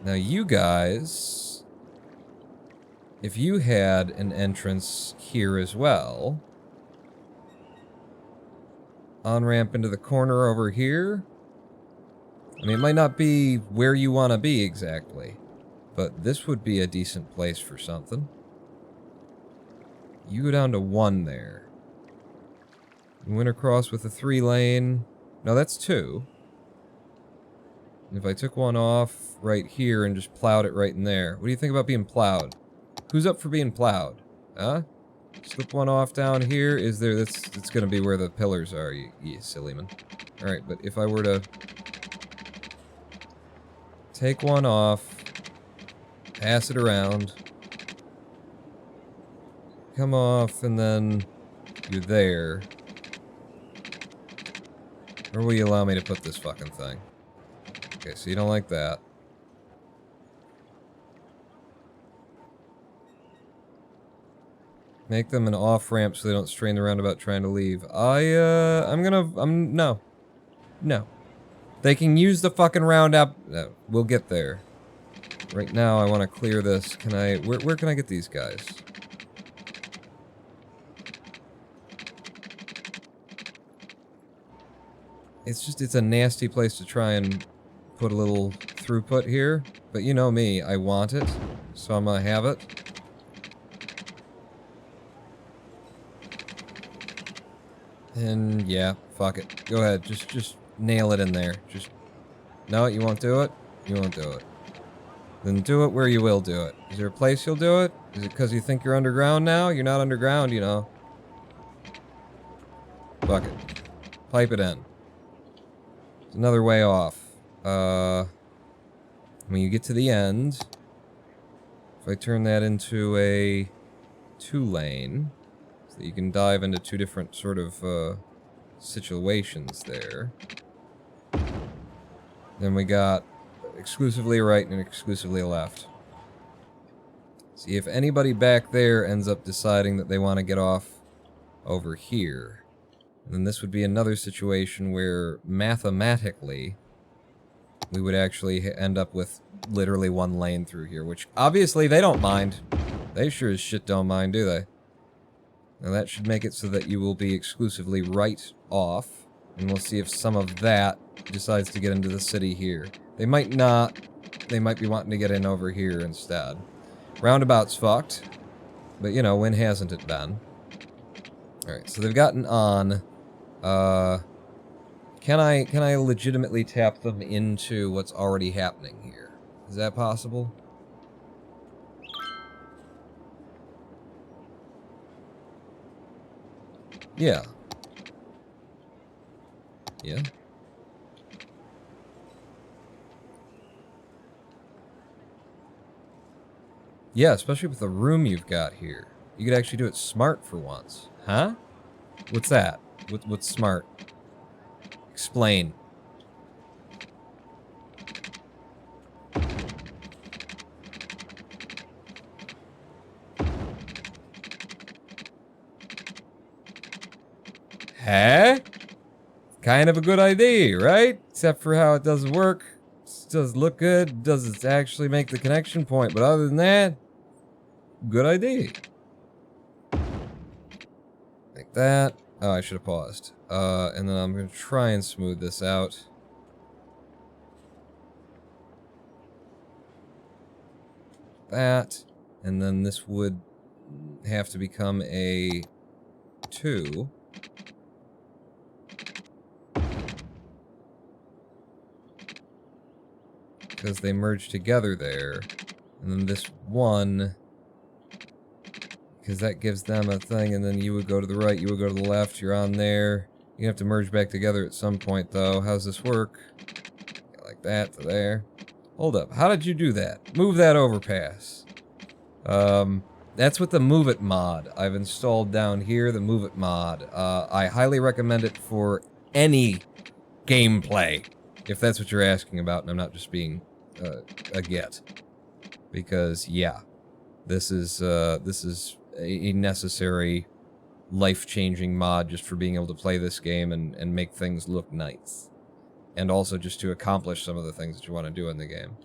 Now you guys... If you had an entrance here as well, on-ramp into the corner over here, I mean, it might not be where you want to be exactly, but this would be a decent place for something. You go down to 1 there. You went across with a 3-lane. No, that's 2. And if I took one off right here and just plowed it right in there, what do you think about being plowed? Who's up for being plowed? Huh? Slip one off down here. Is there... It's gonna be where the pillars are, you silly man. Alright, but if I were to... take one off... pass it around... come off, and then... you're there... where will you allow me to put this fucking thing? Okay, so you don't like that. Make them an off-ramp so they don't strain the roundabout trying to leave. No. No. They can use the fucking roundabout. No, we'll get there. Right now, I want to clear this. Can I... Where can I get these guys? It's a nasty place to try and put a little throughput here. But you know me, I want it. So I'm gonna have it. And yeah, fuck it. Go ahead, just nail it in there. No, you won't do it? You won't do it. Then do it where you will do it. Is there a place you'll do it? Is it because you think you're underground now? You're not underground, you know. Fuck it. Pipe it in. It's another way off. When you get to the end, if I turn that into a 2-lane, so that you can dive into 2 different sort of situations there. Then we got exclusively right and exclusively left. See, if anybody back there ends up deciding that they want to get off over here, then this would be another situation where mathematically we would actually end up with literally 1 lane through here, which obviously they don't mind. They sure as shit don't mind, do they? Now that should make it so that you will be exclusively right off, and we'll see if some of that decides to get into the city here. They might not. They might be wanting to get in over here instead. Roundabout's fucked, but you know, when hasn't it been? Alright, so they've gotten on. Can I legitimately tap them into what's already happening here? Is that possible? Yeah. Yeah. Yeah, especially with the room you've got here. You could actually do it smart for once. Huh? What's that? What's smart? Explain. Huh? Kind of a good idea, right? Except for how it doesn't work. It does look good. Doesn't actually make the connection point. But other than that, good idea. Like that. Oh, I should have paused. And then I'm going to try and smooth this out. That. And then this would have to become a 2. Because they merge together there. And then this 1... because that gives them a thing, and then you would go to the right, you would go to the left, you're on there. You have to merge back together at some point, though. How's this work? Like that to there. Hold up, how did you do that? Move that overpass. That's with the Move It mod. I've installed down here the Move It mod. I highly recommend it for any gameplay, if that's what you're asking about, and I'm not just being a get. Because, yeah, this is a necessary, life-changing mod just for being able to play this game and make things look nice. And also just to accomplish some of the things that you want to do in the game.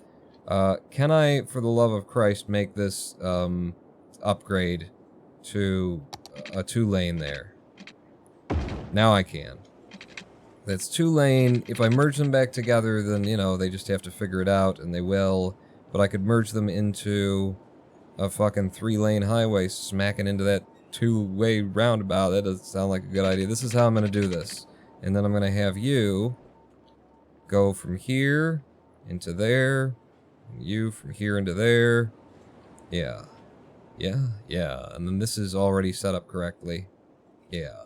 Can I, for the love of Christ, make this upgrade to a 2-lane there? Now I can. That's 2-lane. If I merge them back together, then, you know, they just have to figure it out, and they will. But I could merge them into a fucking 3-lane highway smacking into that 2-way roundabout. That doesn't sound like a good idea. This is how I'm going to do this. And then I'm going to have you go from here into there. And you from here into there. Yeah. Yeah. And then this is already set up correctly. Yeah.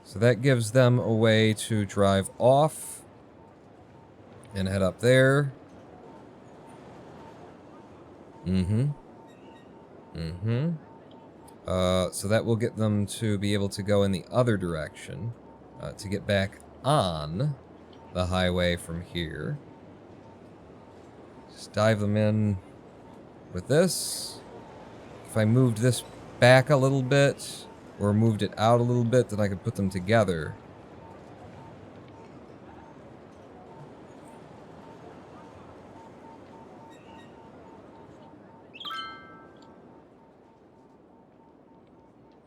So that gives them a way to drive off and head up there. Mm-hmm. So that will get them to be able to go in the other direction to get back on the highway from here. Just dive them in with this. If I moved this back a little bit, or moved it out a little bit, then I could put them together.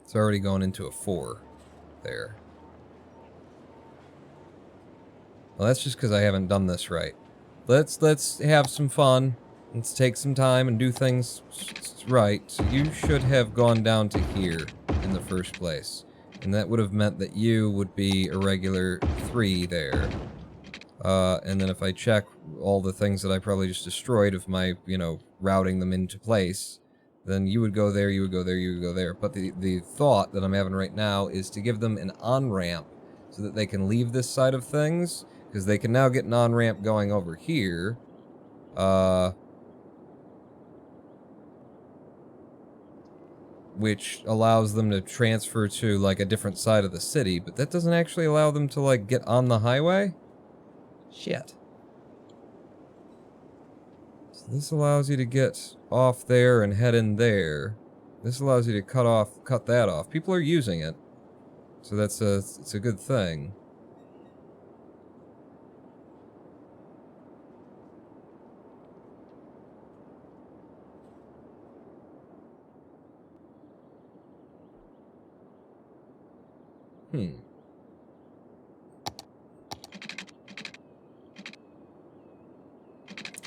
It's already going into a 4 there. Well, that's just because I haven't done this right. Let's have some fun. Let's take some time and do things right. So you should have gone down to here in the first place. And that would have meant that you would be a regular 3 there. And then if I check all the things that I probably just destroyed of my, you know, routing them into place, then you would go there, you would go there, you would go there. But the thought that I'm having right now is to give them an on-ramp so that they can leave this side of things, because they can now get an on-ramp going over here. Which allows them to transfer to, like, a different side of the city, but that doesn't actually allow them to, like, get on the highway? Shit. So this allows you to get off there and head in there. This allows you to cut that off. People are using it. So it's a good thing.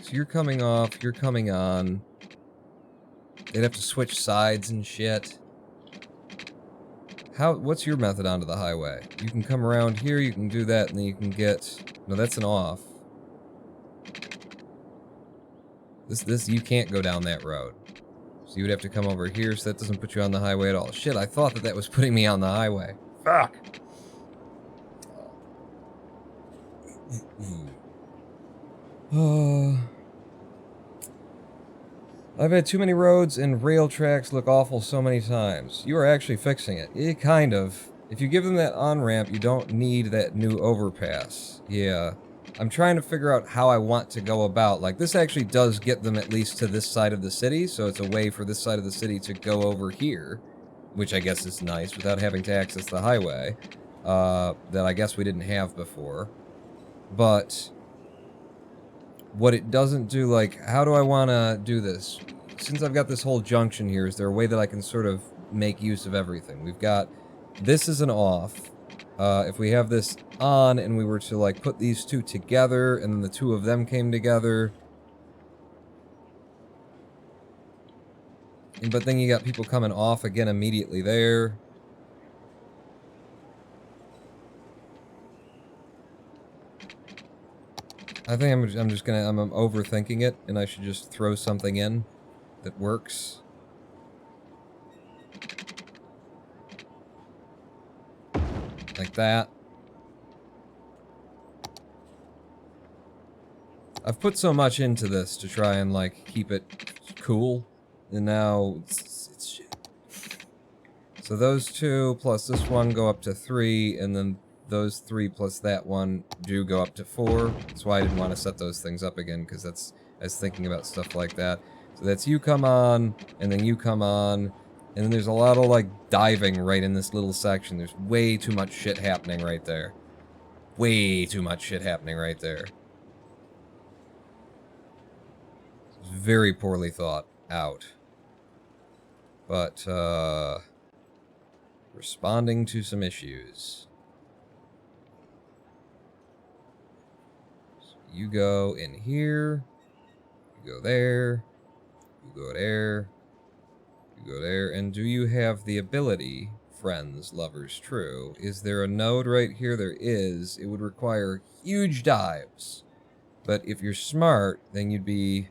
So you're coming off, you're coming on. They'd have to switch sides and shit. What's your method onto the highway? You can come around here, you can do that, and then you can get... No, that's an off. You can't go down that road. So you would have to come over here, so that doesn't put you on the highway at all. Shit, I thought that was putting me on the highway. Fuck! I've had too many roads and rail tracks look awful so many times. You are actually fixing it. Kind of. If you give them that on-ramp, you don't need that new overpass. Yeah. I'm trying to figure out how I want to go about. Like, this actually does get them at least to this side of the city, so it's a way for this side of the city to go over here, which I guess is nice, without having to access the highway, that I guess we didn't have before. But what it doesn't do, like, how do I want to do this? Since I've got this whole junction here, is there a way that I can sort of make use of everything? We've got, this is an off. If we have this on and we were to, like, put these two together and then the two of them came together. But then you got people coming off again immediately there. I think I'm overthinking it, and I should just throw something in that works. Like that. I've put so much into this to try and, like, keep it cool, and now it's shit. So those two plus this one go up to 3, and then those 3 plus that one do go up to 4. That's why I didn't want to set those things up again, because I was thinking about stuff like that. So that's you come on, and then you come on, and then there's a lot of, like, diving right in this little section. There's way too much shit happening right there. Way too much shit happening right there. It's very poorly thought out. But, responding to some issues. So you go in here, you go there, you go there, you go there, and do you have the ability, friends, lovers, true? Is there a node right here? There is. It would require huge dives. But if you're smart, then you'd be,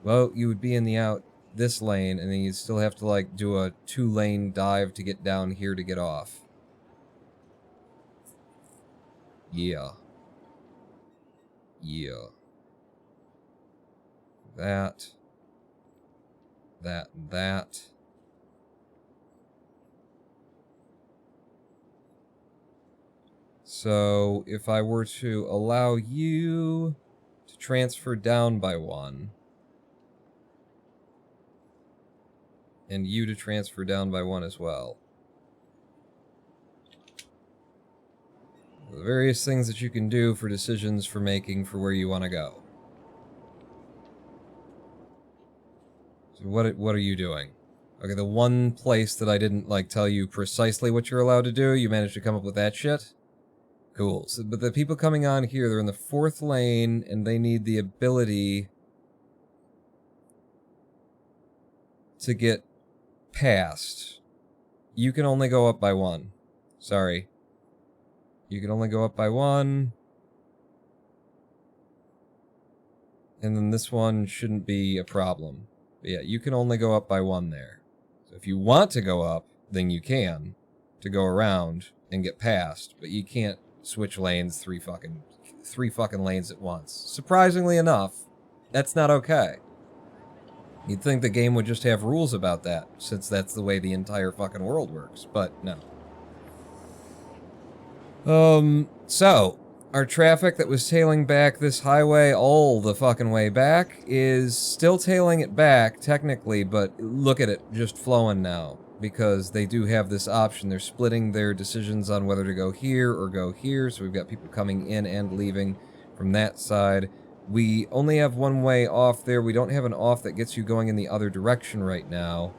well, you would be in the out this lane, and then you'd still have to, like, do a 2-lane dive to get down here to get off. Yeah. Yeah. That. That and that. So, if I were to allow you to transfer down by 1, and you to transfer down by 1 as well. The various things that you can do for decisions for making for where you want to go. So what are you doing? Okay, the one place that I didn't, like, tell you precisely what you're allowed to do, you managed to come up with that shit? Cool. So, but the people coming on here, they're in the 4th lane, and they need the ability to get past. You can only go up by 1. Sorry. You can only go up by 1. And then this one shouldn't be a problem. But yeah, you can only go up by 1 there. So if you want to go up, then you can. To go around and get past. But you can't switch lanes three fucking lanes at once. Surprisingly enough, that's not okay. You'd think the game would just have rules about that, since that's the way the entire fucking world works. But no. So, our traffic that was tailing back this highway all the fucking way back is still tailing it back, technically, but look at it, just flowing now. Because they do have this option. They're splitting their decisions on whether to go here or go here, so we've got people coming in and leaving from that side. We only have one way off there. We don't have an off that gets you going in the other direction right now.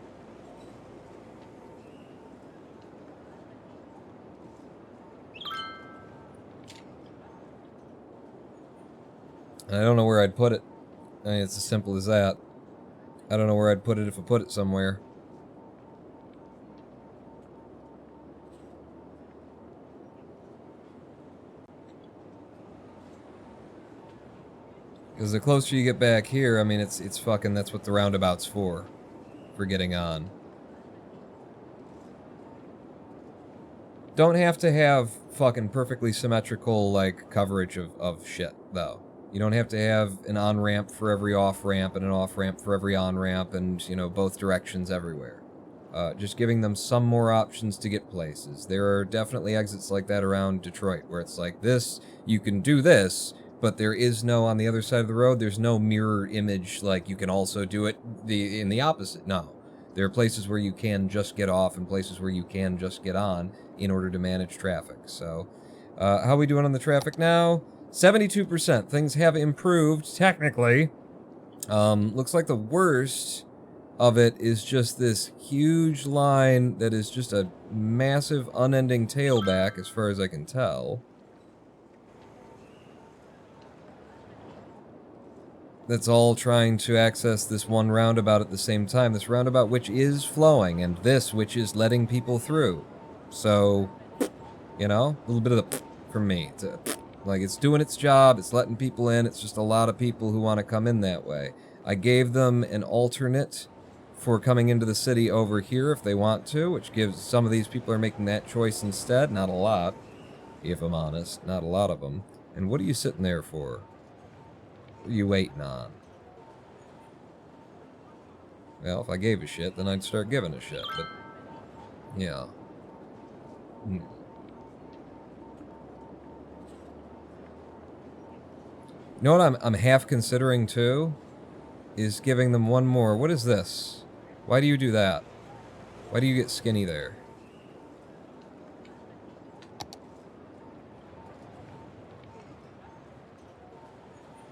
And I don't know where I'd put it. I mean, it's as simple as that. I don't know where I'd put it if I put it somewhere. Because the closer you get back here, I mean, it's fucking, that's what the roundabout's for getting on. Don't have to have fucking perfectly symmetrical, like, coverage of shit, though. You don't have to have an on-ramp for every off-ramp and an off-ramp for every on-ramp and, you know, both directions everywhere. Just giving them some more options to get places. There are definitely exits like that around Detroit, where it's like, this, you can do this, but there is no, on the other side of the road, there's no mirror image, like, you can also do it in the opposite. No. There are places where you can just get off and places where you can just get on in order to manage traffic. So, how are we doing on the traffic now? 72%. Things have improved, technically. Looks like the worst of it is just this huge line that is just a massive unending tailback, as far as I can tell. That's all trying to access this one roundabout at the same time. This roundabout which is flowing, and this which is letting people through. So, you know, a little bit of the from me. Like, it's doing its job, it's letting people in, it's just a lot of people who want to come in that way. I gave them an alternate for coming into the city over here if they want to, which gives some of these people are making that choice instead. Not a lot, if I'm honest. Not a lot of them. And what are you sitting there for? What are you waiting on? Well, if I gave a shit, then I'd start giving a shit, but... yeah. You know what I'm half considering, too? Is giving them one more. What is this? Why do you do that? Why do you get skinny there?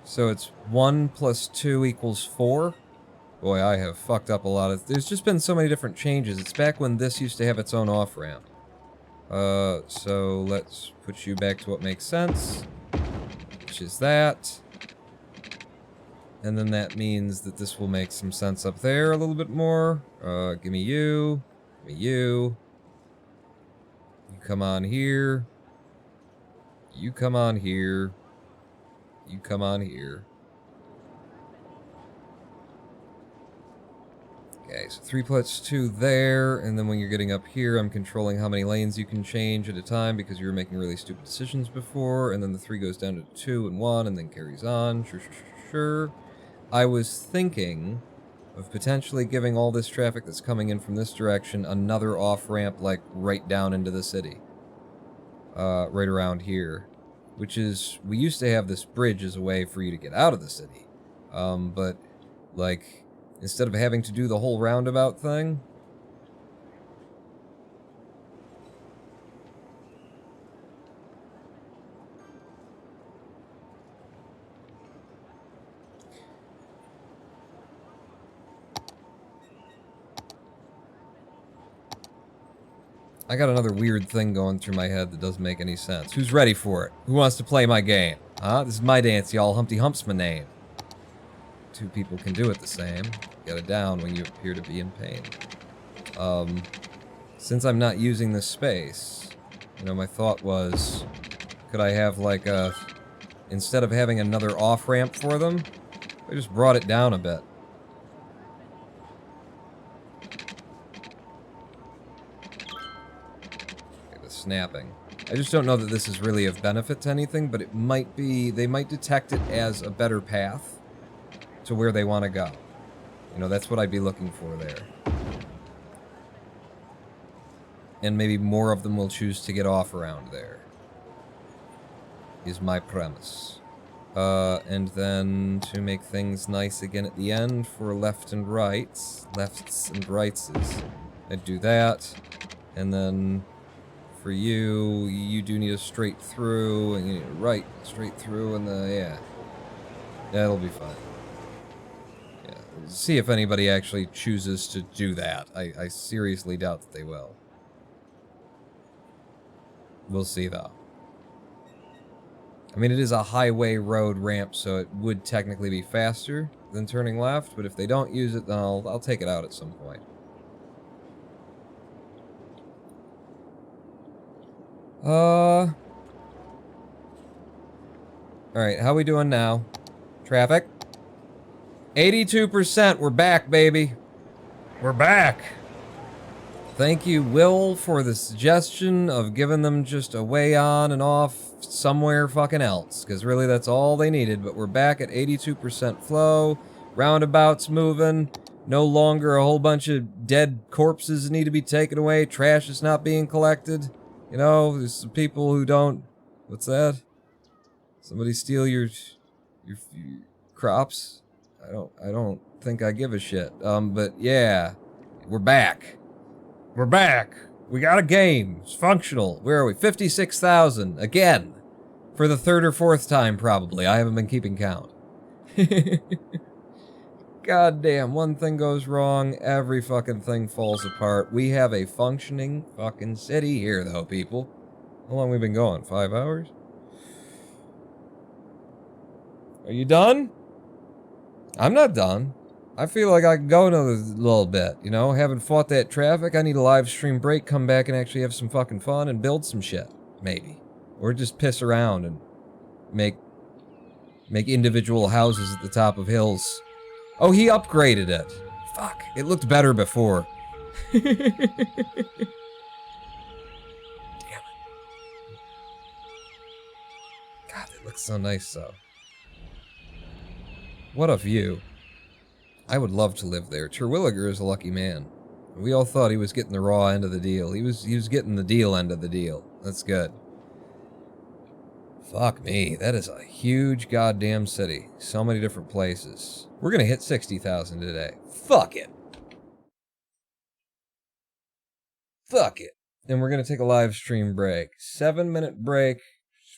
So it's 1 plus 2 equals 4? Boy, I have fucked up a lot of... There's just been so many different changes. It's back when this used to have its own off-ramp. So let's put you back to what makes sense. Which is that. And then that means that this will make some sense up there a little bit more. Give me you. Give me you. You come on here. You come on here. You come on here. Okay, so 3 plus 2 there, and then when you're getting up here, I'm controlling how many lanes you can change at a time because you were making really stupid decisions before, and then the 3 goes down to 2 and 1, and then carries on. Sure. I was thinking of potentially giving all this traffic that's coming in from this direction another off-ramp, like, right down into the city. Right around here. Which is, we used to have this bridge as a way for you to get out of the city. But, like, instead of having to do the whole roundabout thing... I got another weird thing going through my head that doesn't make any sense. Who's ready for it? Who wants to play my game? Huh? This is my dance, y'all. Humpty Hump's my name. 2 people can do it the same. Get it down when you appear to be in pain. Since I'm not using this space, you know, my thought was, could I have like a... Instead of having another off-ramp for them, I just brought it down a bit. Snapping. I just don't know that this is really of benefit to anything, but it might be, they might detect it as a better path to where they want to go. You know, that's what I'd be looking for there. And maybe more of them will choose to get off around there. Is my premise. And then to make things nice again at the end for left and rights, lefts and rightses, I'd do that, and then for you, you do need a straight through, and you need a right straight through, and yeah, that'll be fine. Yeah, see if anybody actually chooses to do that. I seriously doubt that they will. We'll see though. I mean, it is a highway road ramp, so it would technically be faster than turning left, but if they don't use it, then I'll take it out at some point. Alright, how we doing now? Traffic? 82%, we're back, baby. We're back. Thank you, Will, for the suggestion of giving them just a way on and off somewhere fucking else. Because really, that's all they needed. But we're back at 82% flow. Roundabouts moving. No longer a whole bunch of dead corpses need to be taken away. Trash is not being collected. You know, there's some people who don't... What's that? Somebody steal your crops? I don't think I give a shit. But yeah, we're back. We're back. We got a game. It's functional. Where are we? 56,000 again, for the 3rd or 4th time probably. I haven't been keeping count. God damn, one thing goes wrong, every fucking thing falls apart. We have a functioning fucking city here, though, people. How long we been going? 5 hours? Are you done? I'm not done. I feel like I can go another little bit, you know? Having fought that traffic, I need a live stream break, come back and actually have some fucking fun and build some shit. Maybe. Or just piss around and make individual houses at the top of hills. Oh, he upgraded it. Fuck, it looked better before. Damn it. God, it looks so nice, though. What a view. I would love to live there. Terwilliger is a lucky man. We all thought he was getting the raw end of the deal. He was getting the deal end of the deal. That's good. Fuck me, that is a huge goddamn city. So many different places. We're gonna hit 60,000 today. Fuck it. Fuck it. And we're gonna take a live stream break. 7-minute break.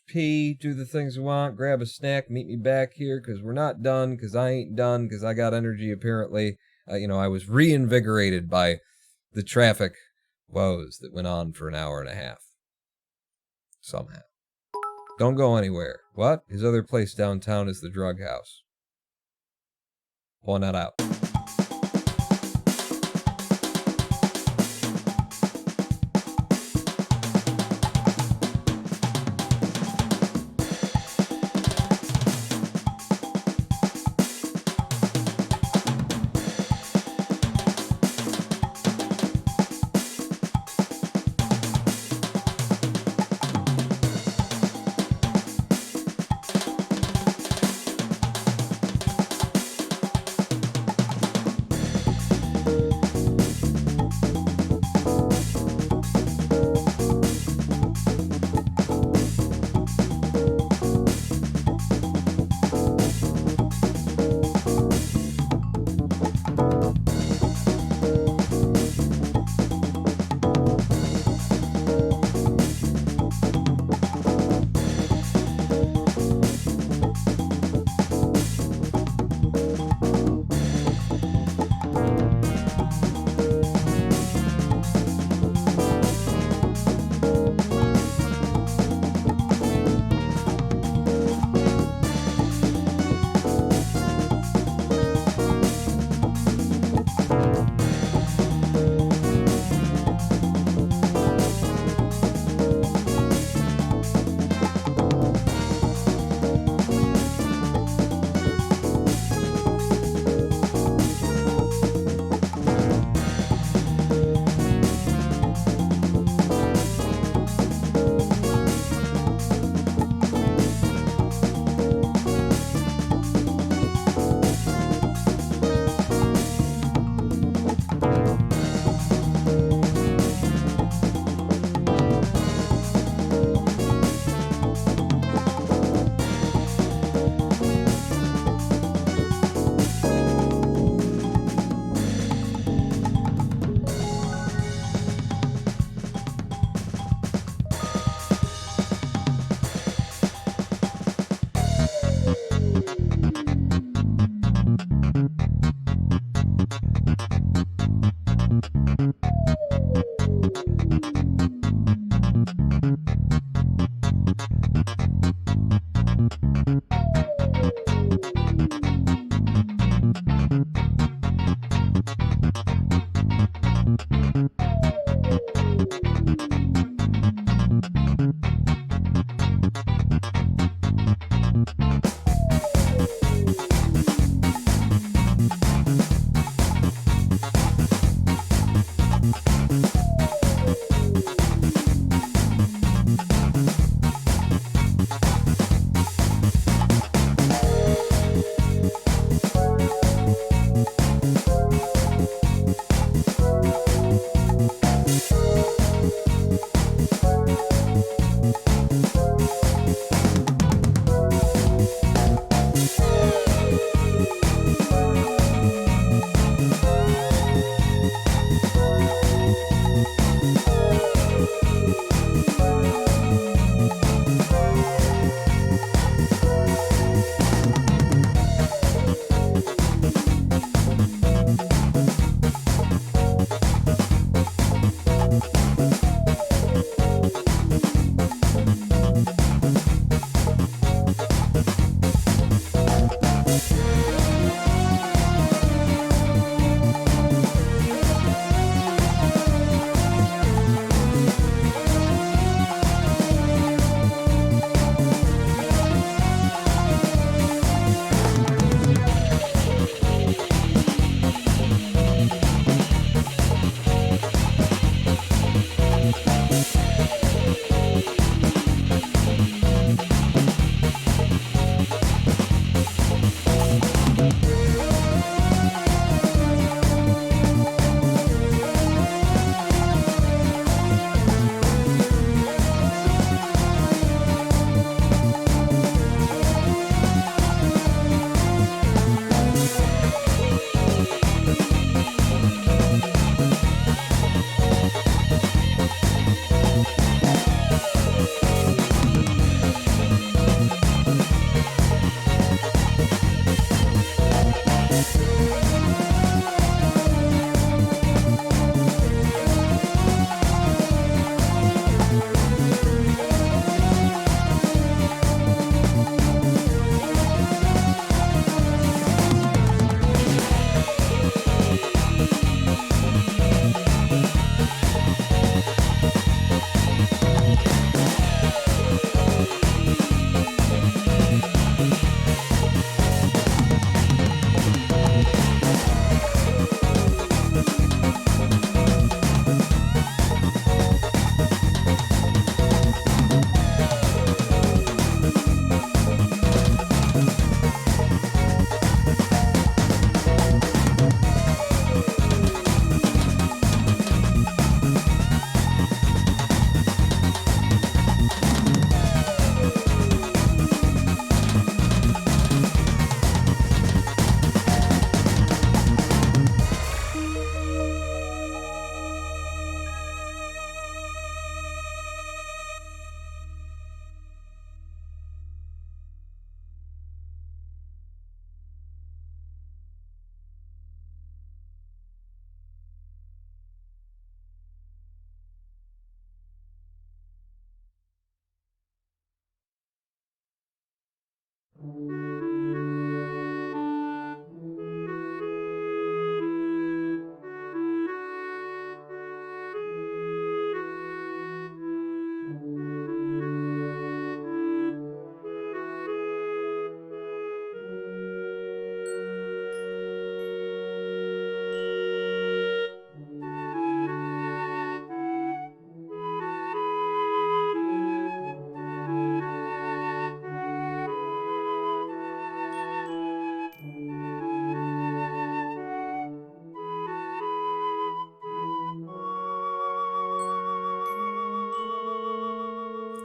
Pee, do the things we want, grab a snack, meet me back here, because we're not done, because I ain't done, because I got energy, apparently. You know, I was reinvigorated by the traffic woes that went on for an hour and a half. Somehow. Don't go anywhere. What? His other place downtown is the drug house. Point that out.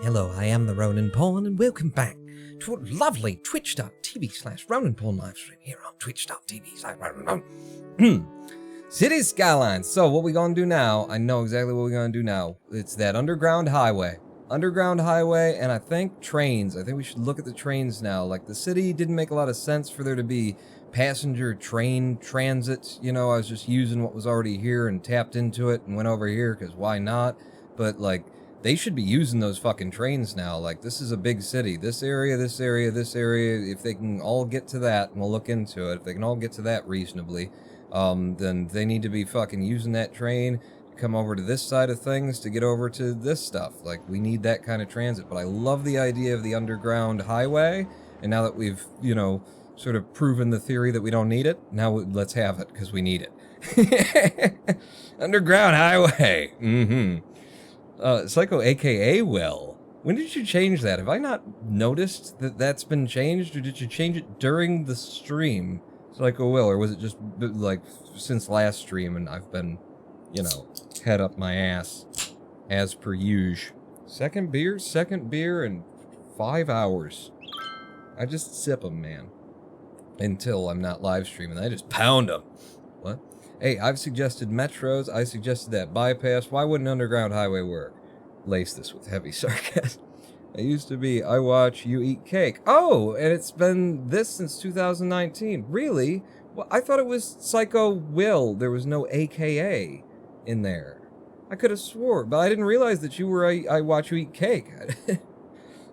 Hello, I am the Ronin Pawn, and welcome back to a lovely twitch.tv/Ronin Pawn livestream here on twitch.tv/Ronin. City Skylines. So what we gonna do now, I know exactly what we're gonna do now. It's that underground highway. Underground highway, and I think trains. I think we should look at the trains now. Like, the city didn't make a lot of sense for there to be passenger train transit. You know, I was just using what was already here and tapped into it and went over here because why not? But, like, they should be using those fucking trains now. Like, this is a big city. This area, this area, this area, if they can all get to that, and we'll look into it, if they can all get to that reasonably, then they need to be fucking using that train to come over to this side of things to get over to this stuff. Like, we need that kind of transit. But I love the idea of the underground highway, and now that we've, you know, sort of proven the theory that we don't need it, now let's have it, because we need it. Underground highway. Psycho aka Will. When did you change that? Have I not noticed that that's been changed, or did you change it during the stream? Psycho Will, or was it just, like, since last stream and I've been, you know, head up my ass, as per usual. Second beer in 5 hours. I just sip them, man. Until I'm not live streaming, I just pound them. What? Hey, I've suggested metros, I suggested that bypass, why wouldn't underground highway work? Lace this with heavy sarcasm. It used to be, I watch, you eat cake. Oh, and it's been this since 2019. Really? Well, I thought it was Psycho Will. There was no AKA in there. I could have swore, but I didn't realize that you were I watch, you eat cake.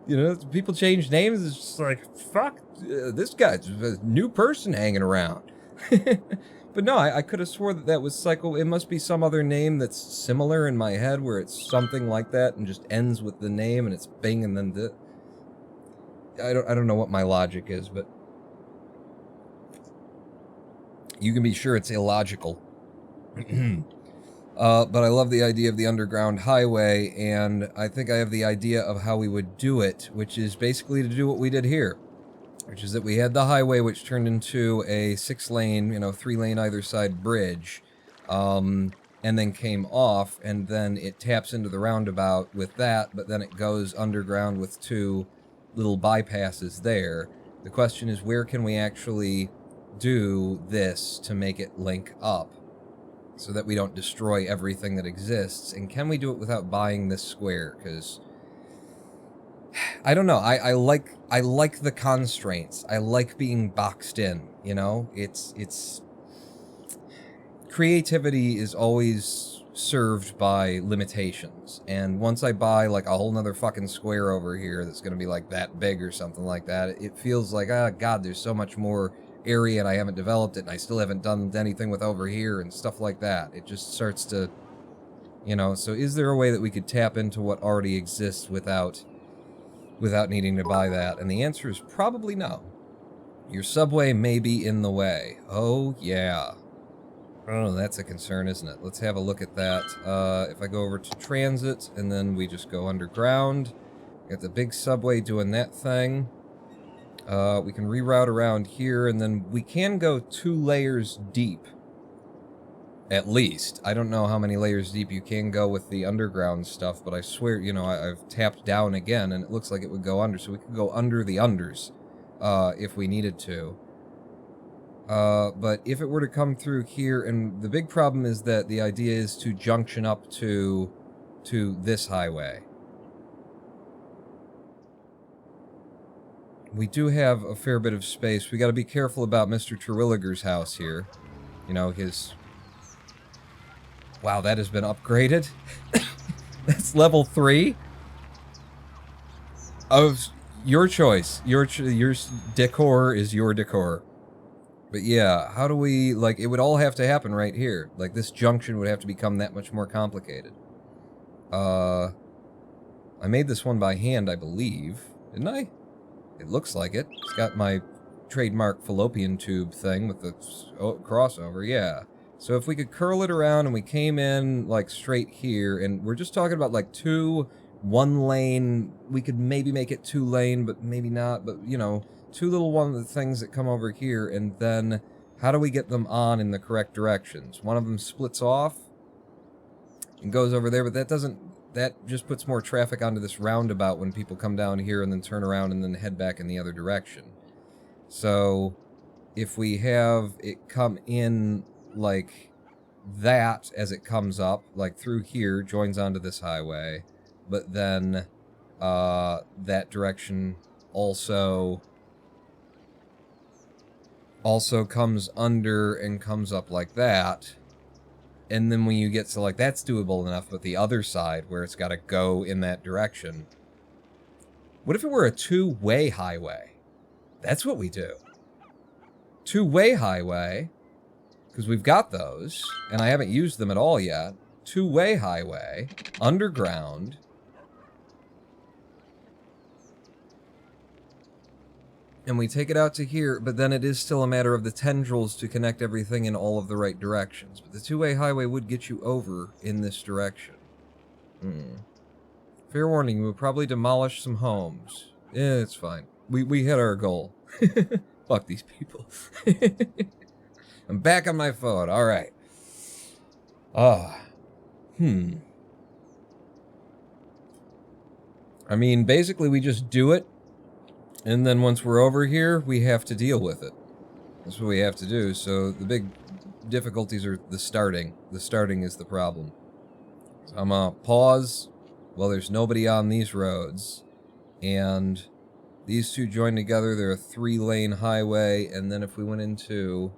You know, people change names, it's just like, fuck, this guy's a new person hanging around. But no, I could have swore that that was Psycho. It must be some other name that's similar in my head, where it's something like that and just ends with the name and it's Bing and then the... I don't know what my logic is, but you can be sure it's illogical. But I love the idea of the underground highway, and I think I have the idea of how we would do it, which is basically to do what we did here. Which is that we had the highway, which turned into a 6-lane, you know, 3-lane either side bridge, and then came off, and then it taps into the roundabout with that, but then it goes underground with 2 little bypasses there. The question is, where can we actually do this to make it link up, so that we don't destroy everything that exists, and can we do it without buying this square? Because I don't know. I like the constraints. I like being boxed in, you know? It's creativity is always served by limitations. And once I buy like a whole nother fucking square over here that's going to be like that big or something like that, it feels like, oh god, there's so much more area and I haven't developed it and I still haven't done anything with over here and stuff like that. It just starts to, you know, so is there a way that we could tap into what already exists without needing to buy that? And the answer is probably no. Your subway may be in the way. Oh, yeah. Oh, that's a concern, isn't it? Let's have a look at that. If I go over to transit, and then we just go underground. Got the big subway doing that thing. We can reroute around here, and then we can go 2 layers deep. At least. I don't know how many layers deep you can go with the underground stuff, but I swear, you know, I've tapped down again, and it looks like it would go under, so we could go under the unders, if we needed to. But if it were to come through here, and the big problem is that the idea is to junction up to this highway. We do have a fair bit of space. We gotta be careful about Mr. Terwilliger's house here. You know, his... Wow, that has been upgraded. That's level 3 of your choice. Your decor is your decor. But yeah, how do we, like, it would all have to happen right here. Like, this junction would have to become that much more complicated. I made this one by hand, I believe. Didn't I? It looks like it. It's got my trademark fallopian tube thing with the crossover, yeah. So if we could curl it around and we came in, like, straight here, and we're just talking about, like, 2 1-lane, we could maybe make it 2-lane, but maybe not, but, you know, 2 little one of the things that come over here, and then how do we get them on in the correct directions? One of them splits off and goes over there, but that doesn't, that just puts more traffic onto this roundabout when people come down here and then turn around and then head back in the other direction. So if we have it come in like that as it comes up, like through here, joins onto this highway, but then that direction also also comes under and comes up like that. And then when you get to, like, that's doable enough, but the other side, where it's got to go in that direction. What if it were a two-way highway? That's what we do. Two-way highway, because we've got those, and I haven't used them at all yet. Two-way highway, underground. And we take it out to here, but then it is still a matter of the tendrils to connect everything in all of the right directions. But the two-way highway would get you over in this direction. Fair warning, we will probably demolish some homes. Yeah, it's fine. We hit our goal. Fuck these people. I'm back on my phone. All right. I mean, basically we just do it. And then once we're over here, we have to deal with it. That's what we have to do. So the big difficulties are the starting. The starting is the problem. So I'm gonna pause while there's nobody on these roads. And these two join together. They're a 3-lane highway. And then if we went into...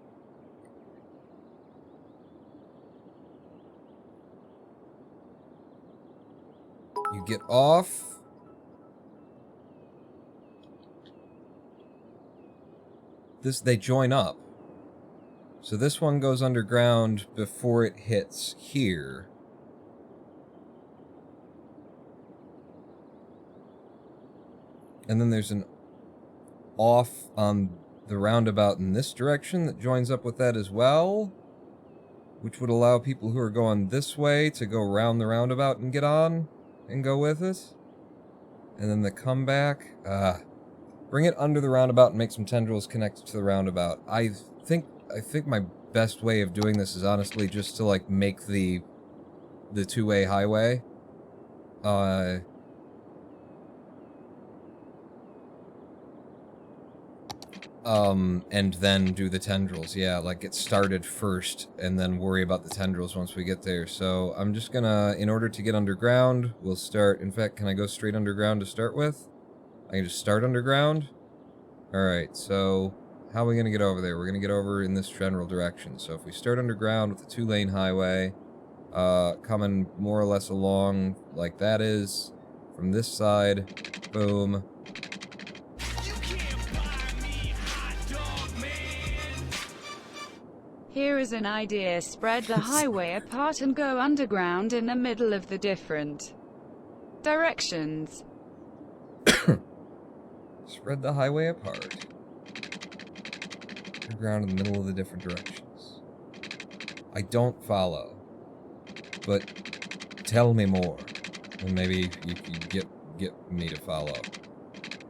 You get off... They join up. So this one goes underground before it hits here. And then there's an off on the roundabout in this direction that joins up with that as well, which would allow people who are going this way to go around the roundabout and get on and go with it. And then the comeback, bring it under the roundabout and make some tendrils connected to the roundabout. I think my best way of doing this is honestly just to, like, make the two-way highway. And then do the tendrils. Yeah, like, get started first and then worry about the tendrils once we get there. So I'm just gonna, in order to get underground, we'll start, in fact, can I go straight underground to start with? I can just start underground? Alright, so how are we going to get over there? We're going to get over in this general direction. So if we start underground with a 2-lane highway, coming more or less along like that is, from this side, boom. Here is an idea: spread the highway apart and go underground in the middle of the different directions. Spread the highway apart. Underground in the middle of the different directions. I don't follow. But tell me more. And maybe you can get me to follow.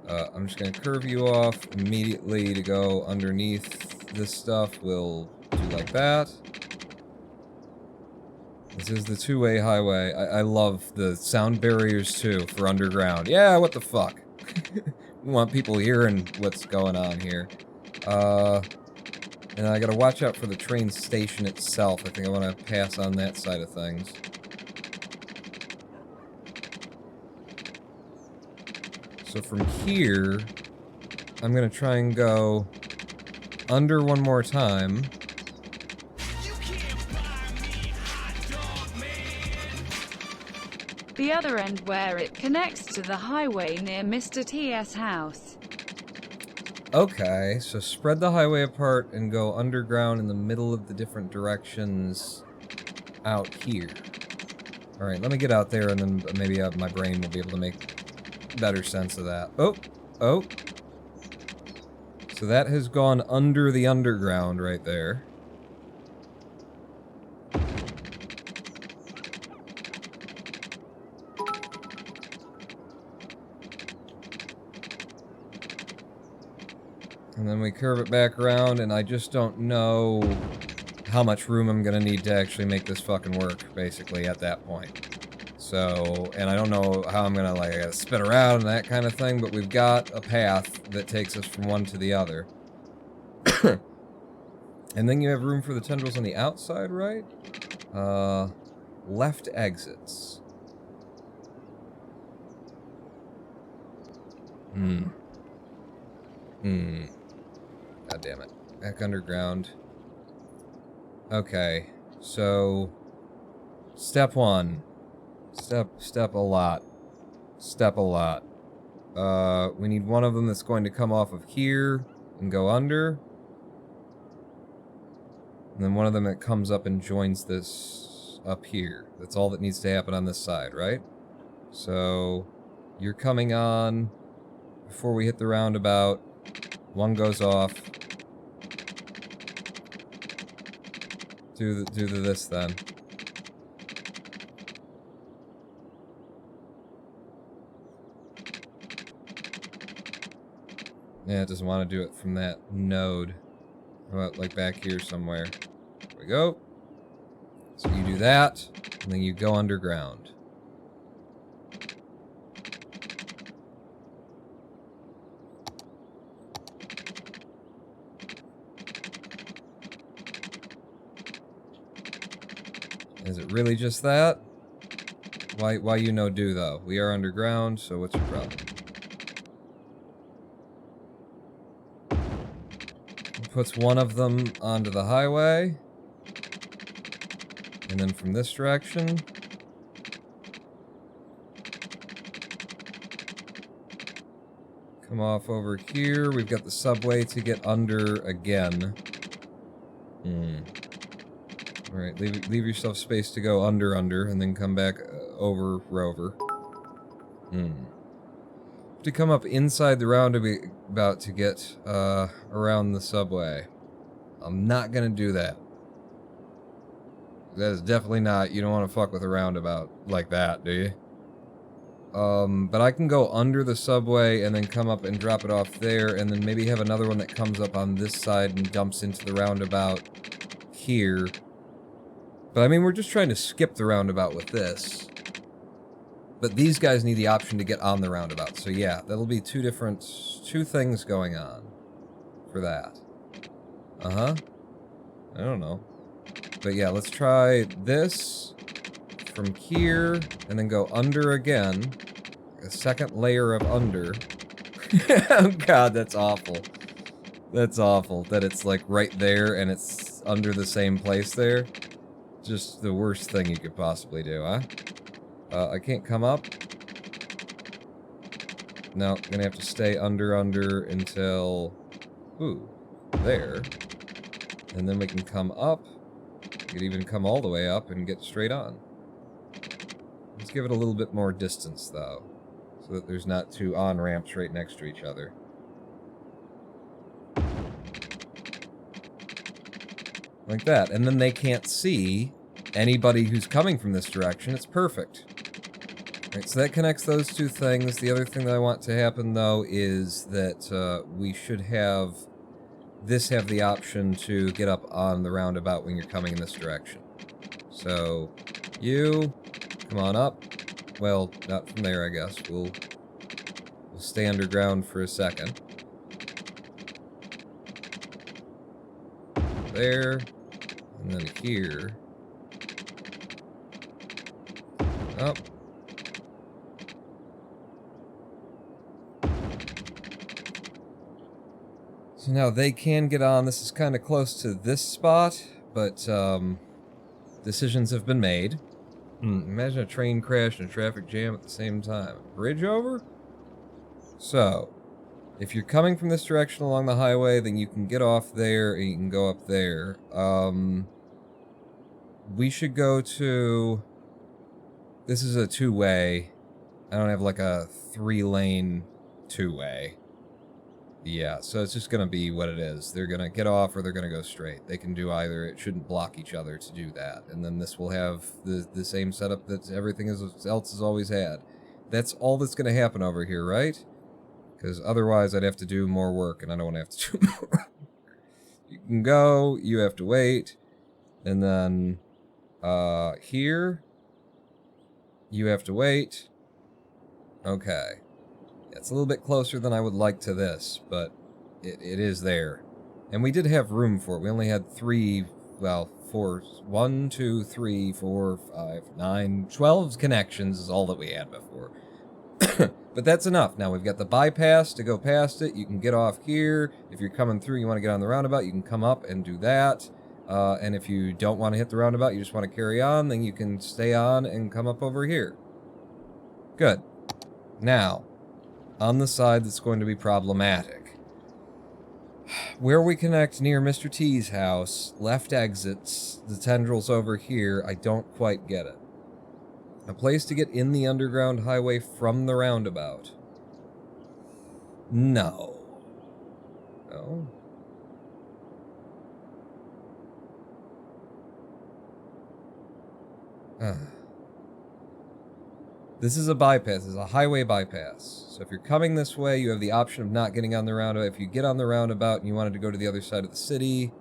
I'm just gonna curve you off immediately to go underneath this stuff. We'll do like that. This is the 2-way highway. I love the sound barriers too for underground. Yeah, what the fuck? We want people hearing what's going on here. And I gotta watch out for the train station itself. I think I want to pass on that side of things. So from here, I'm gonna try and go under one more time. The other end where it connects to the highway near Mr. T.'s house. Okay, so spread the highway apart and go underground in the middle of the different directions out here. Alright, let me get out there and then maybe my brain will be able to make better sense of that. Oh! So that has gone under the underground right there. And then we curve it back around, and I just don't know how much room I'm gonna need to actually make this fucking work, basically, at that point. So, and I don't know how I'm gonna, like, I gotta spin around and that kind of thing, but we've got a path that takes us from one to the other. And then you have room for the tendrils on the outside, right? Left exits. God damn it. Back underground. Okay, so step one. Step a lot. Step a lot. We need one of them that's going to come off of here and go under. And then one of them that comes up and joins this up here. That's all that needs to happen on this side, right? So, you're coming on before we hit the roundabout. One goes off. Do this then. Yeah, it doesn't want to do it from that node. How about like back here somewhere? There we go. So you do that, and then you go underground. Is it really just that? Why you no do though? We are underground, so what's your problem? Puts one of them onto the highway. And then from this direction. Come off over here. We've got the subway to get under again. Alright, leave yourself space to go under, and then come back over, rover. To come up inside the roundabout to get around the subway. I'm not gonna do that. That is definitely not, you don't want to fuck with a roundabout like that, do you? But I can go under the subway and then come up and drop it off there, and then maybe have another one that comes up on this side and dumps into the roundabout here. But I mean, we're just trying to skip the roundabout with this. But these guys need the option to get on the roundabout. So yeah, that'll be two things going on for that. I don't know. But yeah, let's try this from here and then go under again. A second layer of under. Oh god, that's awful. That's awful that it's like right there and it's under the same place there. Just the worst thing you could possibly do, huh? I can't come up. No, gonna have to stay under until... Ooh, there. And then we can come up. We could even come all the way up and get straight on. Let's give it a little bit more distance, though. So that there's not two on-ramps right next to each other. Like that. And then they can't see anybody who's coming from this direction. It's perfect. Alright, so that connects those two things. The other thing that I want to happen, though, is that we should have this have the option to get up on the roundabout when you're coming in this direction. So, you, come on up. Well, not from there, I guess. We'll stay underground for a second. There, and then here. Up. So now they can get on. This is kind of close to this spot, but decisions have been made. Imagine a train crash and a traffic jam at the same time. Bridge over? So, if you're coming from this direction along the highway, then you can get off there and you can go up there. We should go to... This is a two-way. I don't have like a 3-lane two-way. Yeah, so it's just gonna be what it is. They're gonna get off or they're gonna go straight. They can do either. It shouldn't block each other to do that. And then this will have the same setup that everything else has always had. That's all that's gonna happen over here, right? Because otherwise I'd have to do more work, and I don't want to have to do more work. You can go, you have to wait, and then here, you have to wait. Okay. It's a little bit closer than I would like to this, but it is there. And we did have room for it. We only had 1, 2, 3, 4, 5, 9, 12 connections is all that we had before. But that's enough. Now we've got the bypass to go past it. You can get off here. If you're coming through, you want to get on the roundabout, you can come up and do that. And if you don't want to hit the roundabout, you just want to carry on, then you can stay on and come up over here. Good. Now, on the side that's going to be problematic. Where we connect near Mr. T's house, left exits, the tendrils over here, I don't quite get it. A place to get in the underground highway from the roundabout. No. No. This is a bypass. This is a highway bypass. So if you're coming this way, you have the option of not getting on the roundabout. If you get on the roundabout and you wanted to go to the other side of the city,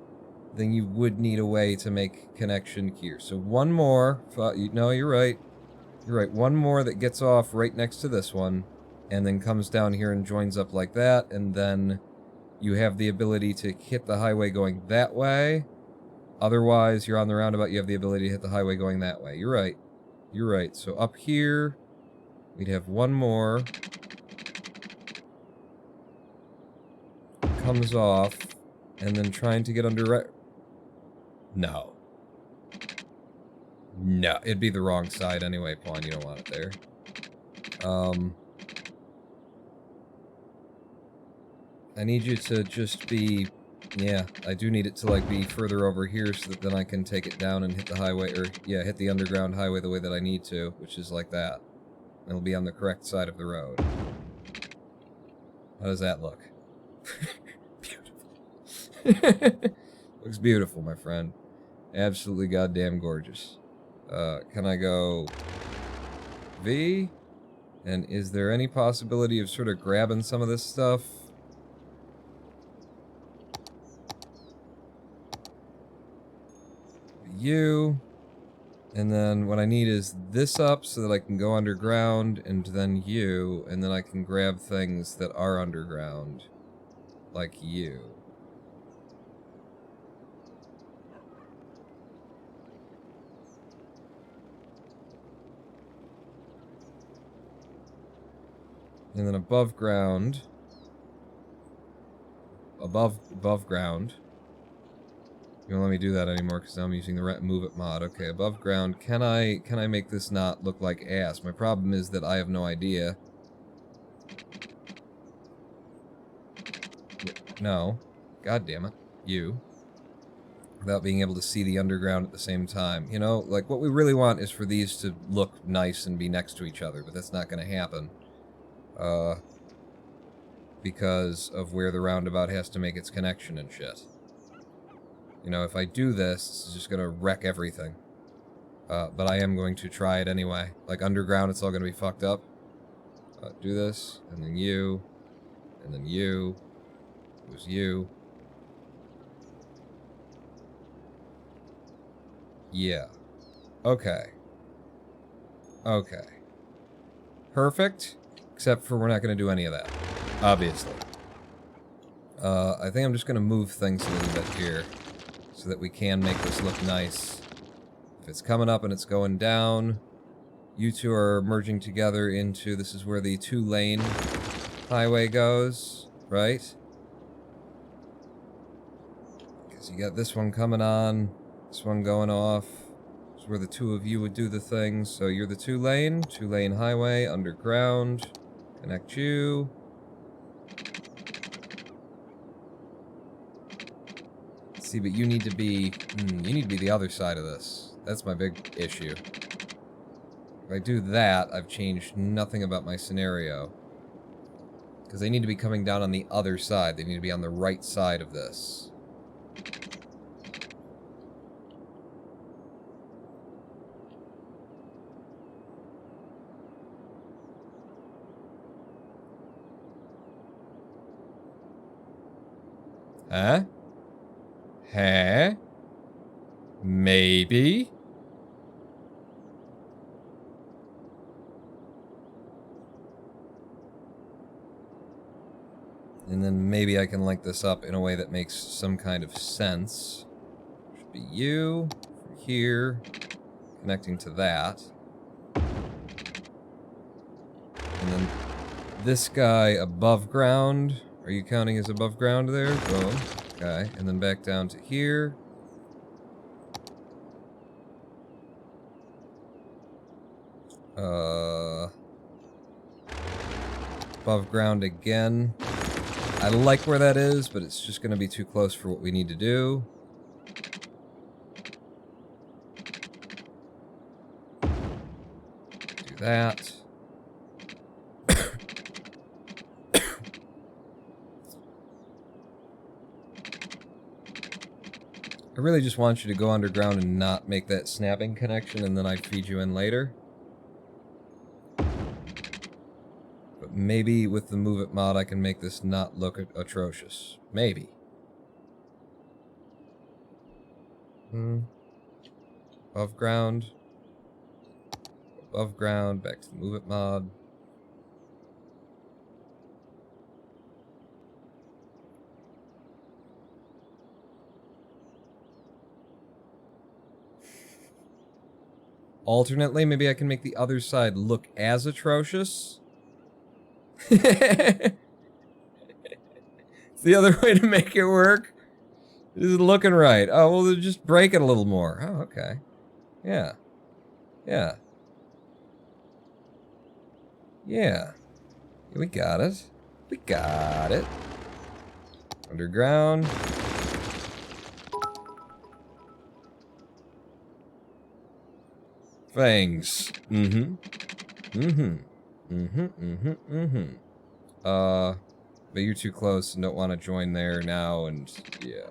then you would need a way to make connection here. So one more. No, you're right. You're right. One more that gets off right next to this one, and then comes down here and joins up like that, and then you have the ability to hit the highway going that way. Otherwise, you're on the roundabout, you have the ability to hit the highway going that way. You're right. You're right. So up here, we'd have one more. Comes off, and then trying to get under... No. No, it'd be the wrong side anyway, Pawn. You don't want it there. I need you to just be... Yeah, I do need it to, like, be further over here so that then I can take it down and hit the highway, or, yeah, hit the underground highway the way that I need to, which is like that. It'll be on the correct side of the road. How does that look? Beautiful. Looks beautiful, my friend. Absolutely goddamn gorgeous. Can I go V? And is there any possibility of sort of grabbing some of this stuff? U. And then what I need is this up so that I can go underground, and then U, and then I can grab things that are underground, like U. And then above ground. Above ground. You won't let me do that anymore because now I'm using the move it mod. Okay, above ground. Can I make this not look like ass? My problem is that I have no idea. No. God damn it. You. Without being able to see the underground at the same time. You know, like, what we really want is for these to look nice and be next to each other, but that's not going to happen. Because of where the roundabout has to make its connection and shit. You know, if I do this, this is just gonna wreck everything. But I am going to try it anyway. Like, underground, it's all gonna be fucked up. Do this, and then you, and then you. It was you. Yeah. Okay. Okay. Perfect. Except for we're not going to do any of that. Obviously. I think I'm just going to move things a little bit here. So that we can make this look nice. If it's coming up and it's going down, you two are merging together into... This is where the 2-lane highway goes, right? Because you got this one coming on, this one going off. This is where the two of you would do the things. So you're the 2-lane highway, underground. Connect you. See, but you need to be... you need to be the other side of this. That's my big issue. If I do that, I've changed nothing about my scenario. Because they need to be coming down on the other side. They need to be on the right side of this. Huh? Huh? Maybe? And then maybe I can link this up in a way that makes some kind of sense. Should be you, from here, connecting to that. And then this guy above ground. Are you counting as above ground there? Boom. Okay, and then back down to here. Above ground again. I like where that is, but it's just going to be too close for what we need to do. Do that. I really just want you to go underground and not make that snapping connection, and then I'd feed you in later. But maybe with the Move It mod I can make this not look atrocious. Maybe. Above ground. Above ground, back to the Move It mod. Alternately, maybe I can make the other side look as atrocious. It's the other way to make it work. This is looking right. Oh, well, then just break it a little more. Oh, okay. Yeah. Yeah. Yeah. We got it. We got it. Underground. Fangs. But you're too close and don't want to join there now, and yeah.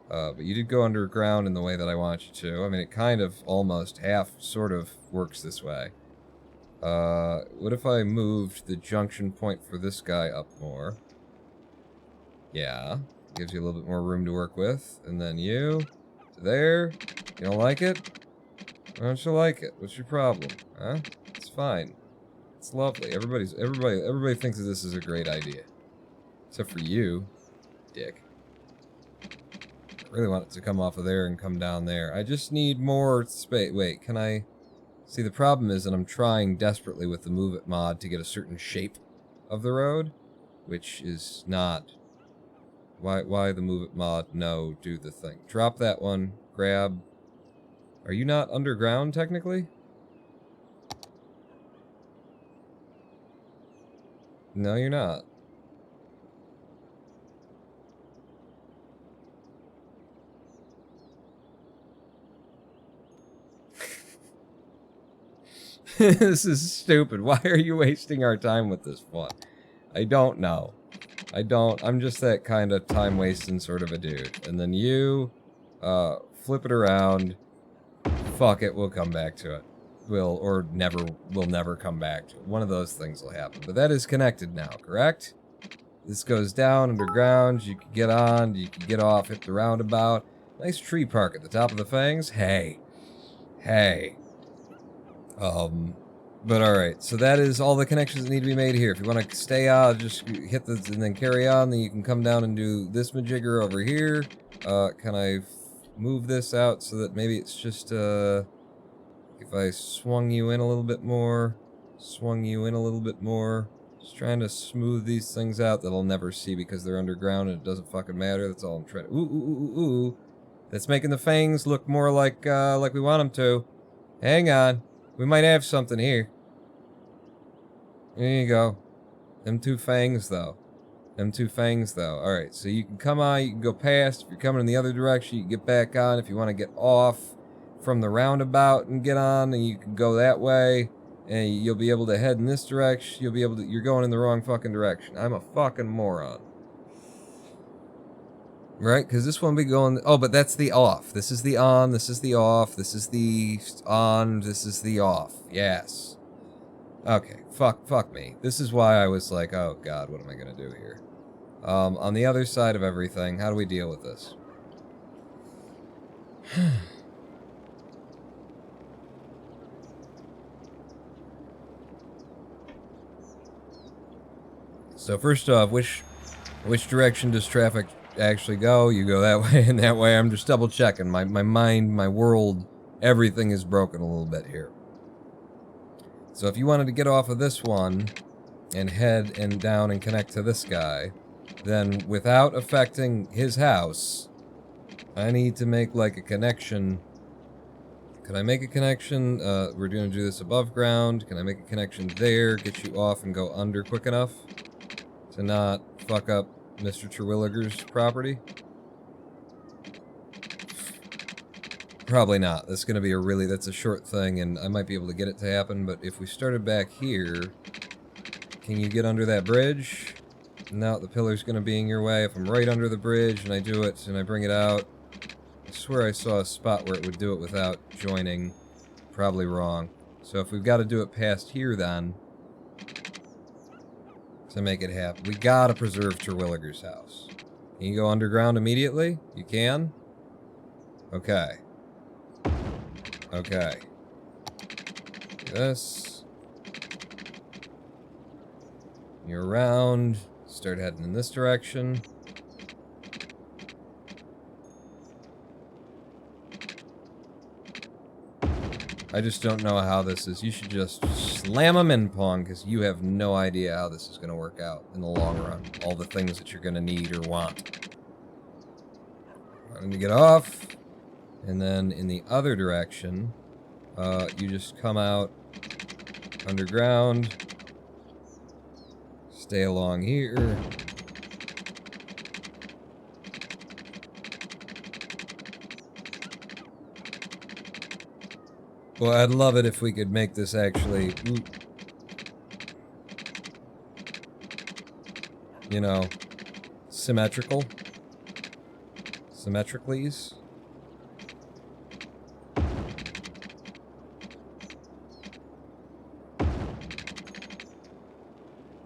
But you did go underground in the way that I want you to. I mean, it kind of almost sort of works this way. What if I moved the junction point for this guy up more? Yeah. Gives you a little bit more room to work with. And then you, to there. You don't like it? Why don't you like it? What's your problem? Huh? It's fine. It's lovely. Everybody thinks that this is a great idea. Except for you, dick. I really want it to come off of there and come down there. I just need more space. Wait, can I... See, the problem is that I'm trying desperately with the Move It mod to get a certain shape of the road, which is not... Why the Move It mod? No, do the thing. Drop that one. Grab... Are you not underground, technically? No, you're not. This is stupid. Why are you wasting our time with this one? I don't know. I'm just that kind of time-wasting sort of a dude. And then you, flip it around. Fuck it, we'll come back to it. We'll never come back to it. One of those things will happen. But that is connected now, correct? This goes down underground. You can get on, you can get off, hit the roundabout. Nice tree park at the top of the Fangs. Hey. Hey. But alright, so that is all the connections that need to be made here. If you want to stay out, just hit this and then carry on, then you can come down and do this majigger over here. Can I move this out so that maybe it's just, if I swung you in a little bit more, just trying to smooth these things out that I'll never see because they're underground and it doesn't fucking matter. That's all I'm trying to, ooh. That's making the Fangs look more like we want them to. Hang on. We might have something here. There you go. Them two fangs, though. Alright, so you can come on, you can go past. If you're coming in the other direction, you can get back on. If you want to get off from the roundabout and get on, then you can go that way. And you'll be able to head in this direction. You're going in the wrong fucking direction. I'm a fucking moron. Right? Because this one be going... Oh, but that's the off. This is the on, this is the off, this is the on, this is the off. Yes. Okay. Fuck me. This is why I was like, oh god, what am I going to do here? On the other side of everything, how do we deal with this? So first off, which direction does traffic actually go? You go that way and that way. I'm just double checking. My mind, my world, everything is broken a little bit here. So if you wanted to get off of this one, and head and down and connect to this guy, then without affecting his house, I need to make like a connection. Can I make a connection? We're gonna do this above ground. Can I make a connection there, get you off and go under quick enough to not fuck up Mr. Terwilliger's property? Probably not. That's gonna be that's a short thing, and I might be able to get it to happen, but if we started back here, can you get under that bridge? No, the pillar's gonna be in your way. If I'm right under the bridge and I do it and I bring it out, I swear I saw a spot where it would do it without joining. Probably wrong. So if we've got to do it past here then, to make it happen, we gotta preserve Terwilliger's house. Can you go underground immediately? You can? Okay. Okay. Do this. You're around. Start heading in this direction. I just don't know how this is. You should just slam them in, Pong, because you have no idea how this is going to work out in the long run. All the things that you're going to need or want. I'm going to get off. And then in the other direction, you just come out underground. Stay along here. Well, I'd love it if we could make this actually, you know, symmetrical. Symmetricallys.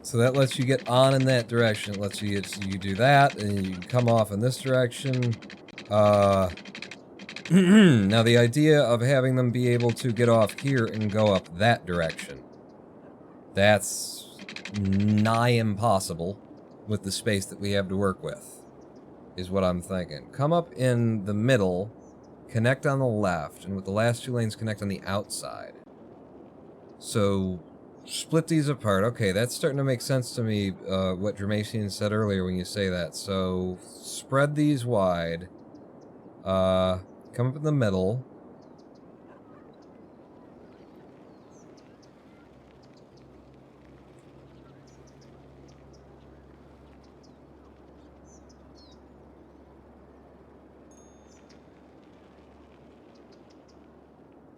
So that lets you get on in that direction. It lets you do that, and you come off in this direction. Now the idea of having them be able to get off here and go up that direction, that's nigh impossible with the space that we have to work with, is what I'm thinking. Come up in the middle, connect on the left, and with the last two lanes connect on the outside. So split these apart. Okay, that's starting to make sense to me, what Dramatian said earlier when you say that. So spread these wide. Come up in the middle.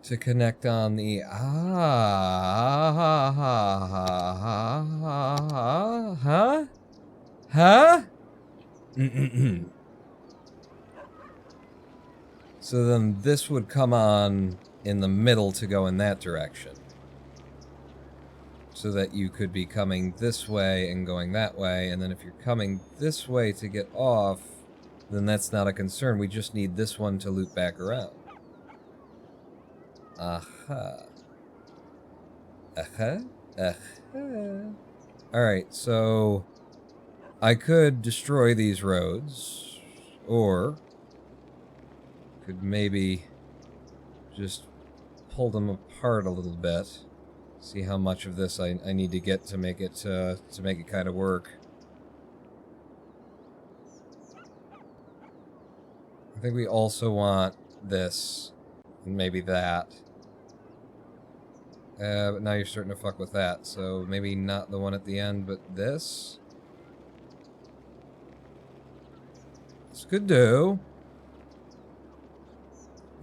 To connect on the huh? So then this would come on in the middle to go in that direction. So that you could be coming this way and going that way, and then if you're coming this way to get off, then that's not a concern. We just need this one to loop back around. Aha. Aha. Aha. Alright, so I could destroy these roads, or could maybe just pull them apart a little bit. See how much of this I need to get to make it kind of work. I think we also want this, and maybe that. But now you're starting to fuck with that, so maybe not the one at the end, but this. This could do.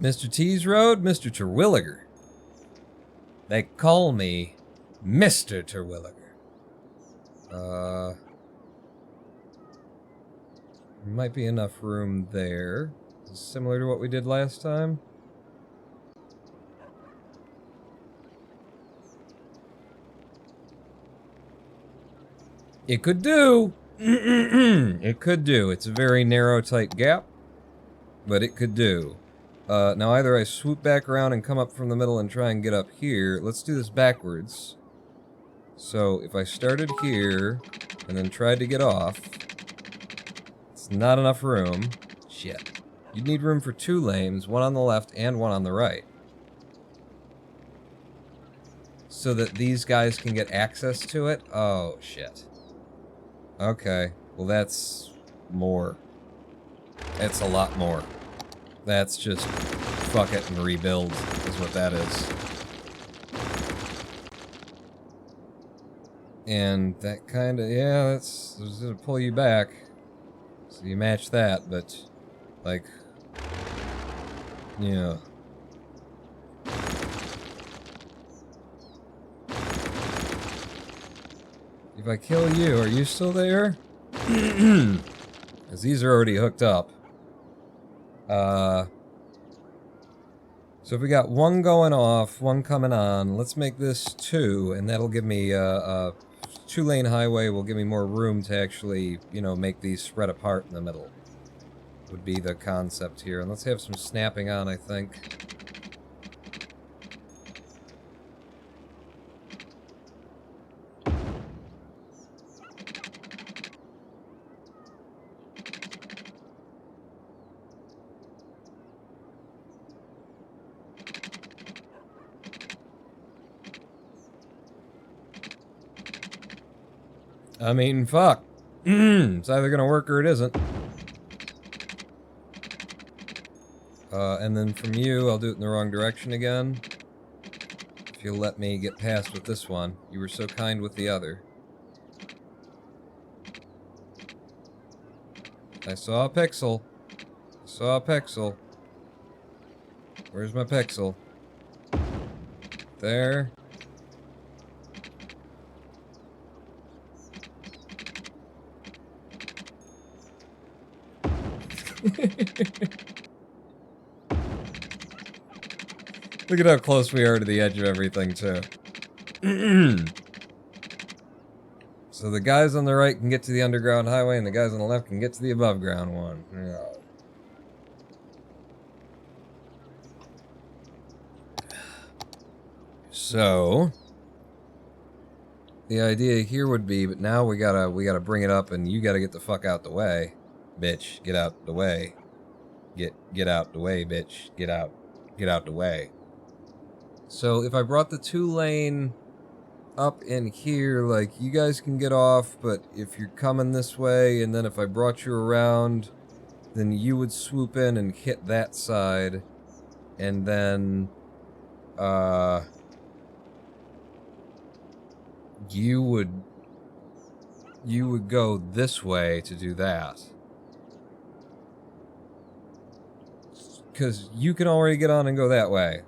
Mr. T's Road, Mr. Terwilliger. They call me Mr. Terwilliger. There might be enough room there. Similar to what we did last time. It could do. It could do. It's a very narrow, tight gap, but it could do. Now either I swoop back around and come up from the middle and try and get up here. Let's do this backwards. So if I started here and then tried to get off, it's not enough room. Shit. You'd need room for 2 lanes, one on the left and one on the right. so that these guys can get access to it? Oh, shit. Okay. Well, that's more. It's a lot more. That's just fuck it and rebuild is what that is. And that kind of, yeah, that's gonna pull you back. So you match that, but, like, yeah. If I kill you, are you still there? Because these are already hooked up. So if we got one going off, one coming on, let's make this 2, and that'll give me a 2-lane highway will give me more room to actually, you know, make these spread apart in the middle. Would be the concept here. And let's have some snapping on, I think. I mean, fuck. It's either gonna work or it isn't. And then from you, I'll do it in the wrong direction again. If you'll let me get past with this one. You were so kind with the other. I saw a pixel. I saw a pixel. Where's my pixel? There. Look at how close we are to the edge of everything, too. So the guys on the right can get to the underground highway, and the guys on the left can get to the above ground one. Yeah. So the idea here would be, but now we gotta bring it up, and you gotta get the fuck out the way, bitch. Get out the way. Get out the way, bitch. Get out the way. So if I brought the 2-lane up in here, like, you guys can get off, but if you're coming this way, and then if I brought you around, then you would swoop in and hit that side, and then, you would go this way to do that. Because you can already get on and go that way.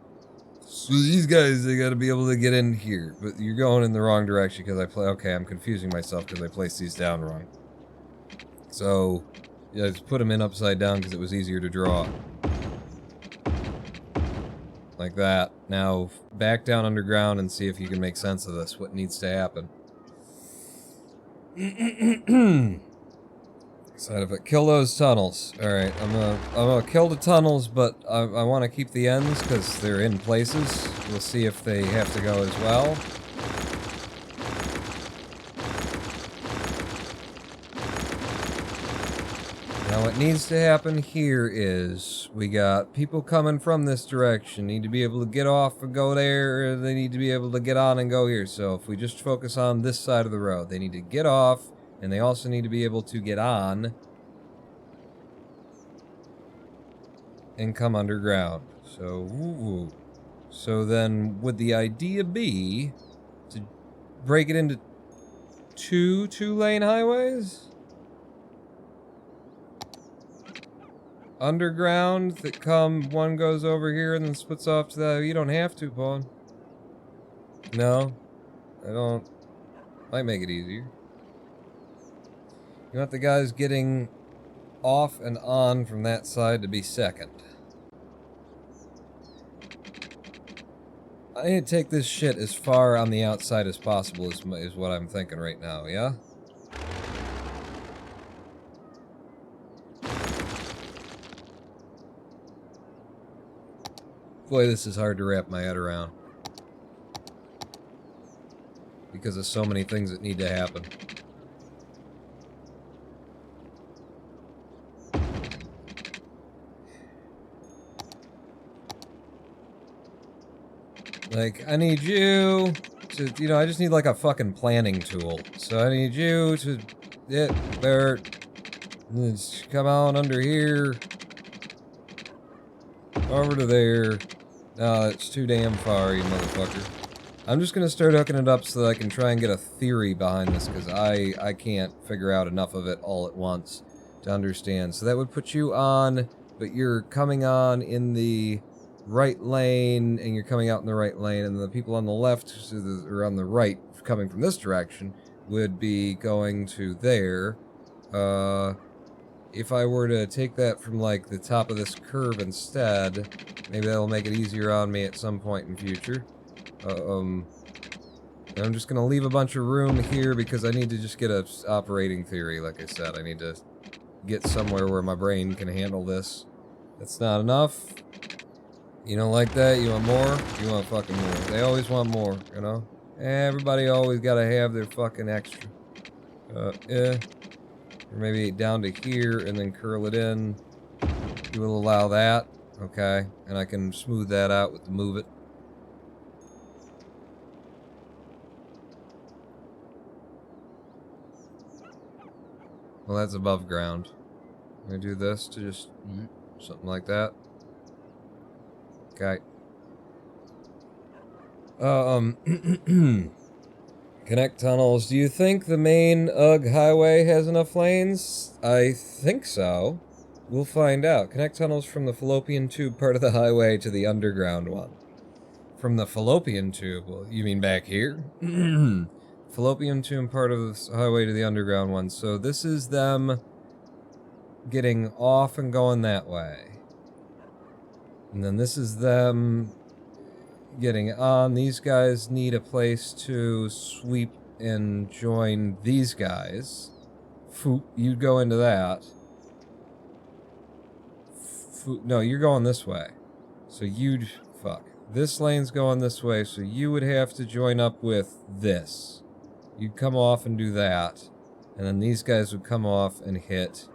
So these guys, they gotta be able to get in here. But you're going in the wrong direction because okay, I'm confusing myself because I placed these down wrong. So, yeah, just put them in upside down because it was easier to draw. Like that. Now, back down underground and see if you can make sense of this. What needs to happen. Side of it. Kill those tunnels. Alright, I'm gonna kill the tunnels, but I want to keep the ends because they're in places. We'll see if they have to go as well. Now what needs to happen here is we got people coming from this direction, need to be able to get off and go there, or they need to be able to get on and go here. So if we just focus on this side of the road, they need to get off, and they also need to be able to get on and come underground. So, so then would the idea be to break it into two-lane highways? Underground that come, one goes over here and then splits off to that. You don't have to, Paul. No, I don't. Might make it easier. You want the guys getting off and on from that side to be second. I need to take this shit as far on the outside as possible is what I'm thinking right now, yeah? Boy, this is hard to wrap my head around. Because of so many things that need to happen. Like, I need you you know, I just need like a fucking planning tool. So I need you to there. Let's come on under here. Over to there. No, it's too damn far, you motherfucker. I'm just gonna start hooking it up so that I can try and get a theory behind this, because I can't figure out enough of it all at once to understand. So that would put you on, but you're coming on in the right lane, and you're coming out in the right lane, and the people on the left, or on the right, coming from this direction, would be going to there. If I were to take that from, like, the top of this curve instead, maybe that'll make it easier on me at some point in future. I'm just gonna leave a bunch of room here because I need to just get a operating theory, like I said. I need to get somewhere where my brain can handle this. That's not enough. You don't like that? You want more? You want fucking more. They always want more, you know? Everybody always gotta have their fucking extra. Yeah. Or maybe down to here and then curl it in. You will allow that. Okay. And I can smooth that out with the move it. Well, that's above ground. I'm gonna do this to just something like that. Okay. Connect tunnels. Do you think the main UGG highway has enough lanes? I think so. We'll find out. Connect tunnels from the fallopian tube part of the highway to the underground one. From the fallopian tube? Well, you mean back here? Fallopian tube part of the highway to the underground one. So this is them getting off and going that way. And then this is them getting on. These guys need a place to sweep and join these guys. You'd go into that. No, you're going this way. So you'd... Fuck. This lane's going this way, so you would have to join up with this. You'd come off and do that. And then these guys would come off and hit...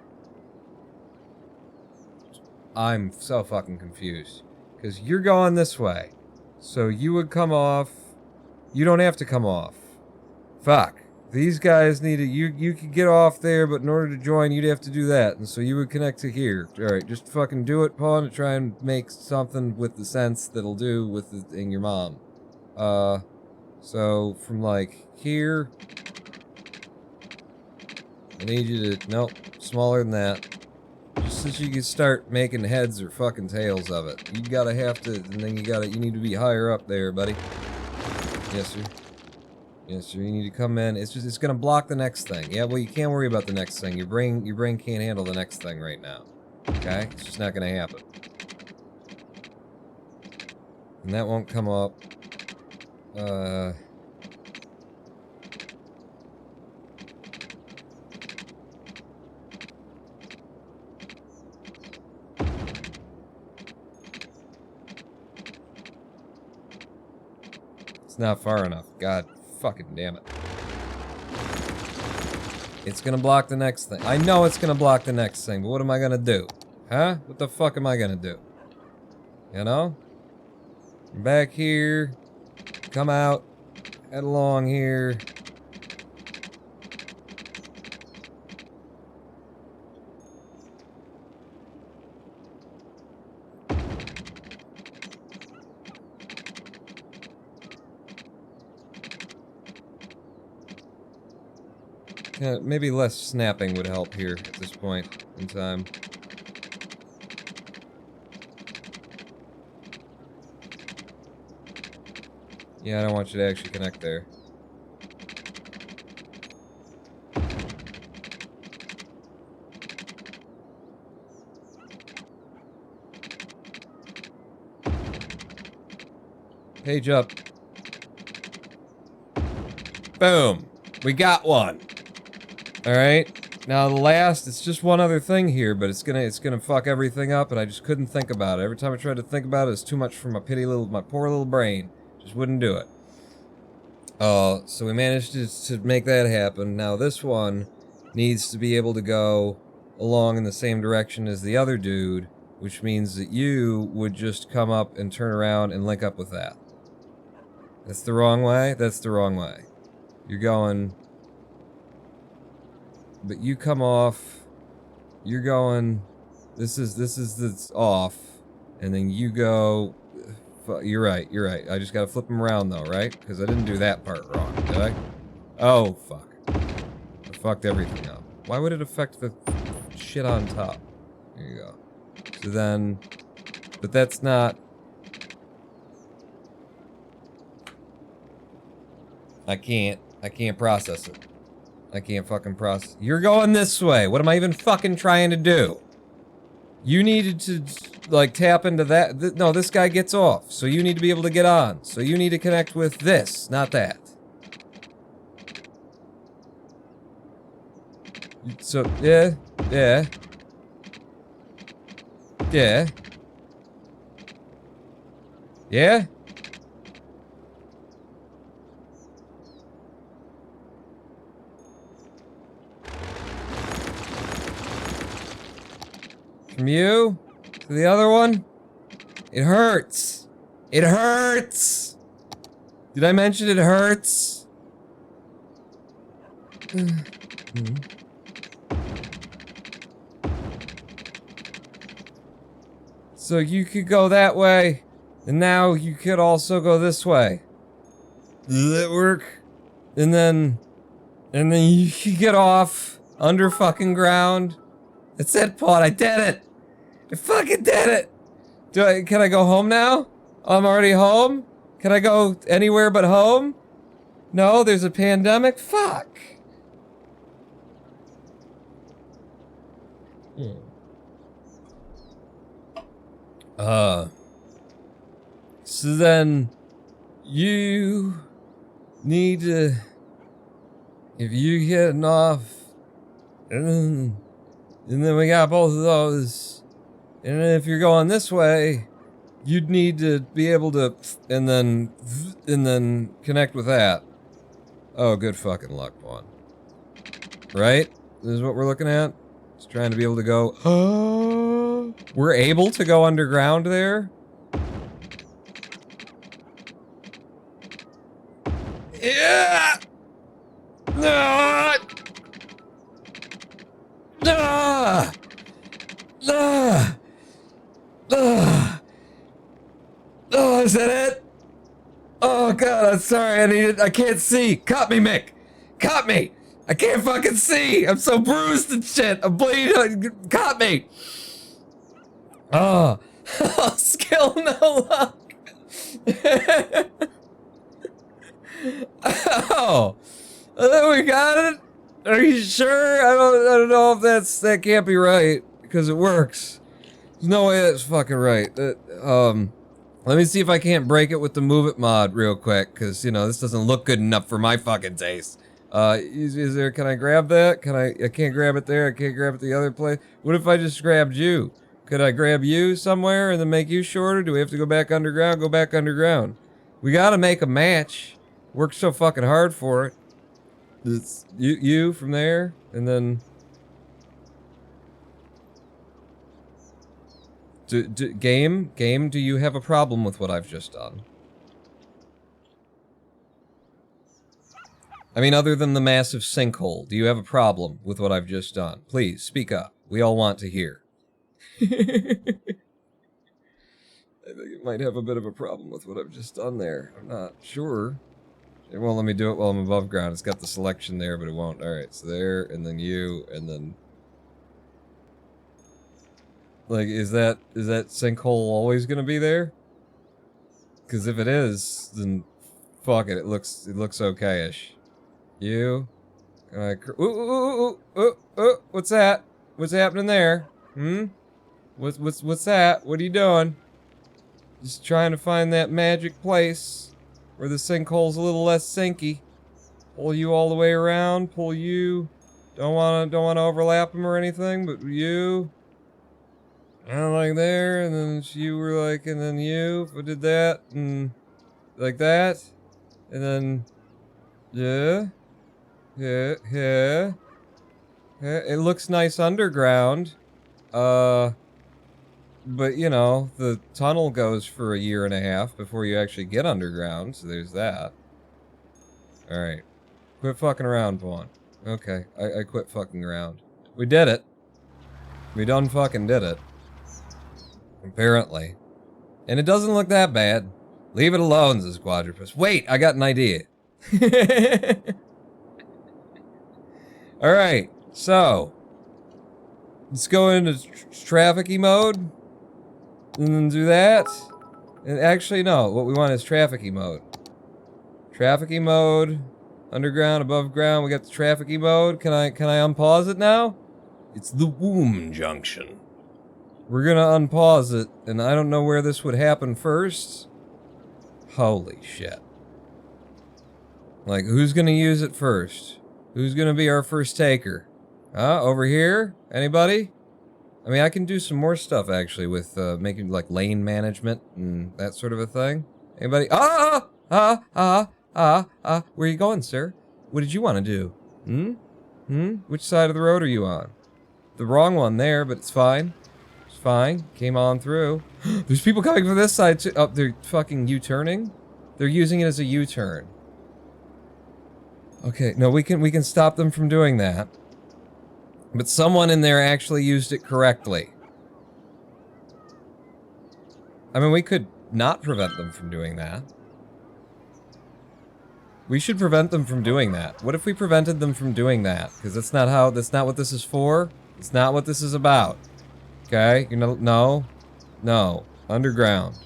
I'm so fucking confused. Because you're going this way. So you would come off. You don't have to come off. Fuck. These guys need to... You could get off there, but in order to join, you'd have to do that. And so you would connect to here. Alright, just fucking do it, Pawn, to try and make something with the sense that'll do with it in your mom. So from, like, here... I need you to... Nope. Smaller than that. Just so you can start making heads or fucking tails of it. You gotta have to... And then you need to be higher up there, buddy. Yes, sir. Yes, sir. You need to come in. It's gonna block the next thing. Yeah, well, you can't worry about the next thing. Your brain can't handle the next thing right now. Okay? It's just not gonna happen. And that won't come up. It's not far enough. God fucking damn it. It's gonna block the next thing. I know it's gonna block the next thing, but what am I gonna do? Huh? What the fuck am I gonna do? You know? Back here. Come out. Head along here. Maybe less snapping would help here at this point in time. Yeah, I don't want you to actually connect there. Page up. Boom. We got one. Alright, now the last, it's just one other thing here, but it's gonna fuck everything up, and I just couldn't think about it. Every time I tried to think about it, it's too much for my poor little brain. Just wouldn't do it. So we managed to make that happen. Now this one needs to be able to go along in the same direction as the other dude, which means that you would just come up and turn around and link up with that. That's the wrong way? That's the wrong way. You're going... But you come off... You're going... This is off. And then you go... You're right. I just gotta flip them around though, right? Because I didn't do that part wrong, did I? Oh, fuck. I fucked everything up. Why would it affect the shit on top? There you go. So then... But that's not... I can't process it. I can't fucking process. You're going this way. What am I even fucking trying to do? You needed to, like, tap into that. No, this guy gets off. So you need to be able to get on. So you need to connect with this, not that. So, yeah. Yeah. Yeah. Yeah? From you to the other one? It hurts. It hurts! Did I mention it hurts? So you could go that way, and now you could also go this way. Does that work? And then you could get off under fucking ground. That's it, Paul. I did it. I fucking did it. Can I go home now? I'm already home? Can I go anywhere but home? No, there's a pandemic? Fuck. So then you need to, if you getting off, and then we got both of those, and then if you're going this way, you'd need to be able to, and then connect with that. Oh, good fucking luck, Vaughn. Right? This is what we're looking at? Just trying to be able to go, we're able to go underground there? Yeah! No! Ah! Ah! Ah! Oh, is that it? Oh god, I'm sorry, I can't see. Cut me, Mick! Cut me! I can't fucking see! I'm so bruised and shit! I'm bleeding! Cut me! Oh. Skill no luck! Oh! We got it? Are you sure? I don't know if that can't be right. Because it works. There's no way that's fucking right. Let me see if I can't break it with the Move It mod real quick, because, you know, this doesn't look good enough for my fucking taste. Is there, can I grab that? I can't grab it there, I can't grab it the other place. What if I just grabbed you? Could I grab you somewhere and then make you shorter? Do we have to go back underground? Go back underground. We gotta make a match. Worked so fucking hard for it. It's you from there, and then... Game, do you have a problem with what I've just done? I mean, other than the massive sinkhole, do you have a problem with what I've just done? Please, speak up. We all want to hear. I think it might have a bit of a problem with what I've just done there. I'm not sure. It won't let me do it while I'm above ground. It's got the selection there, but it won't. Alright, so there, and then you, and then... Like, is that sinkhole always gonna be there? Because if it is, then fuck it. It looks okay-ish. You, what's that? What's happening there? What's that? What are you doing? Just trying to find that magic place where the sinkhole's a little less sinky. Pull you all the way around. Pull you. Don't wanna overlap them or anything, but you. Like there, and then you were like, and then you did that, and like that, and then, yeah. It looks nice underground. But, you know, the tunnel goes for a year and a half before you actually get underground, so there's that. Alright. Quit fucking around, Vaughn. Okay, I quit fucking around. We did it. We done fucking did it. Apparently. And it doesn't look that bad. Leave it alone, says Quadrupus. Wait, I got an idea. Alright, so. Let's go into traffic-y mode. And then do that. And actually, no. What we want is traffic-y mode. Traffic-y mode. Underground, above ground. We got the traffic-y mode. Can I unpause it now? It's the womb junction. We're gonna unpause it, and I don't know where this would happen first. Holy shit. Like, who's gonna use it first? Who's gonna be our first taker? Over here? Anybody? I mean, I can do some more stuff, actually, with, making, like, lane management and that sort of a thing. Anybody? Where are you going, sir? What did you want to do? Which side of the road are you on? The wrong one there, but it's fine. It's fine. Came on through. There's people coming from this side, too. Oh, they're fucking U-turning? They're using it as a U-turn. Okay, no, we can stop them from doing that. But someone in there actually used it correctly. I mean, we could not prevent them from doing that. We should prevent them from doing that. What if we prevented them from doing that? Because that's not what this is for. It's not what this is about. Okay? You know, no. Underground.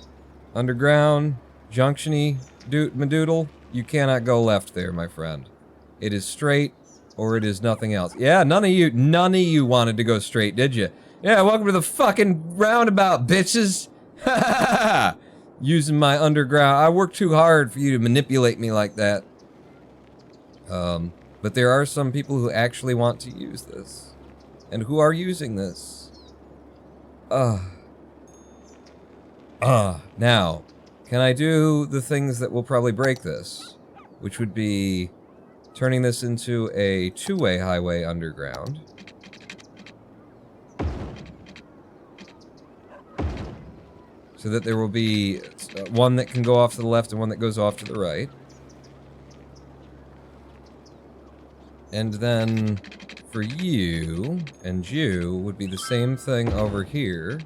Underground, junction-y, madoodle. You cannot go left there, my friend. It is straight, or it is nothing else. Yeah, none of you wanted to go straight, did you? Yeah, welcome to the fucking roundabout, bitches! Using my underground. I worked too hard for you to manipulate me like that. But there are some people who actually want to use this. And who are using this. Now, can I do the things that will probably break this? Which would be turning this into a two-way highway underground. So that there will be one that can go off to the left and one that goes off to the right. And then for you and you would be the same thing over here.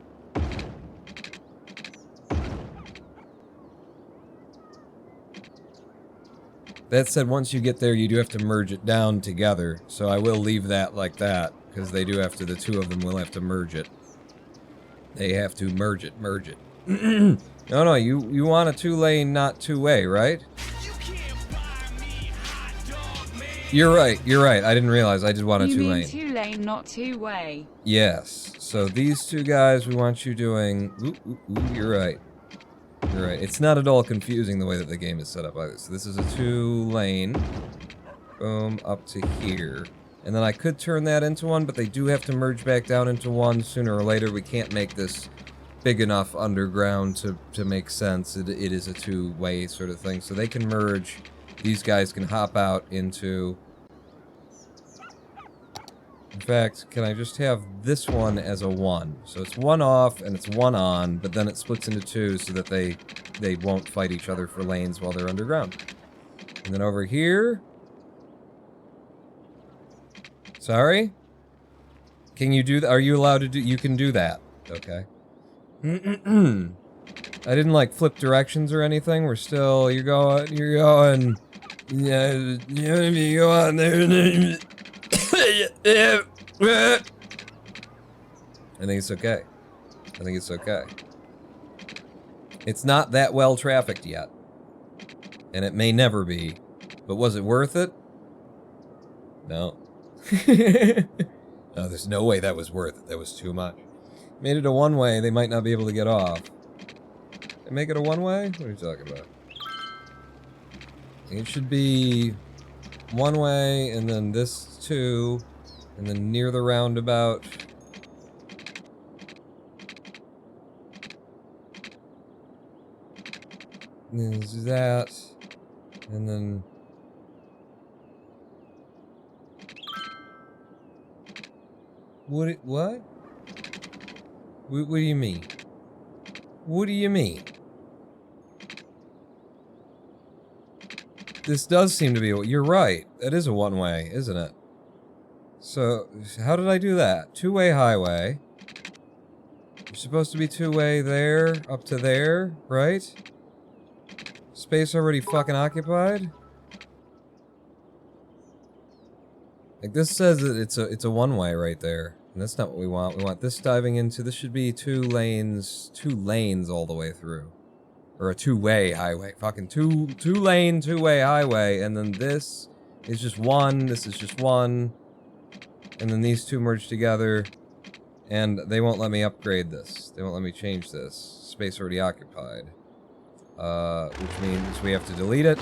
That said, once you get there, you do have to merge it down together. So I will leave that like that, because they do have to, the two of them will have to merge it. They have to merge it. No, you want a two-lane, not two-way, right? You're right, I didn't realize, I did want a two-lane. You mean two-lane, not two-way. Yes, so these two guys, we want you doing, you're right. You're right. It's not at all confusing the way that the game is set up either. So this is a two-lane. Boom, up to here. And then I could turn that into one, but they do have to merge back down into one sooner or later. We can't make this big enough underground to make sense. It is a two-way sort of thing. So they can merge. These guys can hop out into... In fact, can I just have this one as a 1? So it's 1 off and it's 1 on, but then it splits into 2 so that they won't fight each other for lanes while they're underground. And then over here... Sorry? Can you do that? Are you allowed to do... You can do that. Okay. I didn't, like, flip directions or anything. We're still... You're going... Yeah, you know what I mean? Go on there. I think it's okay. I think it's okay. It's not that well trafficked yet. And it may never be. But was it worth it? No. No, there's no way that was worth it. That was too much. Made it a one-way, they might not be able to get off. They make it a one-way? What are you talking about? It should be one-way, and then this two, and then near the roundabout. And then do that, and then... What? What do you mean? What do you mean? This does seem to be... You're right. That is a one-way, isn't it? So, how did I do that? Two-way highway. You're supposed to be two-way there, up to there, right? Space already fucking occupied? Like, this says that it's a one-way right there. And that's not what we want. We want this diving into... This should be two lanes all the way through. Or a two-way highway. Fucking two-lane, two-way highway. And then this is just one. This is just one. And then these two merge together. And they won't let me upgrade this. They won't let me change this. Space already occupied. Which means we have to delete it.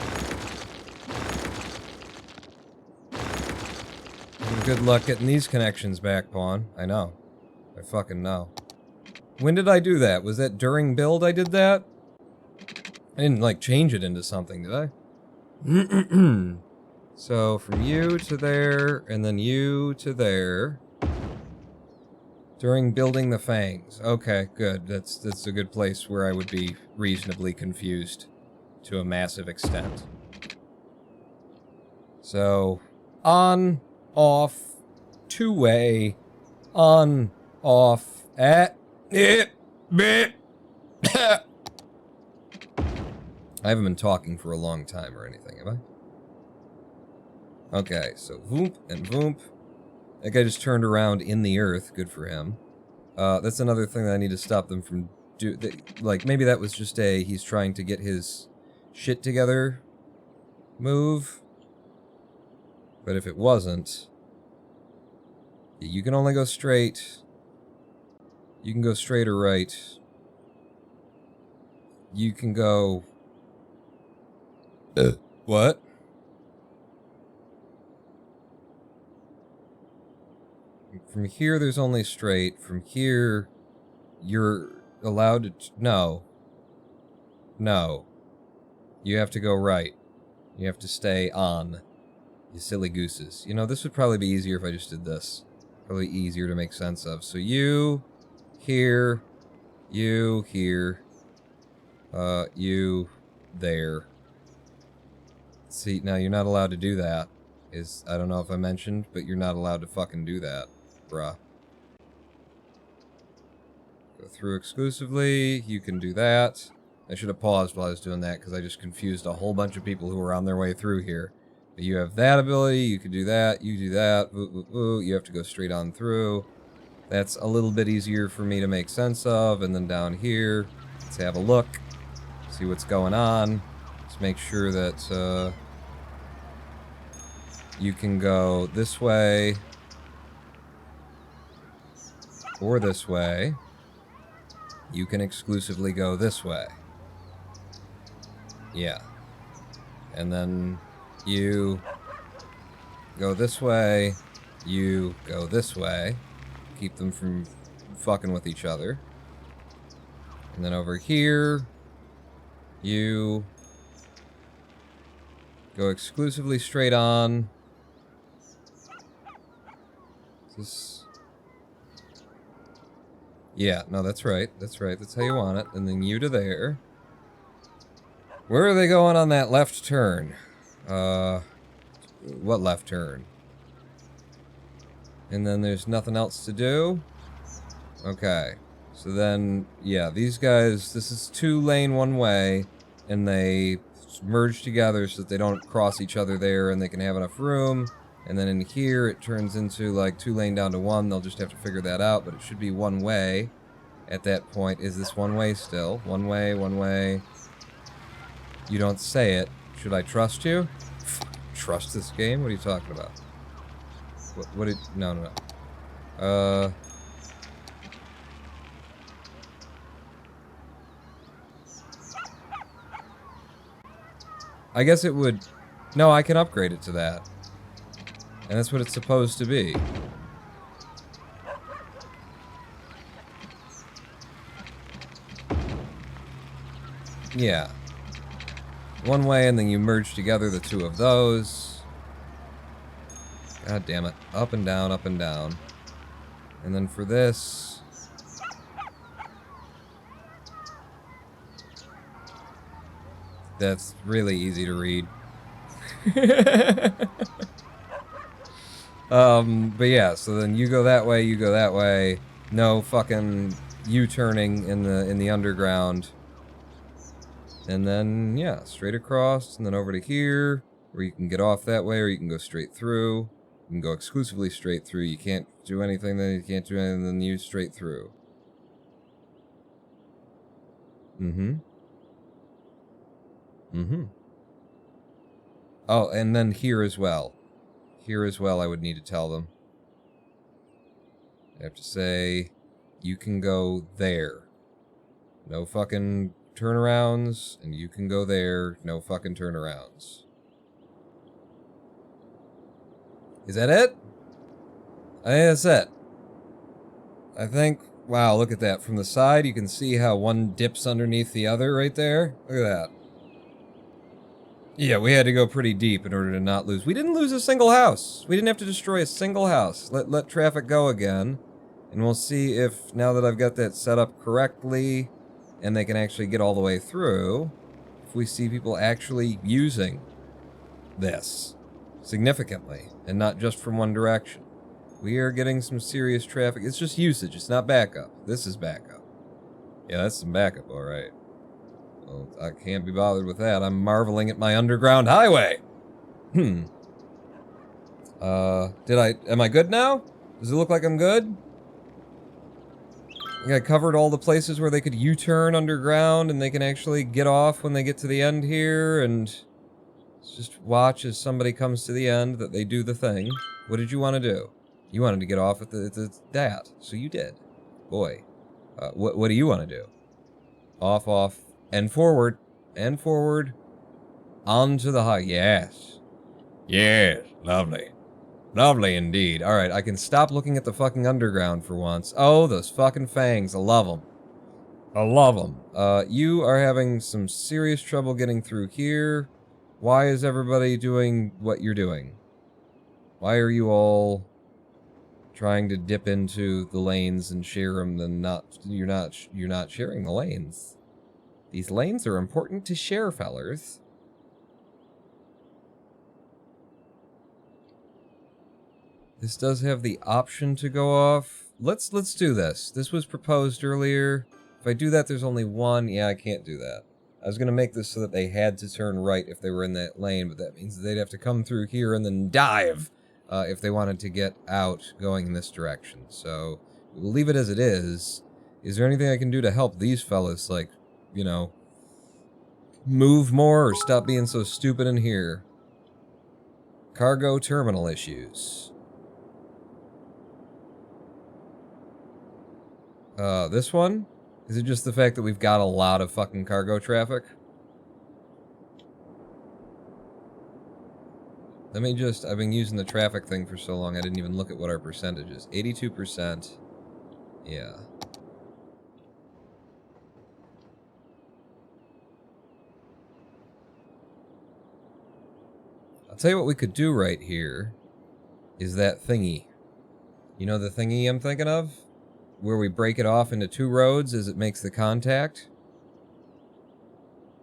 And good luck getting these connections back, Pawn. I know. I fucking know. When did I do that? Was that during build I did that? I didn't, like, change it into something, did I? So, from you to there, and then you to there. During building the fangs. Okay, good. That's a good place where I would be reasonably confused to a massive extent. So, on, off, two-way, on, off, at, it, bit. I haven't been talking for a long time or anything, have I? Okay, so voomp and voomp. That guy just turned around in the earth. Good for him. That's another thing that I need to stop them from like, maybe that was just a he's trying to get his shit together move. But if it wasn't... You can only go straight. You can go straight or right. You can go... What? From here, there's only straight. From here, you're allowed to... No. No. You have to go right. You have to stay on. You silly gooses. You know, this would probably be easier if I just did this. Probably easier to make sense of. So you, here, you, here, you, there. See, now you're not allowed to do that. I don't know if I mentioned, but you're not allowed to fucking do that, bruh. Go through exclusively, you can do that. I should have paused while I was doing that, because I just confused a whole bunch of people who were on their way through here. But you have that ability, you can do that, you do that, you have to go straight on through. That's a little bit easier for me to make sense of, and then down here, let's have a look, see what's going on. Let's make sure that, you can go this way, or this way. You can exclusively go this way. Yeah. And then you go this way, you go this way. Keep them from fucking with each other. And then over here, you go exclusively straight on. This... Yeah, no, that's right. That's right. That's how you want it. And then you to there. Where are they going on that left turn? What left turn? And then there's nothing else to do? Okay. So then, yeah, these guys, this is 2-lane one way, and they merge together so that they don't cross each other there and they can have enough room. And then in here, it turns into like 2-lane down to 1. They'll just have to figure that out, but it should be one way at that point. Is this one way still? One way, one way. You don't say it. Should I trust you? Trust this game? What are you talking about? What did... No, no, no. I guess it would... No, I can upgrade it to that. And that's what it's supposed to be. Yeah. One way, and then you merge together the two of those. God damn it. Up and down, up and down. And then for this... That's really easy to read. But yeah, so then you go that way, you go that way. No fucking U-turning in the underground. And then, yeah, straight across, and then over to here, where you can get off that way, or you can go straight through. You can go exclusively straight through. You can't do anything, then you can't do anything, then you straight through. Mm-hmm. Mm-hmm. Oh, and then here as well. Here as well, I would need to tell them. I have to say, you can go there. No fucking turnarounds, and you can go there. No fucking turnarounds. Is that it? I think that's it. I think, wow, look at that. From the side, you can see how one dips underneath the other right there. Look at that. Yeah, we had to go pretty deep in order to not lose. We didn't lose a single house. We didn't have to destroy a single house. Let traffic go again. And we'll see if, now that I've got that set up correctly, and they can actually get all the way through, if we see people actually using this significantly, and not just from one direction. We are getting some serious traffic. It's just usage, it's not backup. This is backup. Yeah, that's some backup, alright. Well, I can't be bothered with that. I'm marveling at my underground highway! Am I good now? Does it look like I'm good? I covered all the places where they could U-turn underground and they can actually get off when they get to the end here, and just watch as somebody comes to the end that they do the thing. What did you want to do? You wanted to get off at that, so you did. Boy. What do you want to do? Off, off, and forward, onto the high. Yes. Yes, lovely. Lovely indeed. Alright, I can stop looking at the fucking underground for once. Oh, those fucking fangs. I love them. I love them. You are having some serious trouble getting through here. Why is everybody doing what you're doing? Why are you all trying to dip into the lanes and share them, then you're not sharing the lanes? These lanes are important to share, fellers. This does have the option to go off. Let's do this. This was proposed earlier. If I do that, there's only one. Yeah, I can't do that. I was going to make this so that they had to turn right if they were in that lane, but that means they'd have to come through here and then dive if they wanted to get out going in this direction. So we'll leave it as it is. Is there anything I can do to help these fellas, like, you know, move more or stop being so stupid in here? Cargo terminal issues. This one? Is it just the fact that we've got a lot of fucking cargo traffic? Let me just... I've been using the traffic thing for so long, I didn't even look at what our percentage is. 82%. Yeah. I'll tell you what we could do right here is that thingy. You know the thingy I'm thinking of? Where we break it off into two roads as it makes the contact?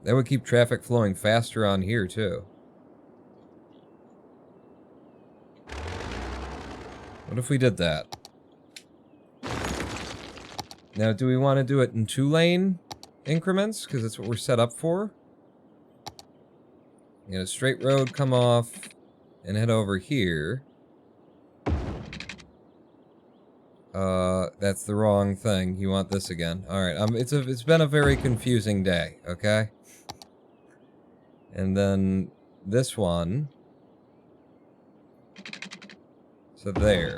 That would keep traffic flowing faster on here, too. What if we did that? Now, do we want to do it in 2-lane increments? Because that's what we're set up for. You know, straight road, come off, and head over here. That's the wrong thing. You want this again. Alright, it's been a very confusing day, okay? And then this one. So there.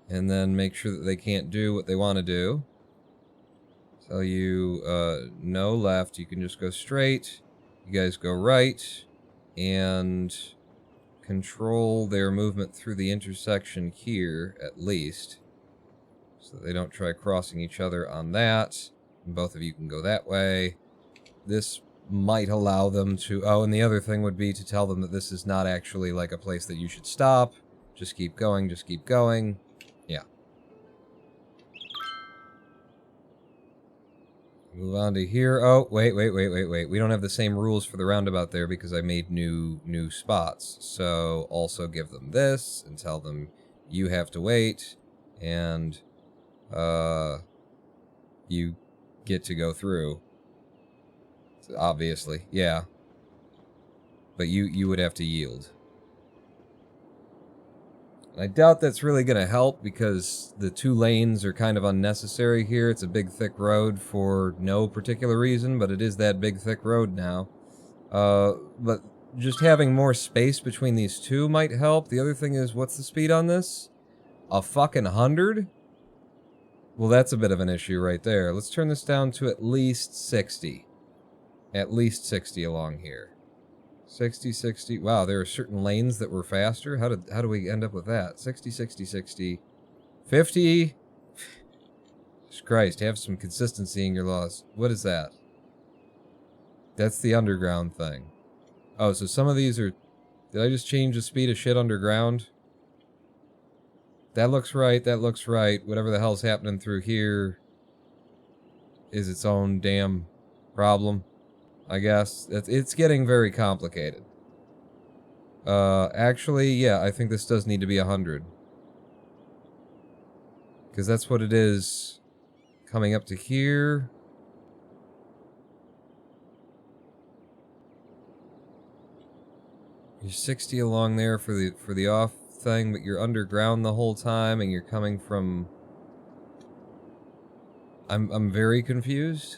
And then make sure that they can't do what they want to do. So you, no left, you can just go straight. You guys go right. And control their movement through the intersection here, at least. So they don't try crossing each other on that. And both of you can go that way. This might allow them to... Oh, and the other thing would be to tell them that this is not actually like a place that you should stop. Just keep going, just keep going. Yeah. Move on to here. Oh, wait. We don't have the same rules for the roundabout there because I made new spots. So also give them this and tell them you have to wait and you get to go through. Obviously, yeah. But you would have to yield. I doubt that's really going to help because the 2 lanes are kind of unnecessary here. It's a big, thick road for no particular reason, but it is that big, thick road now. But just having more space between these 2 might help. The other thing is, what's the speed on this? A fucking 100? Well, that's a bit of an issue right there. Let's turn this down to at least 60. At least 60 along here. 60, 60. Wow, there are certain lanes that were faster. How do we end up with that? 60, 60, 60. 50. Jesus Christ, have some consistency in your laws. What is that? That's the underground thing. Oh, so some of these are... Did I just change the speed of shit underground? That looks right, that looks right. Whatever the hell's happening through here is its own damn problem. I guess. It's getting very complicated. Actually, yeah, I think this does need to be 100. Because that's what it is coming up to here. You're 60 along there for the off thing, but you're underground the whole time and you're coming from... I'm very confused.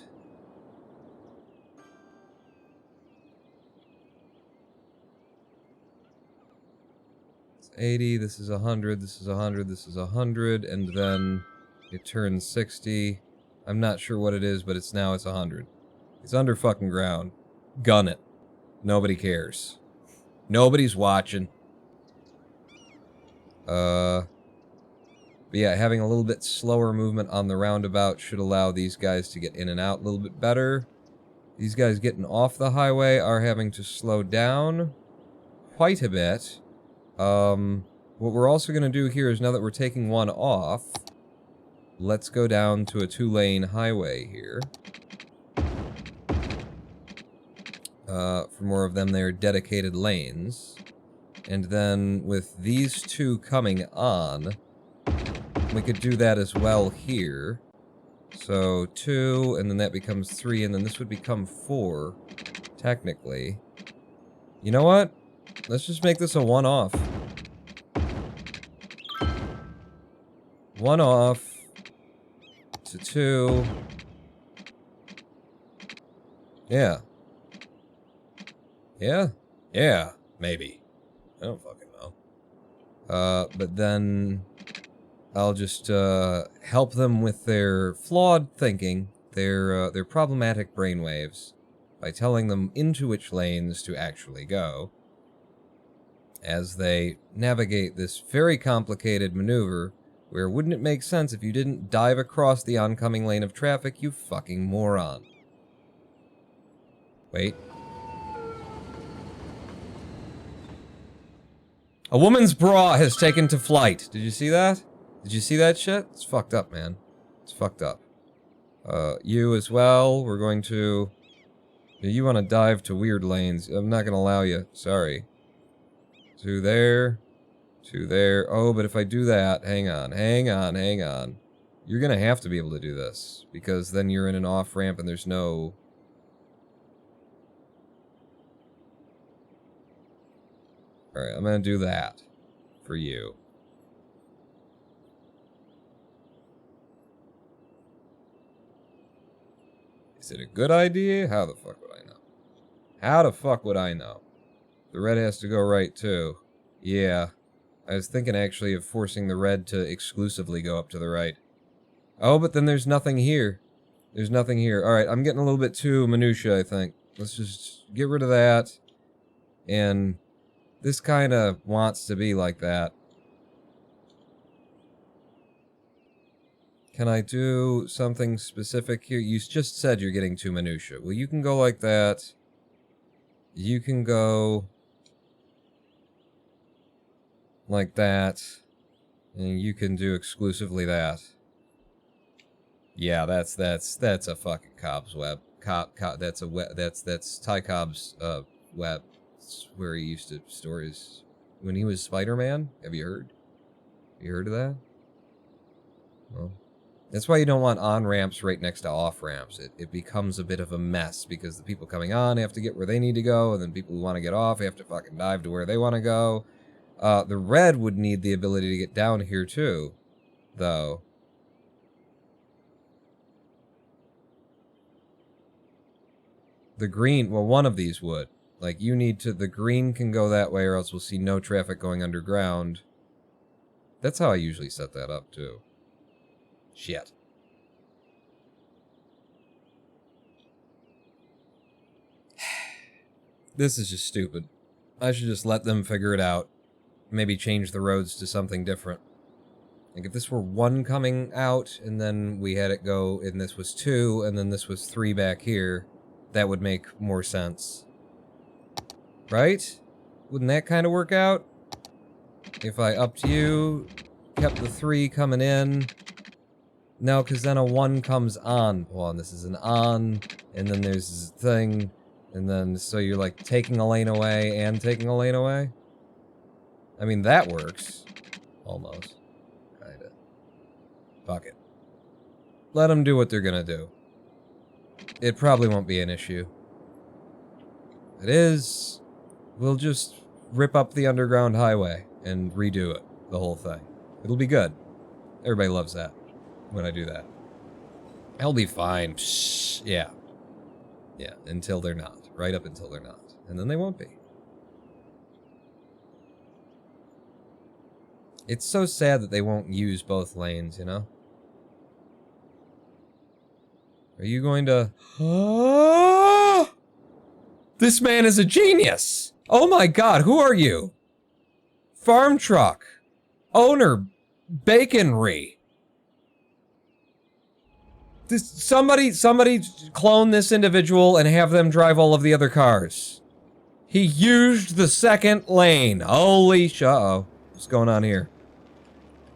80, this is 100, this is 100, this is 100, and then it turns 60. I'm not sure what it is, but it's 100. It's under fucking ground. Gun it. Nobody cares. Nobody's watching. But yeah, having a little bit slower movement on the roundabout should allow these guys to get in and out a little bit better. These guys getting off the highway are having to slow down quite a bit. What we're also going to do here is now that we're taking one off, let's go down to a 2-lane highway here. For more of them, they're dedicated lanes. And then with these 2 coming on, we could do that as well here. So 2, and then that becomes 3, and then this would become 4, technically. You know what? Let's just make this a one-off. One off to 2. Yeah. Yeah? Yeah, maybe. I don't fucking know. But then I'll just help them with their flawed thinking, their problematic brainwaves, by telling them into which lanes to actually go as they navigate this very complicated maneuver where wouldn't it make sense if you didn't dive across the oncoming lane of traffic, you fucking moron. Wait. A woman's bra has taken to flight. Did you see that? Did you see that shit? It's fucked up, man. It's fucked up. You as well. We're going to... You want to dive to weird lanes. I'm not going to allow you. Sorry. To there. To there. Oh, but if I do that... Hang on. You're going to have to be able to do this. Because then you're in an off-ramp and there's no... Alright, I'm going to do that. For you. Is it a good idea? How the fuck would I know? How the fuck would I know? The red has to go right, too. Yeah. I was thinking, actually, of forcing the red to exclusively go up to the right. Oh, but then there's nothing here. There's nothing here. Alright, I'm getting a little bit too minutia, I think. Let's just get rid of that. And this kind of wants to be like that. Can I do something specific here? You just said you're getting too minutia. Well, you can go like that. You can go like that. And you can do exclusively that. Yeah, that's a fucking Cobb's web. That's Ty Cobb's web. It's where he used to store his when he was Spider-Man. Have you heard? You heard of that? Well, that's why you don't want on-ramps right next to off-ramps. It becomes a bit of a mess because the people coming on have to get where they need to go, and then people who want to get off have to fucking dive to where they want to go. The red would need the ability to get down here too, though. The green, well, one of these would. Like, you need to, the green can go that way or else we'll see no traffic going underground. That's how I usually set that up, too. Shit. This is just stupid. I should just let them figure it out. Maybe change the roads to something different. Like, if this were 1 coming out, and then we had it go, and this was 2, and then this was 3 back here, that would make more sense. Right? Wouldn't that kind of work out? If I upped you, kept the 3 coming in. No, because then a 1 comes on. Well, and this is an on, and then there's this thing, and then, so you're like taking a lane away and taking a lane away? I mean, that works. Almost. Kinda. Fuck it. Let them do what they're gonna do. It probably won't be an issue. It is. We'll just rip up the underground highway and redo it. The whole thing. It'll be good. Everybody loves that when I do that. I'll be fine. Psh, yeah. Yeah, until they're not. Right up until they're not. And then they won't be. It's so sad that they won't use both lanes, you know? Are you going to... This man is a genius! Oh my god, who are you? Farm truck. Owner. Baconry. Somebody clone this individual and have them drive all of the other cars. He used the second lane. Holy uh-oh. What's going on here?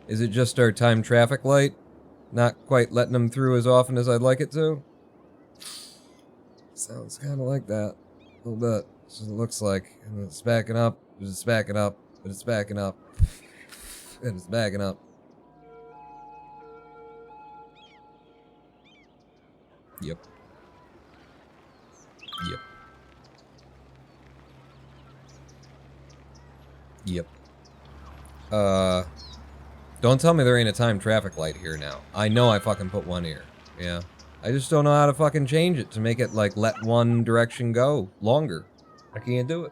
Is it just our timed traffic light? Not quite letting them through as often as I'd like it to? Sounds kind of like that. A little bit. That's what it looks like. And it's backing up. It's backing up. But it's backing up. And it's backing up. Yep. Yep. Yep. Don't tell me there ain't a timed traffic light here now. I know I fucking put one here. Yeah. I just don't know how to fucking change it to make it, like, let one direction go longer. I can't do it.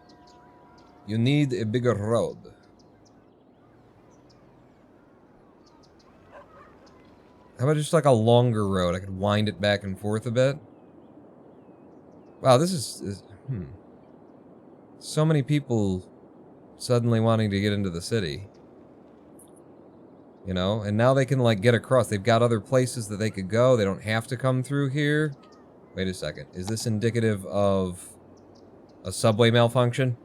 You need a bigger road. How about just, like, a longer road? I could wind it back and forth a bit. Wow, this is so many people suddenly wanting to get into the city. You know, and now they can, like, get across. They've got other places that they could go. They don't have to come through here. Wait a second. Is this indicative of a subway malfunction?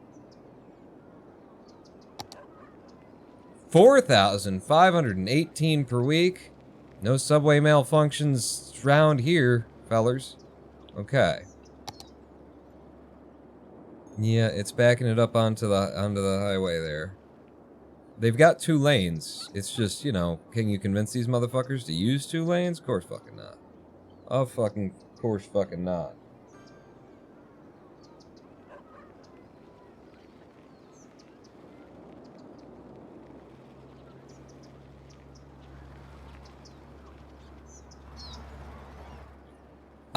4,518 per week. No subway malfunctions around here, fellers. Okay. Yeah, it's backing it up onto the highway there. They've got 2 lanes. It's just, you know, can you convince these motherfuckers to use 2 lanes? Of course fucking not. Of fucking course fucking not.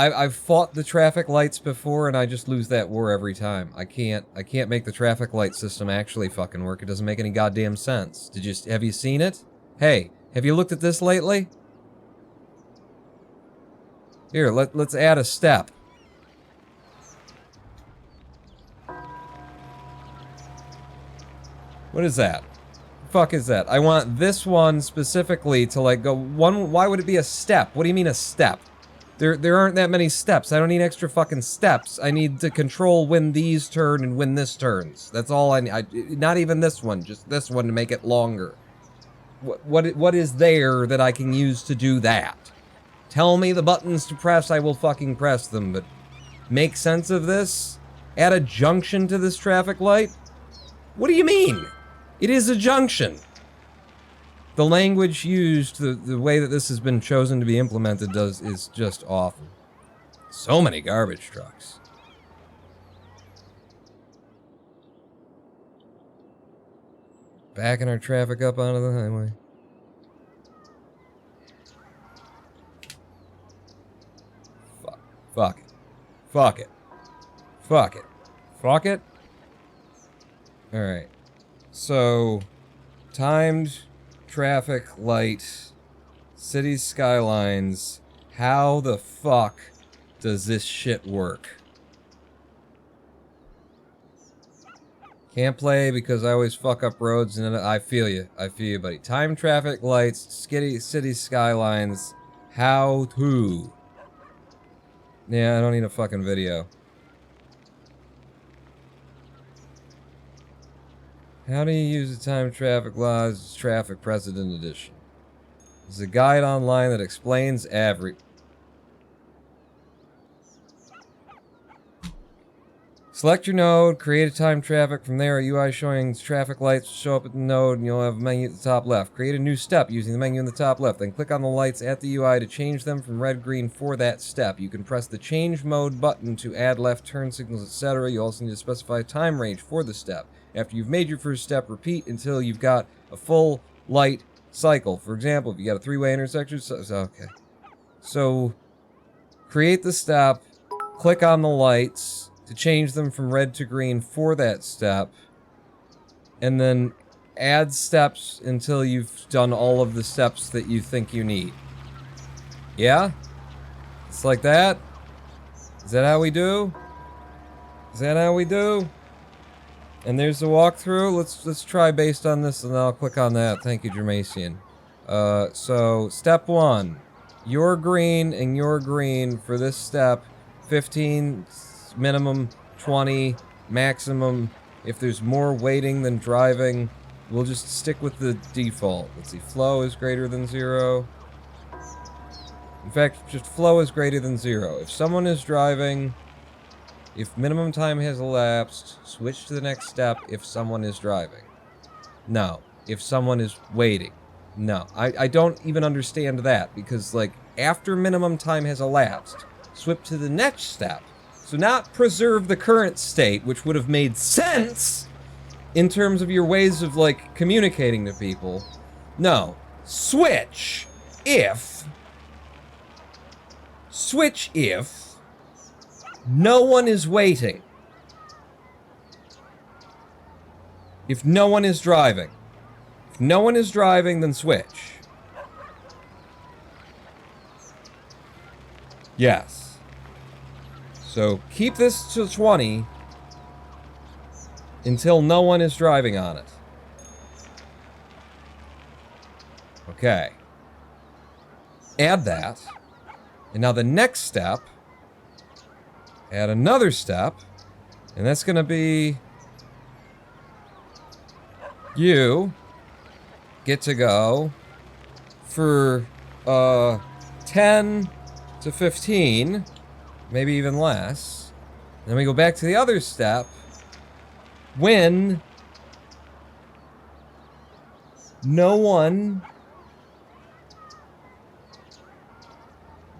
I've fought the traffic lights before, and I just lose that war every time. I can't make the traffic light system actually fucking work. It doesn't make any goddamn sense. Have you seen it? Hey, have you looked at this lately? Here, let's add a step. What is that? The fuck is that? I want this one specifically to, like, go one. Why would it be a step? What do you mean a step? There aren't that many steps. I don't need extra fucking steps. I need to control when these turn and when this turns. That's all I need. Not even this one, just this one to make it longer. What is there that I can use to do that? Tell me the buttons to press, I will fucking press them, but make sense of this? Add a junction to this traffic light? What do you mean? It is a junction. The language used, the way that this has been chosen to be implemented is just awful. So many garbage trucks. Backing our traffic up onto the highway. Fuck it. Fuck it. Fuck it. Fuck it. Alright. So, timed traffic light, city skylines. How the fuck does this shit work? Can't play because I always fuck up roads, and I feel you. I feel you, buddy. Time traffic lights, city skylines. How to? Yeah, I don't need a fucking video. How do you use the time traffic laws? Traffic Precedent Edition. There's a guide online that explains every... Select your node, create a time traffic. From there, a UI showing traffic lights will show up at the node, and you'll have a menu at the top left. Create a new step using the menu in the top left. Then click on the lights at the UI to change them from red-green for that step. You can press the change mode button to add left turn signals, etc. You also need to specify a time range for the step. After you've made your first step, repeat until you've got a full light cycle. For example, if you got a three-way intersection, okay. So, create the step, click on the lights to change them from red to green for that step, and then add steps until you've done all of the steps that you think you need. Yeah? It's like that? Is that how we do? Is that how we do? And there's the walkthrough. Let's try based on this, and I'll click on that. Thank you, Jermasian. So, step 1. You're green and you're green for this step. 15... minimum, 20, maximum. If there's more waiting than driving, we'll just stick with the default. Let's see, flow is greater than 0. In fact, just flow is greater than 0. If someone is driving, if minimum time has elapsed, switch to the next step if someone is driving. No. If someone is waiting. No. I don't even understand that, because, like, after minimum time has elapsed, switch to the next step. So not preserve the current state, which would have made sense in terms of your ways of, like, communicating to people. No. Switch if no one is waiting. If no one is driving. If no one is driving, then switch. Yes. So, keep this to 20 until no one is driving on it. Okay. Add that. And now the next step, add another step, and that's going to be you get to go for 10 to 15, maybe even less. Then we go back to the other step when no one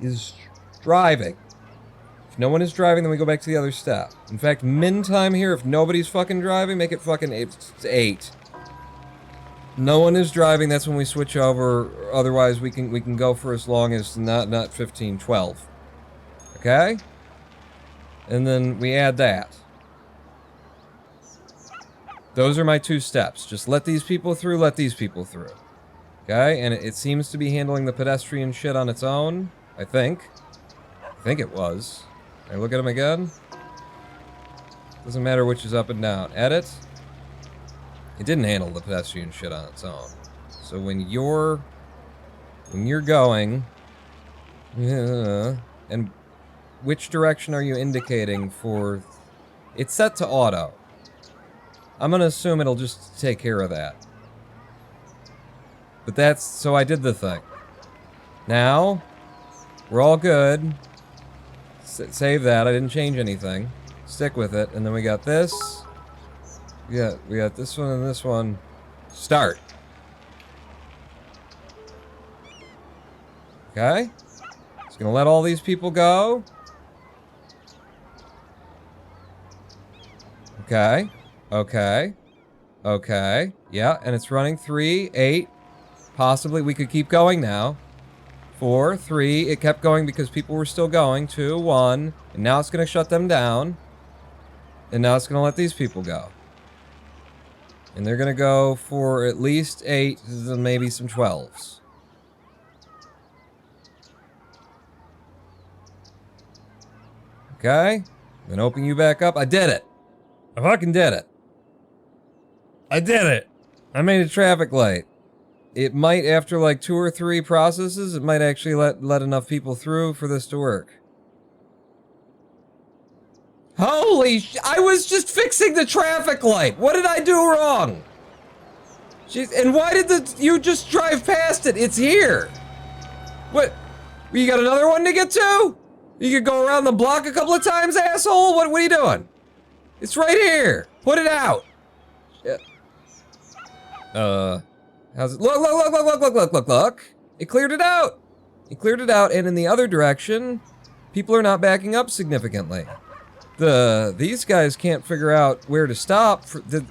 is driving. If no one is driving, then we go back to the other step. In fact, min time here, if nobody's fucking driving, make it fucking 8. No one is driving, that's when we switch over. Otherwise, we can go for as long as not 15, 12. Okay? And then we add that. Those are my 2 steps. Just let these people through, let these people through. Okay? And it seems to be handling the pedestrian shit on its own. I think it was. Can I look at them again? Doesn't matter which is up and down. Edit. It didn't handle the pedestrian shit on its own. So when you're going, and which direction are you indicating for? It's set to auto. I'm gonna assume it'll just take care of that. But that's, so I did the thing. Now, We're all good. Save that. I didn't change anything. Stick with it. And then we got this. Yeah, we got this one and this one. Start. Okay. Just gonna let all these people go. Okay. Okay. Okay. Yeah, and it's running 3, 8. Possibly we could keep going now. 4, 3. It kept going because people were still going. 2, 1. And now it's gonna shut them down. And now it's gonna let these people go. And they're gonna go for at least 8, maybe some 12s. Okay. Then open you back up. I did it. I fucking did it. I did it. I made a traffic light. It might, after like 2 or 3 processes, it might actually let enough people through for this to work. Holy sh- I was just fixing the traffic light! What did I do wrong? Jeez, and why did you just drive past it? It's here! What? You got another one to get to? You could go around the block a couple of times, asshole? What are you doing? It's right here! Put it out! How's it? Look! It cleared it out! It cleared it out, and in the other direction, people are not backing up significantly. These guys can't figure out where to stop.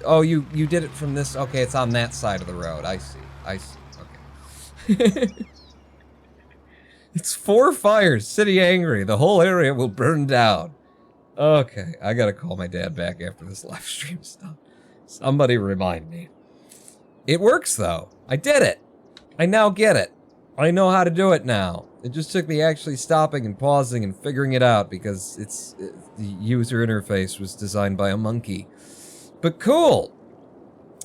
Oh, you did it from this. Okay, it's on that side of the road. I see. Okay. It's 4 fires. City angry. The whole area will burn down. Okay, I gotta call my dad back after this live stream stuff. Somebody remind me. It works though. I did it. I now get it. I know how to do it now. It just took me actually stopping and pausing and figuring it out because the user interface was designed by a monkey. But cool.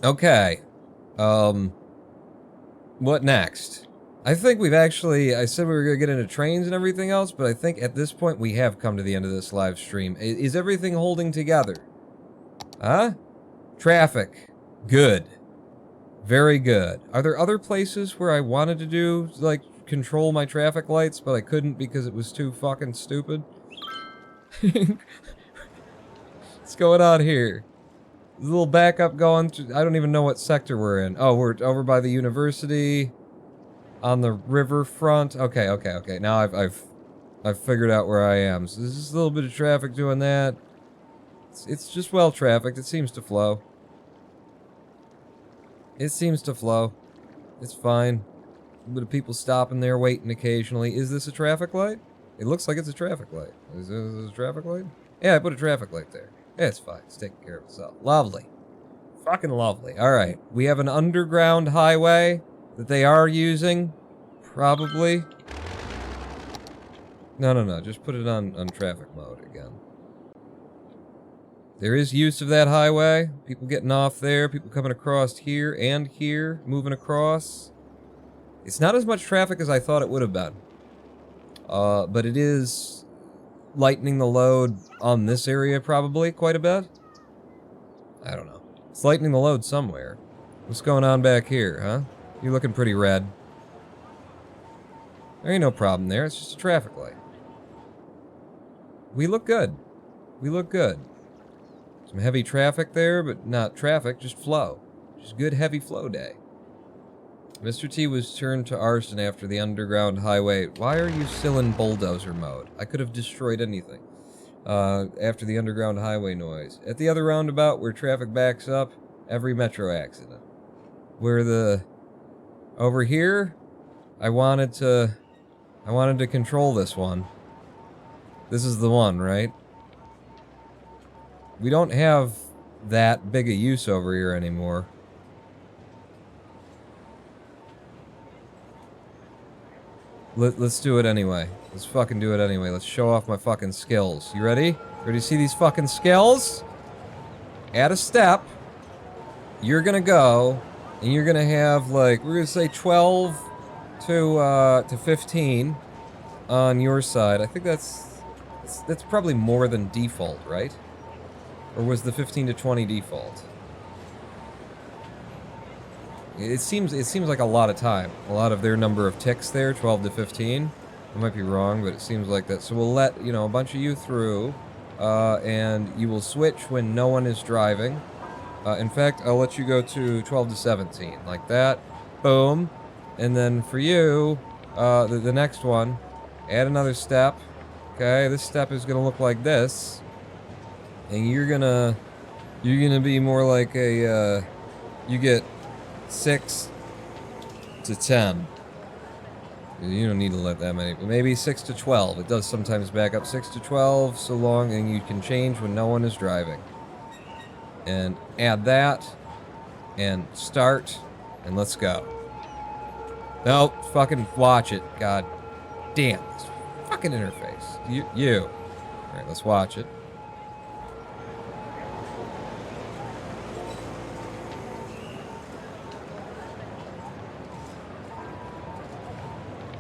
Okay. What next? I think we've actually, I said we were gonna get into trains and everything else, but I think at this point we have come to the end of this live stream. Is everything holding together? Huh? Traffic. Good. Very good. Are there other places where I wanted to do, like, control my traffic lights, but I couldn't because it was too fucking stupid? What's going on here? There's a little backup going through, I don't even know what sector we're in. Oh, we're over by the university, on the riverfront. Okay. Now I've figured out where I am. So there's just a little bit of traffic doing that. It's just well trafficked. It seems to flow. It seems to flow. It's fine. A bit of people stopping there, waiting occasionally. Is this a traffic light? It looks like it's a traffic light. Is this a traffic light? Yeah, I put a traffic light there. Yeah, it's fine. It's taking care of itself. Lovely. Fucking lovely. Alright. We have an underground highway that they are using. Probably. No. Just put it on traffic mode again. There is use of that highway. People getting off there. People coming across here and here. Moving across. It's not as much traffic as I thought it would have been. But it is lightening the load on this area probably quite a bit. I don't know. It's lightening the load somewhere. What's going on back here, huh? You're looking pretty red. There ain't no problem there. It's just a traffic light. We look good. We look good. Some heavy traffic there, but not traffic, just flow. Just good heavy flow day. Mr. T was turned to arson after the underground highway. Why are you still in bulldozer mode? I could have destroyed anything. After the underground highway noise. At the other roundabout where traffic backs up, every metro accident. Over here, I wanted to control this one. This is the one, right? We don't have that big a use over here anymore. Let's do it anyway. Let's fucking do it anyway. Let's show off my fucking skills. You ready? Ready to see these fucking skills? Add a step. You're gonna go, and you're gonna have, like, we're gonna say 12 to 15 on your side. I think that's probably more than default, right? Or was the 15 to 20 default? It seems like a lot of time. A lot of their number of ticks there, 12 to 15. I might be wrong, but it seems like that. So we'll let, a bunch of you through, and you will switch when no one is driving. In fact, I'll let you go to 12 to 17, like that. Boom. And then for you, the next one, add another step. Okay, this step is gonna look like this. And you're gonna be more like a, you get 6 to 10. You don't need to let that many, but maybe 6 to 12. It does sometimes back up 6 to 12, so long, and you can change when no one is driving. And add that, and start, and let's go. No, fucking watch it. God damn, this fucking interface. You. Alright, let's watch it.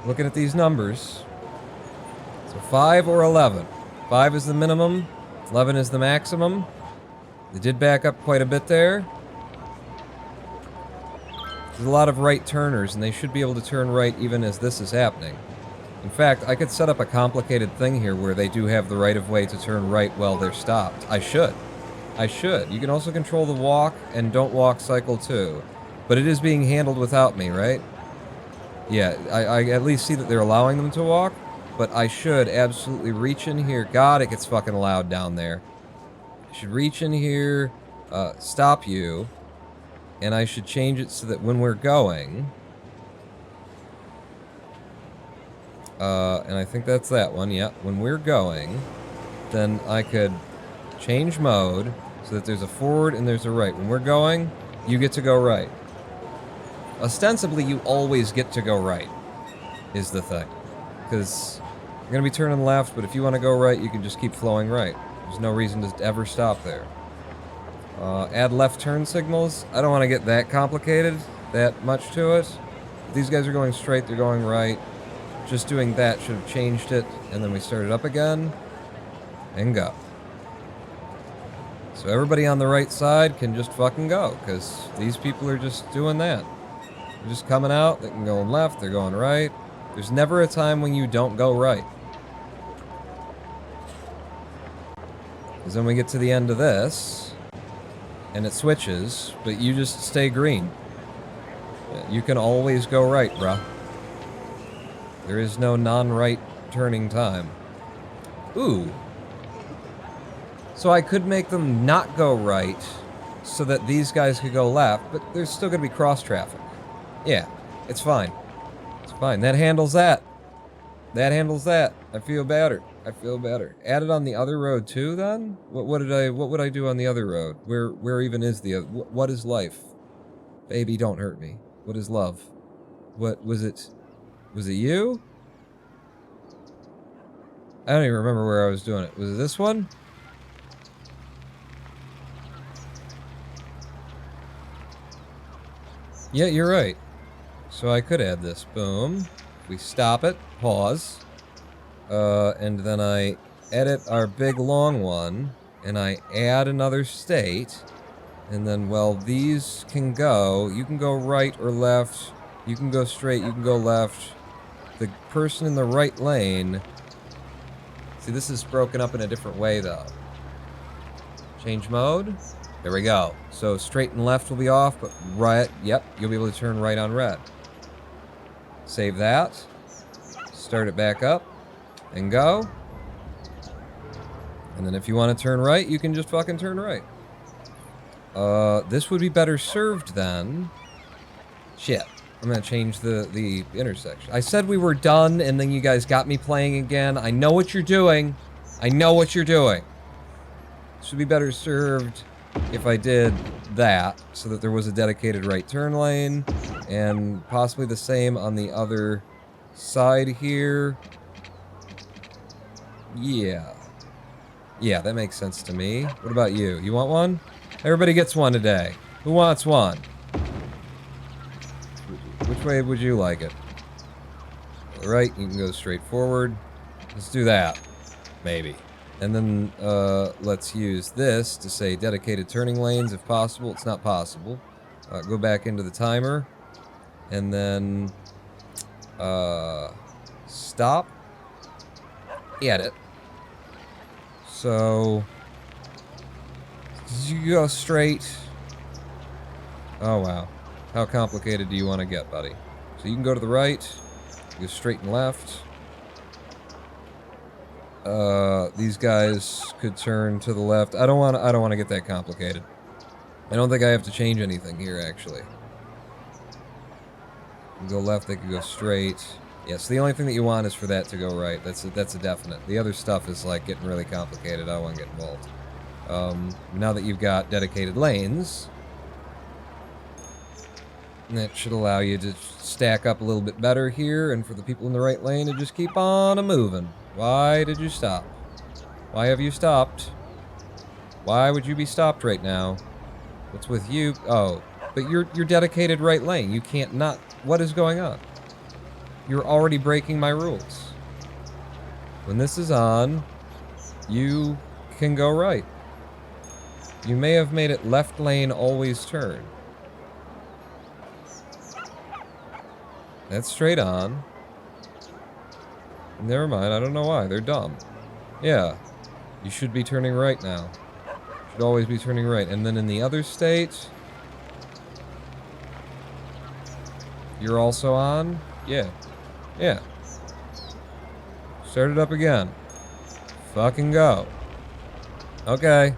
Looking at these numbers. So 5 or 11. 5 is the minimum, 11 is the maximum. They did back up quite a bit there. There's a lot of right turners, and they should be able to turn right even as this is happening. In fact, I could set up a complicated thing here where they do have the right of way to turn right while they're stopped. I should. You can also control the walk and don't walk cycle too. But it is being handled without me, right? Yeah, I at least see that they're allowing them to walk, but I should absolutely reach in here. God, it gets fucking loud down there. I should reach in here, stop you, and I should change it so that when we're going, and I think that's that one, yeah, when we're going, then I could change mode so that there's a forward and there's a right. When we're going, you get to go right. Ostensibly, you always get to go right, is the thing. Because you're going to be turning left, but if you want to go right, you can just keep flowing right. There's no reason to ever stop there. Add left turn signals. I don't want to get that complicated, that much to it. If these guys are going straight, they're going right. Just doing that should have changed it, and then we start it up again, and go. So everybody on the right side can just fucking go, because these people are just doing that. They're just coming out, they can go left, they're going right. There's never a time when you don't go right. Because then we get to the end of this, and it switches, but you just stay green. You can always go right, bruh. There is no non-right turning time. Ooh. So I could make them not go right, so that these guys could go left, but there's still gonna be cross-traffic. Yeah, it's fine. It's fine. That handles that. That handles that. I feel better. I feel better. Add it on the other road too, then? What would I do on the other road? Where even is the other? What is life? Baby, don't hurt me. What is love? What was it? Was it you? I don't even remember where I was doing it. Was it this one? Yeah, you're right. So I could add this. Boom. We stop it. Pause. And then I edit our big long one. And I add another state. And then, well, these can go. You can go right or left. You can go straight. You can go left. The person in the right lane... See, this is broken up in a different way, though. Change mode. There we go. So straight and left will be off, but right... Yep, you'll be able to turn right on red. Save that. Start it back up. And go. And then if you want to turn right, you can just fucking turn right. This would be better served then. Shit. I'm gonna change the intersection. I said we were done, and then you guys got me playing again. I know what you're doing. I know what you're doing. This would be better served if I did that, so that there was a dedicated right turn lane, and possibly the same on the other side here. Yeah. Yeah, that makes sense to me. What about you? You want one? Everybody gets one today. Who wants one? Which way would you like it? Right, you can go straight forward. Let's do that. Maybe. And then, let's use this to say dedicated turning lanes if possible. It's not possible. Go back into the timer. And then, stop. edit. So you go straight. Oh wow. How complicated do you want to get, buddy? So you can go to the right, go straight and left. These guys could turn to the left. I don't want to get that complicated. I don't think I have to change anything here, actually. You can go left, they can go straight. Yes, the only thing that you want is for that to go right. That's a definite. The other stuff is like getting really complicated. I don't want to get involved. Now that you've got dedicated lanes, that should allow you to stack up a little bit better here, and for the people in the right lane to just keep on a-moving. Why did you stop? Why have you stopped? Why would you be stopped right now? What's with you? Oh, but you're dedicated right lane. You can't not... What is going on? You're already breaking my rules. When this is on, you can go right. You may have made it left lane always turn. That's straight on. Never mind, I don't know why. They're dumb. Yeah. You should be turning right now. Should always be turning right. And then in the other state... You're also on? Yeah. Yeah. Start it up again. Fucking go. Okay.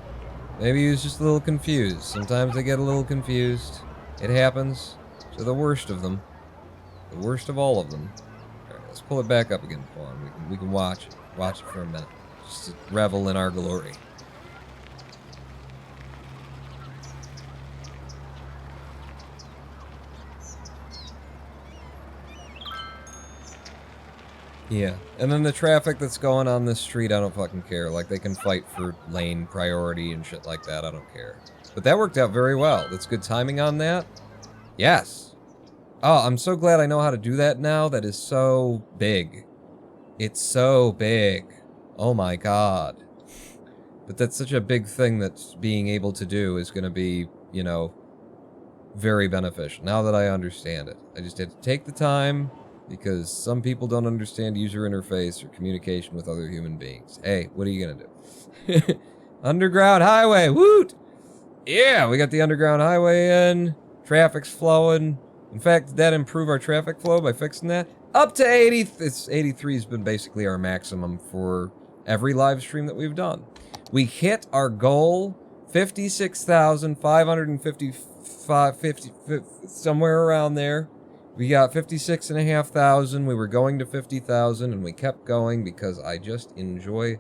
Maybe he was just a little confused. Sometimes they get a little confused. It happens to the worst of them. The worst of all of them. Alright, let's pull it back up again for him. We can watch it. Watch it for a minute. Just to revel in our glory. Yeah, and then the traffic that's going on this street, I don't fucking care. Like, they can fight for lane priority and shit like that, I don't care. But that worked out very well. That's good timing on that. Yes. Oh, I'm so glad I know how to do that now. That is so big. It's so big. Oh my god. But that's such a big thing that being able to do is gonna be, you know, very beneficial. Now that I understand it. I just had to take the time... Because some people don't understand user interface or communication with other human beings. Hey, what are you gonna do? Underground highway, woot! Yeah, we got the underground highway in. Traffic's flowing. In fact, did that improve our traffic flow by fixing that? Up to 80. It's 83 has been basically our maximum for every live stream that we've done. We hit our goal, 56,555, 50, somewhere around there. We got 56,500, we were going to 50,000, and we kept going because I just enjoy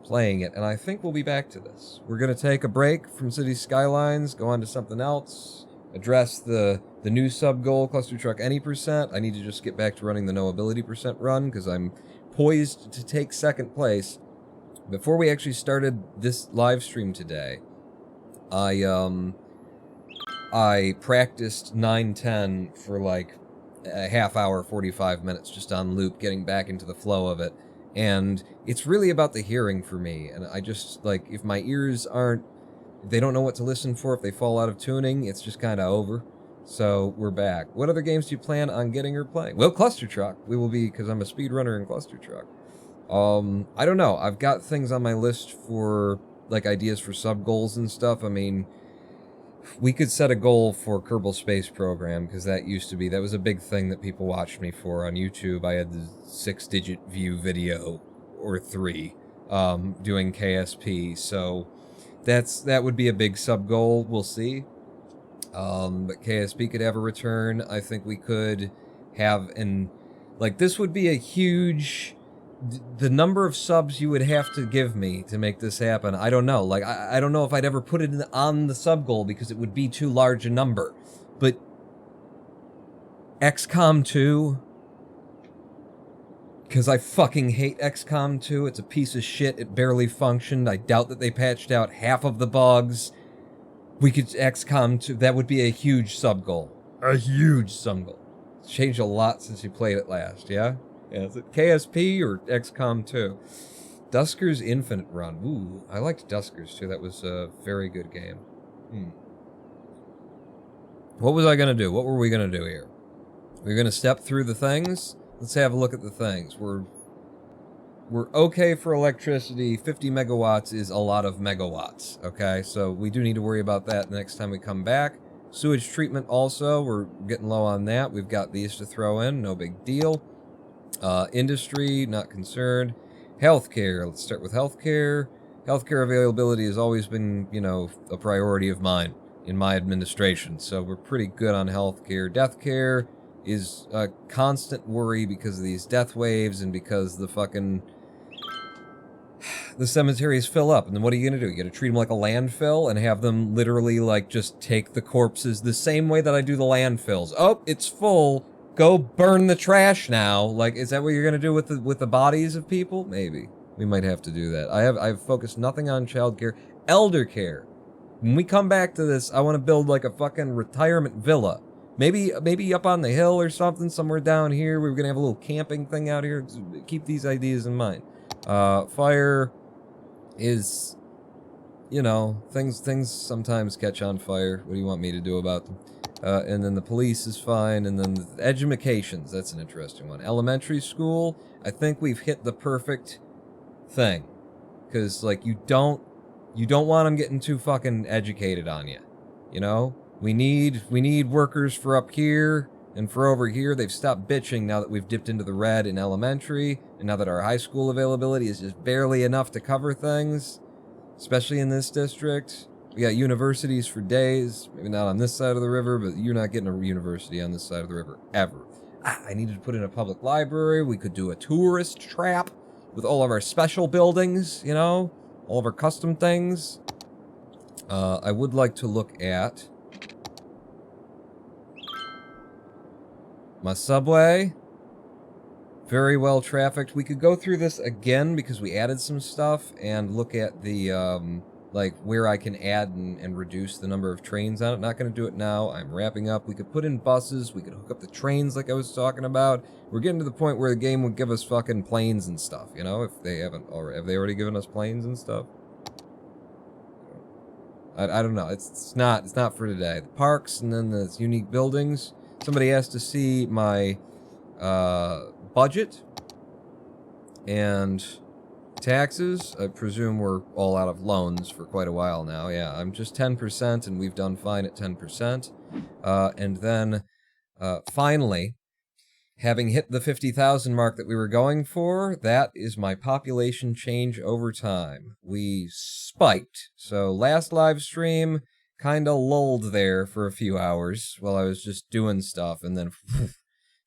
playing it, and I think we'll be back to this. We're going to take a break from Cities Skylines, go on to something else, address the new sub-goal, Cluster Truck any percent. I need to just get back to running the no ability percent run, because I'm poised to take second place. Before we actually started this live stream today, I practiced 9-10 for like a half hour, 45 minutes, just on loop, getting back into the flow of it. And it's really about the hearing for me. And I just, like, if my ears aren't, if they don't know what to listen for, if they fall out of tuning, it's just kind of over. So, we're back. What other games do you plan on getting or playing? Well, Cluster Truck. We will be, because I'm a speedrunner in Cluster Truck. I don't know. I've got things on my list for, like, ideas for sub-goals and stuff. I mean... We could set a goal for Kerbal Space Program, because that was a big thing that people watched me for on YouTube. I had the 6-digit view video, or 3, doing KSP, so that would be a big sub-goal, we'll see. But KSP could have a return. I think we could have this would be a huge... The number of subs you would have to give me to make this happen, I don't know. Like, I don't know if I'd ever put it on the sub goal because it would be too large a number. But XCOM 2, because I fucking hate XCOM 2. It's a piece of shit. It barely functioned. I doubt that they patched out half of the bugs. We could XCOM 2. That would be a huge sub goal. A huge sub goal. It's changed a lot since you played it last, yeah? Yeah, is it KSP or XCOM 2? Dusker's Infinite Run. Ooh, I liked Dusker's too. That was a very good game. What was I going to do? What were we going to do here? We're going to step through the things? Let's have a look at the things. we're okay for electricity. 50 megawatts is a lot of megawatts, okay? So we do need to worry about that the next time we come back. Sewage treatment also, we're getting low on that. We've got these to throw in, no big deal. Industry, not concerned. Healthcare, let's start with healthcare. Healthcare availability has always been, you know, a priority of mine in my administration, so we're pretty good on healthcare. Death care is a constant worry because of these death waves and because the cemeteries fill up. And then what are you gonna do? You gotta treat them like a landfill and have them literally, like, just take the corpses the same way that I do the landfills. Oh, it's full. Go burn the trash now. Like, is that what you're gonna do with the bodies of people? Maybe. We might have to do that. I've focused nothing on childcare. Elder care. When we come back to this, I want to build like a fucking retirement villa. Maybe up on the hill or something, somewhere down here. We're gonna have a little camping thing out here. Keep these ideas in mind. Fire is, you know, things sometimes catch on fire. What do you want me to do about them? And then the police is fine. And then the educations, that's an interesting one. Elementary school, I think we've hit the perfect thing. Because, like, you don't want them getting too fucking educated on you. You know? We need workers for up here and for over here. They've stopped bitching now that we've dipped into the red in elementary, and now that our high school availability is just barely enough to cover things, especially in this district. We got universities for days, maybe not on this side of the river, but you're not getting a university on this side of the river, ever. I needed to put in a public library. We could do a tourist trap with all of our special buildings, you know? All of our custom things. I would like to look at my subway. Very well trafficked. We could go through this again because we added some stuff and look at the, like, where I can add and reduce the number of trains on it. Not going to do it now. I'm wrapping up. We could put in buses. We could hook up the trains like I was talking about. We're getting to the point where the game would give us fucking planes and stuff, you know? If they haven't already. Have they already given us planes and stuff? I don't know. It's not for today. The parks and then the unique buildings. Somebody has to see my budget and taxes. I presume we're all out of loans for quite a while now. Yeah, I'm just 10% and we've done fine at 10%. And then finally, having hit the 50,000 mark that we were going for, that is my population change over time. We spiked. So last live stream kind of lulled there for a few hours while I was just doing stuff, and then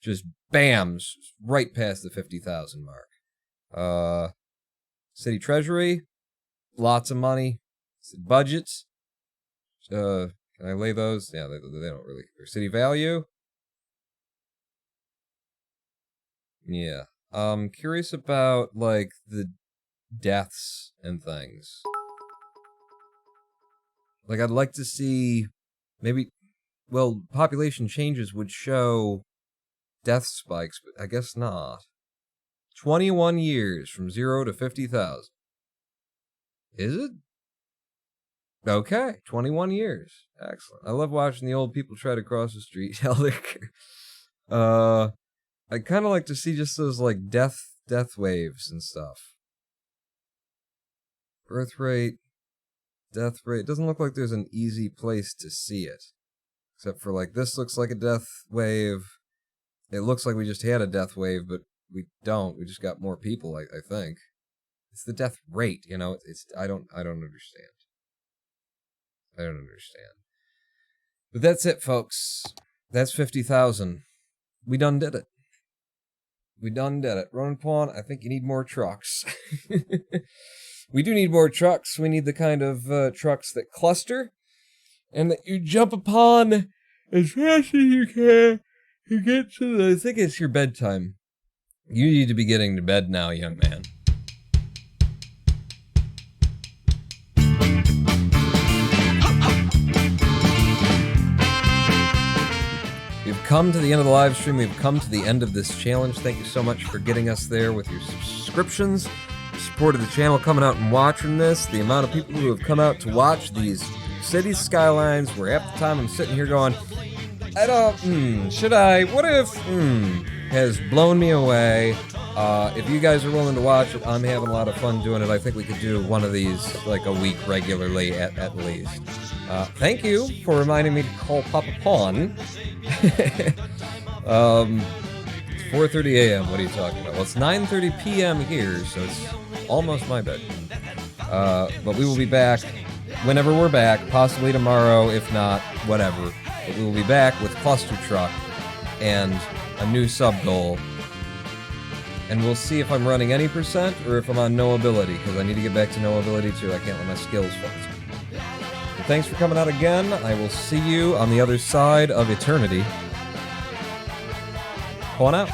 just bams right past the 50,000 mark. City treasury, lots of money. Budgets, can I lay those? Yeah, they don't really care. City value. Yeah. Curious about, like, the deaths and things. Like, I'd like to see, maybe, well, population changes would show death spikes, but I guess not. 21 years from 0 to 50,000. Is it? Okay, 21 years. Excellent. I love watching the old people try to cross the street. I kind of like to see just those, like, death waves and stuff. Birth rate, death rate. Doesn't look like there's an easy place to see it. Except for, like, this looks like a death wave. It looks like we just had a death wave, but we don't. We just got more people, I think. It's the death rate, you know? I don't understand. I don't understand. But that's it, folks. That's 50,000. We done did it. We done did it. Ronan Pawn, I think you need more trucks. We do need more trucks. We need the kind of trucks that cluster and that you jump upon as fast as you can to get to the... I think it's your bedtime. You need to be getting to bed now, young man. We've come to the end of the live stream. We've come to the end of this challenge. Thank you so much for getting us there with your subscriptions, support of the channel, coming out and watching this. The amount of people who have come out to watch these city skylines, where half the time I'm sitting here going, should I, what if, has blown me away. If you guys are willing to watch it, I'm having a lot of fun doing it. I think we could do one of these like a week regularly at least. Thank you for reminding me to call Papa Pawn. 4:30 a.m. What are you talking about? Well, it's 9:30 p.m. here, so it's almost my bed. But we will be back whenever we're back, possibly tomorrow, if not, whatever. But we will be back with Cluster Truck and a new sub goal. And we'll see if I'm running any percent or if I'm on no ability, because I need to get back to no ability too. I can't let my skills falter. But thanks for coming out again. I will see you on the other side of eternity. Point out.